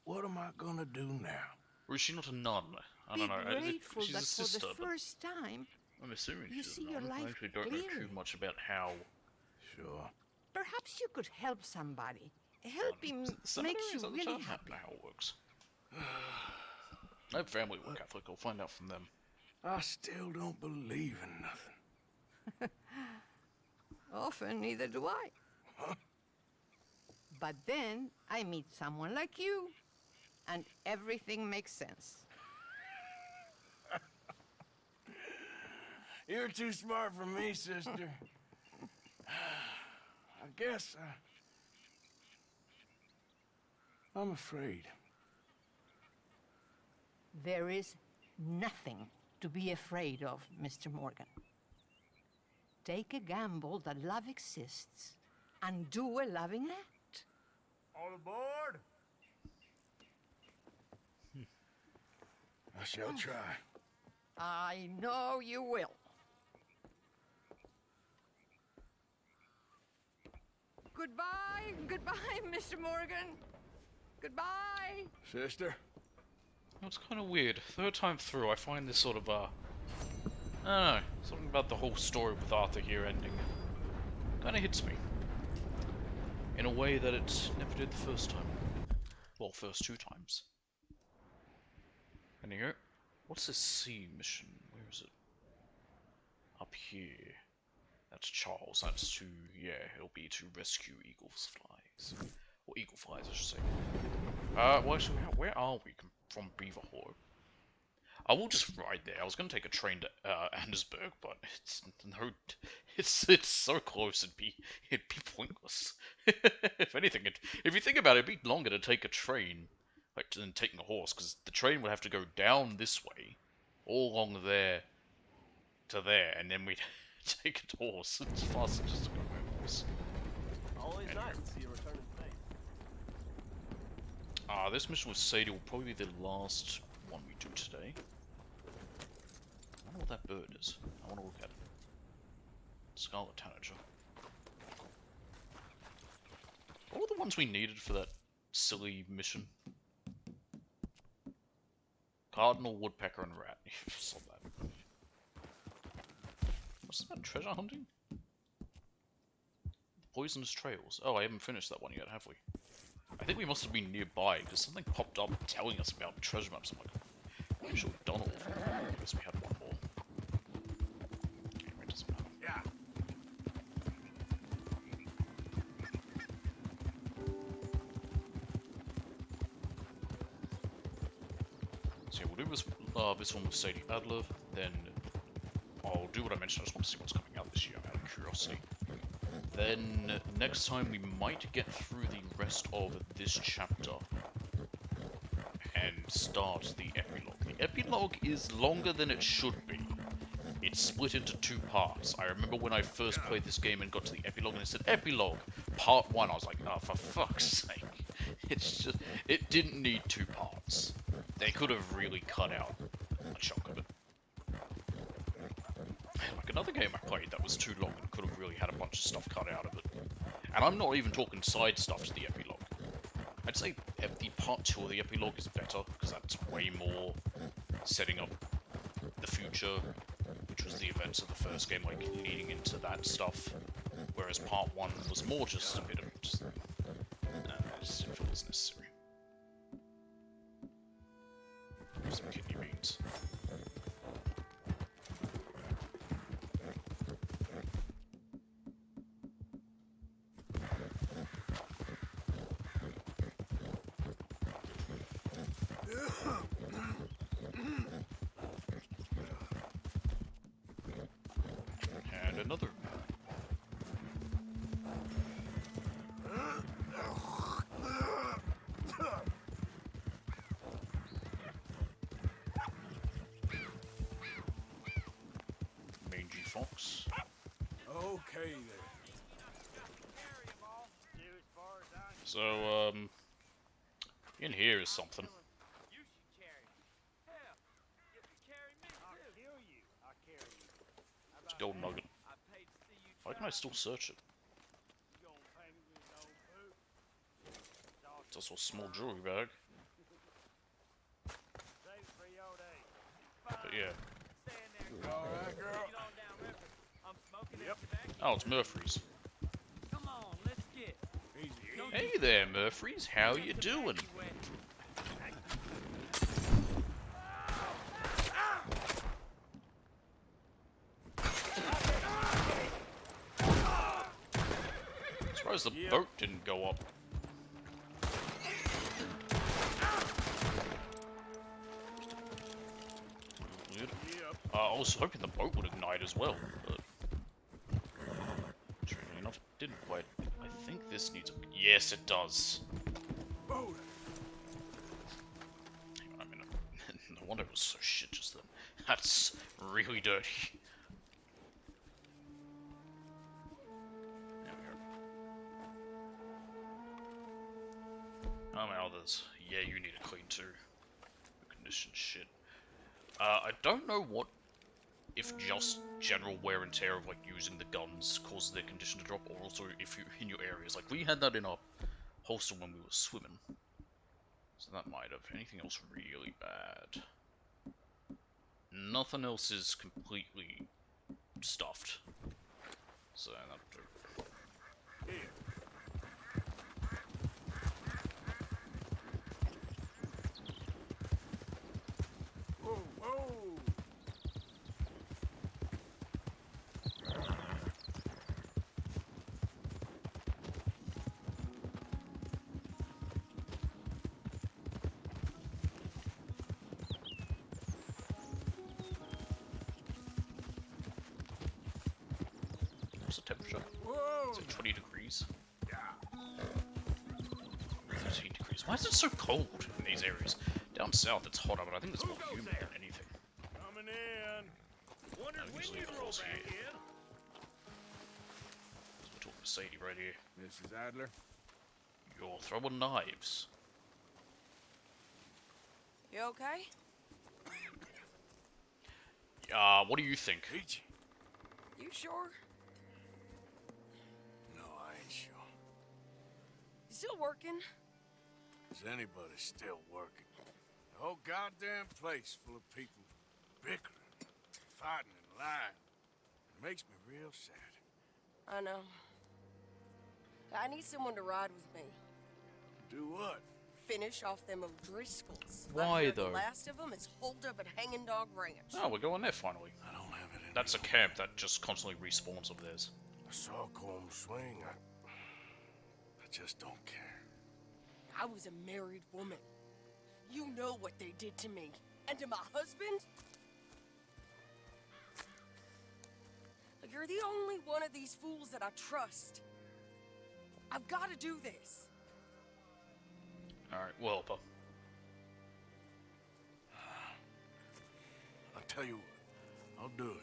What am I gonna do now? Or is she not a nun? I don't know. Be grateful She's that a sister, for the but first time, I'm assuming you she's see a your nun. I life actually don't know clearly. too much about how. Sure. perhaps you could help somebody. Helping makes you really happy. How it works. I have family who are Catholic. I'll find out from them. I still don't believe in nothing. Often, neither do I. But then I meet someone like you, and everything makes sense. You're too smart for me, sister. I guess I'm afraid. There is nothing to be afraid of, Mr. Morgan. Take a gamble that love exists and do a loving act. All aboard! I shall try. I know you will. Goodbye, goodbye, Mr. Morgan. Goodbye. Sister? It's kind of weird. Third time through, I find this sort of, I don't know, something about the whole story with Arthur here ending kind of hits me. In a way that it never did the first time. Well, first 2 times. And here, what's this C mission? Where is it? Up here. That's Charles. That's to, yeah, it'll be to rescue Eagle's Flies. Or Eagle Flies, I should say. Well, actually, where are we from Beaverhall? I will just ride there. I was going to take a train to Andersburg, but it's no, it's so close. It'd be pointless. If anything, if you think about it, it'd be longer to take a train, like, than taking a horse, because the train would have to go down this way, all along there to there, and then we'd take a horse. It's faster just to go by horse. Always nice to see a returning face. This mission with Sadie will probably be the last one we do today. I wonder what that bird is. I want to look at it. Scarlet Tanager. What were the ones we needed for that silly mission? Cardinal, Woodpecker, and Rat. Saw that. What's that? Treasure hunting? Poisonous Trails. Oh, I haven't finished that one yet, have we? I think we must have been nearby, because something popped up telling us about treasure maps. I'm like, we should have done all of them. I guess we had one more. Anyway, it doesn't matter. Yeah. So yeah, we'll do this one with Sadie Adler, then I'll do what I mentioned. I just want to see what's coming out this year out of curiosity. Then next time we might get through the rest of this chapter and start the epilogue. The epilogue is longer than it should be. It's split into 2 parts. I remember when I first played this game and got to the epilogue and it said epilogue part 1. I was like, oh, for fuck's sake. It's just, it didn't need 2 parts. They could have really cut out a chunk of it. Like another game I played that was too long and could have really had a bunch of stuff cut out of it. And I'm not even talking side stuff to the epilogue. I'd say the part 2 of the epilogue is better, because that's way more setting up the future, which was the events of the first game, like leading into that stuff. Whereas part 1 was more just a bit of just, I just didn't feel it was necessary. Some kidney beans. And another. Mangy fox. Okay then. So, in here is something. It's a gold nugget. Why can I still search it? It's also a small jewelry bag. But yeah. Alright, girl. Yep. Oh, it's Murphy's. Come on, let's get. Hey there, Murphy's. How you doing? Surprised the boat didn't go up. I was hoping the boat would ignite as well, but strangely enough, it didn't quite. I think this needs a... Yes, it does. I mean, no wonder it was so shit just then. That's really dirty. There we go. Oh, my others. Yeah, you need to clean too. Condition shit. I don't know what, if just general wear and tear of like using the guns causes their condition to drop, or also if you're in your areas. Like we had that in our holster when we were swimming, so that might have. Anything else really bad? Nothing else is completely stuffed, so that'll do. Whoa, whoa! What's the temperature? Whoa! Is it 20 degrees? 13 degrees. Why is it so cold in these areas? Down south it's hotter, but I think it's more humid than anything. Coming in. Wondered when Usually you'd the roll horse back here. in. We're talking to Sadie right here. Mrs. Adler? You're throwing knives. You okay? What do you think? Peachy? You sure? No, I ain't sure. You still working? Is anybody still working? The whole goddamn place full of people bickering, fighting, and lying. It makes me real sad. I know. I need someone to ride with me. Do what? Finish off them O'Driscolls. Why, I hear though? The last of them is holed up at Hanging Dog Ranch. Oh, we're going there finally. I don't have it in That's a camp that just constantly respawns of theirs. I saw Colm swing. I just don't care. I was a married woman. You know what they did to me. And to my husband? Look, you're the only one of these fools that I trust. I've got to do this. Alright, we'll help her. I'll tell you what. I'll do it.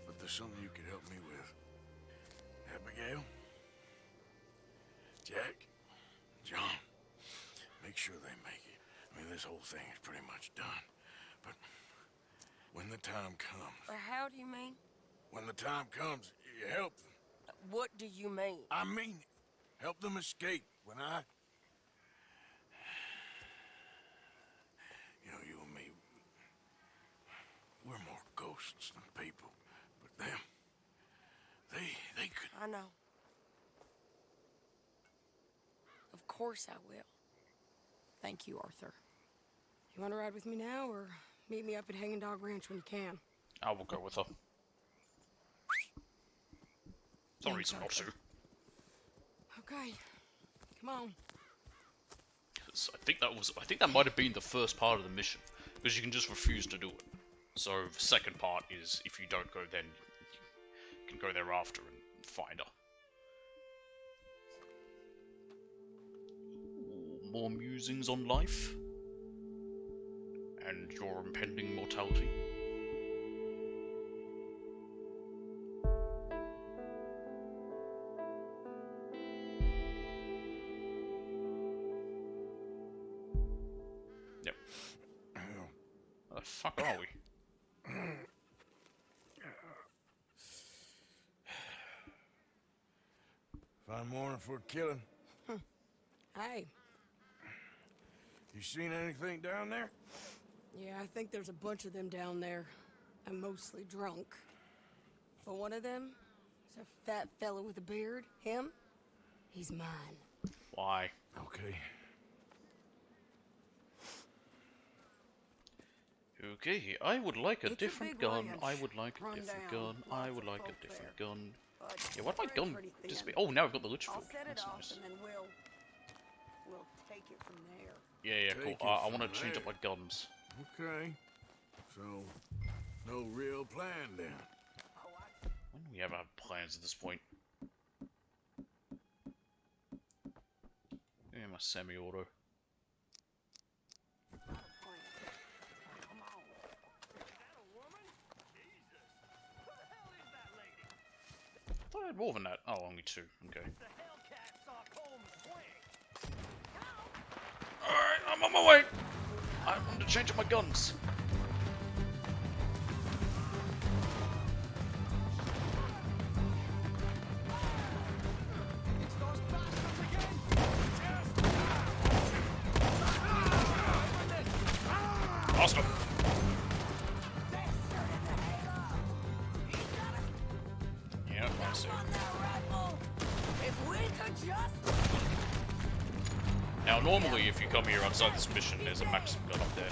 But there's something you can help me with. Abigail? Jack? John? Make sure they make it. I mean, this whole thing is pretty much done. But when the time comes... How do you mean? When the time comes, you help them. What do you mean? I mean it. Help them escape. When I... You know, you and me... We're more ghosts than people. But them... They could... I know. Of course I will. Thank you, Arthur. You want to ride with me now, or meet me up at Hanging Dog Ranch when you can? I will go with her. No reason not to. Okay. Come on. 'Cause I think that might have been the first part of the mission, because you can just refuse to do it. So the second part is if you don't go, then you can go there after and find her. Ooh, more musings on life and your impending mortality. Yep. Where the fuck are we? Fine morning for a killing. Hey. You seen anything down there? Yeah, I think there's a bunch of them down there. I'm mostly drunk. But one of them is a fat fella with a beard. Him? He's mine. Why? Okay. Okay, I would like a It's a different big gun. ranch. I would like a Run different down. gun. I Lots would of like a folk different there. gun. But Yeah, why'd my they're gun pretty thin. disappear? Oh, now I've got the Litchfield. I'll set it That's off nice. and then we'll take it from there. Yeah, Take cool. it I want to from change up there. my guns. Okay. So, No real plan then. When do we ever have plans at this point? Yeah, my semi-auto. I thought I had more than that. Oh, only 2. Okay. Alright, I'm on my way! I want to change up my guns. Awesome. Yep, I see. Now, normally, if you come here outside this mission, there's a Maxim gun up there.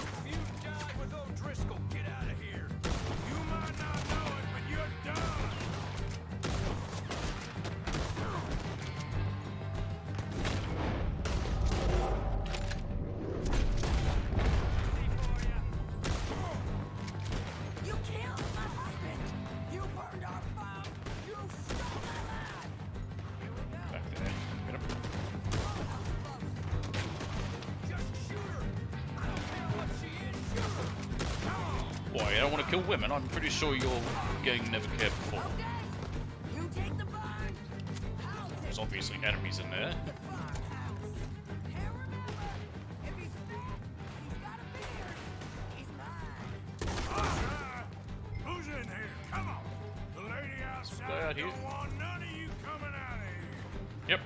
Why, I don't want to kill women? I'm pretty sure your gang never cared before. There's obviously enemies in there. Who's in here? Come on. The lady outside don't want none of you coming out of here. Yep.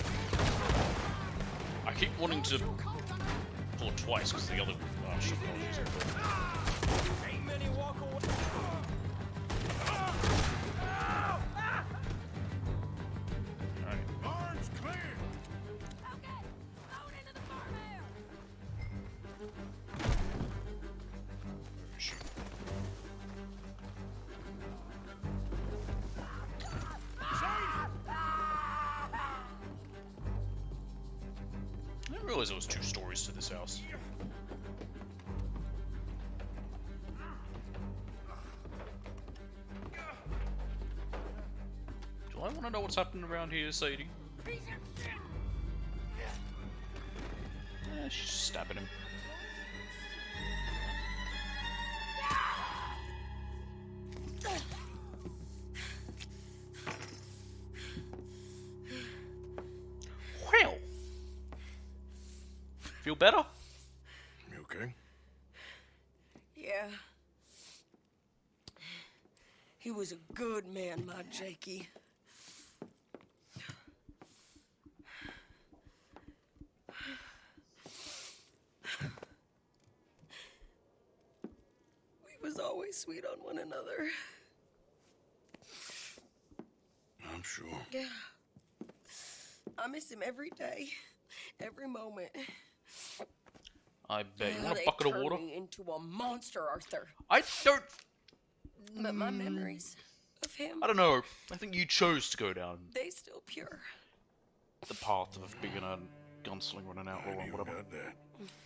I keep wanting to pull it twice because the other shot Ain't many walk away. Barn's clear. I didn't realize there was 2 stories to this house. Do I want to know what's happening around here, Sadie? She's stabbing him. Well, feel better? You okay? Yeah. He was a good man, my Jakey. We was always sweet on one another. I'm sure. Yeah. I miss him every day, every moment. I bet. You want a They bucket of turned water? me into a monster, Arthur. I don't. But my memories of him, I don't know. I think you chose to go down they still pure. the path of being a gunslinger and an outlaw or whatever.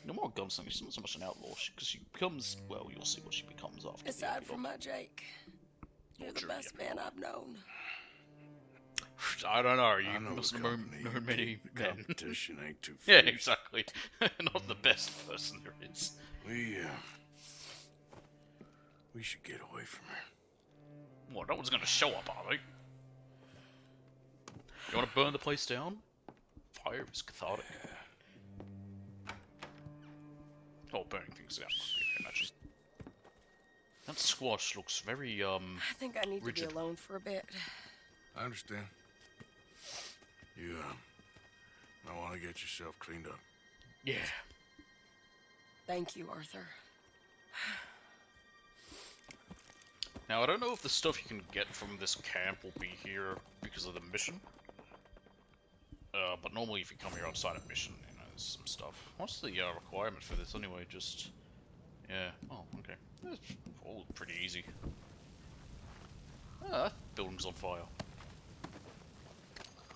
No more gunslinger. She's not so much an outlaw because she becomes. Well, you'll see what she becomes after. Aside from my Jake, you're the best man I've known. I don't know. You must have known many men. Competition ain't too Yeah, fierce. exactly. Not the best person there is. We should get away from her. What? No one's gonna show up, are they? You want to burn the place down? Fire is cathartic. Oh, burning things down. I can imagine. That squash looks very I think I need rigid. to be alone for a bit. I understand. You, might want to get yourself cleaned up. Yeah. Thank you, Arthur. Now, I don't know if the stuff you can get from this camp will be here because of the mission. But normally if you come here outside of mission, you know, there's some stuff. What's the requirement for this anyway? Just... Yeah. Oh, okay. It's all pretty easy. Ah, that building's on fire.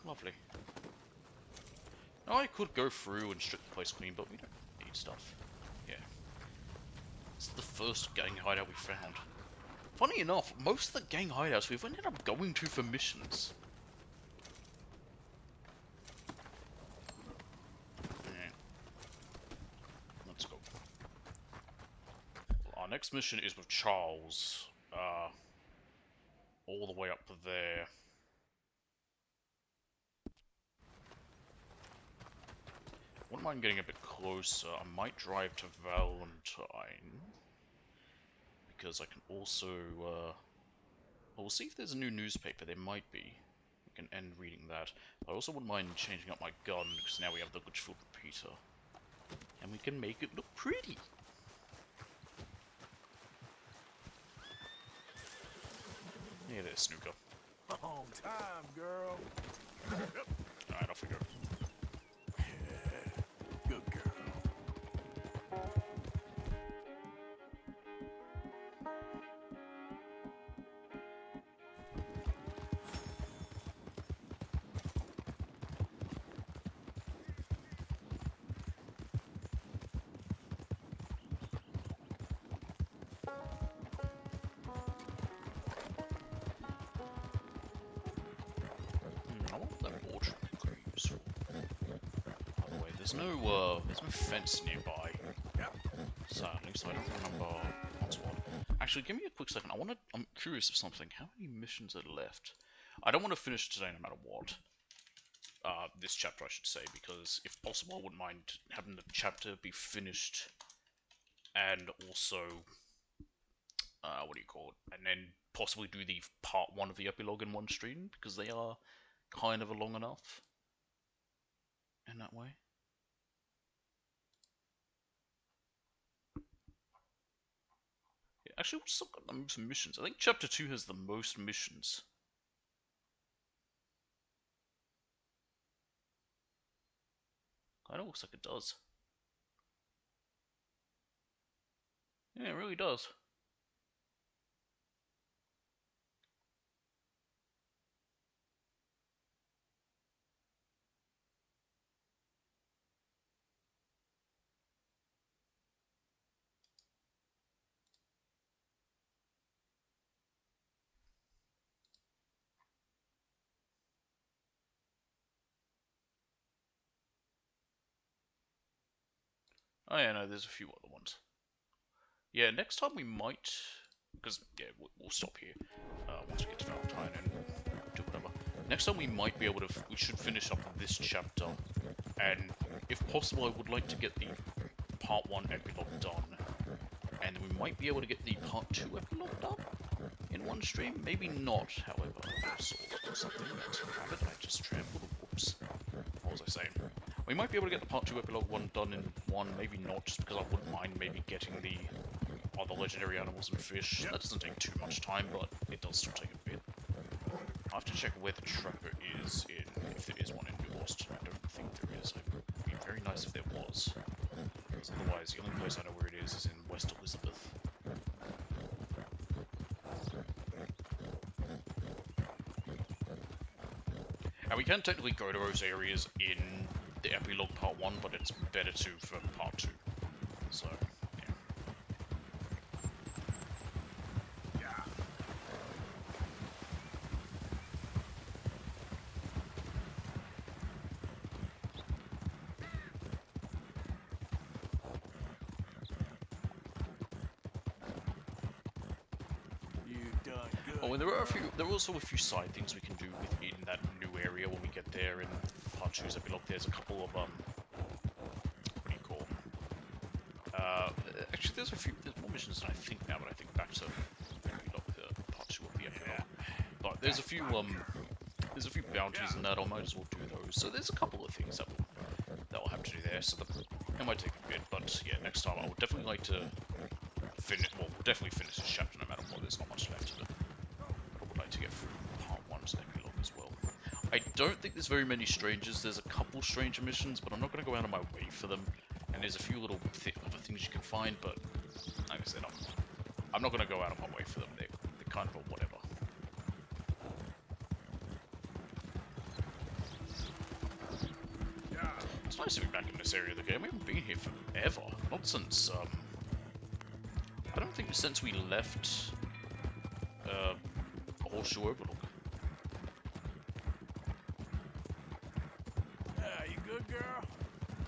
Lovely. Now, I could go through and strip the place clean, but we don't need stuff. Yeah. It's the first gang hideout we found. funny enough, most of the gang hideouts we've ended up going to for missions. Yeah. Let's go. Our next mission is with Charles. All the way up there. Wouldn't mind getting a bit closer. I might drive to Valentine. Because I can also, well, we'll see if there's a new newspaper. There might be. We can end reading that. I also wouldn't mind changing up my gun, because now we have the Litchfield repeater. And we can make it look pretty. Yeah, there's Snooker. On time, girl. Alright, off we go. Good girl. I want that orchard could be useful. By the way, there's no fence nearby. Sadly, so I don't remember what's what. Actually, give me a quick second. I'm curious of something. How many missions are left? I don't want to finish today no matter what. This chapter, I should say, because if possible, I wouldn't mind having the chapter be finished, and also, what do you call it? And then possibly do the part 1 of the epilogue in one stream, because they are kind of long enough in that way. Yeah, actually, what's still got the most missions? I think chapter 2 has the most missions. Kinda looks like it does. Yeah, it really does. Oh yeah, no, there's a few other ones. Yeah, next time we might, because yeah, we'll stop here once we get to Valentine and do whatever. Next time we might be able to, we should finish up this chapter, and if possible, I would like to get the part 1 epilogue done, and we might be able to get the part 2 epilogue done in one stream. Maybe not, however. I saw something that rabbit I just trampled. Whoops. What was I saying? We might be able to get the part 2 epilogue one done in one, maybe not, just because I wouldn't mind maybe getting the other legendary animals and fish. That doesn't take too much time, but it does still take a bit. I have to check where the trapper is in, if there is one in New Lost. I don't think there is. It would be very nice if there was. Because otherwise, the only place I know where it is in West Elizabeth. And we can technically go to those areas in the epilogue part 1, but it's better to for part 2. So, yeah. You done good. Oh, and there are also a few side things we can do within that new area when we get there in part 2's epilogue. There's a couple of, what do you call them? Actually, there's more missions than I think now, but I think back to epilogue, part 2 of the epilogue. But there's a few bounties and that, I might as well do those. So there's a couple of things that we'll have to do there, so it might take a bit, but yeah, next time I would definitely like to finish, well, we'll definitely finish this chapter no matter what, there's not much left of it. But I would like to get through part 1's epilogue as well. I don't think there's very many strangers. There's a couple stranger missions, but I'm not going to go out of my way for them. And there's a few little other things you can find, but like I said, I'm not going to go out of my way for them. They're kind of a whatever. It's nice to be back in this area of the game. We haven't been here forever. Not since, I don't think since we left a horseshoe overlook. You good, girl?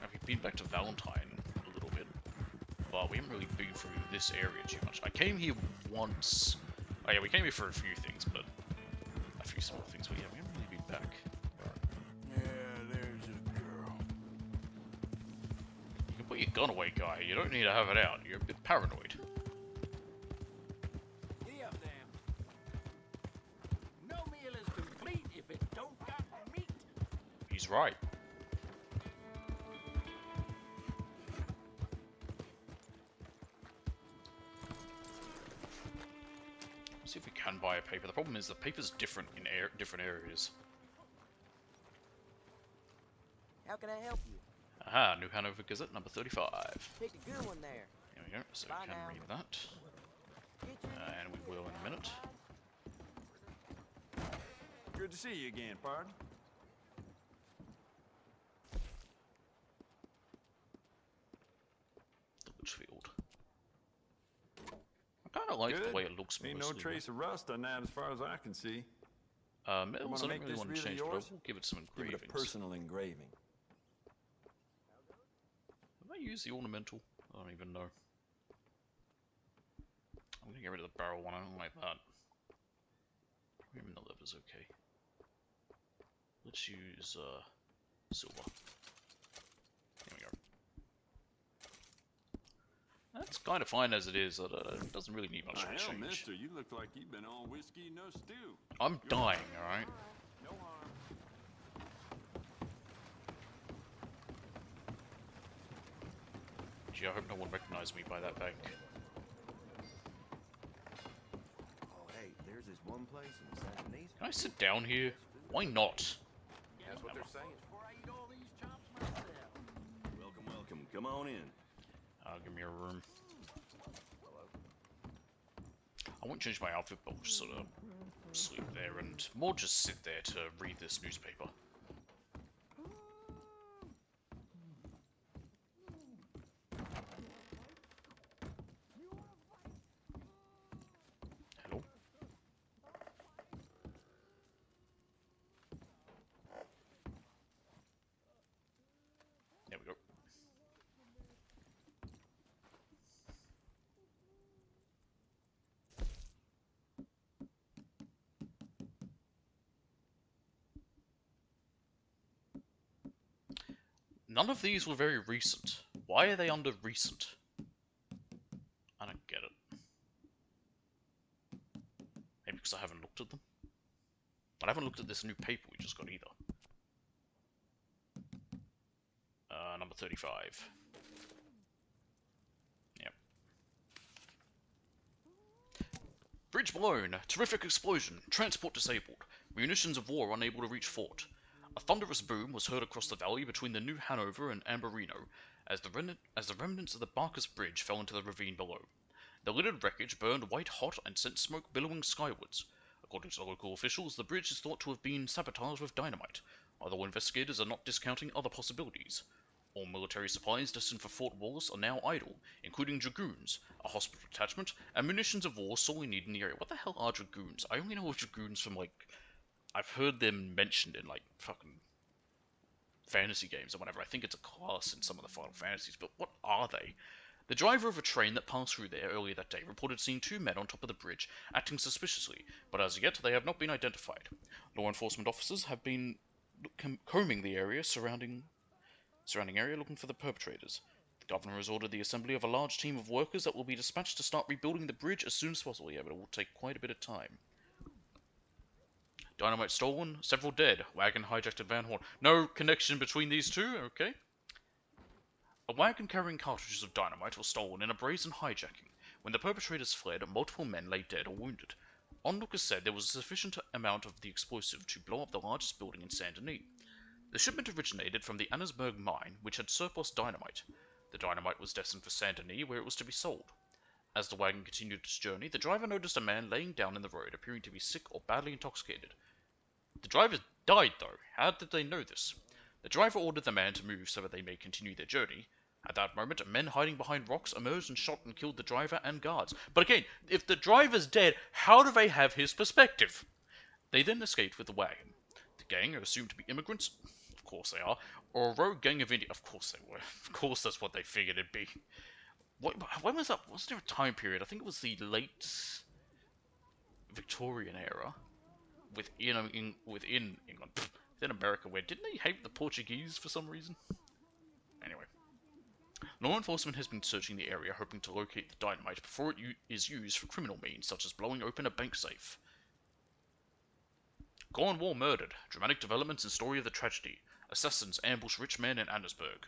I've been back to Valentine a little bit, but we haven't really been through this area too much. I came here once. Oh yeah, we came here for a few things, but a few small things, but yeah, we haven't really been back. Yeah, there's a girl. You can put your gun away, guy. You don't need to have it out. You're a bit paranoid. Giddy up, damn. No meal is complete if it don't got meat. He's right. See if we can buy a paper. The problem is the paper's different in different areas. How can I help you? Aha, New Hanover Gazette number 35. Picked a good one there. There we go, so Bye we can now. read that. And we will in a minute. Good to see you again, pardon. Litchfield. I kind of like the way it looks Ain't mostly. no trace of rust on that as far as I can see. Metals, I don't really want to change, but I will give it some Give engravings. it a personal engraving. Have I used the ornamental? I don't even know. I'm gonna get rid of the barrel one, I don't like that. Even the lever's okay. Let's use silver. There we go. That's kind of fine as it is. It doesn't really need much of a Hell, change. mister, you look like you've been all whiskey, no stew. I'm dying, alright? No harm. Gee, I hope no one recognized me by that bank. Oh, hey, there's this one place in San Denise. Can I sit down here? Why not? That's what they're saying. Welcome, welcome. Come on in. Give me a room. I won't change my outfit, but I'll just sort of sleep there and more just sit there to read this newspaper. Hello? There we go. None of these were very recent. Why are they under recent? I don't get it. Maybe because I haven't looked at them? But I haven't looked at this new paper we just got either. Number 35. Yep. Bridge blown. Terrific explosion. Transport disabled. Munitions of war unable to reach fort. A thunderous boom was heard across the valley between the New Hanover and Amberino as the remnants of the Barkus Bridge fell into the ravine below. The littered wreckage burned white hot and sent smoke billowing skywards. According to local officials, the bridge is thought to have been sabotaged with dynamite, although investigators are not discounting other possibilities. All military supplies destined for Fort Wallace are now idle, including dragoons, a hospital attachment, and munitions of war sorely needed in the area. What the hell are dragoons? I only know of dragoons from, like, I've heard them mentioned in, like, fucking fantasy games or whatever. I think it's a class in some of the Final Fantasies, but what are they? The driver of a train that passed through there earlier that day reported seeing two men on top of the bridge, acting suspiciously, but as yet they have not been identified. Law enforcement officers have been combing the area surrounding area looking for the perpetrators. The governor has ordered the assembly of a large team of workers that will be dispatched to start rebuilding the bridge as soon as possible. Yeah, but it will take quite a bit of time. Dynamite stolen, several dead. Wagon hijacked at Van Horn. No connection between these two, okay. A wagon carrying cartridges of dynamite was stolen in a brazen hijacking. When the perpetrators fled, multiple men lay dead or wounded. Onlookers said there was a sufficient amount of the explosive to blow up the largest building in Saint Denis. The shipment originated from the Annesburg mine, which had surplus dynamite. The dynamite was destined for Saint Denis, where it was to be sold. As the wagon continued its journey, the driver noticed a man laying down in the road, appearing to be sick or badly intoxicated. The driver died, though. How did they know this? The driver ordered the man to move so that they may continue their journey. At that moment, men hiding behind rocks emerged and shot and killed the driver and guards. But again, if the driver's dead, how do they have his perspective? They then escaped with the wagon. The gang are assumed to be immigrants. Of course they are. Or a rogue gang of India. Of course they were. Of course that's what they figured it'd be. When was that? Was there a time period? I think it was the late Victorian era. Within England. Within America, where didn't they hate the Portuguese for some reason? Anyway. Law enforcement has been searching the area hoping to locate the dynamite before it is used for criminal means such as blowing open a bank safe. Cornwall murdered. Dramatic developments and story of the tragedy. Assassins ambush rich men in Annesburg.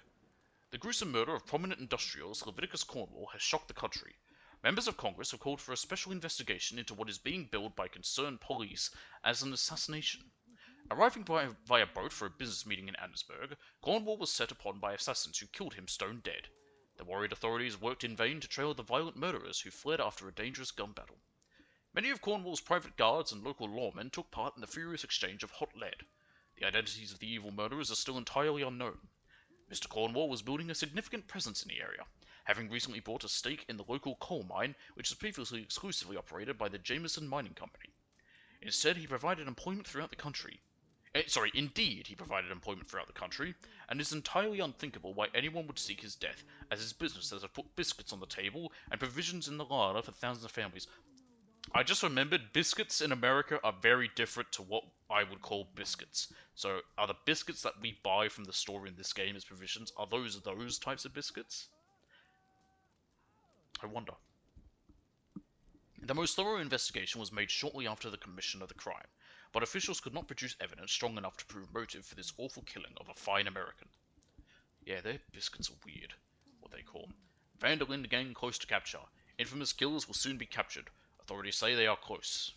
The gruesome murder of prominent industrials Leviticus Cornwall has shocked the country. Members of Congress have called for a special investigation into what is being billed by concerned police as an assassination. Arriving via boat for a business meeting in Annesburg, Cornwall was set upon by assassins who killed him stone dead. The worried authorities worked in vain to trail the violent murderers who fled after a dangerous gun battle. Many of Cornwall's private guards and local lawmen took part in the furious exchange of hot lead. The identities of the evil murderers are still entirely unknown. Mr. Cornwall was building a significant presence in the area, having recently bought a stake in the local coal mine, which was previously exclusively operated by the Jameson Mining Company. Instead, he provided employment throughout the country. Indeed, he provided employment throughout the country, and it is entirely unthinkable why anyone would seek his death, as his business has put biscuits on the table and provisions in the larder for thousands of families. I just remembered biscuits in America are very different to what I would call biscuits. So, are the biscuits that we buy from the store in this game as provisions, are those types of biscuits? I wonder. The most thorough investigation was made shortly after the commission of the crime, but officials could not produce evidence strong enough to prove motive for this awful killing of a fine American. Yeah, their biscuits are weird, what they call them. Van der Linde gang close to capture. Infamous killers will soon be captured. Authorities say they are close.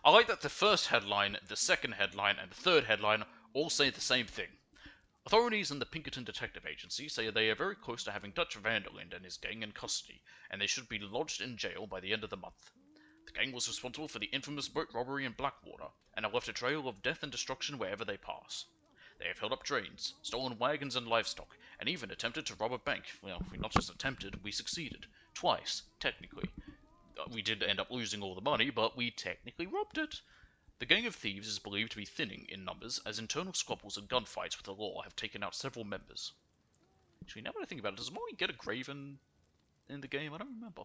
I like that the first headline, the second headline, and the third headline all say the same thing. Authorities in the Pinkerton Detective Agency say they are very close to having Dutch Van der Linde and his gang in custody, and they should be lodged in jail by the end of the month. The gang was responsible for the infamous boat robbery in Blackwater, and have left a trail of death and destruction wherever they pass. They have held up trains, stolen wagons and livestock, and even attempted to rob a bank. Well, we not just attempted, we succeeded. Twice, technically. We did end up losing all the money, but we technically robbed it. The gang of thieves is believed to be thinning in numbers, as internal squabbles and gunfights with the law have taken out several members. Actually, now that I think about it, does Molly get a grave in the game? I don't remember.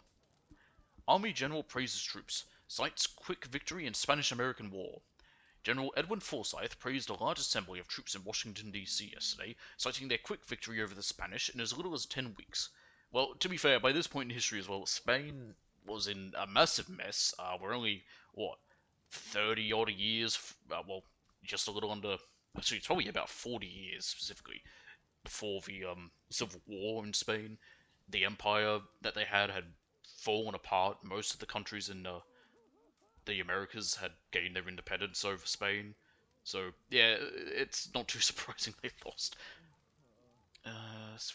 Army General praises troops, cites quick victory in Spanish-American War. General Edwin Forsyth praised a large assembly of troops in Washington, D.C. yesterday, citing their quick victory over the Spanish in as little as 10 weeks. Well, to be fair, by this point in history as well, Spain was in a massive mess. We're only, 30-odd years, just a little under, actually it's probably about 40 years specifically, before the Civil War in Spain. The empire that they had fallen apart. Most of the countries in the Americas had gained their independence over Spain. So, yeah, it's not too surprising they lost.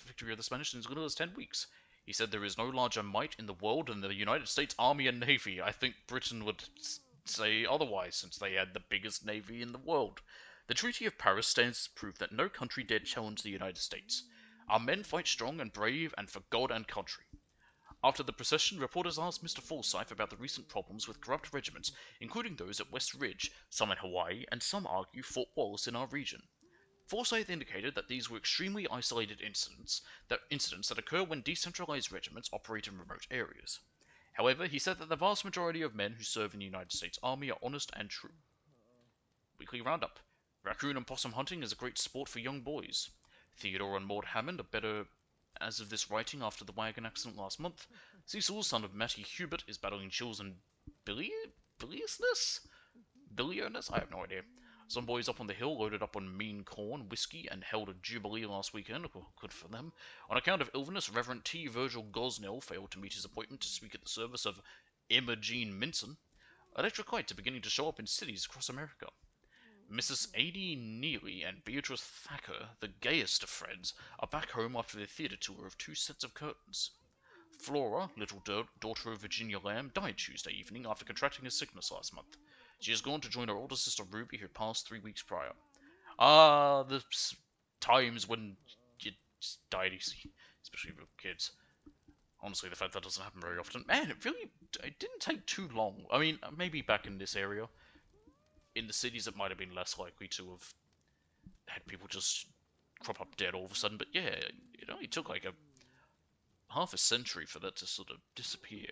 Victory of the Spanish in as little as 10 weeks. He said there is no larger might in the world than the United States Army and Navy. I think Britain would say otherwise, since they had the biggest navy in the world. The Treaty of Paris stands to prove that no country dared challenge the United States. Our men fight strong and brave and for God and country. After the procession, reporters asked Mr. Forsyth about the recent problems with corrupt regiments, including those at West Ridge, some in Hawaii, and some argue Fort Wallace in our region. Forsyth indicated that these were extremely isolated incidents that occur when decentralized regiments operate in remote areas. However, he said that the vast majority of men who serve in the United States Army are honest and true. Weekly Roundup. Raccoon and possum hunting is a great sport for young boys. Theodore and Maud Hammond are better as of this writing after the wagon accident last month. Cecil, son of Mattie Hubert, is battling chills and biliousness? I have no idea. Some boys up on the hill loaded up on mean corn, whiskey, and held a jubilee last weekend. Well, good for them. On account of illness, Reverend T. Virgil Gosnell failed to meet his appointment to speak at the service of Imogene Minson. Electric lights are beginning to show up in cities across America. Mrs. A.D. Neely and Beatrice Thacker, the gayest of friends, are back home after their theatre tour of 2 sets of curtains. Flora, little daughter of Virginia Lamb, died Tuesday evening after contracting a sickness last month. She has gone to join her older sister Ruby, who passed 3 weeks prior. The times when you just died easy. especially with kids. Honestly, the fact that doesn't happen very often. Man, it didn't take too long. I mean, maybe back in this area, in the cities, it might have been less likely to have had people just crop up dead all of a sudden. But yeah, it only took like half a century for that to sort of disappear.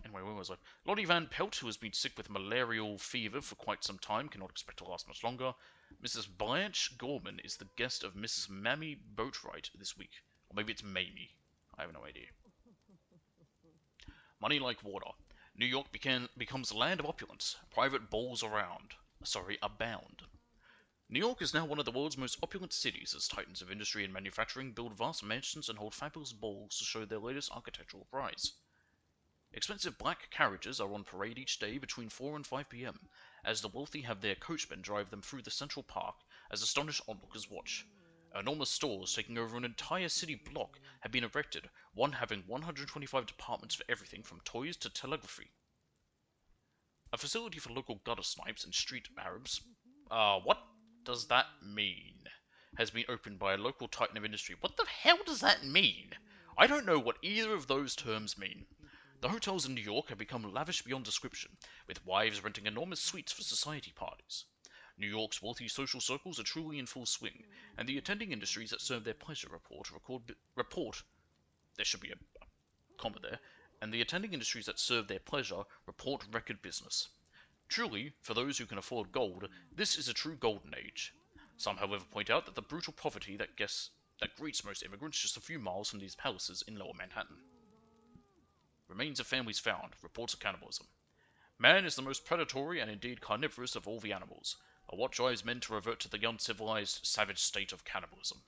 Anyway, where was I? Lottie Van Pelt, who has been sick with malarial fever for quite some time, cannot expect to last much longer. Mrs. Blanche Gorman is the guest of Mrs. Mamie Boatwright this week. Or maybe it's Mamie. I have no idea. Money like water. New York becomes a land of opulence. Private balls abound. New York is now one of the world's most opulent cities as titans of industry and manufacturing build vast mansions and hold fabulous balls to show their latest architectural prowess. Expensive black carriages are on parade each day between 4 and 5 p.m. as the wealthy have their coachmen drive them through the Central Park as astonished onlookers watch. Enormous stores taking over an entire city block have been erected, one having 125 departments for everything from toys to telegraphy. A facility for local gutter snipes and street Arabs. What does that mean? Has been opened by a local titan of industry. What the hell does that mean? I don't know what either of those terms mean. The hotels in New York have become lavish beyond description, with wives renting enormous suites for society parties. New York's wealthy social circles are truly in full swing, and the attending industries that serve their pleasure report there should be a comma there, and the attending industries that serve their pleasure report record business. Truly, for those who can afford gold, this is a true golden age. Some, however, point out that the brutal poverty that greets most immigrants just a few miles from these palaces in Lower Manhattan. Remains of families found. Reports of cannibalism. Man is the most predatory and indeed carnivorous of all the animals. But what drives men to revert to the uncivilized, savage state of cannibalism?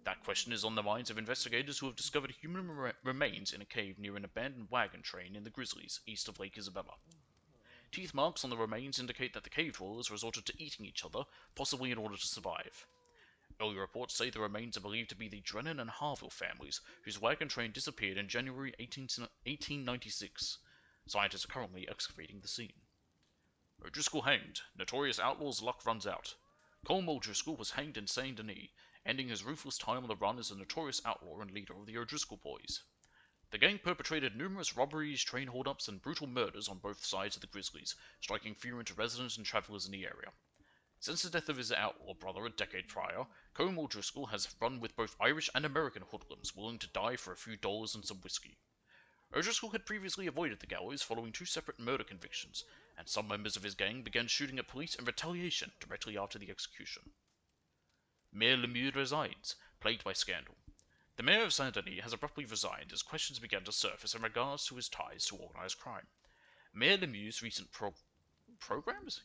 That question is on the minds of investigators who have discovered human remains in a cave near an abandoned wagon train in the Grizzlies, east of Lake Isabella. Teeth marks on the remains indicate that the cave dwellers resorted to eating each other, possibly in order to survive. Early reports say the remains are believed to be the Drennan and Harville families, whose wagon train disappeared in January 1896. Scientists are currently excavating the scene. O'Driscoll hanged. Notorious outlaw's luck runs out. Colm O'Driscoll was hanged in Saint Denis, ending his ruthless time on the run as a notorious outlaw and leader of the O'Driscoll Boys. The gang perpetrated numerous robberies, train holdups, and brutal murders on both sides of the Grizzlies, striking fear into residents and travelers in the area. Since the death of his outlaw brother a decade prior, Colm O'Driscoll has run with both Irish and American hoodlums willing to die for a few dollars and some whiskey. O'Driscoll had previously avoided the gallows following 2 separate murder convictions, and some members of his gang began shooting at police in retaliation directly after the execution. Mayor Lemieux resigns, plagued by scandal. The mayor of Saint-Denis has abruptly resigned as questions began to surface in regards to his ties to organized crime. Mayor Lemieux's recent programs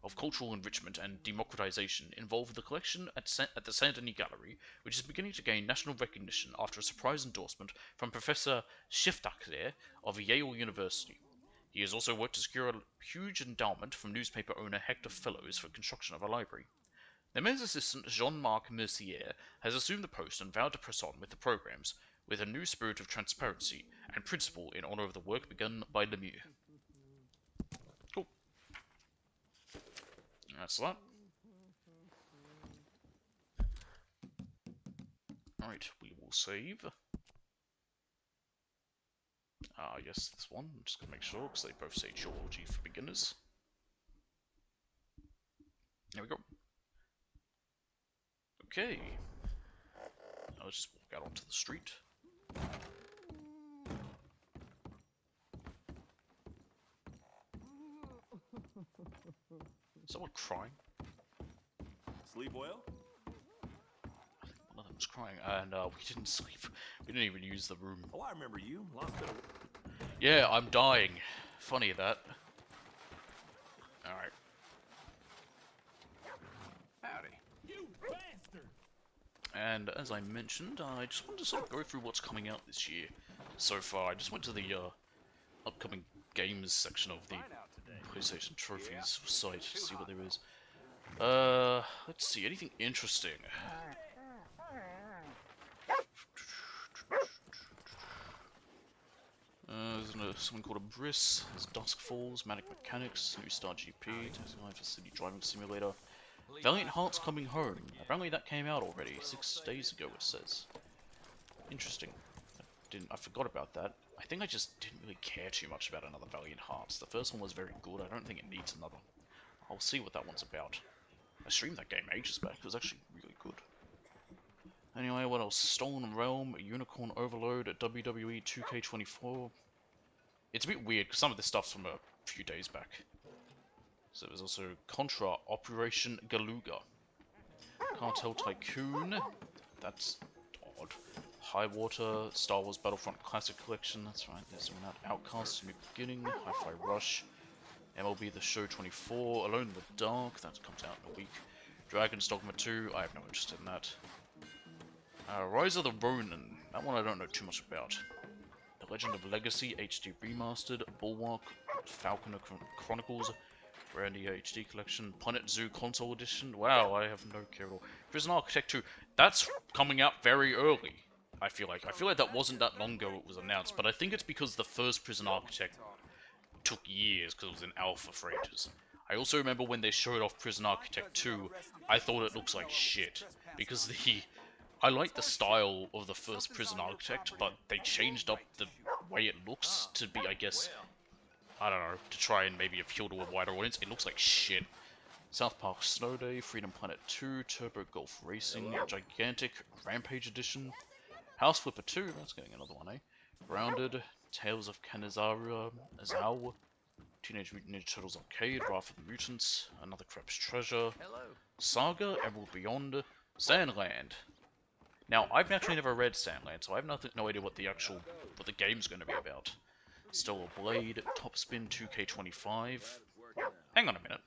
of cultural enrichment and democratization involved the collection at the Saint-Denis Gallery, which is beginning to gain national recognition after a surprise endorsement from Professor Shiftakler of Yale University. He has also worked to secure a huge endowment from newspaper owner Hector Fellows for construction of a library. The mayor's assistant, Jean-Marc Mercier, has assumed the post and vowed to press on with the programs, with a new spirit of transparency and principle in honor of the work begun by Lemieux. Cool. That's that. Alright, we will save. Yes, this one. I'm just gonna make sure, because they both say geology for beginners. There we go. Okay. Now let's just walk out onto the street. Is someone crying? Sleep well? One of them was crying, and we didn't sleep. We didn't even use the room. Oh, I remember you. Lost it. Yeah, I'm dying. Funny that. Alright. Howdy. You bastard! And as I mentioned, I just wanted to sort of go through what's coming out this year so far. I just went to the upcoming games section of the PlayStation Trophies site to see what there is. Let's see, anything interesting? There's something called a Briss, there's Dusk Falls, Manic Mechanics, New Star GP, Testing Life for City Driving Simulator, Valiant Hearts Coming Home. Apparently that came out already, 6 days ago it says. Interesting. I forgot about that. I think I just didn't really care too much about another Valiant Hearts. The first one was very good. I don't think it needs another. I'll see what that one's about. I streamed that game ages back. It was actually really good. Anyway, what else? Stolen Realm, Unicorn Overload, WWE 2K24. It's a bit weird because some of this stuff's from a few days back. So there's also Contra Operation Galuga. Cartel Tycoon. That's odd. High Water, Star Wars Battlefront Classic Collection. That's right, there's one out. Outcast, New Beginning, Hi-Fi Rush. MLB The Show 24, Alone in the Dark, that comes out in a week. Dragon's Dogma 2, I have no interest in that. Rise of the Ronin, that one I don't know too much about. The Legend of Legacy HD Remastered, Bulwark, Falconer Chronicles, Brandy HD Collection, Planet Zoo Console Edition. Wow, I have no care at all. Prison Architect 2, that's coming out very early. I feel like that wasn't that long ago it was announced, but I think it's because the first Prison Architect took years because it was in alpha for ages. I also remember when they showed off Prison Architect 2, I thought it looks like shit because I like the style of the first Prison Architect, but they changed up the way it looks to be, I guess, I don't know, to try and maybe appeal to a wider audience. It looks like shit. South Park Snow Day, Freedom Planet 2, Turbo Golf Racing, Gigantic Rampage Edition, House Flipper 2, that's getting another one, eh? Grounded, Tales of Kanazawa, Azao, Teenage Mutant Ninja Turtles Arcade, Wrath of the Mutants, Another Crep's Treasure, Saga, Emerald Beyond, Sandland. Now, I've actually never read Sandland, so I have no idea what the game's going to be about. Stellar Blade, Topspin 2K25. Hang on a minute.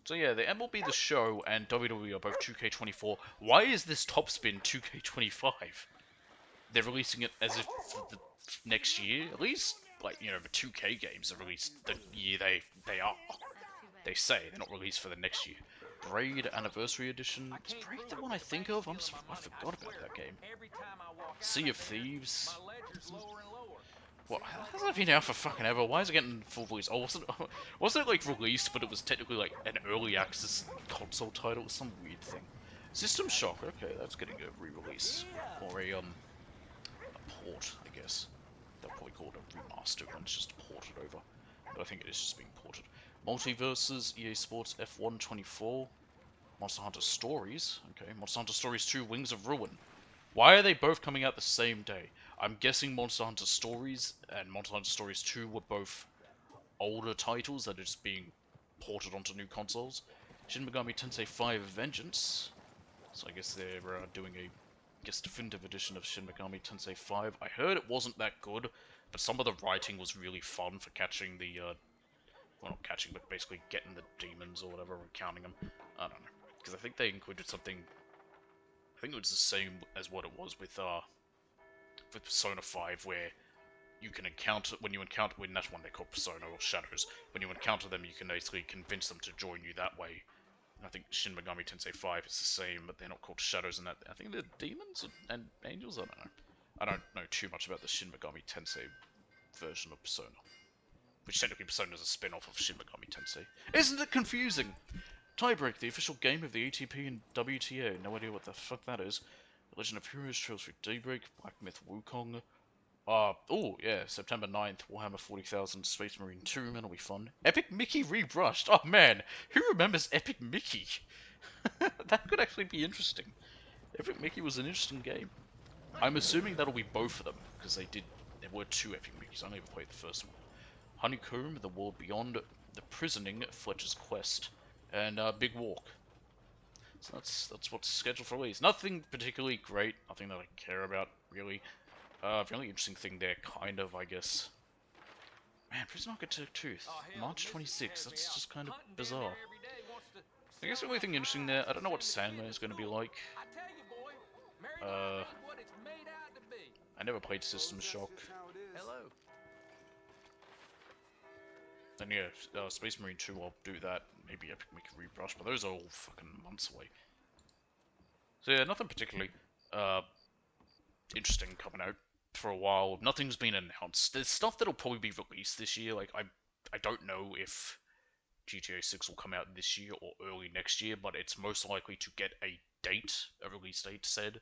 So yeah, the MLB The Show and WWE are both 2K24. Why is this Topspin 2K25? They're releasing it as if for the next year, at least, like, you know, the 2K games are released the year they are. They say they're not released for the next year. Braid Anniversary Edition. Is Braid the one I think of? I forgot about that game. Sea of Thieves. What? Hasn't that been out for fucking ever? Why is it getting full release? Oh, wasn't it like released, but it was technically like an early access console title or some weird thing? System Shock. Okay, that's getting a re-release or a port, I guess. They'll probably call it a remaster when it's just ported over. But I think it is just being ported. Multiverses, EA Sports F1 24, Monster Hunter Stories. Okay, Monster Hunter Stories 2, Wings of Ruin. Why are they both coming out the same day? I'm guessing Monster Hunter Stories and Monster Hunter Stories 2 were both older titles that are just being ported onto new consoles. Shin Megami Tensei 5 Vengeance. So I guess they're doing a definitive edition of Shin Megami Tensei 5. I heard it wasn't that good, but some of the writing was really fun for catching the, well, not catching, but basically getting the demons or whatever and counting them. I don't know. Because I think they included something, I think it was the same as what it was with Persona 5, where you can encounter, when that's one they call Persona or Shadows, when you encounter them you can basically convince them to join you that way. And I think Shin Megami Tensei 5 is the same, but they're not called Shadows in that. I think they're demons and angels, I don't know. I don't know too much about the Shin Megami Tensei version of Persona. Which technically Persona is a spin-off of Shin Megami Tensei. Isn't it confusing? Tiebreak, the official game of the ATP and WTA. No idea what the fuck that is. The Legend of Heroes, Trails through Daybreak, Black Myth Wukong. Oh, yeah, September 9th, Warhammer 40,000, Space Marine 2, man, that'll be fun. Epic Mickey Rebrushed! Oh, man, who remembers Epic Mickey? That could actually be interesting. Epic Mickey was an interesting game. I'm assuming that'll be both of them, because there were two Epic Mickeys, I never played the first one. Honeycomb, The World Beyond, The Prisoning, Fletcher's Quest, and Big Walk. So that's what's scheduled for release. Nothing particularly great, nothing that I care about, really. The only interesting thing there, kind of, I guess. Man, Prison Architect 2, March 26th, that's just kind of bizarre. I guess the only thing interesting there, I don't know what Sandland is going to be like. I never played System Shock. And yeah, Space Marine 2, I'll do that. Maybe Epic Mickey Rebrush, but those are all fucking months away. So yeah, nothing particularly interesting coming out for a while. Nothing's been announced. There's stuff that'll probably be released this year. Like, I don't know if GTA 6 will come out this year or early next year, but it's most likely to get a release date said.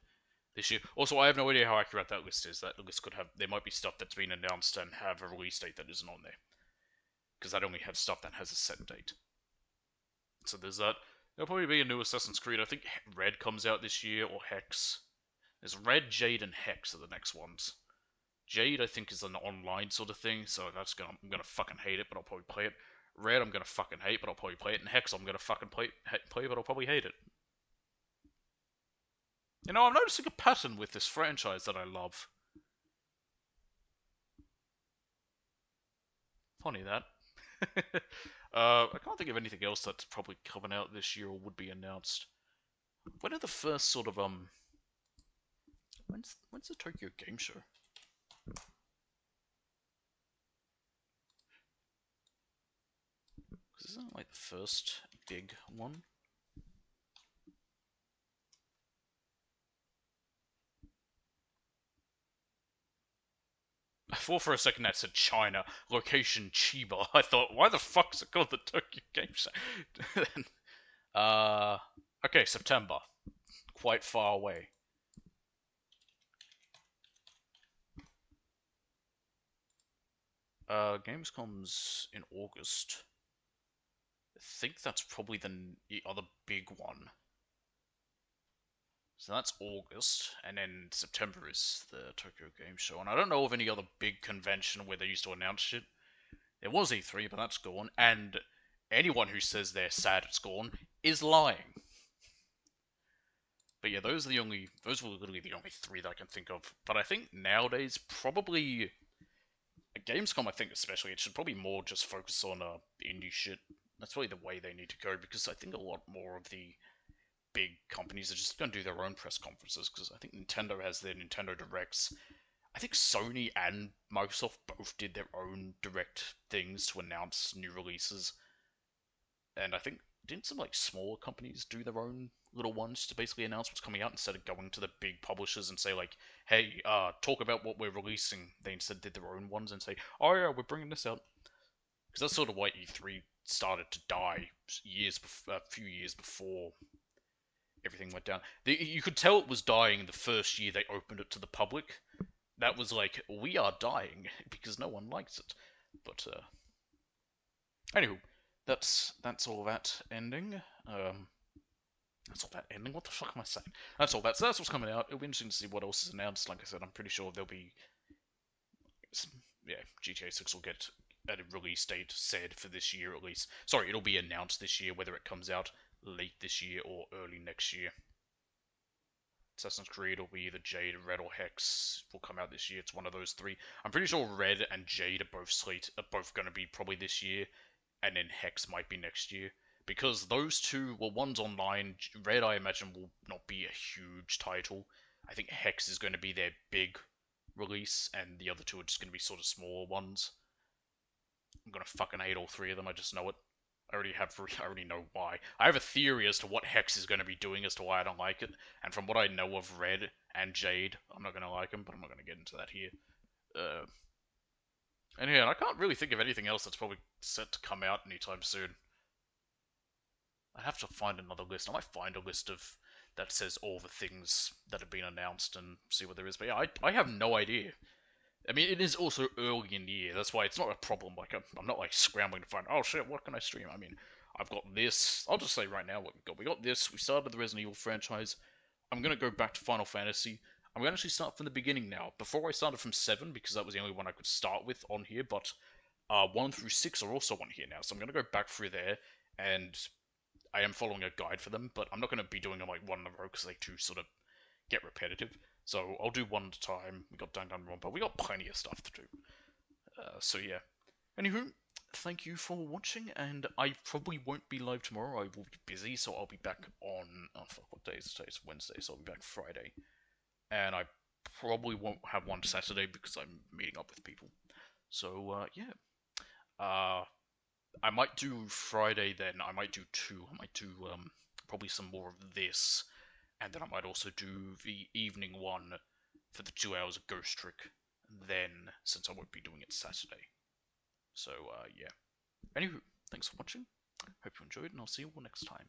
this year. Also, I have no idea how accurate that list is. That list could have, there might be stuff that's been announced and have a release date that isn't on there. Because I'd only have stuff that has a set date. So there's that. There'll probably be a new Assassin's Creed. I think Red comes out this year, or Hex. There's Red, Jade, and Hex are the next ones. Jade, I think, is an online sort of thing, so I'm gonna fucking hate it, but I'll probably play it. Red, I'm gonna fucking hate, but I'll probably play it. And Hex, I'm gonna fucking play, but I'll probably hate it. You know, I'm noticing a pattern with this franchise that I love. Funny that. I can't think of anything else that's probably coming out this year or would be announced. When are the first sort of when's the Tokyo Game Show? Because isn't it like the first big one? I thought for a second that said China, location Chiba. I thought, why the fuck's it called the Tokyo Game Show? Then, okay, September. Quite far away. Gamescom's in August. I think that's probably the other big one. So that's August, and then September is the Tokyo Game Show. And I don't know of any other big convention where they used to announce shit. There was E3, but that's gone. And anyone who says they're sad it's gone is lying. But yeah, those were literally the only three that I can think of. But I think nowadays, probably at Gamescom, I think especially, it should probably more just focus on indie shit. That's probably the way they need to go, because I think a lot more of the big companies are just going to do their own press conferences, because I think Nintendo has their Nintendo Directs. I think Sony and Microsoft both did their own direct things to announce new releases. And I think, didn't some like smaller companies do their own little ones to basically announce what's coming out instead of going to the big publishers and say like, hey, talk about what we're releasing? They instead did their own ones and say, oh yeah, we're bringing this out. Because that's sort of why E3 started to die a few years before everything went down. You could tell it was dying the first year they opened it to the public. That was like, we are dying, because no one likes it. But, anywho, that's all that ending. That's all that ending? What the fuck am I saying? That's all that. So that's what's coming out. It'll be interesting to see what else is announced. Like I said, I'm pretty sure there'll be GTA 6 will get a release date said for this year at least. Sorry, it'll be announced this year, whether it comes out late this year or early next year. Assassin's Creed will be either Jade, Red, or Hex. Will come out this year. It's one of those three. I'm pretty sure Red and Jade are both going to be probably this year, and then Hex might be next year. Because those two, well, one's online. Red, I imagine, will not be a huge title. I think Hex is going to be their big release, and the other two are just going to be sort of smaller ones. I'm going to fucking hate all three of them, I just know it. I already know why. I have a theory as to what Hex is going to be doing as to why I don't like it, and from what I know of Red and Jade, I'm not going to like them, but I'm not going to get into that here. And yeah, I can't really think of anything else that's probably set to come out anytime soon. I'd have to find another list. I might find a list of that says all the things that have been announced and see what there is. But yeah, I have no idea. I mean, it is also early in the year. That's why it's not a problem. Like, I'm not like scrambling to find, oh shit, what can I stream? I mean, I've got this. I'll just say right now what we've got. We got this. We started the Resident Evil franchise. I'm going to go back to Final Fantasy. I'm going to actually start from the beginning now. Before I started from 7, because that was the only one I could start with on here, but 1 through 6 are also on here now. So I'm going to go back through there, and I am following a guide for them, but I'm not going to be doing them like one in a row, because they do sort of get repetitive. So I'll do one at a time. We got Danganronpa. We got plenty of stuff to do. So yeah. Anywho, thank you for watching, and I probably won't be live tomorrow. I will be busy, so I'll be back on... Oh, fuck, what day is today? It's Wednesday, so I'll be back Friday. And I probably won't have one Saturday because I'm meeting up with people. So, yeah. I might do Friday then. I might do 2. I might do probably some more of this. And then I might also do the evening one for the 2 hours of Ghost Trick then, since I won't be doing it Saturday. So, yeah. Anywho, thanks for watching. Hope you enjoyed, and I'll see you all next time.